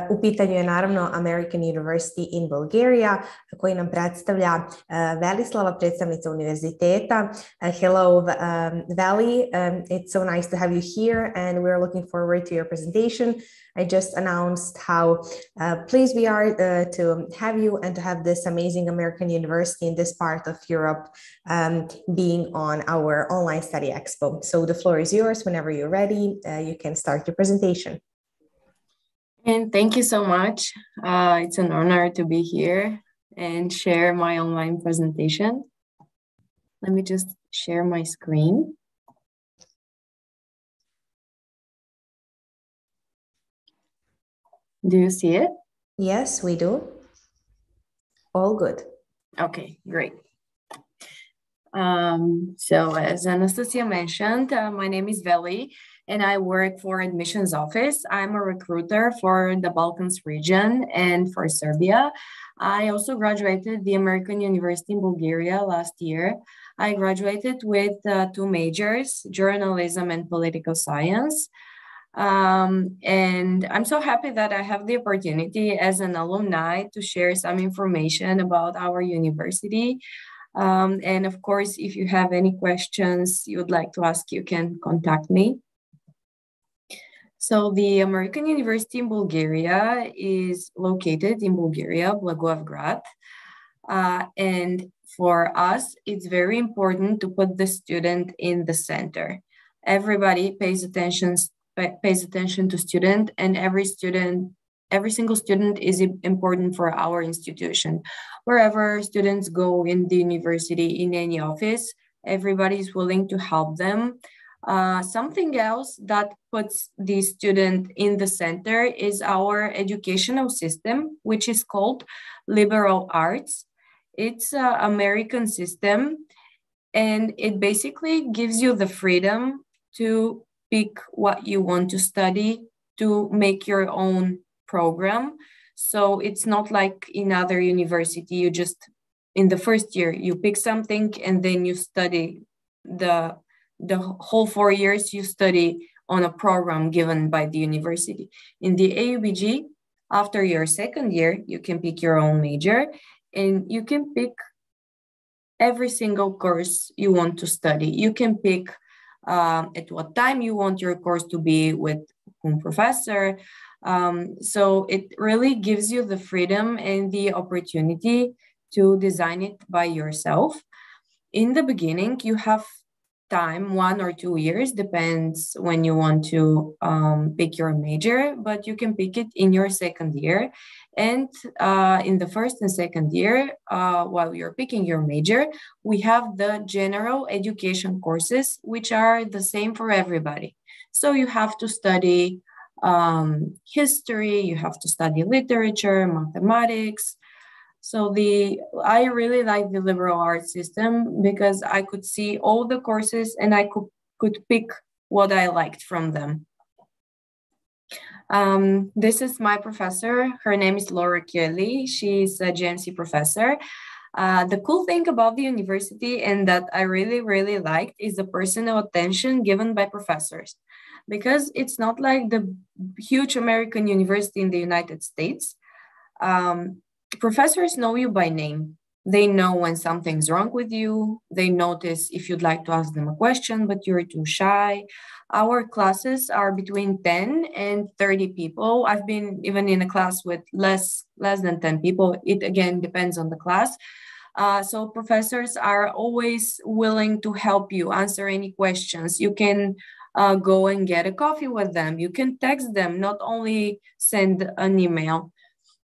U pitanju je naravno American University in Bulgaria, koji nam predstavlja Velislava, predstavnica univerziteta. Hello, Veli. It's so nice to have you here, and we're looking forward to your presentation. I just announced how pleased we are to have you and to have this amazing American university in this part of Europe being on our online study expo. So the floor is yours. Whenever you're ready, you can start your presentation. And thank you so much. It's an honor to be here and share my online presentation. Let me just share my screen. Do you see it? Yes, we do. All good. Okay, great. So as Anastasia mentioned, my name is Veli, and I work for admissions office. I'm a recruiter for the Balkans region and for Serbia. I also graduated the American University in Bulgaria last year. I graduated with 2 majors, journalism and political science. And I'm so happy that I have the opportunity as an alumni to share some information about our university. And of course, if you have any questions you would like to ask, you can contact me. So the American University in Bulgaria is located in Bulgaria, Blagoevgrad. And for us, it's very important to put the student in the center. Everybody pays attention to student, and every single student is important for our institution. Wherever students go in the university, in any office, everybody is willing to help them. Something else that puts the student in the center is our educational system, which is called liberal arts. It's an American system, and it basically gives you the freedom to pick what you want to study, to make your own program. So it's not like in other university, you just, in the first year, you pick something and then you study the whole 4 years you study on a program given by the university. In the AUBG, after your second year, you can pick your own major and you can pick every single course you want to study. You can pick at what time you want your course to be, with whom professor. So it really gives you the freedom and the opportunity to design it by yourself. In the beginning, you have time, 1 or 2 years, depends when you want to pick your major, but you can pick it in your second year. And in the first and second year, while you're picking your major, we have the general education courses, which are the same for everybody. So you have to study history, you have to study literature, mathematics. So I really like the liberal arts system because I could see all the courses and I could pick what I liked from them. This is my professor. Her name is Laura Kelly. She's a GMC professor. The cool thing about the university and that I really, really liked is the personal attention given by professors, because it's not like the huge American university in the United States. Professors know you by name. They know when something's wrong with you. They notice if you'd like to ask them a question, but you're too shy. Our classes are between 10 and 30 people. I've been even in a class with less than 10 people. It again depends on the class. So professors are always willing to help you answer any questions. You can go and get a coffee with them. You can text them, not only send an email.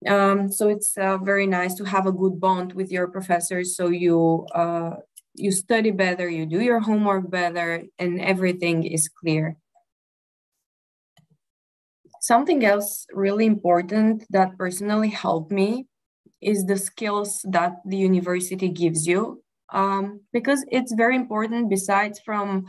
So it's very nice to have a good bond with your professors. So you study better, you do your homework better, and everything is clear. Something else really important that personally helped me is the skills that the university gives you, because it's very important, besides from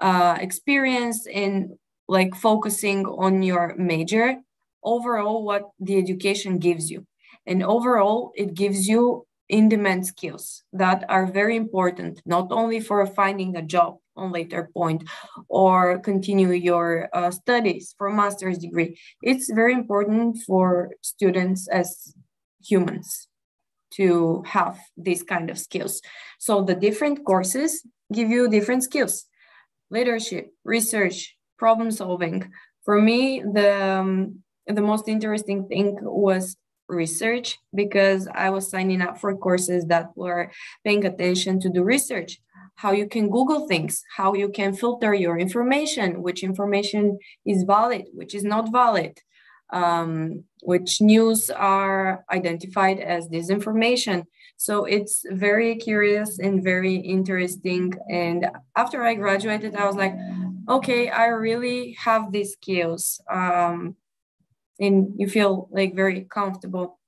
experience in like focusing on your major. overall what the education gives you. And overall, it gives you in-demand skills that are very important, not only for finding a job on later point or continue your studies for master's degree. It's very important for students as humans to have these kind of skills. So the different courses give you different skills: leadership, research, problem solving. For me, the most interesting thing was research, because I was signing up for courses that were paying attention to the research, how you can Google things, how you can filter your information, which information is valid, which is not valid, which news are identified as disinformation. So it's very curious and very interesting. And after I graduated, I was like, okay, I really have these skills. And you feel like very comfortable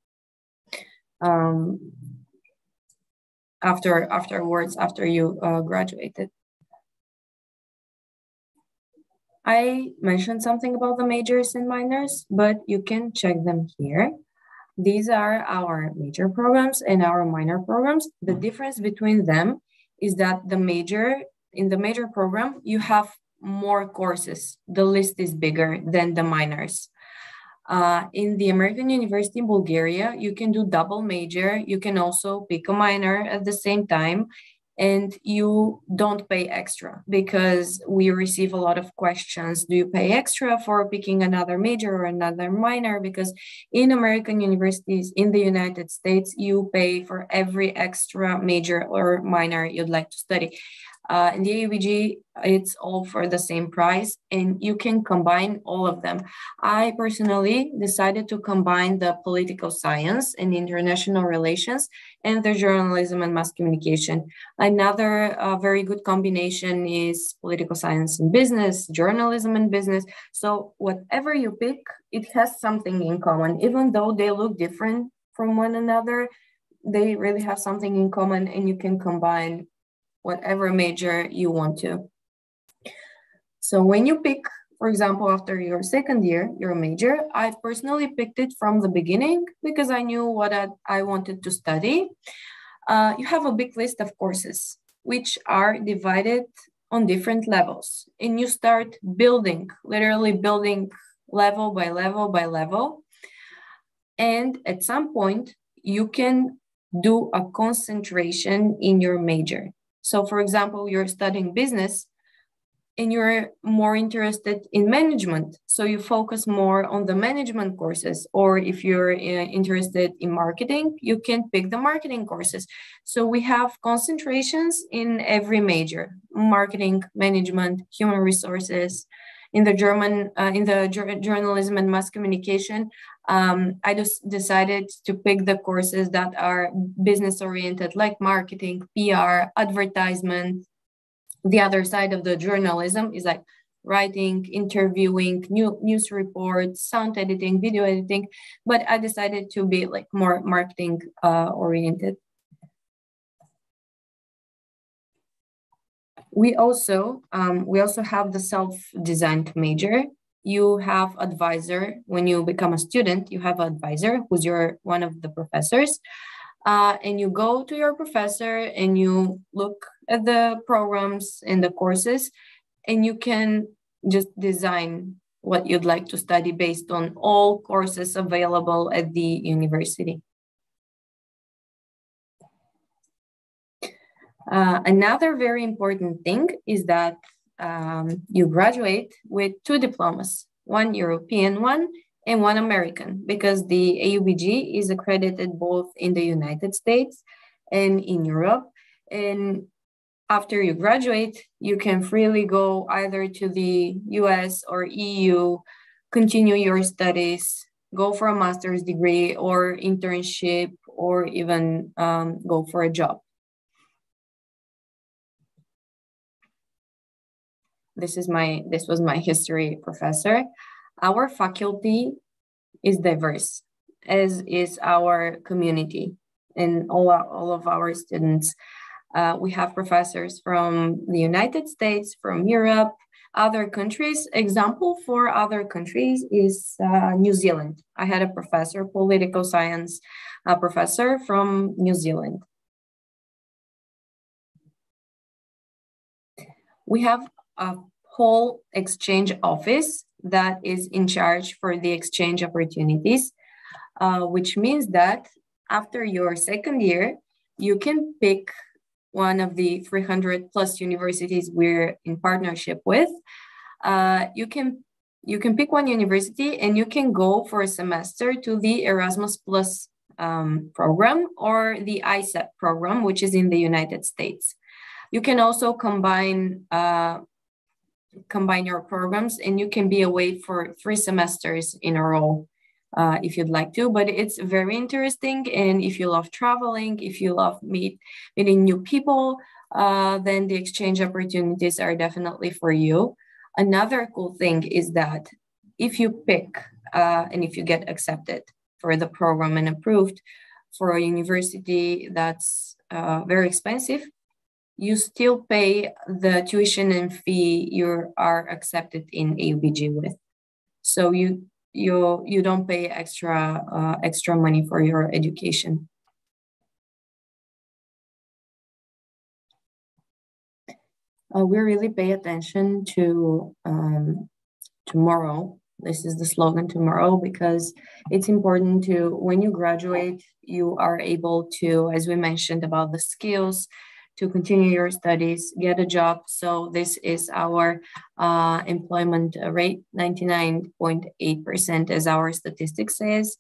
after you graduated. I mentioned something about the majors and minors, but you can check them here. These are our major programs and our minor programs. The difference between them is that in the major program, you have more courses. The list is bigger than the minors. In the American University in Bulgaria, you can do double major. You can also pick a minor at the same time, and you don't pay extra, because we receive a lot of questions. Do you pay extra for picking another major or another minor? Because in American universities in the United States, you pay for every extra major or minor you'd like to study. In the AUBG, it's all for the same price, and you can combine all of them. I personally decided to combine the political science and international relations and the journalism and mass communication. Another very good combination is political science and business, journalism and business. So whatever you pick, it has something in common. Even though they look different from one another, they really have something in common, and you can combine whatever major you want to. So when you pick, for example, after your second year, your major, I personally picked it from the beginning because I knew what I wanted to study. You have a big list of courses, which are divided on different levels. And you start building, literally building level by level by level. And at some point, you can do a concentration in your major. So for example, you're studying business and you're more interested in management. So you focus more on the management courses. Or if you're interested in marketing, you can pick the marketing courses. So we have concentrations in every major: marketing, management, human resources. In the journalism and mass communication, I just decided to pick the courses that are business oriented, like marketing, PR, advertisement. The other side of the journalism is like writing, interviewing, news reports, sound editing, video editing. But I decided to be like more marketing oriented. We also have the self-designed major. You have advisor. When you become a student, you have an advisor who's one of the professors. And you go to your professor and you look at the programs and the courses, and you can just design what you'd like to study based on all courses available at the university. Another very important thing is that you graduate with 2 diplomas, one European one and one American, because the AUBG is accredited both in the United States and in Europe. And after you graduate, you can freely go either to the US or EU, continue your studies, go for a master's degree or internship, or even go for a job. This was my history professor. Our faculty is diverse, as is our community and all of our students. We have professors from the United States, from Europe, other countries. Example for other countries is New Zealand. I had a professor, political science professor from New Zealand. We have a whole exchange office that is in charge for the exchange opportunities, which means that after your second year, you can pick one of the 300 plus universities we're in partnership with. You can pick one university and you can go for a semester to the Erasmus Plus program or the ISEP program, which is in the United States. You can also combine your programs, and you can be away for 3 semesters in a row if you'd like to. But it's very interesting, and if you love traveling, if you love meeting new people, then the exchange opportunities are definitely for you. Another cool thing is that if you pick and if you get accepted for the program and approved for a university that's very expensive, you still pay the tuition and fee you are accepted in AUBG with. So you don't pay extra money for your education. We really pay attention to tomorrow. This is the slogan, tomorrow, because it's important to, when you graduate, you are able to, as we mentioned about the skills, to continue your studies, get a job. So this is our employment rate, 99.8%, as our statistics says.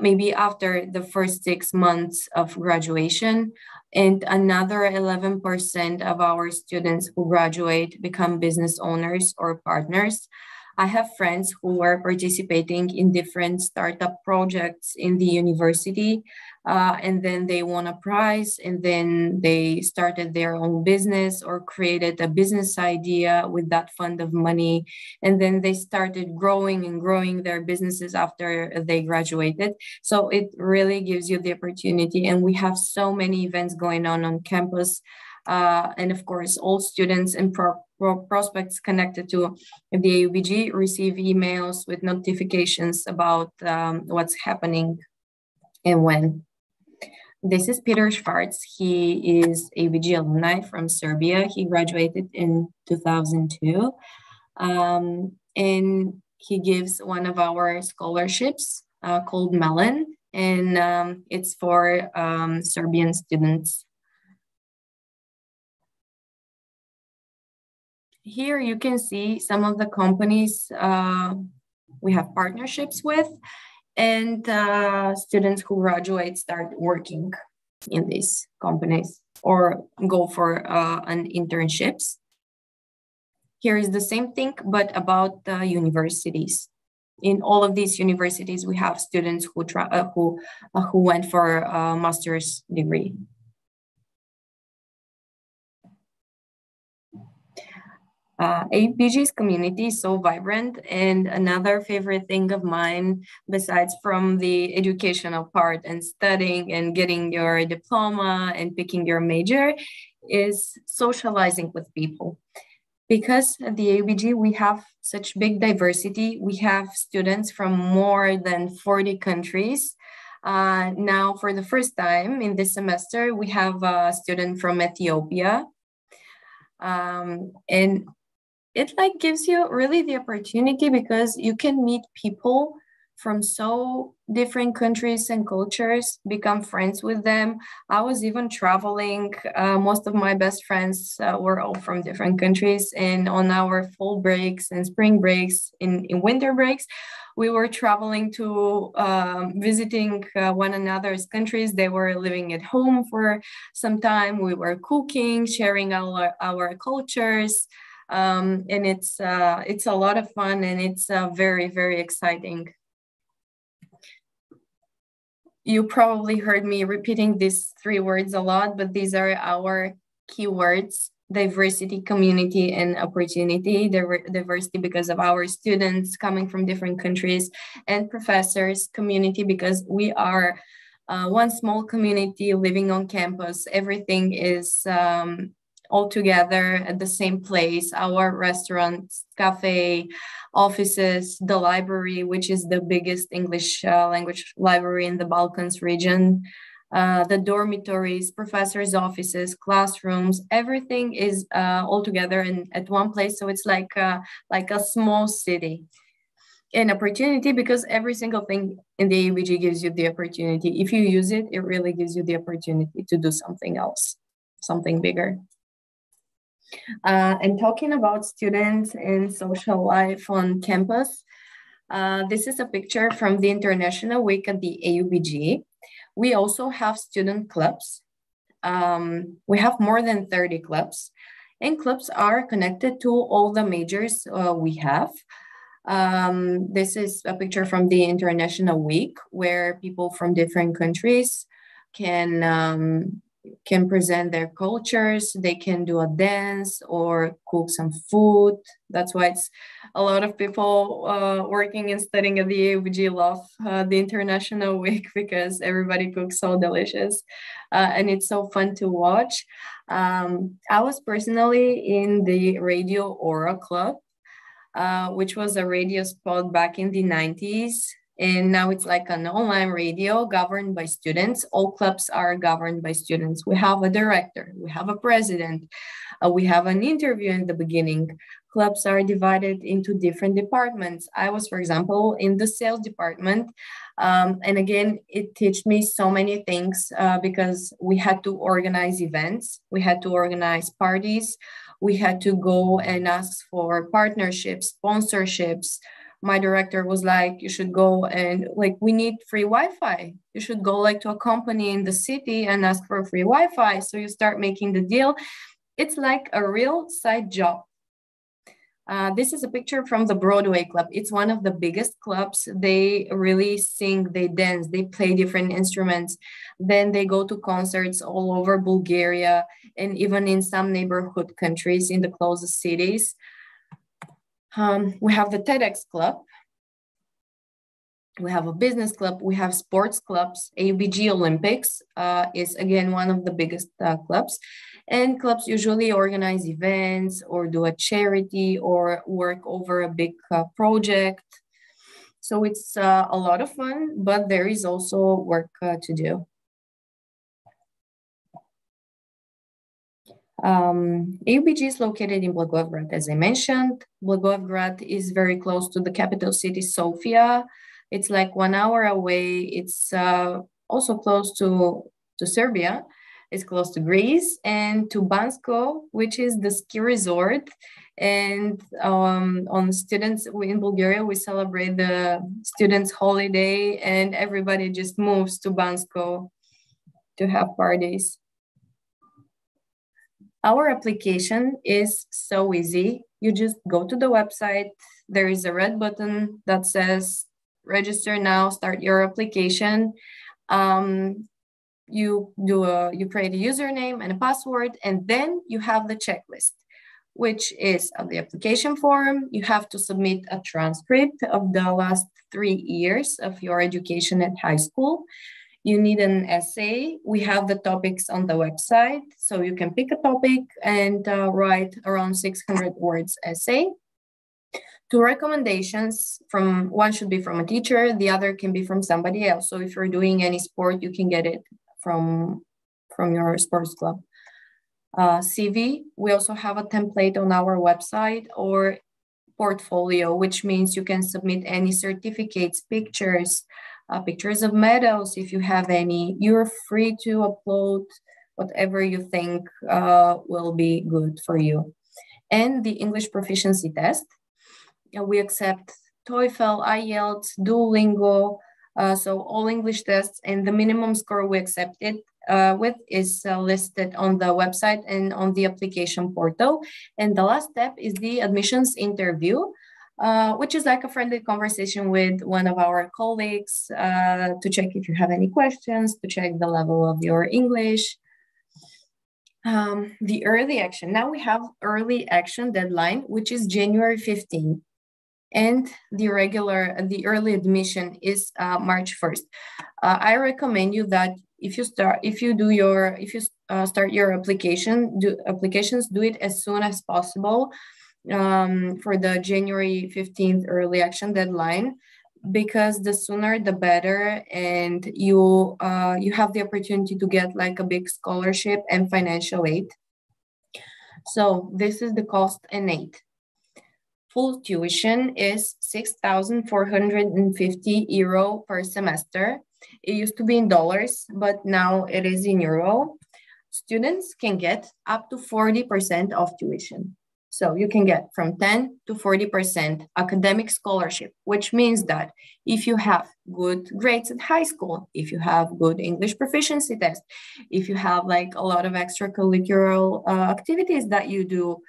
Maybe after the first 6 months of graduation, and another 11% of our students who graduate become business owners or partners. I have friends who were participating in different startup projects in the university, and then they won a prize, and then they started their own business or created a business idea with that fund of money, and then they started growing their businesses after they graduated. So it really gives you the opportunity, and we have so many events going on campus. And of course, all students and prospects connected to the AUBG receive emails with notifications about what's happening and when. This is Peter Schwartz. He is AUBG alumni from Serbia. He graduated in 2002. And he gives one of our scholarships called Melon, and it's for Serbian students. Here you can see some of the companies we have partnerships with, and students who graduate start working in these companies or go for an internships. Here is the same thing, but about the universities. In all of these universities, we have students who went for a master's degree. AUBG's community is so vibrant, and another favorite thing of mine, besides from the educational part and studying and getting your diploma and picking your major, is socializing with people. Because at the AUBG, we have such big diversity. We have students from more than 40 countries. Now, for the first time in this semester, we have a student from Ethiopia. And it gives you really the opportunity, because you can meet people from so different countries and cultures, become friends with them. I was even traveling. Most of my best friends were all from different countries, and on our fall breaks and spring breaks, in winter breaks, we were traveling to visiting one another's countries. They were living at home for some time. We were cooking, sharing our cultures. And it's a lot of fun, and it's very, very exciting. You probably heard me repeating these 3 words a lot, but these are our keywords: diversity, community, and opportunity. Diversity because of our students coming from different countries, and professors. Community because we are one small community living on campus. Everything is all together at the same place, our restaurants, cafe, offices, the library, which is the biggest English language library in the Balkans region, the dormitories, professors' offices, classrooms, everything is all together and at one place. So it's like a small city. An opportunity, because every single thing in the AUBG gives you the opportunity. If you use it, it really gives you the opportunity to do something else, something bigger. And talking about students and social life on campus, this is a picture from the International Week at the AUBG. We also have student clubs. We have more than 30 clubs, and clubs are connected to all the majors we have. This is a picture from the International Week where people from different countries can present their cultures. They can do a dance or cook some food. That's why it's a lot of people working and studying at the AUBG love the International Week, because everybody cooks so delicious and it's so fun to watch. I was personally in the Radio Aura Club, which was a radio spot back in the 90s. And now it's like an online radio governed by students. All clubs are governed by students. We have a director, we have a president, we have an interview in the beginning. Clubs are divided into different departments. I was, for example, in the sales department. And again, it taught me so many things because we had to organize events, we had to organize parties, we had to go and ask for partnerships, sponsorships. My director was like, you should go and like, we need free Wi-Fi. You should go like to a company in the city and ask for free Wi-Fi. So you start making the deal. It's like a real side job. This is a picture from the Broadway Club. It's one of the biggest clubs. They really sing, they dance, they play different instruments. Then they go to concerts all over Bulgaria and even in some neighborhood countries in the closest cities. We have the TEDx Club. We have a business club. We have sports clubs. AUBG Olympics is again one of the biggest clubs. And clubs usually organize events or do a charity or work over a big project. So it's a lot of fun, but there is also work to do. AUBG is located in Blagoevgrad, as I mentioned. Blagoevgrad is very close to the capital city, Sofia. It's like 1 hour away. It's also close to Serbia. It's close to Greece and to Bansko, which is the ski resort. And on students in Bulgaria, we celebrate the students' holiday and everybody just moves to Bansko to have parties. Our application is so easy. You just go to the website. There is a red button that says register now, start your application. You create a username and a password, and then you have the checklist, which is of the application form. You have to submit a transcript of the last 3 years of your education at high school. You need an essay. We have the topics on the website, so you can pick a topic and write around 600 words essay. 2 recommendations from one should be from a teacher, the other can be from somebody else. So if you're doing any sport, you can get it from your sports club. CV, we also have a template on our website, or portfolio, which means you can submit any certificates, pictures, pictures of medals if you have any. You're free to upload whatever you think will be good for you. And the English proficiency test. We accept TOEFL, IELTS, Duolingo, so all English tests, and the minimum score we accept it with is listed on the website and on the application portal. And the last step is the admissions interview, which is like a friendly conversation with one of our colleagues to check if you have any questions, to check the level of your English. The early action. Now we have early action deadline, which is January 15th. And the early admission is March 1st. I recommend you that if you start your applications, do it as soon as possible for the January 15th early action deadline, because the sooner the better, and you have the opportunity to get like a big scholarship and financial aid. So this is the cost in aid. Full tuition is 6,450 euro per semester. It used to be in dollars, but now it is in euro. Students can get up to 40% of tuition. So you can get from 10 to 40% academic scholarship, which means that if you have good grades at high school, if you have good English proficiency test, if you have like a lot of extracurricular activities that you do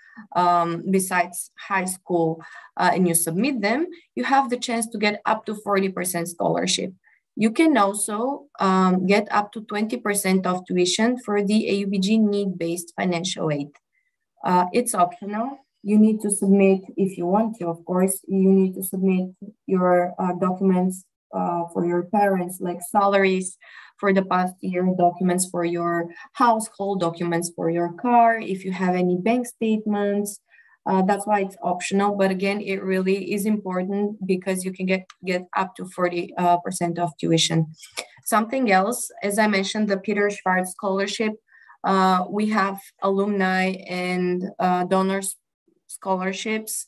besides high school and you submit them, you have the chance to get up to 40% scholarship. You can also get up to 20% of tuition for the AUBG need-based financial aid. It's optional. You need to submit, if you want to, of course, you need to submit your documents for your parents, like salaries for the past year, documents for your household, documents for your car, if you have any bank statements. That's why it's optional. But again, it really is important because you can get up to 40% of tuition. Something else, as I mentioned, the Peter Schwartz Scholarship. We have alumni and donors scholarships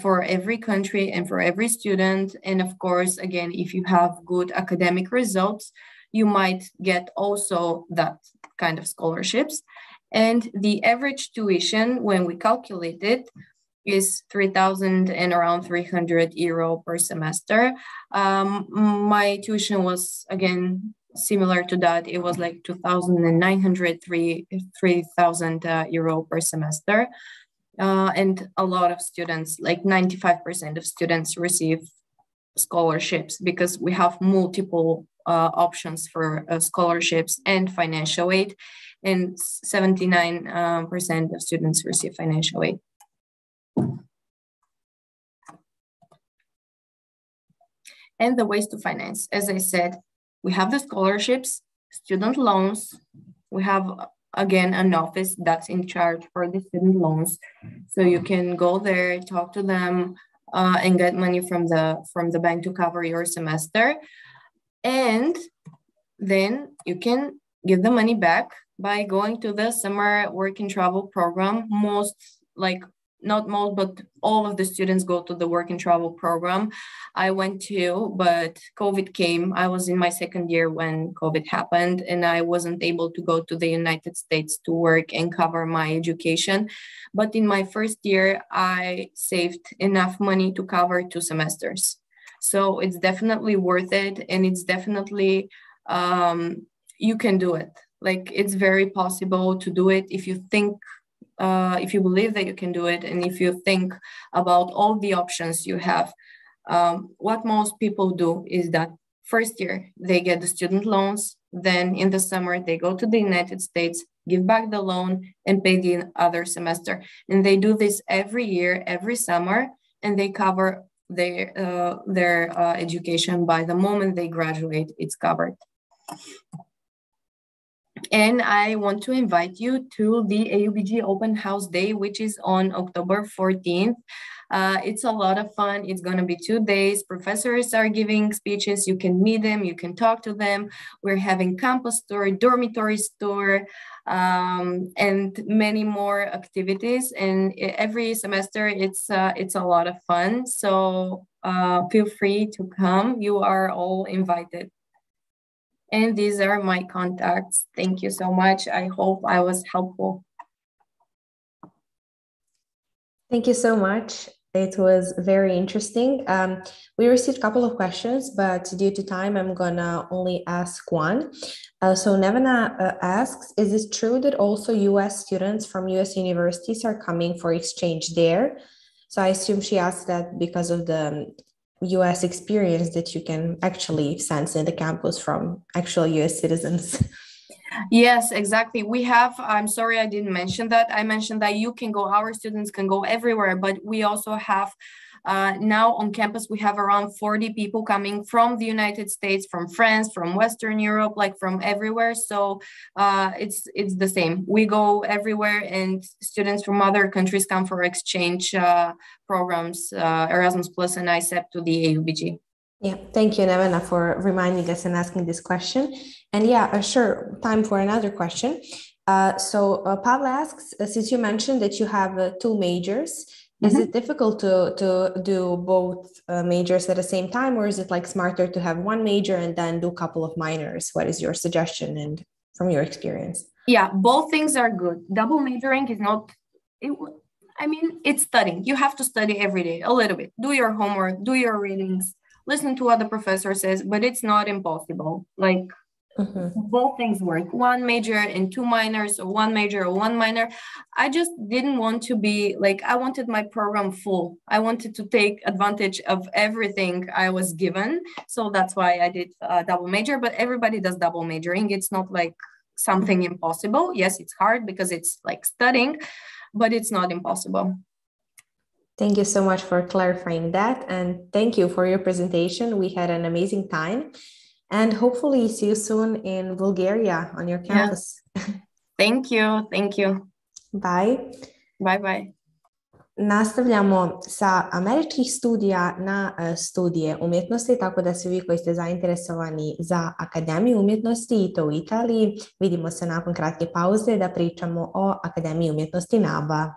for every country and for every student. And of course, again, if you have good academic results, you might get also that kind of scholarships. And the average tuition, when we calculate it, is 3,000 and around 300 euro per semester. My tuition was, again, similar to that. It was like 2,900, 3,000 euro per semester. And a lot of students, like 95% of students, receive scholarships because we have multiple options for scholarships and financial aid, and 79% of students receive financial aid. And the ways to finance, as I said, we have the scholarships, student loans. We have, again, an office that's in charge for the student loans. So you can go there, talk to them, and get money from the bank to cover your semester. And then you can give the money back by going to the summer work and travel program. Not most, but all of the students go to the work and travel program. I went to, but COVID came. I was in my second year when COVID happened, and I wasn't able to go to the United States to work and cover my education. But in my first year, I saved enough money to cover 2 semesters. So it's definitely worth it. And it's definitely, you can do it. Like, it's very possible to do it if you think, if you believe that you can do it, and if you think about all the options you have. What most people do is that first year, they get the student loans. Then in the summer, they go to the United States, give back the loan, and pay the other semester. And they do this every year, every summer, and they cover their education. By the moment they graduate, it's covered. And I want to invite you to the AUBG Open House Day, which is on October 14th. It's a lot of fun. It's going to be 2 days. Professors are giving speeches. You can meet them. You can talk to them. We're having campus tour, dormitory tour, and many more activities. And every semester, it's a lot of fun. So feel free to come. You are all invited. And these are my contacts. Thank you so much. I hope I was helpful. Thank you so much. It was very interesting. We received a couple of questions, but due to time, I'm gonna only ask one. So Nevena asks, is it true that also US students from US universities are coming for exchange there? So I assume she asked that because of the US experience that you can actually sense in the campus from actual US citizens. Yes, exactly. We have, I'm sorry I didn't mention that. I mentioned that you can go, our students can go everywhere, but we also have Now on campus, we have around 40 people coming from the United States, from France, from Western Europe, like from everywhere. So it's the same. We go everywhere, and students from other countries come for exchange programs, Erasmus Plus and ICEP to the AUBG. Yeah, thank you, Nevena, for reminding us and asking this question. And yeah, sure, time for another question. Pavla asks, since you mentioned that you have two majors, is it difficult to do both majors at the same time, or is it like smarter to have one major and then do a couple of minors? What is your suggestion and from your experience? Yeah, both things are good. Double majoring is not, it's studying. You have to study every day, a little bit. Do your homework, do your readings, listen to what the professor says, but it's not impossible. Like both things work. One major and two minors, or one major or one minor. I just didn't want to be like, I wanted my program full. I wanted to take advantage of everything I was given. So that's why I did double major, but everybody does double majoring. It's not like something impossible. Yes, it's hard because it's like studying, but it's not impossible. Thank you so much for clarifying that. And thank you for your presentation. We had an amazing time and hopefully see you soon in Bulgaria on your campus. Yeah. Thank you. Thank you. Bye. Bye bye. Nastavljamo sa američkih studija na studije umjetnosti, tako da svi vi koji ste zainteresovani za Akademiju umjetnosti i to u Italiji, vidimo se nakon kratke pauze da pričamo o Akademiji umjetnosti NABA.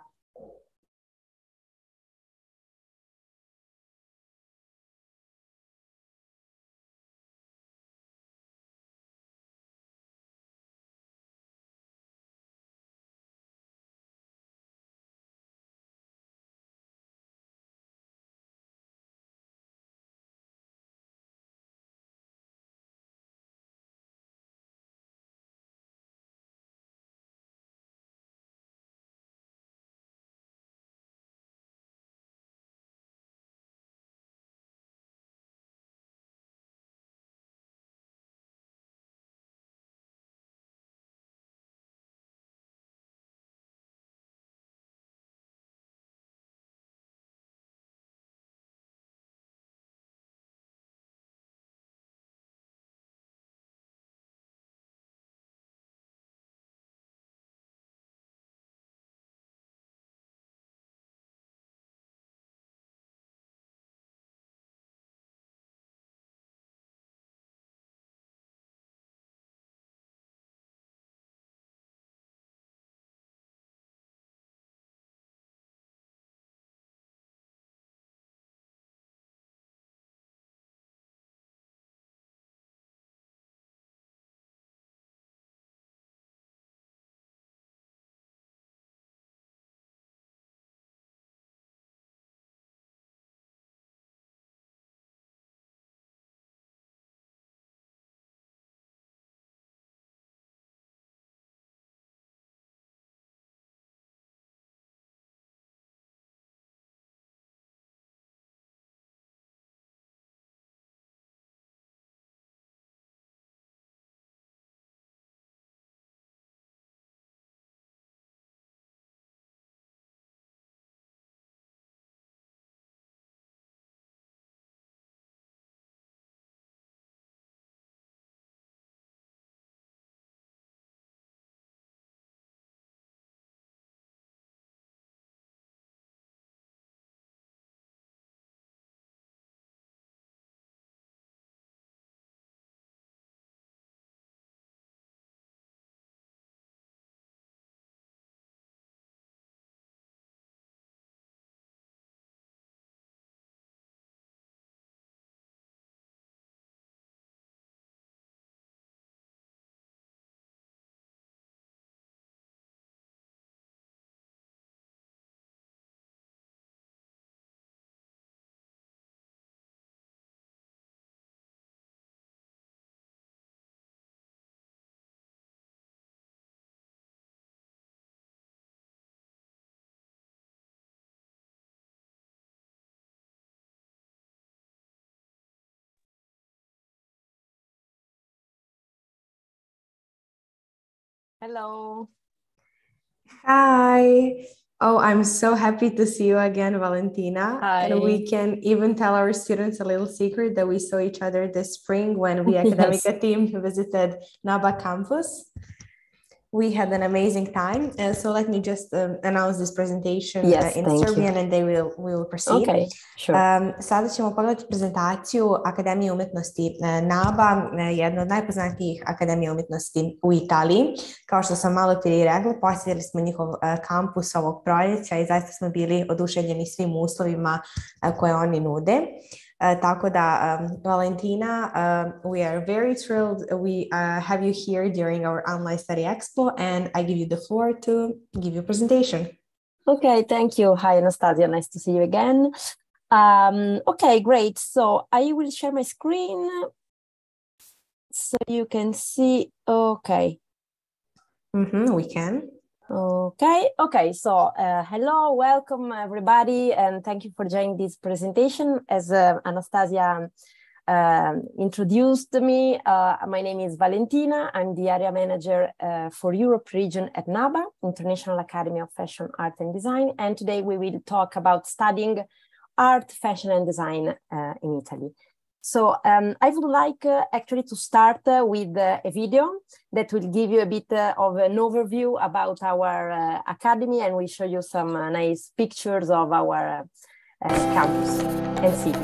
Hello. Hi. Oh, I'm so happy to see you again, Valentina. Hi. And we can even tell our students a little secret that we saw each other this spring when the Yes. Academica team visited NABA campus. We had an amazing time. So let me just announce this presentation Yes, in thank you. Serbian and they will proceed. Okay, sure. Sada ćemo pogledati prezentaciju Akademije umjetnosti NABA, jedna od najpoznatijih akademija umjetnosti u Italiji. Kao što sam malo prije rekla, posjetili smo njihov kampus ovog proljeća i zaista smo bili oduševljeni svim uslovima koje oni nude. Tako da, Valentina, we are very thrilled we have you here during our online study expo, and I give you the floor to give your presentation. Okay, thank you. Hi, Anastasia. Nice to see you again. Okay, great. So I will share my screen so you can see. Okay. We can. Okay. So hello, welcome everybody, and thank you for joining this presentation. As Anastasia introduced me, my name is Valentina. I'm the area manager for Europe region at NABA, International Academy of Fashion, Art and Design. And today we will talk about studying art, fashion and design in Italy. So I would like actually to start with a video that will give you a bit of an overview about our academy, and we show you some nice pictures of our campus and city.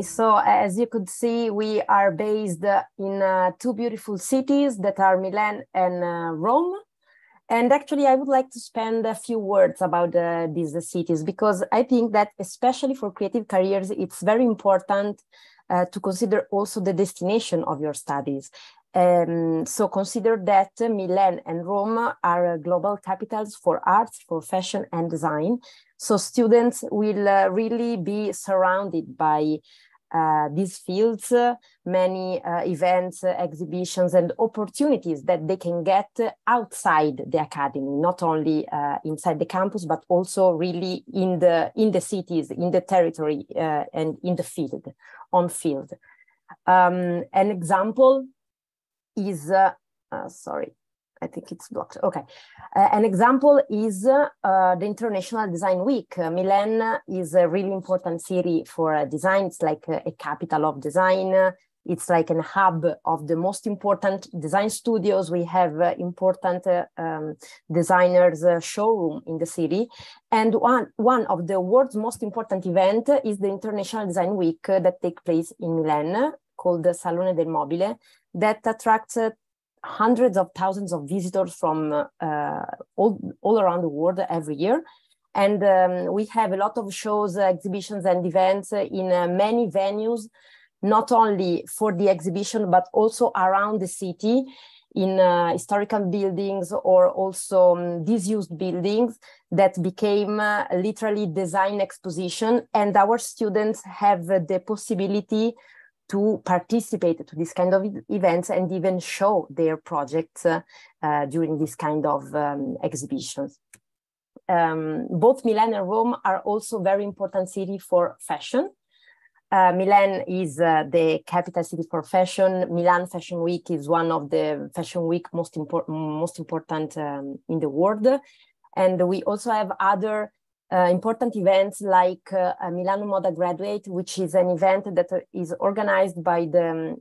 So as you could see, we are based in two beautiful cities that are Milan and Rome. And actually, I would like to spend a few words about these cities, because I think that especially for creative careers, it's very important to consider also the destination of your studies. So consider that Milan and Rome are global capitals for arts, for fashion and design. So students will really be surrounded by these fields, many events, exhibitions and opportunities that they can get outside the academy, not only inside the campus, but also really in the cities, in the territory and in the field, on field. An example is, sorry, I think it's blocked. Okay. An example is the International Design Week. Milan is a really important city for design. It's like a capital of design. It's like a hub of the most important design studios. We have important designers showroom in the city. And one of the world's most important event is the International Design Week that takes place in Milan, called the Salone del Mobile, that attracts hundreds of thousands of visitors from all around the world every year. And we have a lot of shows, exhibitions and events in many venues, not only for the exhibition, but also around the city in historical buildings or also disused buildings that became literally design exposition. And our students have the possibility to participate to this kind of events and even show their projects during this kind of exhibitions. Both Milan and Rome are also very important city for fashion. Milan is the capital city for fashion. Milan Fashion Week is one of the fashion week most important in the world. And we also have other important events like Milano Moda Graduate, which is an event that is organized by the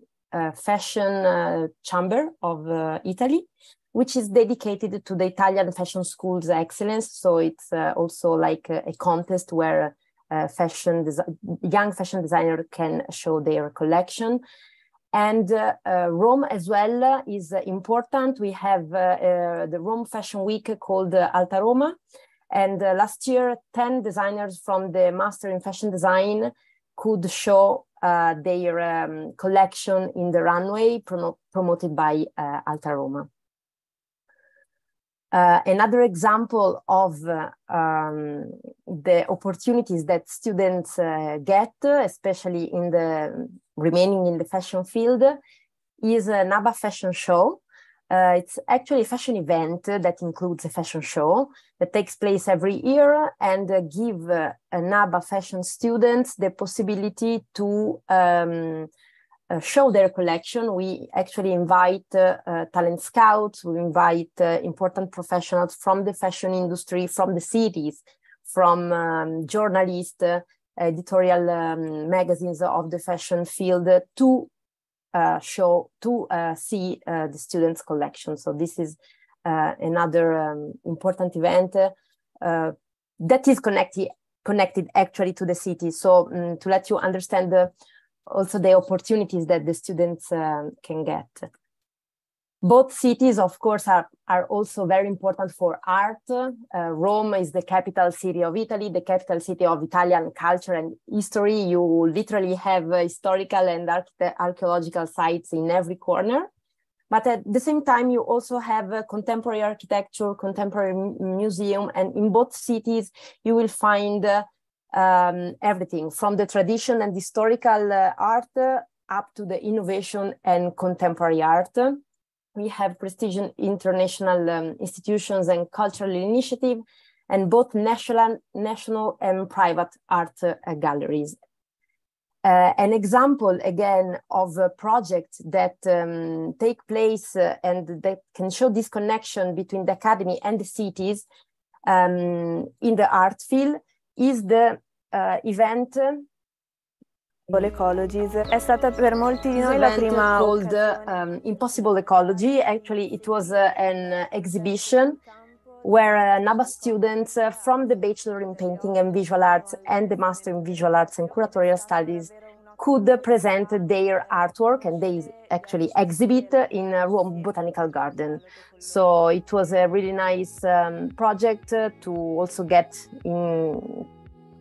Fashion Chamber of Italy, which is dedicated to the Italian fashion schools excellence. So it's also like a contest where young fashion designer can show their collection. And Rome as well is important. We have the Rome Fashion Week called Alta Roma. And last year, 10 designers from the Master in Fashion Design could show their collection in the runway promoted by Alta Roma. Another example of the opportunities that students get, especially remaining in the fashion field, is a NABA fashion show. It's actually a fashion event that includes a fashion show that takes place every year and give NABA fashion students the possibility to show their collection. We actually invite talent scouts, we invite important professionals from the fashion industry, from the cities, from journalists, editorial magazines of the fashion field to see the students' collection. So this is another important event that is connected actually to the city. So to let you understand also the opportunities that the students can get. Both cities, of course, are also very important for art. Rome is the capital city of Italy, the capital city of Italian culture and history. You literally have historical and archaeological sites in every corner. But at the same time, you also have contemporary architecture, contemporary museum, and in both cities, you will find everything from the tradition and historical art up to the innovation and contemporary art. We have prestigious international institutions and cultural initiative, and both national and private art galleries. An example, again, of a project that take place and that can show this connection between the academy and the cities in the art field is the event Ecologies. È stata per molti di noi la prima called Impossible Ecology. Actually, it was an exhibition where NABA students from the Bachelor in Painting and Visual Arts and the Master in Visual Arts and Curatorial Studies could present their artwork, and they actually exhibit in Rome Botanical Garden. So it was a really nice project to also get in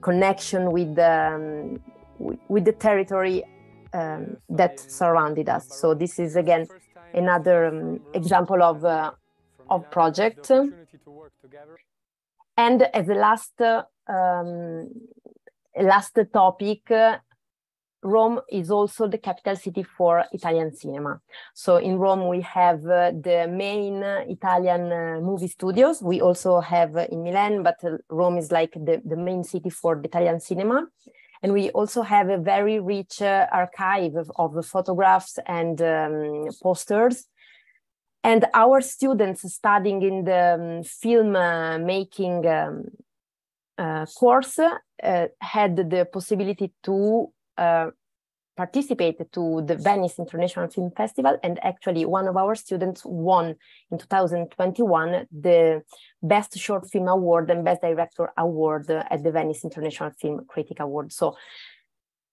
connection with the territory that surrounded us. So this is again another example of project. And as a last topic, Rome is also the capital city for Italian cinema. So in Rome, we have the main Italian movie studios. We also have in Milan, but Rome is like the main city for the Italian cinema. And we also have a very rich archive of photographs and posters. And our students studying in the film making course had the possibility to participate to the Venice International Film Festival, and actually one of our students won in 2021 the Best Short Film Award and Best Director Award at the Venice International Film Critic Award. So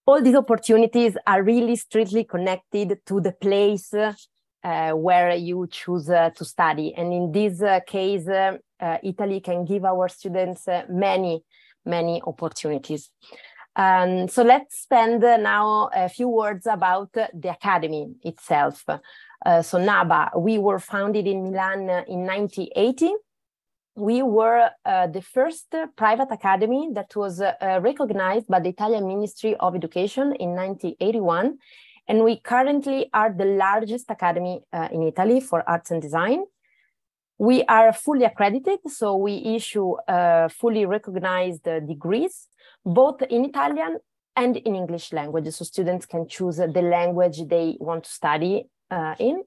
all these opportunities are really strictly connected to the place where you choose to study. And in this case, Italy can give our students many opportunities. So let's spend now a few words about the academy itself. So NABA, we were founded in Milan in 1980. We were the first private academy that was recognized by the Italian Ministry of Education in 1981. And we currently are the largest academy in Italy for arts and design. We are fully accredited, so we issue fully recognized degrees, both in Italian and in English language. So students can choose the language they want to study in.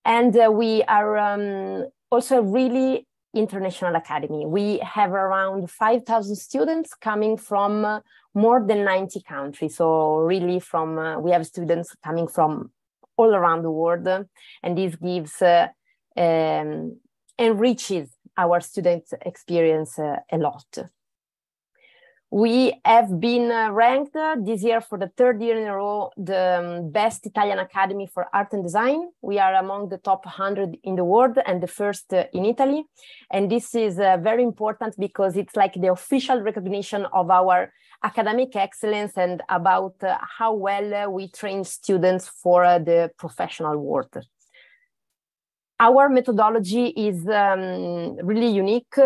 And we are also a really international academy. We have around 5,000 students coming from more than 90 countries. So really we have students coming from all around the world. And this gives, enriches our students' experience a lot. We have been ranked this year for the third year in a row the best Italian academy for art and design. We are among the top 100 in the world and the first in Italy. And this is very important because it's like the official recognition of our academic excellence and about how well we train students for the professional world. Our methodology is really unique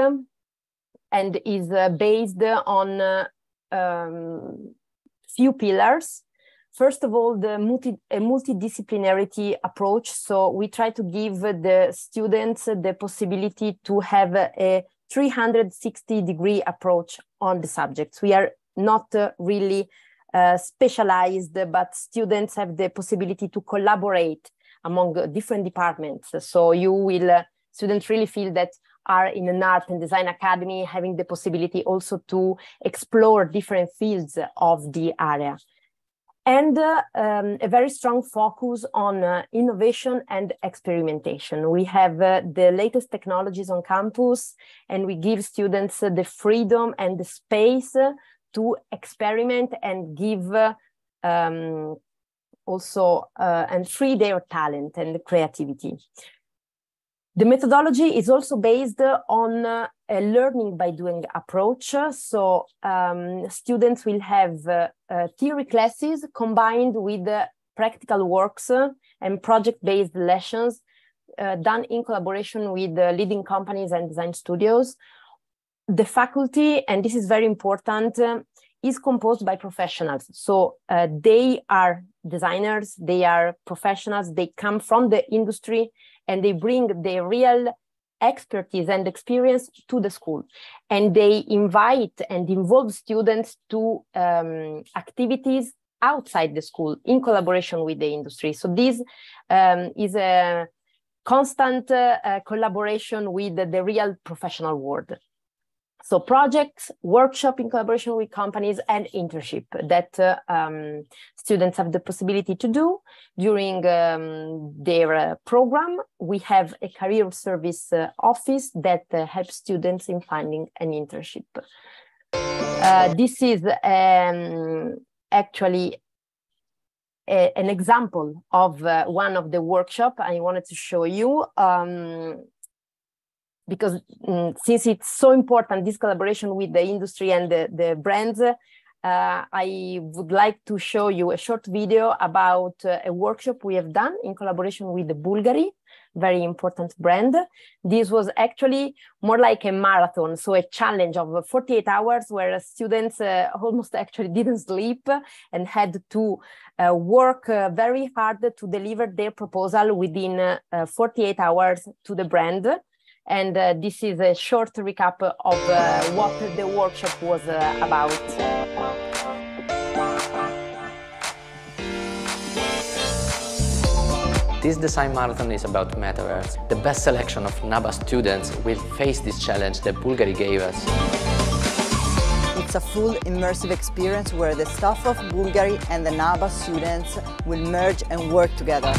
and is based on few pillars. First of all, the multidisciplinarity approach. So we try to give the students the possibility to have a 360-degree approach on the subjects. We are not really specialized, but students have the possibility to collaborate among different departments. So you will, students really feel that are in an art and design academy, having the possibility also to explore different fields of the area. And a very strong focus on innovation and experimentation. We have the latest technologies on campus, and we give students the freedom and the space to experiment and give and free their talent and creativity. The methodology is also based on a learning by doing approach. So students will have theory classes combined with practical works and project-based lessons done in collaboration with leading companies and design studios. The faculty, and this is very important, is composed by professionals. So they are designers, they are professionals, they come from the industry, and they bring their real expertise and experience to the school. And they invite and involve students to activities outside the school in collaboration with the industry. So this is a constant collaboration with the real professional world. So projects, workshop in collaboration with companies, and internship that students have the possibility to do during their program. We have a career service office that helps students in finding an internship. This is actually an example of one of the workshops I wanted to show you. Because since it's so important, this collaboration with the industry and the brands, I would like to show you a short video about a workshop we have done in collaboration with the Bulgari, very important brand. This was actually more like a marathon, so a challenge of 48 hours where students almost actually didn't sleep and had to work very hard to deliver their proposal within 48 hours to the brand. And this is a short recap of what the workshop was about. This design marathon is about metaverse. The best selection of NABA students will face this challenge that Bulgari gave us. It's a full immersive experience where the staff of Bulgari and the NABA students will merge and work together.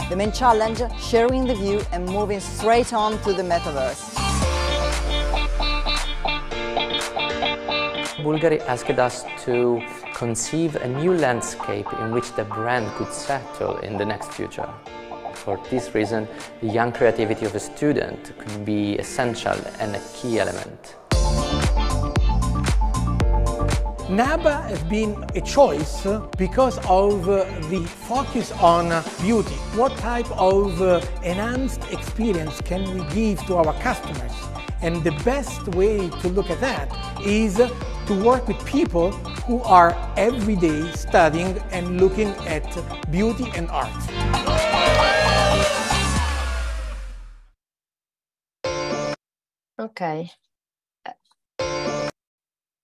The main challenge, sharing the view and moving straight on to the metaverse. Bulgari asked us to conceive a new landscape in which the brand could settle in the next future. For this reason, the young creativity of a student could be essential and a key element. NABA has been a choice because of the focus on beauty. What type of enhanced experience can we give to our customers? And the best way to look at that is to work with people who are every day studying and looking at beauty and art. Okay.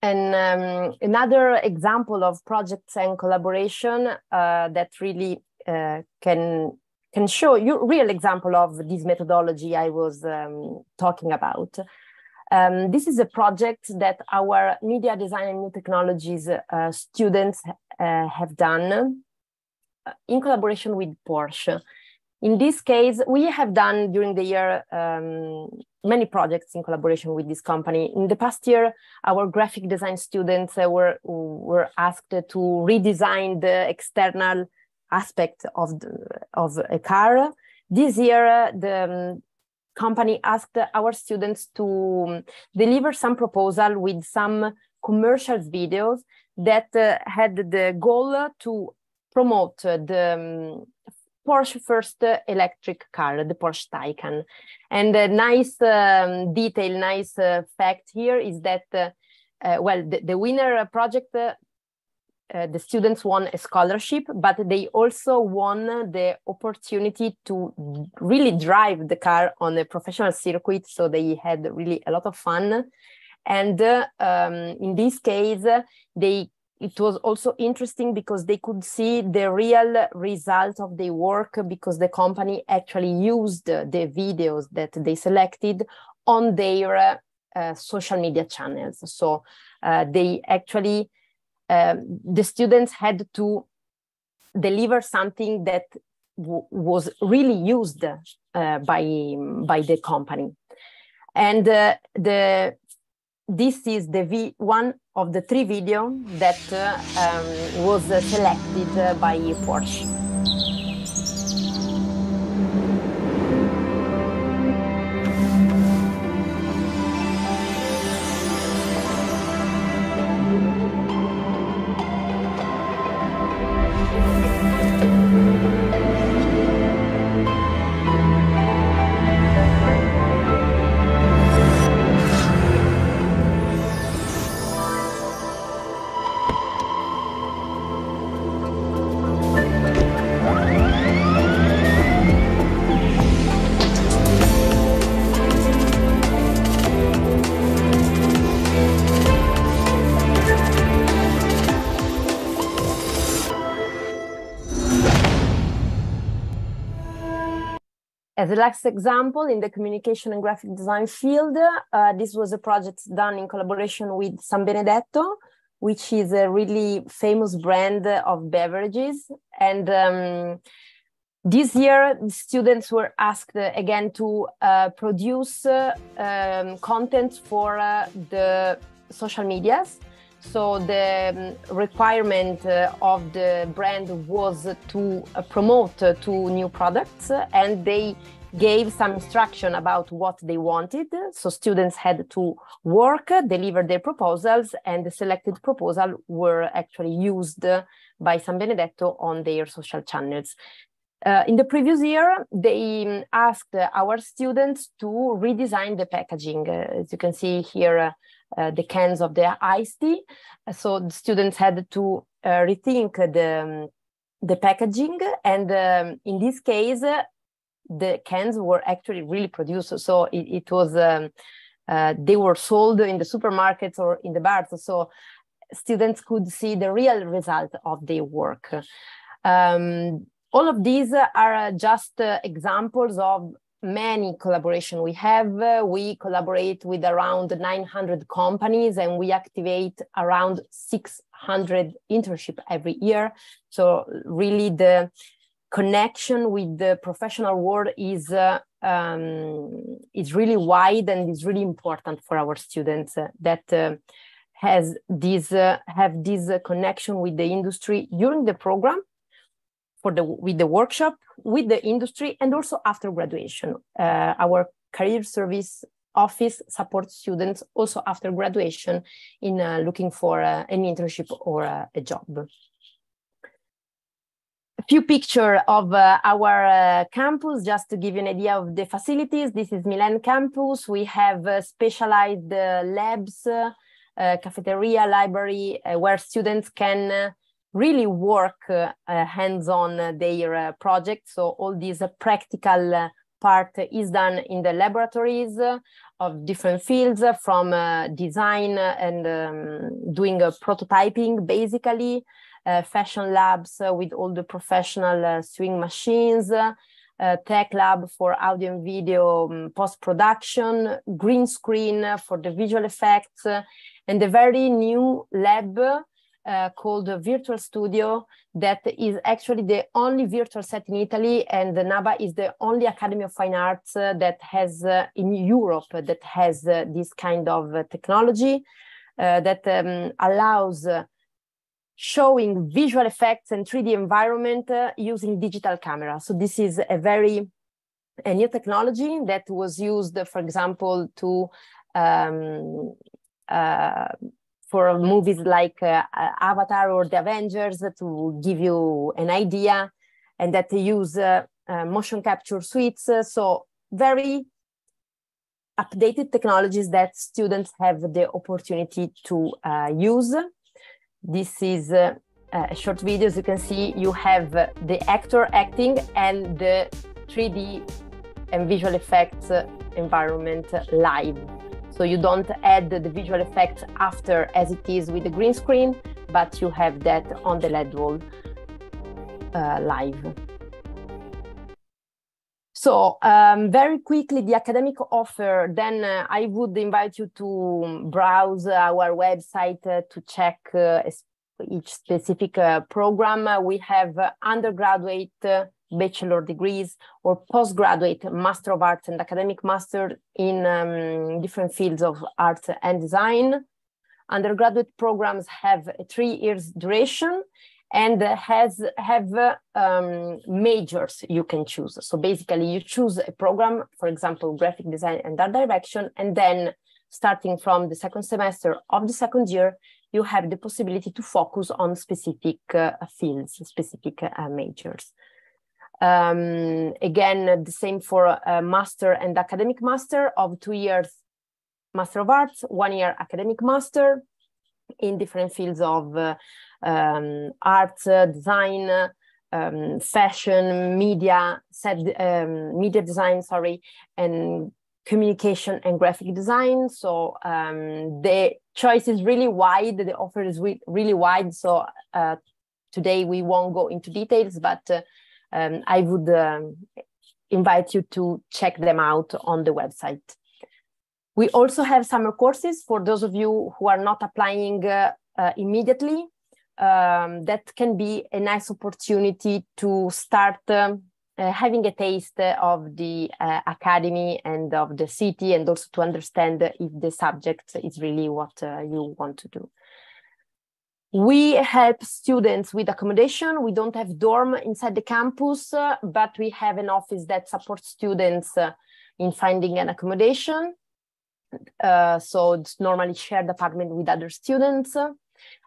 And another example of projects and collaboration that really can show you real example of this methodology I was talking about. This is a project that our media design and new technologies students have done in collaboration with Porsche. In this case, we have done during the year many projects in collaboration with this company. In the past year, our graphic design students were asked to redesign the external aspect of a car. This year, the company asked our students to deliver some proposal with some commercial videos that had the goal to promote the Porsche first electric car, the Porsche Taycan. And a nice detail, nice fact here is that, well, the winner project, the students won a scholarship, but they also won the opportunity to really drive the car on a professional circuit. So they had really a lot of fun. And in this case, it was also interesting because they could see the real result of their work, because the company actually used the videos that they selected on their social media channels. So they actually, the students had to deliver something that was really used by the company. And this is one of the 3 videos that was selected by Porsche. As a last example, in the communication and graphic design field, this was a project done in collaboration with San Benedetto, which is a really famous brand of beverages. And this year, the students were asked again to produce content for the social medias. So the requirement of the brand was to promote 2 new products, and they gave some instruction about what they wanted. So students had to work, deliver their proposals, and the selected proposal were actually used by San Benedetto on their social channels. In the previous year, they asked our students to redesign the packaging. As you can see here, the cans of the iced tea. So the students had to rethink the packaging. And in this case, the cans were actually really produced. So it was, they were sold in the supermarkets or in the bars. So students could see the real result of their work. All of these are just examples of many collaboration we have. We collaborate with around 900 companies, and we activate around 600 internships every year. So really the connection with the professional world is really wide, and is really important for our students that have this connection with the industry during the program, with the workshop, with the industry, and also after graduation. Our career service office supports students also after graduation in looking for an internship or a job. A few pictures of our campus, just to give you an idea of the facilities. This is Milan campus. We have specialized labs cafeteria, library, where students can really work hands-on their projects. So all these practical part is done in the laboratories of different fields, from design and doing prototyping, basically, fashion labs with all the professional sewing machines, tech lab for audio and video post-production, green screen for the visual effects, and a very new lab called Virtual Studio that is actually the only virtual set in Italy, and the NABA is the only Academy of Fine Arts that has in Europe that has this kind of technology that allows showing visual effects and 3D environment using digital camera. So this is a new technology that was used, for example, to for movies like Avatar or The Avengers, to give you an idea, and that they use motion capture suites. So very updated technologies that students have the opportunity to use. This is a short video. As you can see, you have the actor acting and the 3D and visual effects environment live. So you don't add the visual effects after as it is with the green screen, but you have that on the LED wall live. So very quickly, the academic offer, then I would invite you to browse our website to check each specific program. We have undergraduate bachelor degrees or postgraduate Master of Arts and academic master in different fields of art and design. Undergraduate programs have a 3 years duration and have majors you can choose. So basically you choose a program, for example, graphic design and art direction, and then starting from the second semester of the second year, you have the possibility to focus on specific fields, specific majors. Again, the same for a master and academic master of 2 years, Master of Arts, 1 year academic master in different fields of art, design, fashion, media, media design, sorry, and communication and graphic design. So the choice is really wide, the offer is really wide. So today we won't go into details, but I would invite you to check them out on the website. We also have summer courses for those of you who are not applying immediately. That can be a nice opportunity to start having a taste of the academy and of the city, and also to understand if the subject is really what you want to do. We help students with accommodation. We don't have dorm inside the campus, but we have an office that supports students in finding an accommodation. So it's normally shared apartment with other students.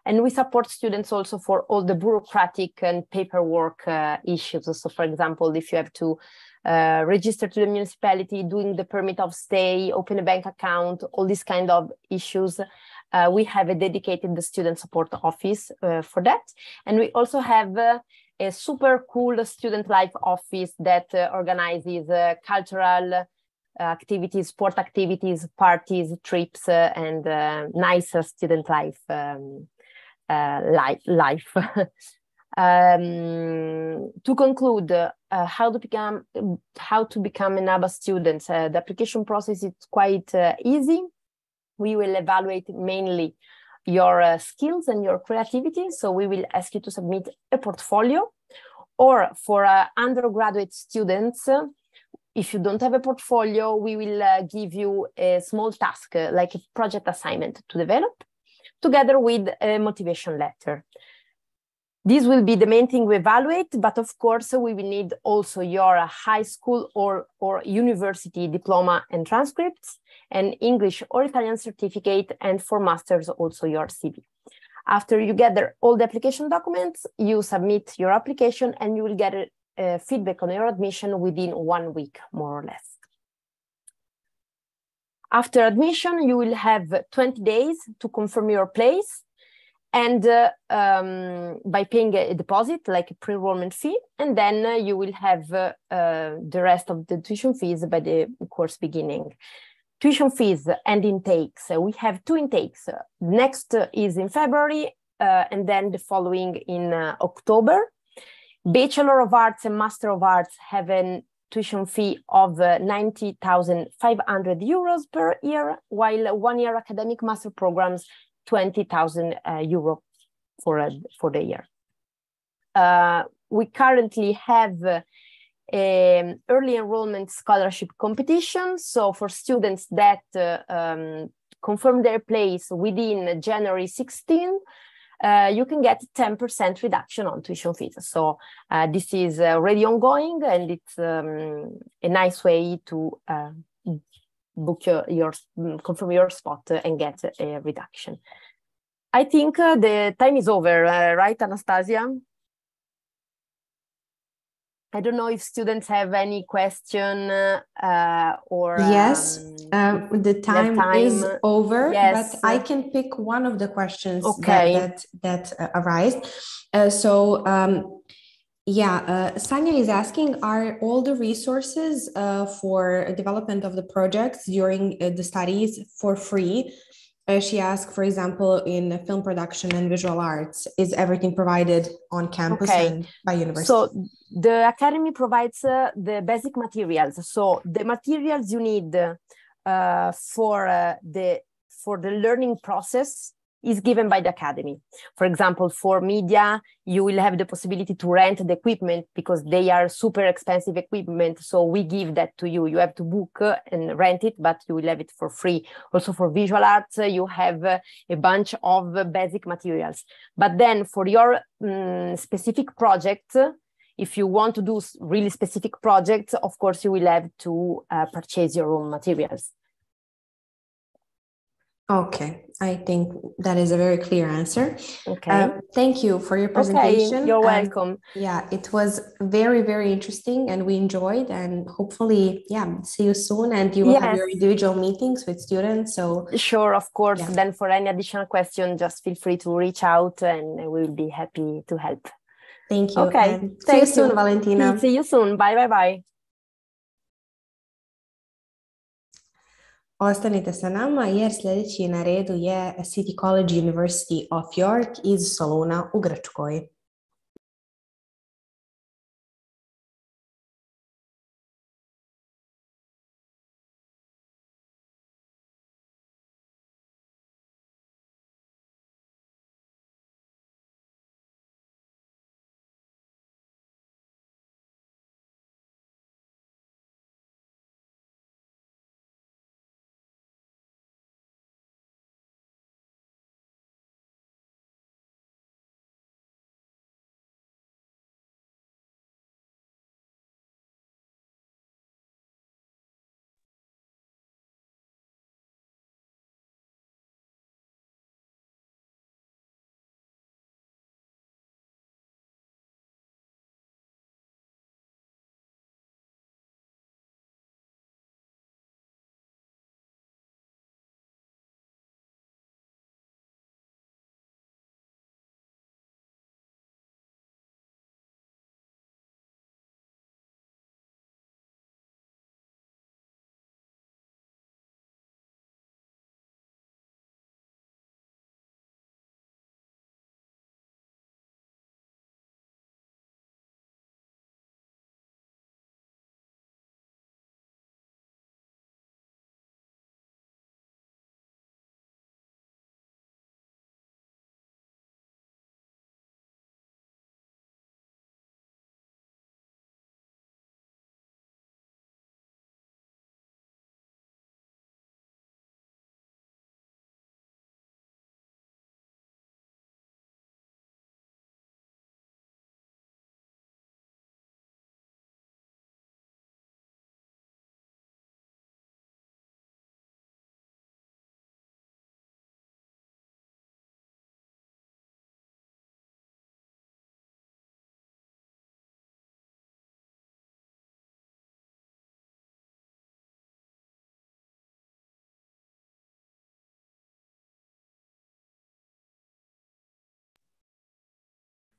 And we support students also for all the bureaucratic and paperwork issues. So for example, if you have to register to the municipality, doing the permit of stay, open a bank account, all these kind of issues, we have a dedicated student support office for that. And we also have a super cool student life office that organizes cultural activities, sport activities, parties, trips, and nice student life. To conclude, how to become a NABA student. The application process is quite easy. We will evaluate mainly your skills and your creativity. So we will ask you to submit a portfolio, or for undergraduate students, if you don't have a portfolio, we will give you a small task, like a project assignment to develop, together with a motivation letter. This will be the main thing we evaluate, but of course, we will need also your high school or university diploma and transcripts, and English or Italian certificate, and for masters, also your CV. After you gather all the application documents, you submit your application, and you will get feedback on your admission within 1 week, more or less. After admission, you will have 20 days to confirm your place, and by paying a deposit, like a pre-enrollment fee, and then you will have the rest of the tuition fees by the course beginning. Tuition fees and intakes. We have 2 intakes. Next is in February, and then the following in October. Bachelor of Arts and Master of Arts have a tuition fee of 90,500 euros per year, while 1-year academic master programs 20,000 euro for the year. We currently have early enrollment scholarship competition. So for students that confirm their place within January 16, you can get 10% reduction on tuition fees. So this is already ongoing, and it's a nice way to book confirm your spot and get a reduction. I think the time is over, right, Anastasia? I don't know if students have any question or... Yes, the time is over, yes. But I can pick one of the questions that arise. Sanya is asking, are all the resources for development of the projects during the studies for free? She asked, for example, in film production and visual arts, is everything provided on campus and by university? So the academy provides the basic materials. So the materials you need for the learning process is given by the academy. For example, for media, you will have the possibility to rent the equipment because they are super expensive equipment. So we give that to you. You have to book and rent it, but you will have it for free. Also for visual arts, you have a bunch of basic materials. But then for your specific project, if you want to do really specific projects, of course, you will have to purchase your own materials. Okay, I think that is a very clear answer. Okay. Thank you for your presentation. Okay, you're welcome. Yeah, it was very, very interesting, and we enjoyed, and hopefully, see you soon, and you will have your individual meetings with students. So sure, of course. Yeah. Then for any additional question, just feel free to reach out, and we will be happy to help. Thank you. Okay, and see you soon, Valentina. See you soon. Bye, bye, bye. Ostanite sa nama jer sljedeći na redu je City College University of York iz Soluna u Grčkoj.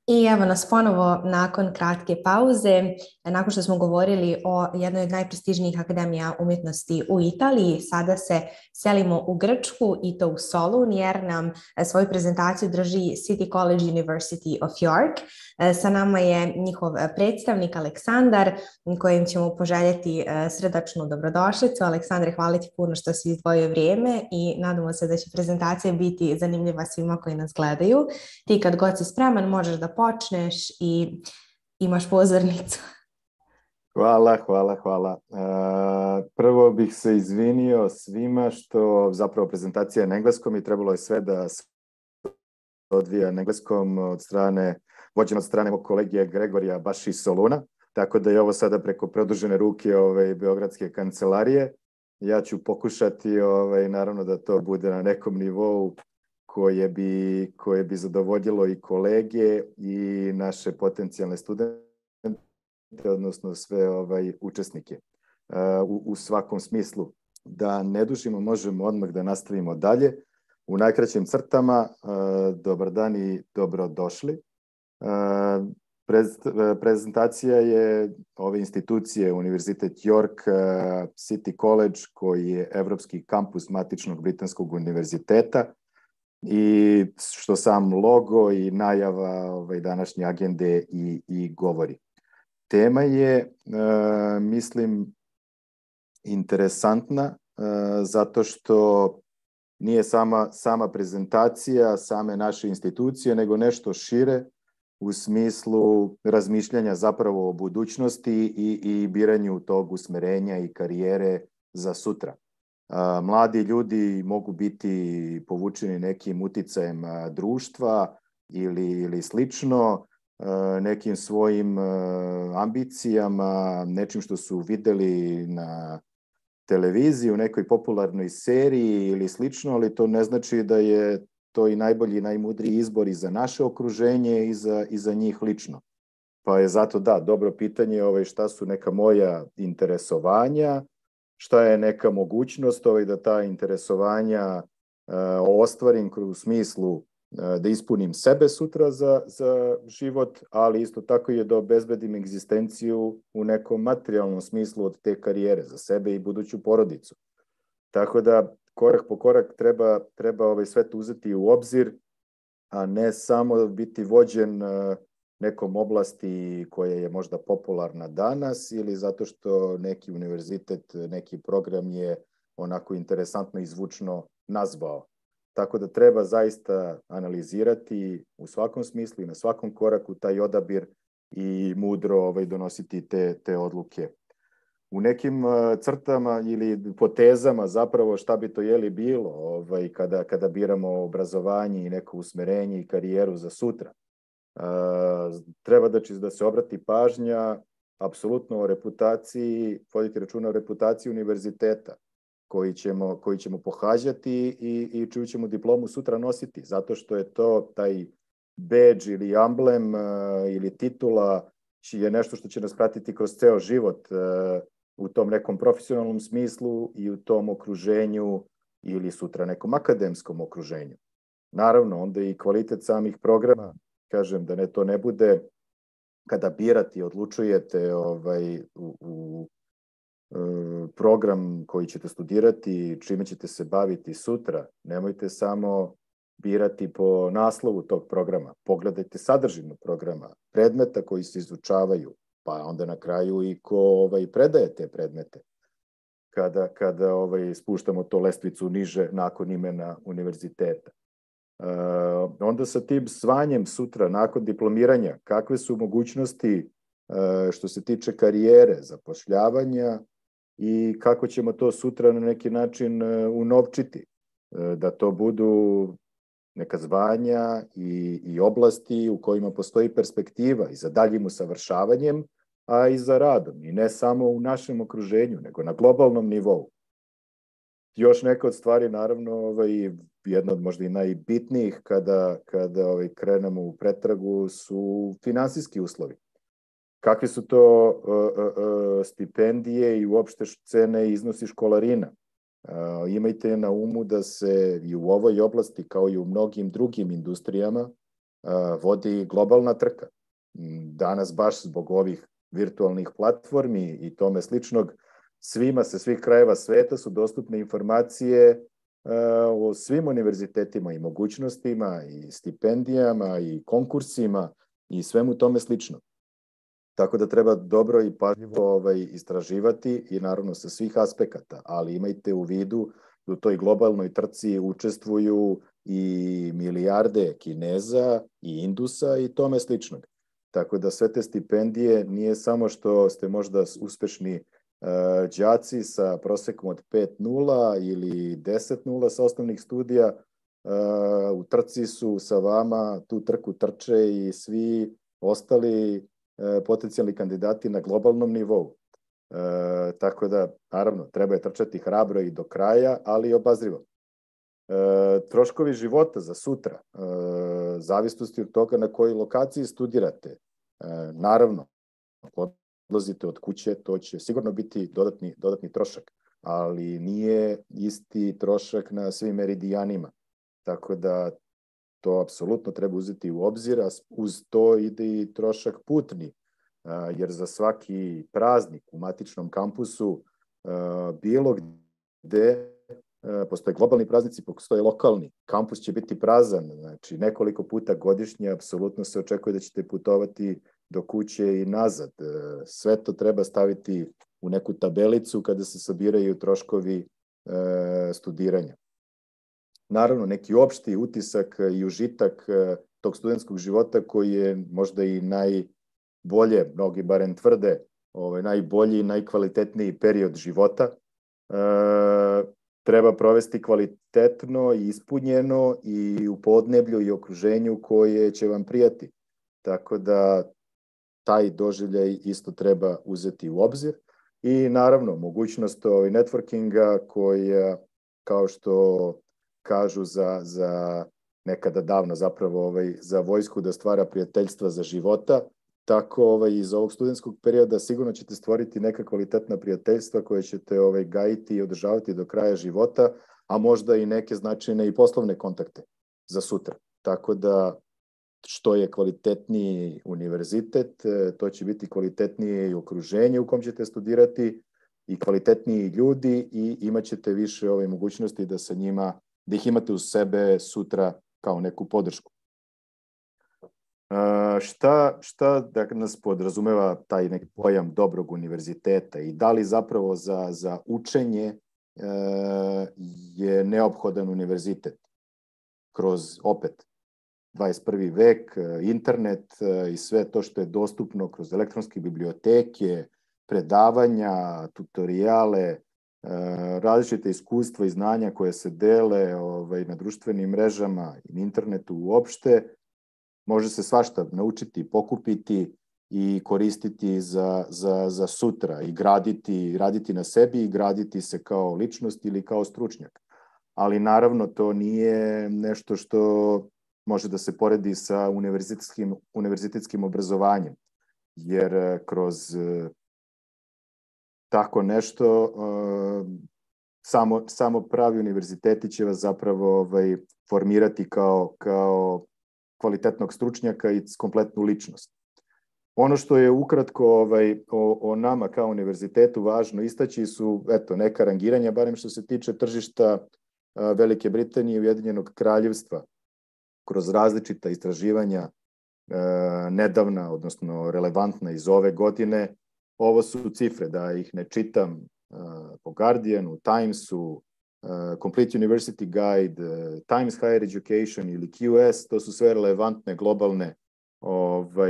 I evo nas ponovo nakon kratke pauze, nakon što smo govorili o jednoj od najprestižnijih akademija umjetnosti u Italiji, sada se selimo u Grčku i to u Solun jer nam svoju prezentaciju drži City College University of York. Sa nama je njihov predstavnik Aleksandar kojim ćemo poželjeti srdačnu dobrodošlicu. Aleksandre, hvala ti puno što si izdvojio vrijeme i nadamo se da će prezentacija biti zanimljiva svima koji nas gledaju. Ti kad god si spreman možeš da počneš i imaš pozornicu. Hvala. Prvo bih se izvinio svima što zapravo prezentacija je na engleskom i trebalo je sve da se odvija na engleskom vođeno od strane mog kolege Gregorija baš iz Soluna, tako da je ovo sada preko produžene ruke Beogradske kancelarije. Ja ću pokušati naravno da to bude na nekom nivou koje bi zadovoljilo i kolege i naše potencijalne studente, odnosno sve učesnike. U svakom smislu, da ne dužimo, možemo odmah da nastavimo dalje. U najkraćim crtama, dobar dan i dobrodošli. Prezentacija je ove institucije Univerzitet York City College, koji je evropski kampus matičnog britanskog univerziteta, i što sam logo i najava današnje agende i govori. Tema je, mislim, interesantna zato što nije sama prezentacija same naše institucije, nego nešto šire u smislu razmišljanja zapravo o budućnosti i biranju tog usmerenja i karijere za sutra. Mladi ljudi mogu biti povučeni nekim uticajem društva ili slično, nekim svojim ambicijama, nečim što su videli na televiziji, u nekoj popularnoj seriji ili slično, ali to ne znači da je to i najbolji, najmudriji izbor i za naše okruženje i za njih lično. Pa je zato dobro pitanje šta su neka moja interesovanja, šta je neka mogućnost da ta interesovanja ostvarim u smislu da ispunim sebe sutra za život, ali isto tako je da obezbedim egzistenciju u nekom materijalnom smislu od te karijere za sebe i buduću porodicu. Tako da korak po korak treba sve to uzeti u obzir, a ne samo biti vođen nekom oblasti koja je možda popularna danas ili zato što neki univerzitet, neki program je onako interesantno i zvučno nazvao. Tako da treba zaista analizirati u svakom smislu i na svakom koraku taj odabir i mudro donositi te odluke. U nekim crtama ili potezama zapravo šta bi to bilo kada biramo obrazovanje i neko usmerenje i karijeru za sutra. Treba da se obrati pažnja apsolutno o reputaciji, voditi računa o reputaciji univerziteta koji ćemo pohađati i čiju ćemo diplomu sutra nositi, zato što je to taj badge ili emblem ili titula je nešto što će nas pratiti kroz ceo život u tom nekom profesionalnom smislu i u tom okruženju ili sutra nekom akademskom okruženju. Naravno, onda i kvalitet samih programa, kažem, da to ne bude kada birate i odlučujete u program koji ćete studirati, čime ćete se baviti sutra. Nemojte samo birati po naslovu tog programa. Pogledajte sadržinu programa, predmeta koji se izučavaju, pa onda na kraju i ko predaje te predmete. Kada spuštamo to lestvicu niže nakon imena univerziteta. Onda sa tim zvanjem sutra, nakon diplomiranja, kakve su mogućnosti što se tiče karijere, zapošljavanja i kako ćemo to sutra na neki način unovčiti. Da to budu neka zvanja i oblasti u kojima postoji perspektiva i za daljim usavršavanjem, a i za radom. I ne samo u našem okruženju, nego na globalnom nivou. Još neka od stvari, naravno, jedna od možda i najbitnijih kada krenemo u pretragu su finansijski uslovi. Kakve su to stipendije i uopšte cene i iznosi školarina? Imajte na umu da se i u ovoj oblasti, kao i u mnogim drugim industrijama, vodi globalna trka. Danas baš zbog ovih virtualnih platformi i tome sličnog, svima sa svih krajeva sveta su dostupne informacije o svim univerzitetima i mogućnostima i stipendijama i konkursima i svemu tome slično. Tako da treba dobro i pažljivo istraživati i naravno sa svih aspekata, ali imajte u vidu da u toj globalnoj trci učestvuju i milijarde Kineza i Indusa i tome sličnog. Tako da sve te stipendije nije samo što ste možda uspešni đaci sa prosekom od 5.0 ili 10.0 sa osnovnih studija, u trci su sa vama, tu trku trče i svi ostali potencijalni kandidati na globalnom nivou. Tako da, naravno, treba je trčati hrabro i do kraja, ali i obazrivo. Troškovi života za sutra, zavisnosti od toga na kojoj lokaciji studirate. Naravno, ako odlazite od kuće, to će sigurno biti dodatni trošak, ali nije isti trošak na svim meridijanima. Tako da to apsolutno treba uzeti u obzir, a uz to ide i trošak putni, jer za svaki praznik u matičnom kampusu bilo gde postoje globalni praznici, postoje lokalni. Kampus će biti prazan, znači nekoliko puta godišnje, apsolutno se očekuje da ćete putovati do kuće i nazad. Sve to treba staviti u neku tabelicu kada se sabiraju troškovi studiranja. Naravno, neki opšti utisak i užitak tog studentskog života koji je možda i najbolje, mnogi barem tvrde, najbolji i najkvalitetniji period života, treba provesti kvalitetno i ispunjeno i u podneblju i okruženju koje će vam prijati. Tako da taj doživljaj isto treba uzeti u obzir. I naravno, mogućnost networkinga koja, kao što kažu za nekada davno zapravo za vojsku da stvara prijateljstva za života, tako iz ovog studentskog perioda sigurno ćete stvoriti neka kvalitetna prijateljstva koje ćete gajiti i održavati do kraja života, a možda i neke značajne i poslovne kontakte za sutra. Tako da što je kvalitetniji univerzitet, to će biti kvalitetnije i okruženje u kom ćete studirati i kvalitetniji ljudi i imat ćete više mogućnosti da sa njima, da ih imate uz sebe sutra kao neku podršku. Šta da nas podrazumeva taj neki pojam dobrog univerziteta i da li zapravo za učenje je neophodan univerzitet kroz opet 21. vek, internet i sve to što je dostupno kroz elektronske biblioteke, predavanja, tutoriale, različite iskustva i znanja koje se dele na društvenim mrežama i na internetu uopšte. Može se svašta naučiti, pokupiti i koristiti za sutra i raditi na sebi i graditi se kao ličnost ili kao stručnjak. Ali naravno to nije nešto što može da se poredi sa univerzitetskim obrazovanjem, jer kroz tako nešto samo pravi univerziteti će vas zapravo formirati kao kvalitetnog stručnjaka i kompletnu ličnost. Ono što je ukratko o nama kao univerzitetu važno istaći su neka rangiranja, barem što se tiče tržišta Velike Britanije i Ujedinjenog Kraljevstva, kroz različita istraživanja nedavna, odnosno relevantna iz ove godine. Ovo su cifre, da ih ne čitam, po Guardianu, Timesu, Complete University Guide, Times Higher Education ili QS, to su sve relevantne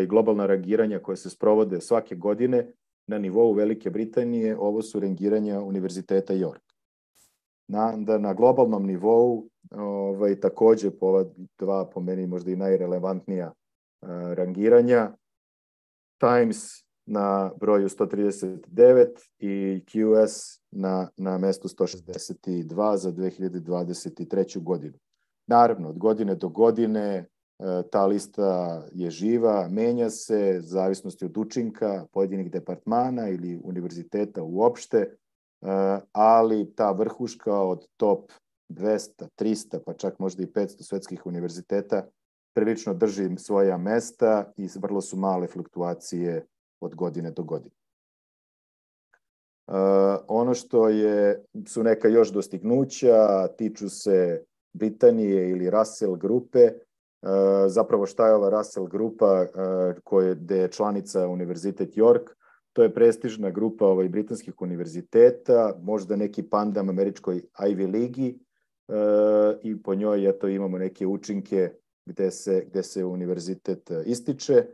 globalna rangiranja koje se sprovode svake godine na nivou Velike Britanije. Ovo su rangiranja Univerziteta York. Na globalnom nivou takođe po ova dva, po meni možda i najrelevantnija rangiranja, Times na broju 139 i QS na mestu 162 za 2023. godinu. Naravno, od godine do godine ta lista je živa, menja se, u zavisnosti od učinka pojedinih departmana ili univerziteta uopšte, ali ta vrhuška od top 200, 300, pa čak možda i 500 svetskih univerziteta prilično drži svoja mesta i vrlo su male fluktuacije od godine do godine. Ono što su neka još dostignuća, tiču se Britanije ili Russell grupe. Zapravo šta je ova Russell grupa gde je članica Univerzitet York? To je prestižna grupa britanskih univerziteta, možda neki pandam američkoj Ivy Ligi, i po njoj imamo neke učinke gde se univerzitet ističe,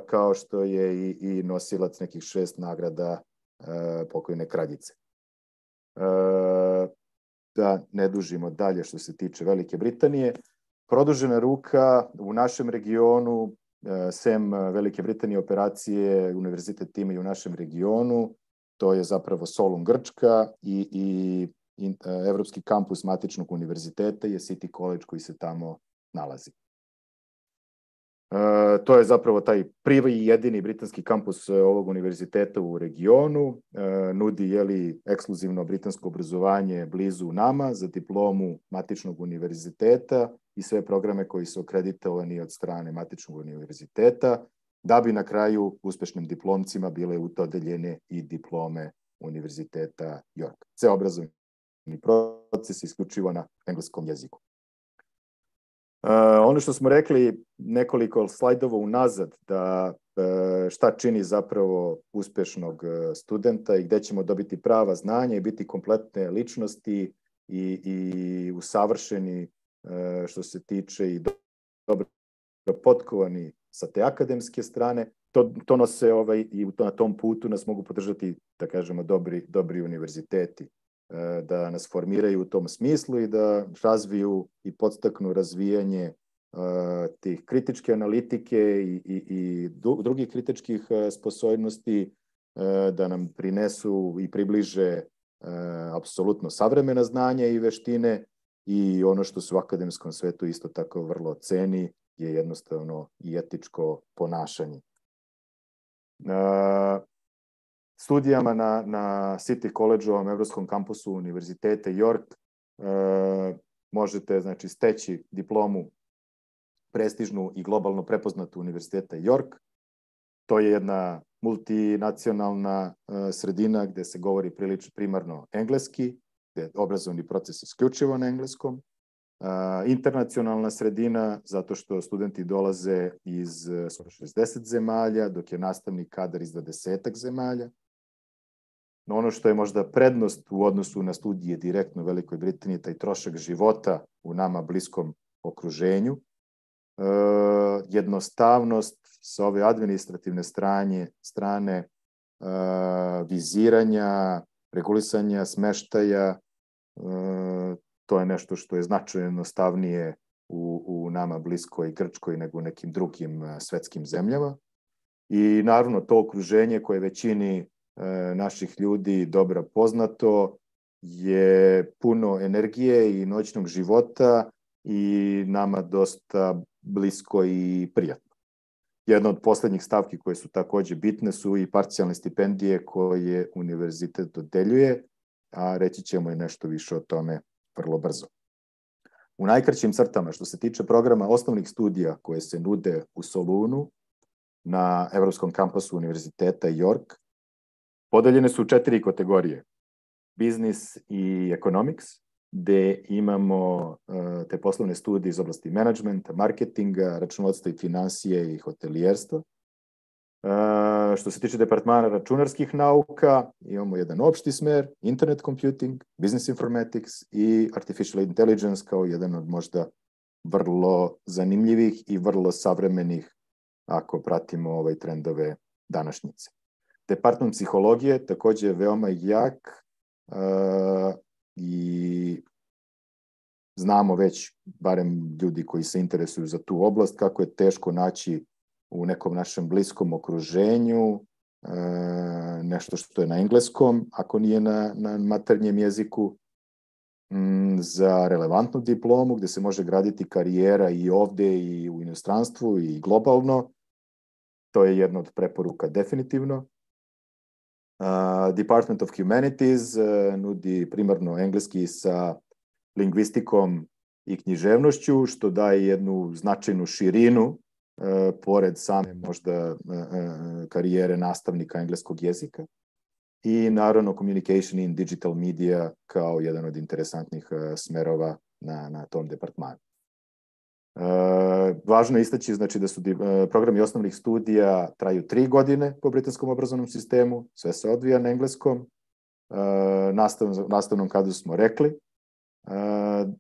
kao što je i nosilac nekih 6 nagrada pokojne kraljice. Da ne dužimo dalje što se tiče Velike Britanije. Produžena ruka u našem regionu, sem Velike Britanije operacije, univerzitet ima i u našem regionu, to je zapravo Solun Grčka i Evropski kampus matičnog univerziteta je City College koji se tamo nalazi. To je zapravo taj prvi i jedini britanski kampus ovog univerziteta u regionu. Nudi ekskluzivno britansko obrazovanje blizu nama za diplomu matičnog univerziteta i sve programe koji su akreditovani od strane matičnog univerziteta, da bi na kraju uspešnim diplomcima bile udodeljene i diplome Univerziteta York. Ceo obrazovni proces isključivo na engleskom jeziku. Ono što smo rekli nekoliko slajdova unazad, da šta čini zapravo uspešnog studenta i gde ćemo dobiti prava znanja i biti kompletne ličnosti i usavršeni što se tiče i dobro potkovani sa te akademske strane. To nose i na tom putu nas mogu podržati, da kažemo, dobri univerziteti, da nas formiraju u tom smislu i da razviju i podstaknu razvijanje tih kritičke analitike i drugih kritičkih sposobnosti, da nam prinesu i približe apsolutno savremena znanja i veštine, i ono što se u akademskom svetu isto tako vrlo ceni je jednostavno i etičko ponašanje. Studijama na City College-ovom Evropskom kampusu Univerziteta York možete steći diplomu prestižnu i globalno prepoznatu Univerziteta York. To je jedna multinacionalna sredina gde se govori primarno engleski, gde je obrazovni proces isključivo na engleskom. Internacionalna sredina, zato što studenti dolaze iz 60 zemalja, dok je nastavni kadar iz 20 zemalja. Ono što je možda prednost u odnosu na studije direktno u Velikoj Britaniji, taj trošak života u nama bliskom okruženju, jednostavnost sa ove administrativne strane, viziranja, regulisanja, smeštaja, to je nešto što je značajno jednostavnije u nama bliskoj Grčkoj nego u nekim drugim svetskim zemljama. I naravno to okruženje koje većini naših ljudi dobro poznato je puno energije i noćnog života i nama dosta blisko i prijatno. Jedna od poslednjih stavki koje su takođe bitne su i parcijalne stipendije koje univerzitet dodeljuje, a reći ćemo i nešto više o tome vrlo brzo. U najkraćim crtama, što se tiče programa osnovnih studija koje se nude u Solunu na Evropskom kampusu Univerziteta York, podeljene su u 4 kategorije. Business i economics, gde imamo te poslovne studije iz oblasti menadžmenta, marketinga, računovodstva i finansije i hotelijerstva. Što se tiče departmana računarskih nauka, imamo jedan opšti smer, internet computing, business informatics i artificial intelligence kao jedan od možda vrlo zanimljivih i vrlo savremenih, ako pratimo trendove današnjice. Department psihologije takođe je veoma jak i znamo već, barem ljudi koji se interesuju za tu oblast, kako je teško naći u nekom našem bliskom okruženju nešto što je na engleskom, ako nije na maternjem jeziku, za relevantnu diplomu gde se može graditi karijera i ovde i u inostranstvu i globalno. To je jedna od preporuka definitivno. Department of Humanities nudi primarno engleski sa lingvistikom i književnošću, što daje jednu značajnu širinu pored same možda karijere nastavnika engleskog jezika. I naravno communication in digital media kao jedan od interesantnih smerova na tom departmanu. Važno je istaći znači, da su programi osnovnih studija traju 3 godine po britanskom obrazovnom sistemu, sve se odvija na engleskom, nastavnom kadru smo rekli,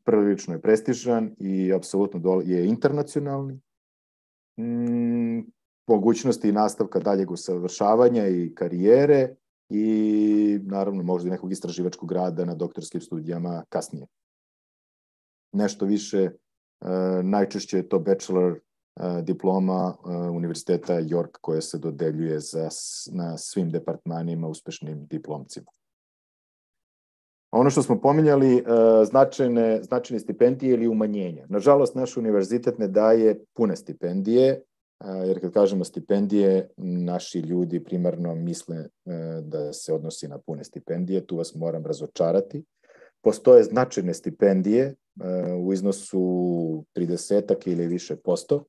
prilično je prestižan i apsolutno je internacionalni. Mogućnosti nastavka daljeg usavršavanja i karijere i naravno možda i nekog istraživačkog rada na doktorskim studijama kasnije. Nešto više, najčešće je to bachelor diploma Univerziteta York koja se dodeljuje na svim departmanima uspešnim diplomcima. Ono što smo pominjali, značajne stipendije ili umanjenja. Nažalost, naš univerzitet ne daje pune stipendije, jer kad kažemo stipendije, naši ljudi primarno misle da se odnosi na pune stipendije, tu vas moram razočarati. Postoje značajne stipendije u iznosu 30 ili više %,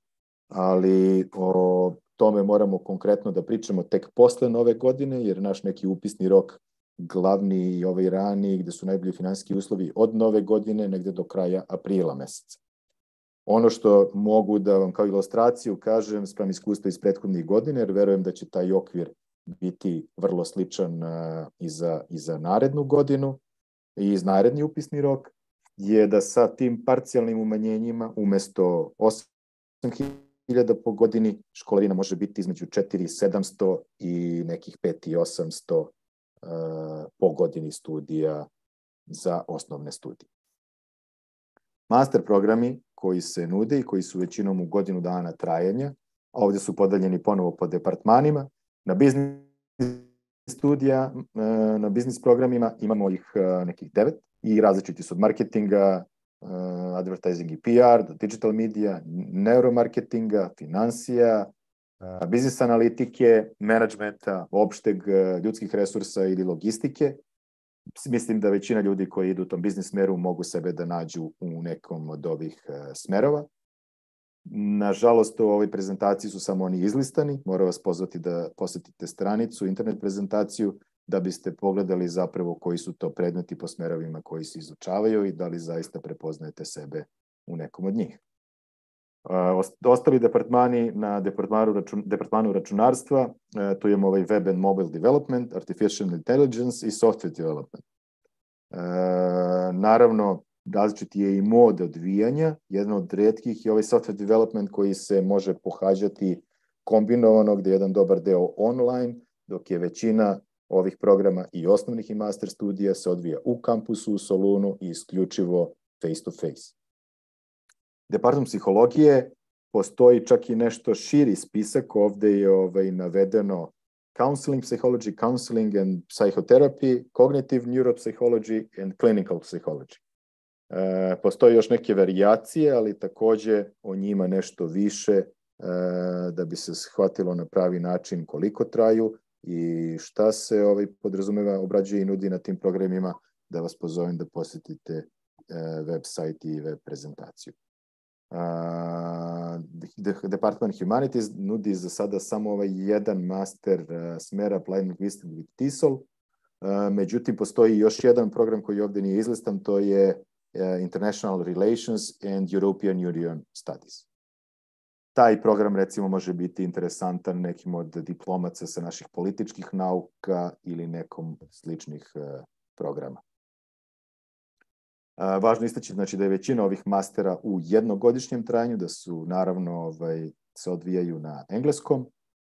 ali o tome moramo konkretno da pričamo tek posle nove godine, jer naš neki upisni rok glavni i ovaj rani, gde su najbolji finansijski uslovi od nove godine, negde do kraja aprila meseca. Ono što mogu da vam kao ilustraciju kažem sprem iskustva iz prethodnih godina, jer verujem da će taj okvir biti vrlo sličan i za narednu godinu i iz naredni upisni rok, je da sa tim parcijalnim umanjenjima umesto 8.000 po godini školarina može biti između 4.700 i nekih 5.800 po godini studija za osnovne studije. Master programi koji se nude i koji su većinom u godinu dana trajanja, a ovdje su podeljeni ponovo po departmanima. Na biznis programima imamo ih nekih 9 i različiti su od marketinga, advertising i PR, do digital media, neuromarketinga, finansija, biznis analitike, menadžmenta, opšteg ljudskih resursa ili logistike. Mislim da većina ljudi koji idu u tom biznis smeru mogu sebe da nađu u nekom od ovih smerova. Nažalost, u ovoj prezentaciji su samo oni izlistani. Moram vas pozvati da posetite stranicu, internet prezentaciju, da biste pogledali zapravo koji su to predmeti po smerovima koji se izučavaju i da li zaista prepoznajete sebe u nekom od njih. Ostali departmani na departmanu računarstva, tu imamo ovaj Web and Mobile Development, Artificial Intelligence i Software Development. Naravno, različiti je i mod odvijanja. Jedan od retkih je ovaj Software Development koji se može pohađati kombinovano, gde je jedan dobar deo online, dok je većina ovih programa i osnovnih i master studija se odvija u kampusu, u Solunu i isključivo face to face. Department psihologije, postoji čak i nešto širi spisak, ovde je navedeno counseling psychology, counseling and psychotherapy, cognitive neuropsychology and clinical psychology. Postoje još neke varijacije, ali takođe o njima nešto više da bi se shvatilo na pravi način koliko traju i šta se podrazumeva, obrađuje i nudi na tim programima, da vas pozovem da posetite website i web prezentaciju. Department Humanities nudi za sada samo jedan master smer Applied Linguistics with TESOL. Međutim, postoji još jedan program koji ovde nije izlistan, to je International Relations and European Union Studies. Taj program, recimo, može biti interesantan nekim od diplomaca sa naših političkih nauka ili nekom sličnih programa. Važno istaći da je većina ovih mastera u jednogodišnjem trajanju, da su naravno se odvijaju na engleskom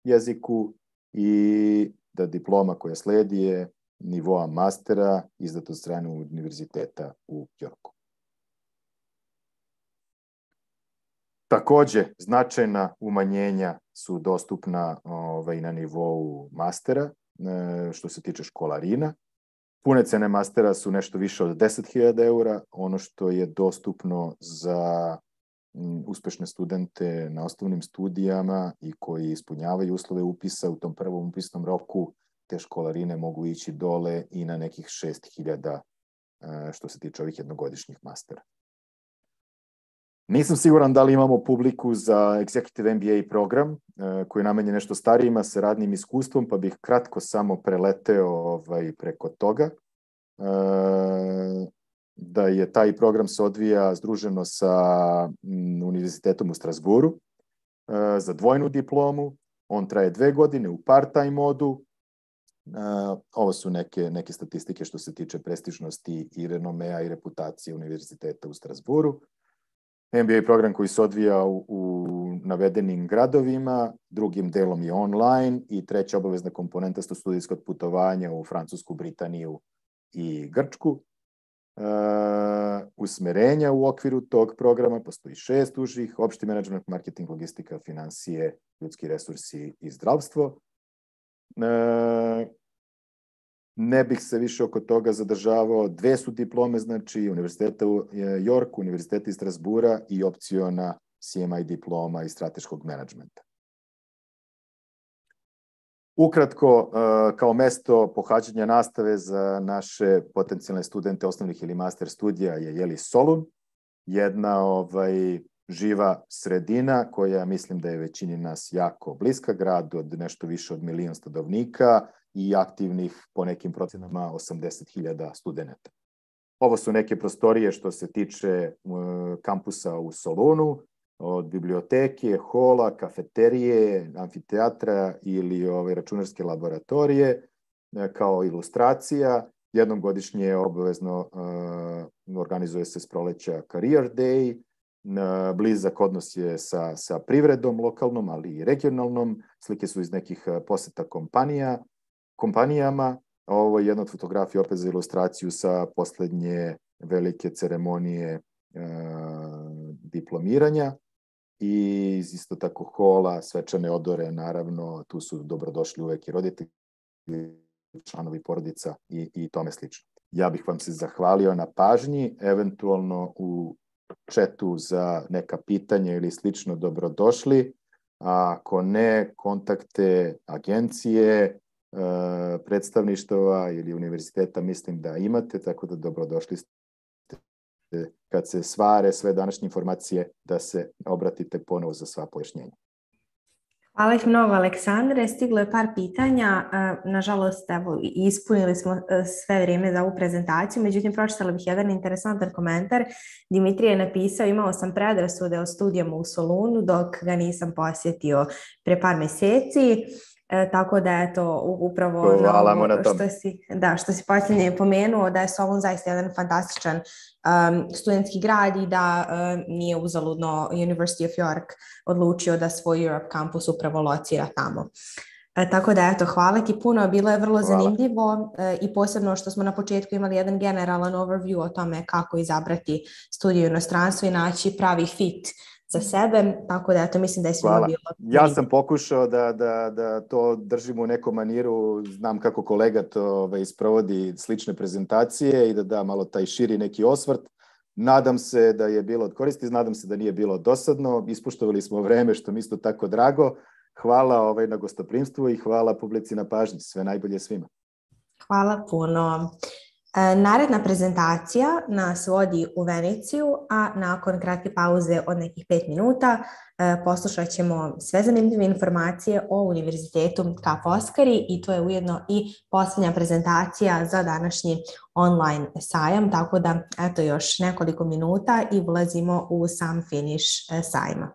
jeziku i da diploma koja sledi je nivoa mastera izdat od strane univerziteta u Yorku. Takođe, značajna umanjenja su dostupna na nivou mastera, što se tiče školarina. Pune cene mastera su nešto više od 10.000 eura. Ono što je dostupno za uspešne studente na osnovnim studijama i koji ispunjavaju uslove upisa u tom prvom upisnom roku, te školarine mogu ići dole i na nekih 6.000 što se tiče ovih jednogodišnjih mastera. Nisam siguran da li imamo publiku za Executive MBA program koji je namenjen nešto starijima sa radnim iskustvom, pa bih kratko samo preleteo preko toga. Da je taj program se odvija združeno sa Univerzitetom u Strasburu za dvojnu diplomu. On traje 2 godine u part-time modu. Ovo su neke statistike što se tiče prestižnosti i renomea i reputacije Univerziteta u Strasburu. MBA program koji se odvija u navedenim gradovima, drugim delom je online i treća obavezna komponenta su studijska putovanja u Francusku, Britaniju i Grčku. Usmerenja u okviru tog programa postoji 6 užih: opšti menadžment, marketing, logistika, finansije, ljudski resursi i zdravstvo. Ne bih se više oko toga zadržavao. 2 su diplome, znači Univerziteta u Yorku, Univerziteta iz Strasbura i opciona CMI diploma iz strateškog menadžmenta. Ukratko, kao mesto pohađanja nastave za naše potencijalne studente osnovnih ili master studija je Solun, jedna živa sredina koja mislim da je većini nas jako bliska, grad od nešto više od 1 milion stanovnika i aktivnih po nekim procenama 80.000 studenta. Ovo su neke prostorije što se tiče kampusa u Solunu, od biblioteke, hola, kafeterije, amfiteatra ili računarske laboratorije, kao ilustracija. Jednom godišnje obavezno organizuje se s proleća Career Day, blizak odnos je sa privredom lokalnom, ali i regionalnom. Slike su iz nekih poseta kompanijama. Ovo je jedna od fotografija opet za ilustraciju sa poslednje velike ceremonije diplomiranja. I isto tako hola, svečane odore, naravno, tu su dobrodošli uvek i roditelji, članovi porodica i tome slično. Ja bih vam se zahvalio na pažnji, eventualno u chatu za neka pitanja ili slično dobrodošli. Ako ne, kontakte agencije, predstavništava ili univerziteta mislim da imate, tako da dobrodošli ste kad se svare sve današnje informacije da se obratite ponovo za sva pojašnjenja. Hvala ih mnogo, Aleksandre. Stiglo je par pitanja. Nažalost, evo, ispunili smo sve vrijeme za ovu prezentaciju, međutim, pročitala bih jedan interesantan komentar. Dimitrije je napisao: imao sam predrasude o studijama u Solunu dok ga nisam posjetio pre par meseci. Tako da je to upravo što si posljednje pomenuo, da je Solun zaista jedan fantastičan studentski grad i da nije uzaludno University of York odlučio da svoj Europe campus upravo locira tamo. Tako da, eto, hvala ti puno, bilo je vrlo zanimljivo i posebno što smo na početku imali jedan generalan overview o tome kako izabrati studiju u inostranstvu i naći pravi fit za sebe, tako da eto, mislim da je svima bilo. Ja sam pokušao da to držimo u nekom maniru, znam kako kolega to isprovodi slične prezentacije i da da malo taj širi neki osvrt. Nadam se da je bilo od koristi, nadam se da nije bilo dosadno, ispoštovali smo vreme što mi isto tako drago. Hvala na gostoprimstvu i hvala publici na pažnji, sve najbolje svima. Hvala puno. Naredna prezentacija nas vodi u Veneciju, a nakon kratke pauze od nekih 5 minuta poslušat ćemo sve zanimljive informacije o Univerzitetu Ca' Foscari i to je ujedno i posljednja prezentacija za današnji online sajam, tako da eto još nekoliko minuta i ulazimo u sam finiš sajma.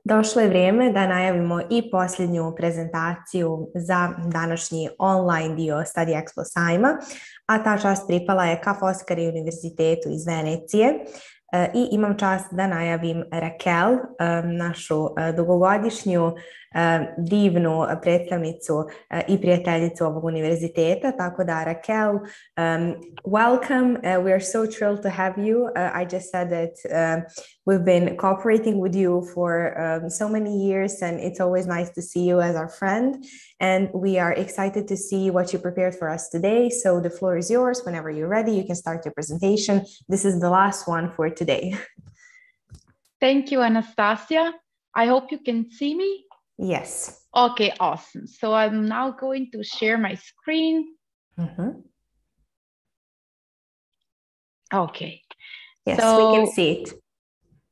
Došlo je vrijeme da najavimo i posljednju prezentaciju za današnji online dio Study Expo sajma, a ta čast pripala je Ca' Foscari univerzitetu iz Venecije. I imam čast da najavim Raquel, našu dugogodišnju divnu predstavnicu i prijateljicu ovog univerziteta. Tako da, Raquel, welcome. We are so thrilled to have you. I just said that we've been cooperating with you for so many years, and it's always nice to see you as our friend. And we are excited to see what you prepared for us today. So the floor is yours. Whenever you're ready, you can start your presentation. This is the last one for today. Thank you, Anastasia. I hope you can see me. Yes. Okay, awesome. So I'm now going to share my screen. Mm-hmm. Okay. Yes, we can see it.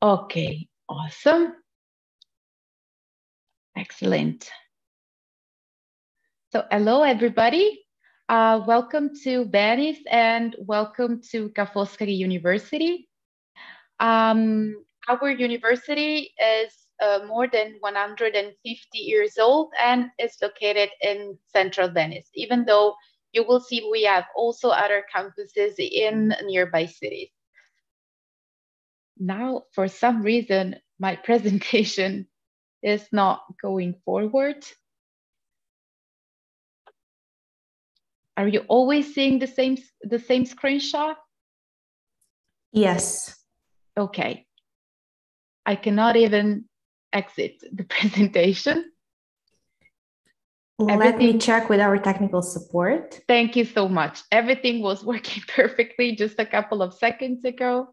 Okay, awesome. Excellent. So hello, everybody. Welcome to Venice and welcome to Ca' Foscari University. Our university is more than 150 years old and is located in central Venice, even though you will see we have also other campuses in nearby cities. Now, for some reason, my presentation is not going forward. Are you always seeing the same screenshot? Yes. Okay. I cannot even exit the presentation. Let me check with our technical support. Thank you so much. Everything was working perfectly just a couple of seconds ago.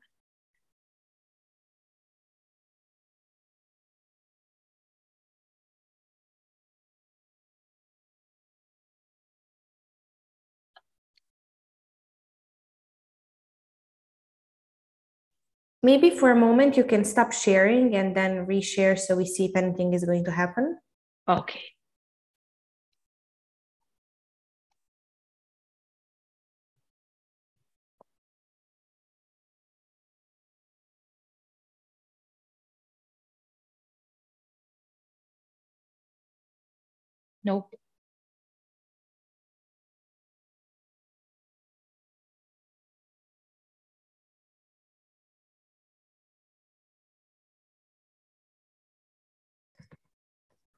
Maybe for a moment you can stop sharing and then reshare so we see if anything is going to happen. Okay. Nope.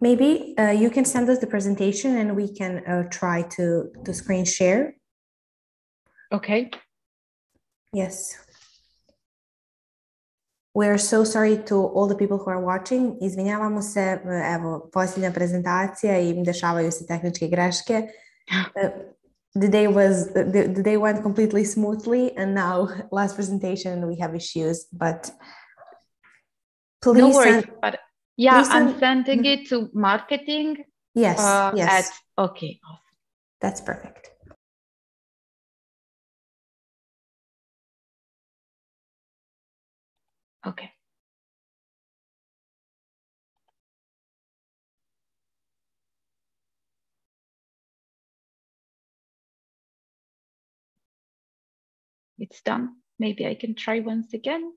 Maybe you can send us the presentation and we can try to screen share. Okay. Yes. We're so sorry to all the people who are watching. Izvinjavamo se, evo, posljednja prezentacija i dešavaju se tehničke greške. The day went completely smoothly, and now last presentation we have issues, but please no worries, but yeah, I'm sending it to marketing. Yes, yes. Okay. That's perfect. Okay. It's done. Maybe I can try once again.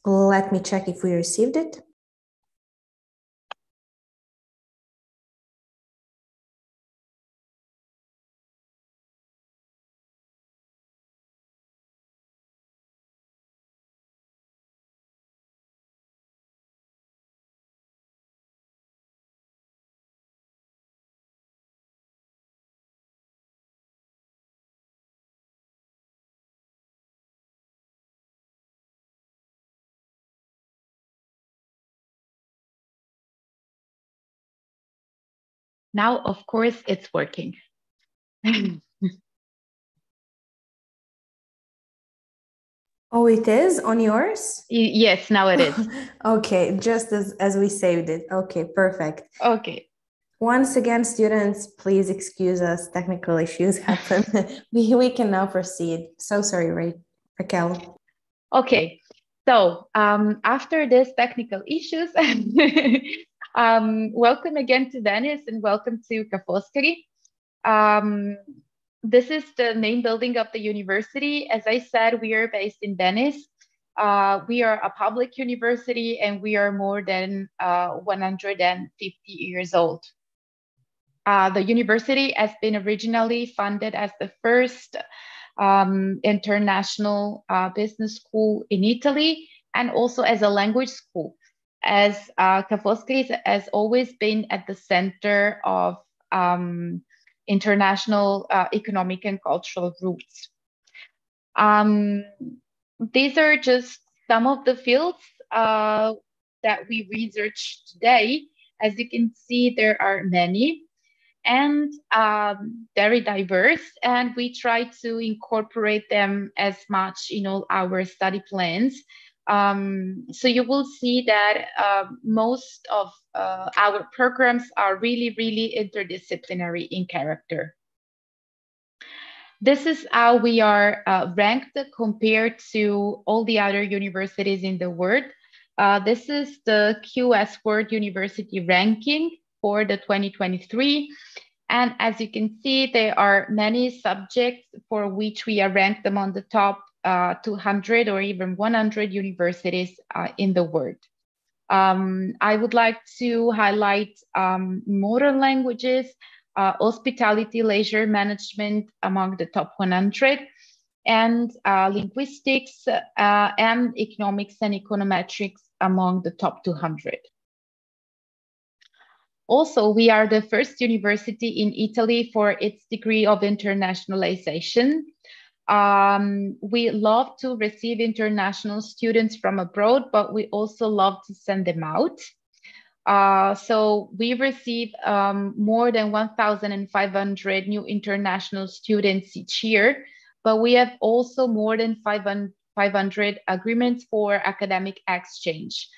Let me check if we received it. Now, of course, it's working. Oh, it is on yours? Yes, now it is. Okay, just as we saved it. Okay, perfect. Okay. Once again, students, please excuse us. Technical issues happen. we can now proceed. So sorry, Raquel. Okay, so after this technical issues, welcome again to Venice and welcome to Ca' Foscari. This is the main building of the university. As I said, we are based in Venice. We are a public university and we are more than 150 years old. The university has been originally funded as the first international business school in Italy, and also as a language school, as Ca' Foscari has always been at the center of international economic and cultural roots. These are just some of the fields that we research today. As you can see, there are many and very diverse, and we try to incorporate them as much in all our study plans. So you will see that most of our programs are really, really interdisciplinary in character. This is how we are ranked compared to all the other universities in the world. This is the QS World University ranking for the 2023. And as you can see, there are many subjects for which we are ranked among the top 200 or even 100 universities in the world. I would like to highlight modern languages, hospitality, leisure management among the top 100, and linguistics and economics and econometrics among the top 200. Also, we are the first university in Italy for its degree of internationalization. We love to receive international students from abroad, but we also love to send them out. So we receive more than 1,500 new international students each year, but we have also more than 500 agreements for academic exchange.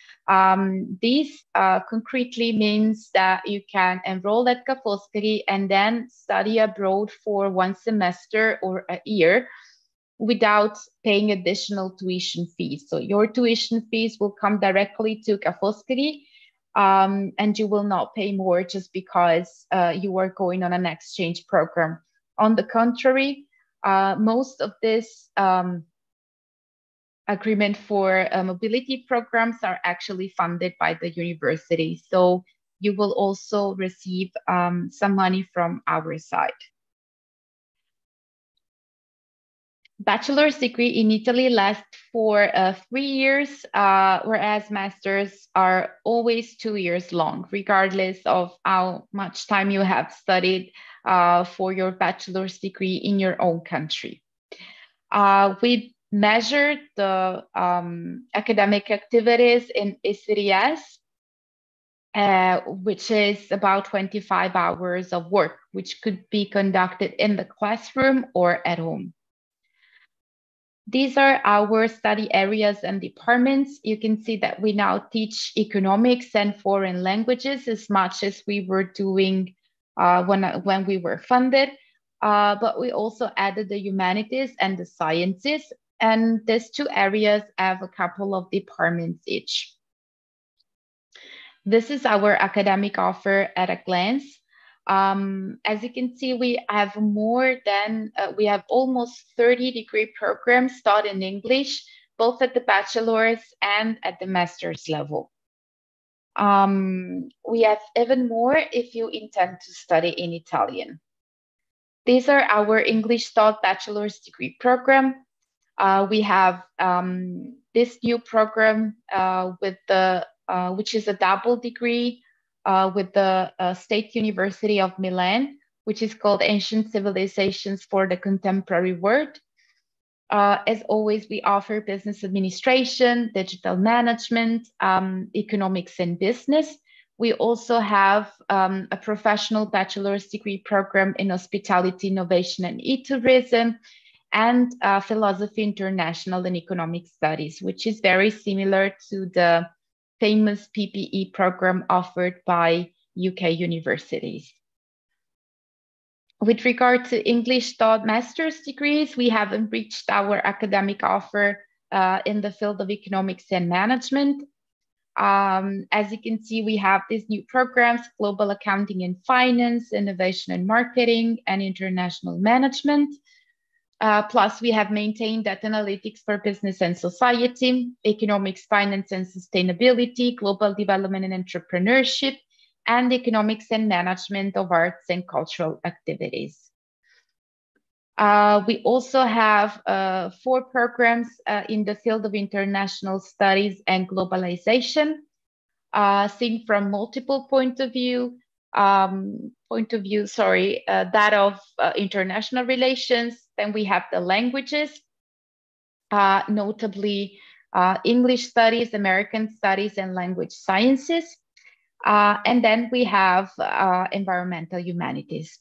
This concretely means that you can enroll at Ca' Foscari and then study abroad for 1 semester or a year without paying additional tuition fees. So your tuition fees will come directly to Ca' Foscari, and you will not pay more just because you are going on an exchange program. On the contrary, most of this agreement for mobility programs are actually funded by the university. So you will also receive some money from our side. Bachelor's degree in Italy lasts for 3 years, whereas masters are always 2 years long, regardless of how much time you have studied for your bachelor's degree in your own country. We measure the academic activities in ECTS, which is about 25 hours of work, which could be conducted in the classroom or at home. These are our study areas and departments. You can see that we now teach economics and foreign languages as much as we were doing when we were funded, but we also added the humanities and the sciences, and these two areas have a couple of departments each. This is our academic offer at a glance. As you can see, we have we have almost 30 degree programs taught in English, both at the bachelor's and at the master's level. We have even more if you intend to study in Italian. These are our English taught bachelor's degree program. We have this new program with which is a double degree with the State University of Milan, which is called Ancient Civilizations for the Contemporary World. As always, we offer business administration, digital management, economics and business. We also have a professional bachelor's degree program in hospitality, innovation and e-tourism, and philosophy, international and economic studies, which is very similar to the famous PPE program offered by UK universities. With regard to English taught master's degrees, we have enriched our academic offer in the field of economics and management. As you can see, we have these new programs: Global Accounting and Finance, Innovation and Marketing, and International Management. Plus, we have maintained data analytics for business and society, economics, finance and sustainability, global development and entrepreneurship, and economics and management of arts and cultural activities. We also have 4 programs in the field of international studies and globalization, seen from multiple points of view. That of international relations. Then we have the languages, notably English studies, American studies, and language sciences. And then we have environmental humanities.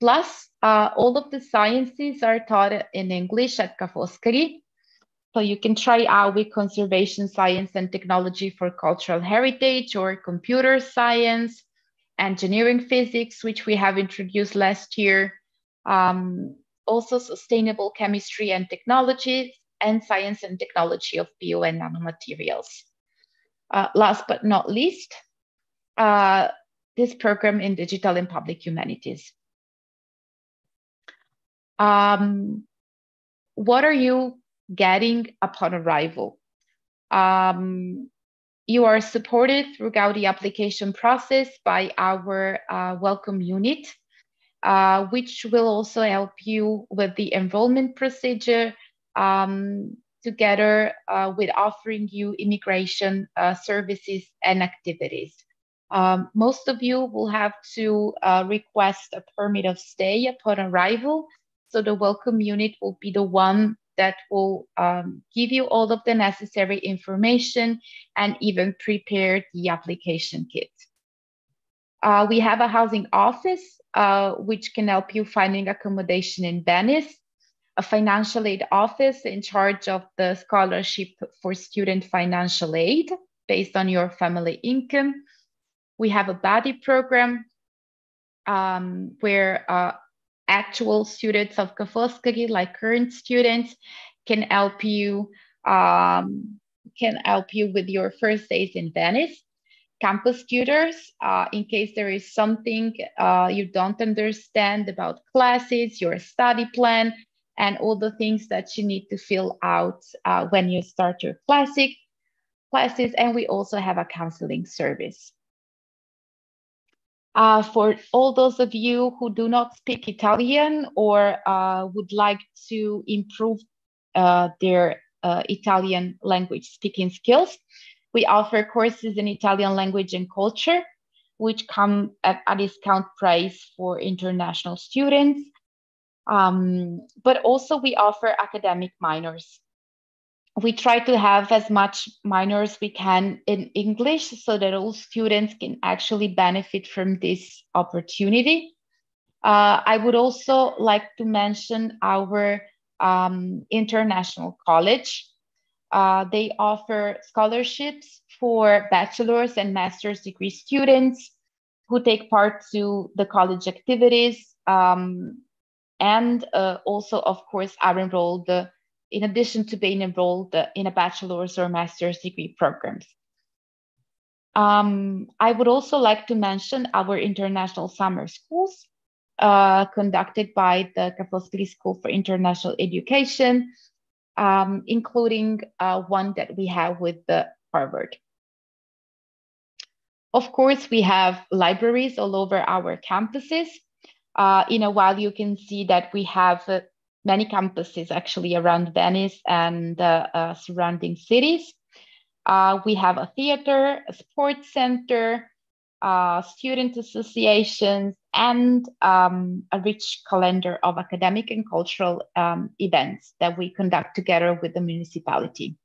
Plus, all of the sciences are taught in English at Ca' Foscari. So you can try out with conservation science and technology for cultural heritage, or computer science, engineering physics, which we have introduced last year. Also sustainable chemistry and technologies, and science and technology of bio and nanomaterials. Last but not least, this program in digital and public humanities. What are you getting upon arrival? You are supported throughout the application process by our welcome unit, which will also help you with the enrollment procedure, together with offering you immigration services and activities. Most of you will have to request a permit of stay upon arrival, so the welcome unit will be the one that will give you all of the necessary information and even prepare the application kit. We have a housing office, which can help you finding accommodation in Venice, a financial aid office in charge of the scholarship for student financial aid based on your family income. We have a buddy program where actual students of Ca' Foscari, like current students, can help you with your first days in Venice. Campus tutors, in case there is something you don't understand about classes, your study plan, and all the things that you need to fill out when you start your classes. And we also have a counseling service. For all those of you who do not speak Italian or would like to improve their Italian language speaking skills, we offer courses in Italian language and culture, which come at a discount price for international students. But also we offer academic minors. We try to have as much minors we can in English so that all students can actually benefit from this opportunity. I would also like to mention our international college. They offer scholarships for bachelor's and master's degree students who take part to the college activities, and also, of course, are enrolled in addition to being enrolled in a bachelor's or master's degree programs. I would also like to mention our international summer schools conducted by the Ca' Foscari School for International Education, including one that we have with the Harvard. Of course, we have libraries all over our campuses. In a while, you can see that we have many campuses actually around Venice and surrounding cities. We have a theater, a sports center, student associations, and a rich calendar of academic and cultural events that we conduct together with the municipality.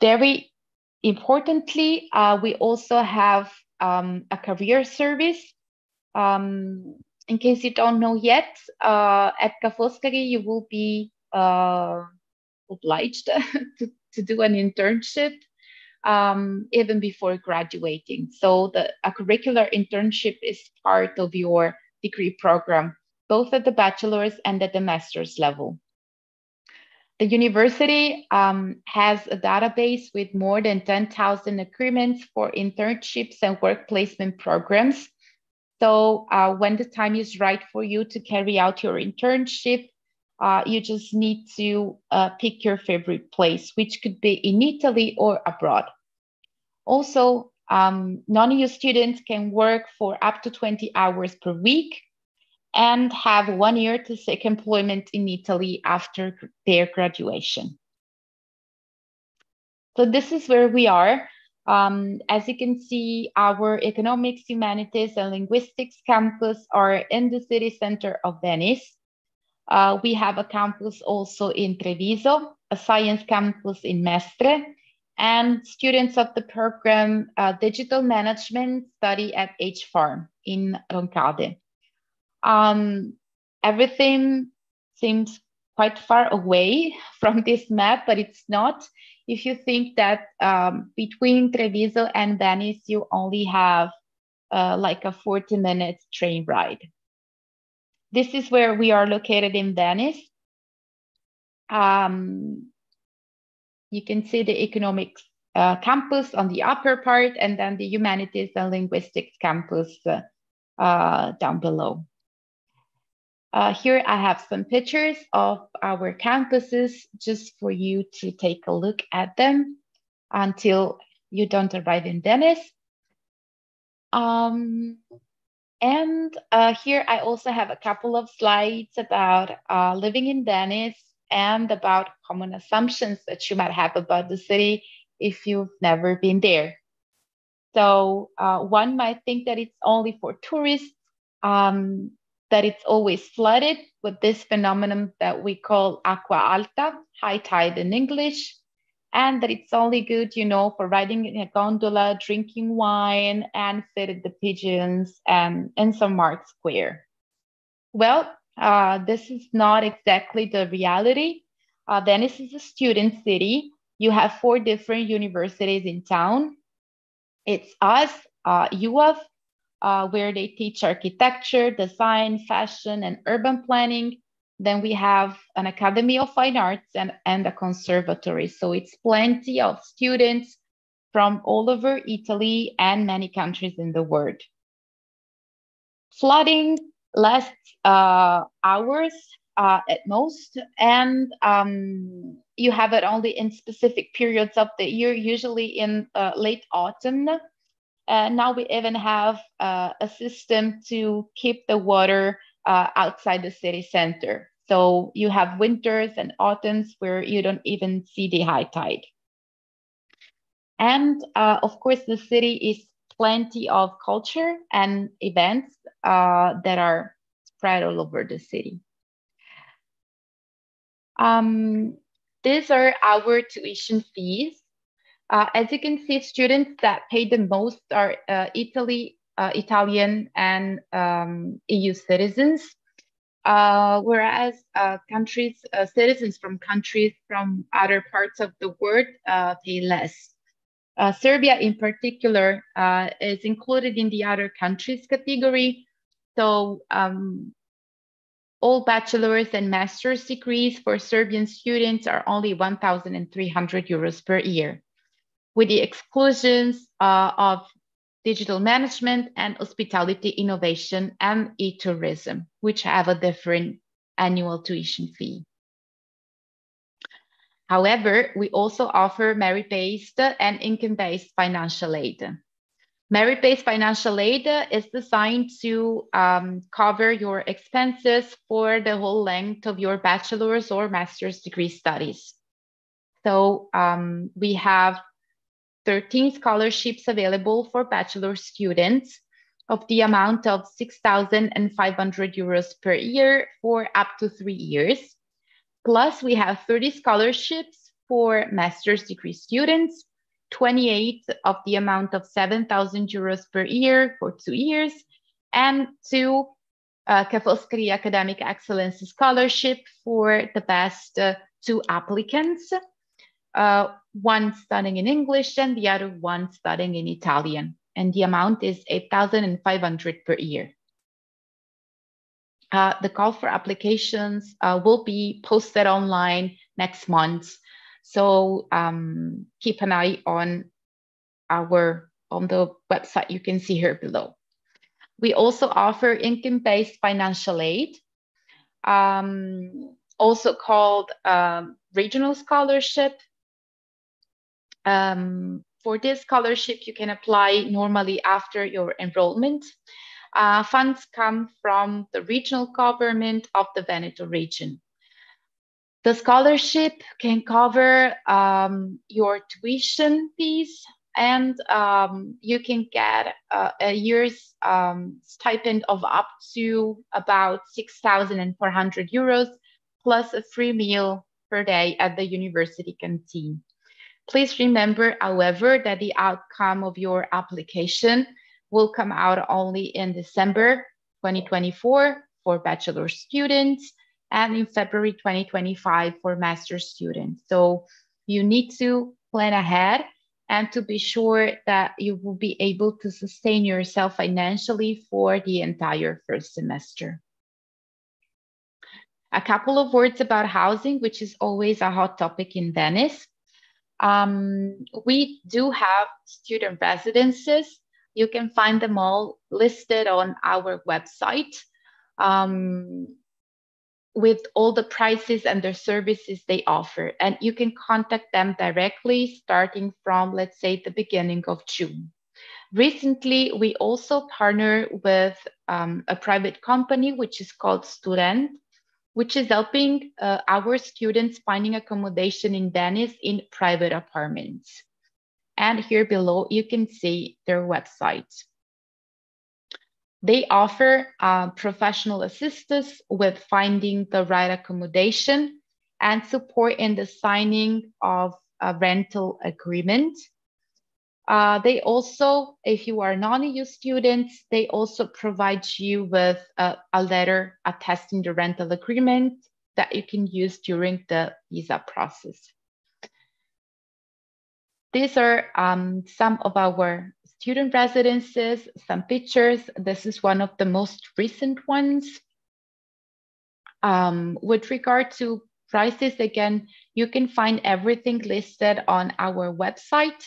Very importantly, we also have a career service. In case you don't know yet, at Ca' Foscari, you will be obliged to do an internship even before graduating. So a curricular internship is part of your degree program, both at the bachelor's and at the master's level. The university has a database with more than 10,000 agreements for internships and work placement programs. So when the time is right for you to carry out your internship, you just need to pick your favorite place, which could be in Italy or abroad. Also, non-EU students can work for up to 20 hours per week and have 1 year to seek employment in Italy after their graduation. So this is where we are. As you can see, our economics, humanities, and linguistics campus are in the city center of Venice. We have a campus also in Treviso, a science campus in Mestre, and students of the program Digital Management study at H-Farm in Roncade. Everything seems quite far away from this map, but it's not. If you think that between Treviso and Venice, you only have like a 40-minute train ride. This is where we are located in Venice. You can see the economics campus on the upper part, and then the humanities and linguistics campus down below. Here I have some pictures of our campuses just for you to take a look at them until you don't arrive in Venice. And here I also have a couple of slides about living in Venice and about common assumptions that you might have about the city if you've never been there. So one might think that it's only for tourists, that it's always flooded with this phenomenon that we call acqua alta, high tide in English, and that it's only good, you know, for riding in a gondola, drinking wine, and feeding the pigeons in St. Mark's Square. Well, this is not exactly the reality. Venice is a student city. You have 4 different universities in town. It's us, UAV, where they teach architecture, design, fashion, and urban planning. Then we have an Academy of Fine Arts and a conservatory. So it's plenty of students from all over Italy and many countries in the world. Flooding lasts hours at most, and you have it only in specific periods of the year, usually in late autumn. Now we even have a system to keep the water outside the city center. So you have winters and autumns where you don't even see the high tide. And of course, the city is plenty of culture and events that are spread all over the city. These are our tuition fees. As you can see, students that pay the most are Italian and EU citizens, whereas citizens from countries from other parts of the world pay less. Serbia in particular is included in the other countries category. So all bachelor's and master's degrees for Serbian students are only 1,300 euros per year, with the exclusions of digital management and hospitality innovation and e-tourism, which have a different annual tuition fee. However, we also offer merit-based and income-based financial aid. Merit-based financial aid is designed to cover your expenses for the whole length of your bachelor's or master's degree studies. So we have 13 scholarships available for bachelor students of the amount of 6,500 euros per year for up to 3 years. Plus, we have 30 scholarships for master's degree students, 28 of the amount of 7,000 euros per year for 2 years, and 2 Kefauskari Academic Excellence Scholarship for the best 2 applicants, one studying in English and the other one studying in Italian. And the amount is 8,500 per year. The call for applications will be posted online next month. So keep an eye on the website you can see here below. We also offer income-based financial aid, also called regional scholarship. For this scholarship, you can apply normally after your enrollment. Funds come from the regional government of the Veneto region. The scholarship can cover your tuition fees, and you can get a year's stipend of up to about 6,400 euros, plus a free meal per day at the university canteen. Please remember, however, that the outcome of your application will come out only in December 2024 for bachelor students and in February 2025 for master students. So you need to plan ahead and to be sure that you will be able to sustain yourself financially for the entire first semester. A couple of words about housing, which is always a hot topic in Venice. We do have student residences. You can find them all listed on our website with all the prices and the services they offer. And you can contact them directly starting from, let's say, the beginning of June. Recently, we also partner with a private company, which is called Student, which is helping our students finding accommodation in Venice in private apartments. And here below, you can see their website. They offer professional assistance with finding the right accommodation and support in the signing of a rental agreement. They also, if you are non-EU students, they also provide you with a letter attesting the rental agreement that you can use during the visa process. These are some of our student residences, some pictures. This is one of the most recent ones. With regard to prices, again, you can find everything listed on our website.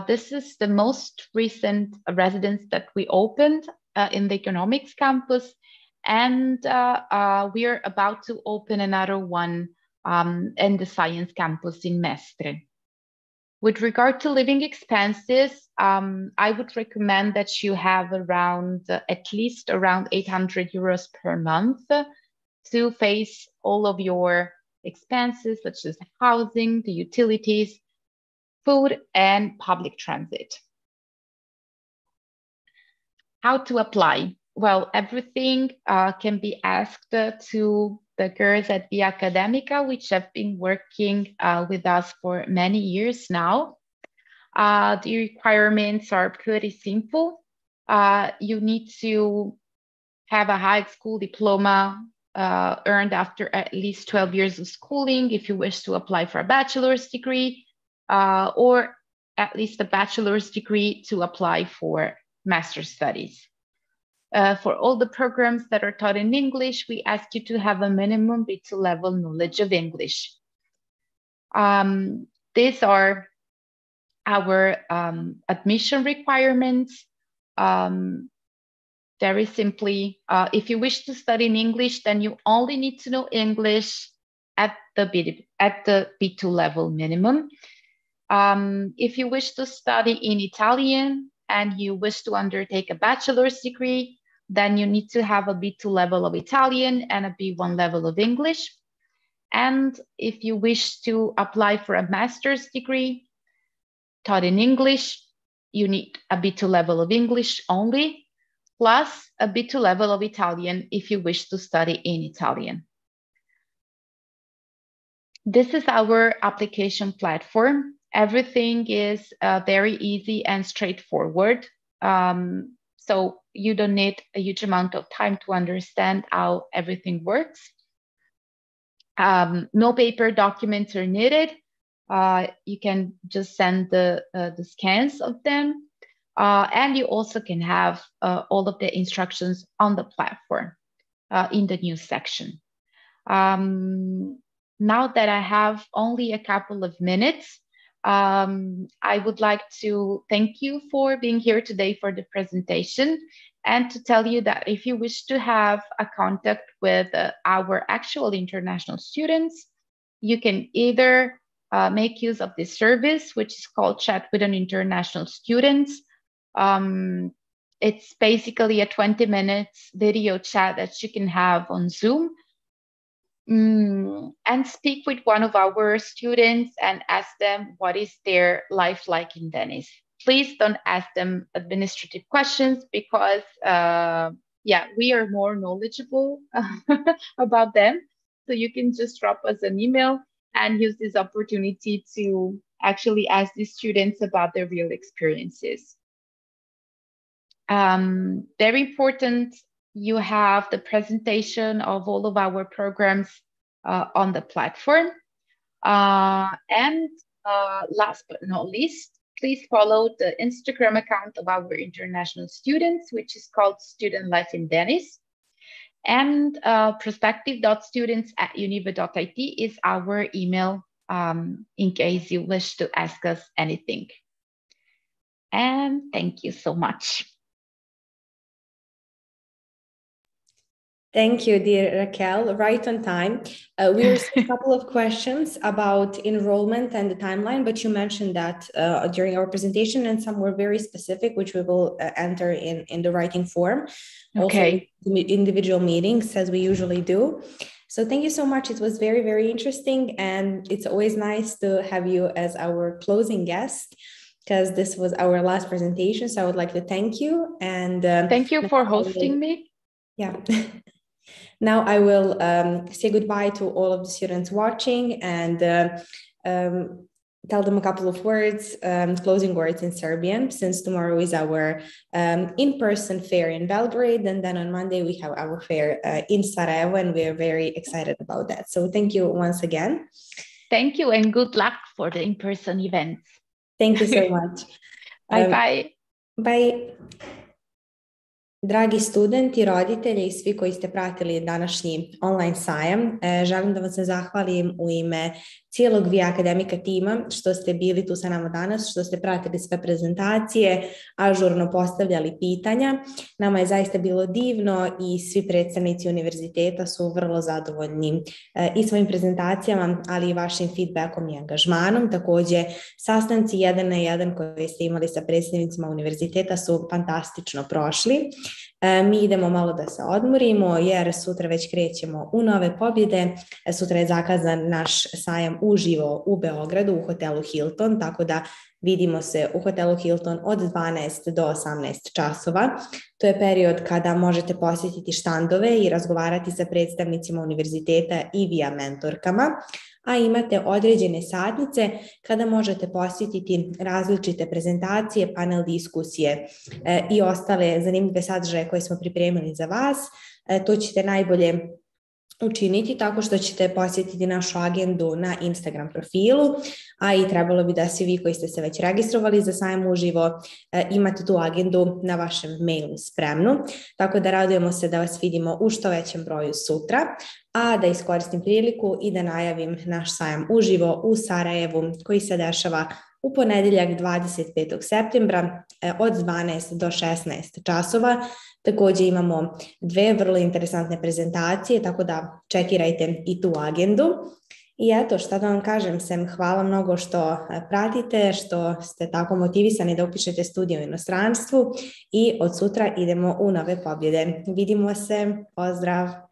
This is the most recent residence that we opened in the economics campus, and we are about to open another one in the science campus in Mestre. With regard to living expenses, I would recommend that you have around at least around 800 euros per month to face all of your expenses, such as housing, the utilities, food, and public transit. How to apply? Well, everything can be asked to the girls at Via Academica, which have been working with us for many years now. The requirements are pretty simple. You need to have a high school diploma earned after at least 12 years of schooling if you wish to apply for a bachelor's degree, or at least a bachelor's degree to apply for master's studies. For all the programs that are taught in English, we ask you to have a minimum B2 level knowledge of English. These are our admission requirements. Very simply, if you wish to study in English, then you only need to know English at the B2 level minimum. If you wish to study in Italian and you wish to undertake a bachelor's degree, then you need to have a B2 level of Italian and a B1 level of English. And if you wish to apply for a master's degree taught in English, you need a B2 level of English only, plus a B2 level of Italian if you wish to study in Italian. This is our application platform. Everything is very easy and straightforward. So you don't need a huge amount of time to understand how everything works. No paper documents are needed. You can just send the scans of them. And you also can have all of the instructions on the platform in the news section. now that I have only a couple of minutes, I would like to thank you for being here today for the presentation, and to tell you that if you wish to have a contact with our actual international students, you can either make use of this service, which is called Chat with an International Student. It's basically a 20 minutes video chat that you can have on Zoom, and speak with one of our students and ask them what is their life like in Venice. Please don't ask them administrative questions, because we are more knowledgeable about them. So you can just drop us an email and use this opportunity to actually ask these students about their real experiences. Very important, you have the presentation of all of our programs on the platform. And last but not least, please follow the Instagram account of our international students, which is called Student Life in Venice. And prospective.students@univa.it is our email in case you wish to ask us anything. And thank you so much. Thank you, dear Raquel. Right on time. We received a couple of questions about enrollment and the timeline, but you mentioned that during our presentation, and some were very specific, which we will enter in the writing form. Okay. Also, individual meetings, as we usually do. So thank you so much. It was very, very interesting. And it's always nice to have you as our closing guest, because this was our last presentation. So I would like to thank you. And thank you for hosting me. Yeah. Now I will say goodbye to all of the students watching and tell them a couple of words, closing words in Serbian, since tomorrow is our in-person fair in Belgrade, and then on Monday we have our fair in Sarajevo, and we're very excited about that. So thank you once again. Thank you, and good luck for the in-person events. Thank you so much. Bye-bye. Bye. Dragi studenti, roditelji i svi koji ste pratili današnji online sajam, želim da vam se zahvalim u ime cijelog Vi Akademika tima što ste bili tu sa nama danas, što ste pratili sve prezentacije, ažurno postavljali pitanja. Nama je zaista bilo divno i svi predstavnici univerziteta su vrlo zadovoljni i svojim prezentacijama, ali i vašim feedbackom i angažmanom. Također, sastanci 1 na 1 koje ste imali sa predstavnicima univerziteta su fantastično prošli. Mi idemo malo da se odmorimo jer sutra već krećemo u nove pobjede. Sutra je zakazan naš sajam uživo u Beogradu u hotelu Hilton, tako da vidimo se u hotelu Hilton od 12 do 18 časova. To je period kada možete posjetiti štandove i razgovarati sa predstavnicima univerziteta i via mentorkama, a imate određene satnice kada možete posjetiti različite prezentacije, panel diskusije i ostale zanimljive sadržaje koje smo pripremili za vas. To ćete najbolje učiniti tako što ćete posjetiti našu agendu na Instagram profilu, a i trebalo bi da svi vi koji ste se već registrovali za sajam uživo imate tu agendu na vašem mailu spremnu, tako da radujemo se da vas vidimo u što većem broju sutra, a da iskoristim priliku i da najavim naš sajam uživo u Sarajevu koji se dešava u ponedjeljak 25. septembra od 12 do 16 časova. Također imamo 2 vrlo interesantne prezentacije, tako da čekirajte i tu agendu. I eto, šta da vam kažem, Sem, hvala mnogo što pratite, što ste tako motivisani da upišete studije u inostranstvu i od sutra idemo u nove pobjede. Vidimo se, pozdrav!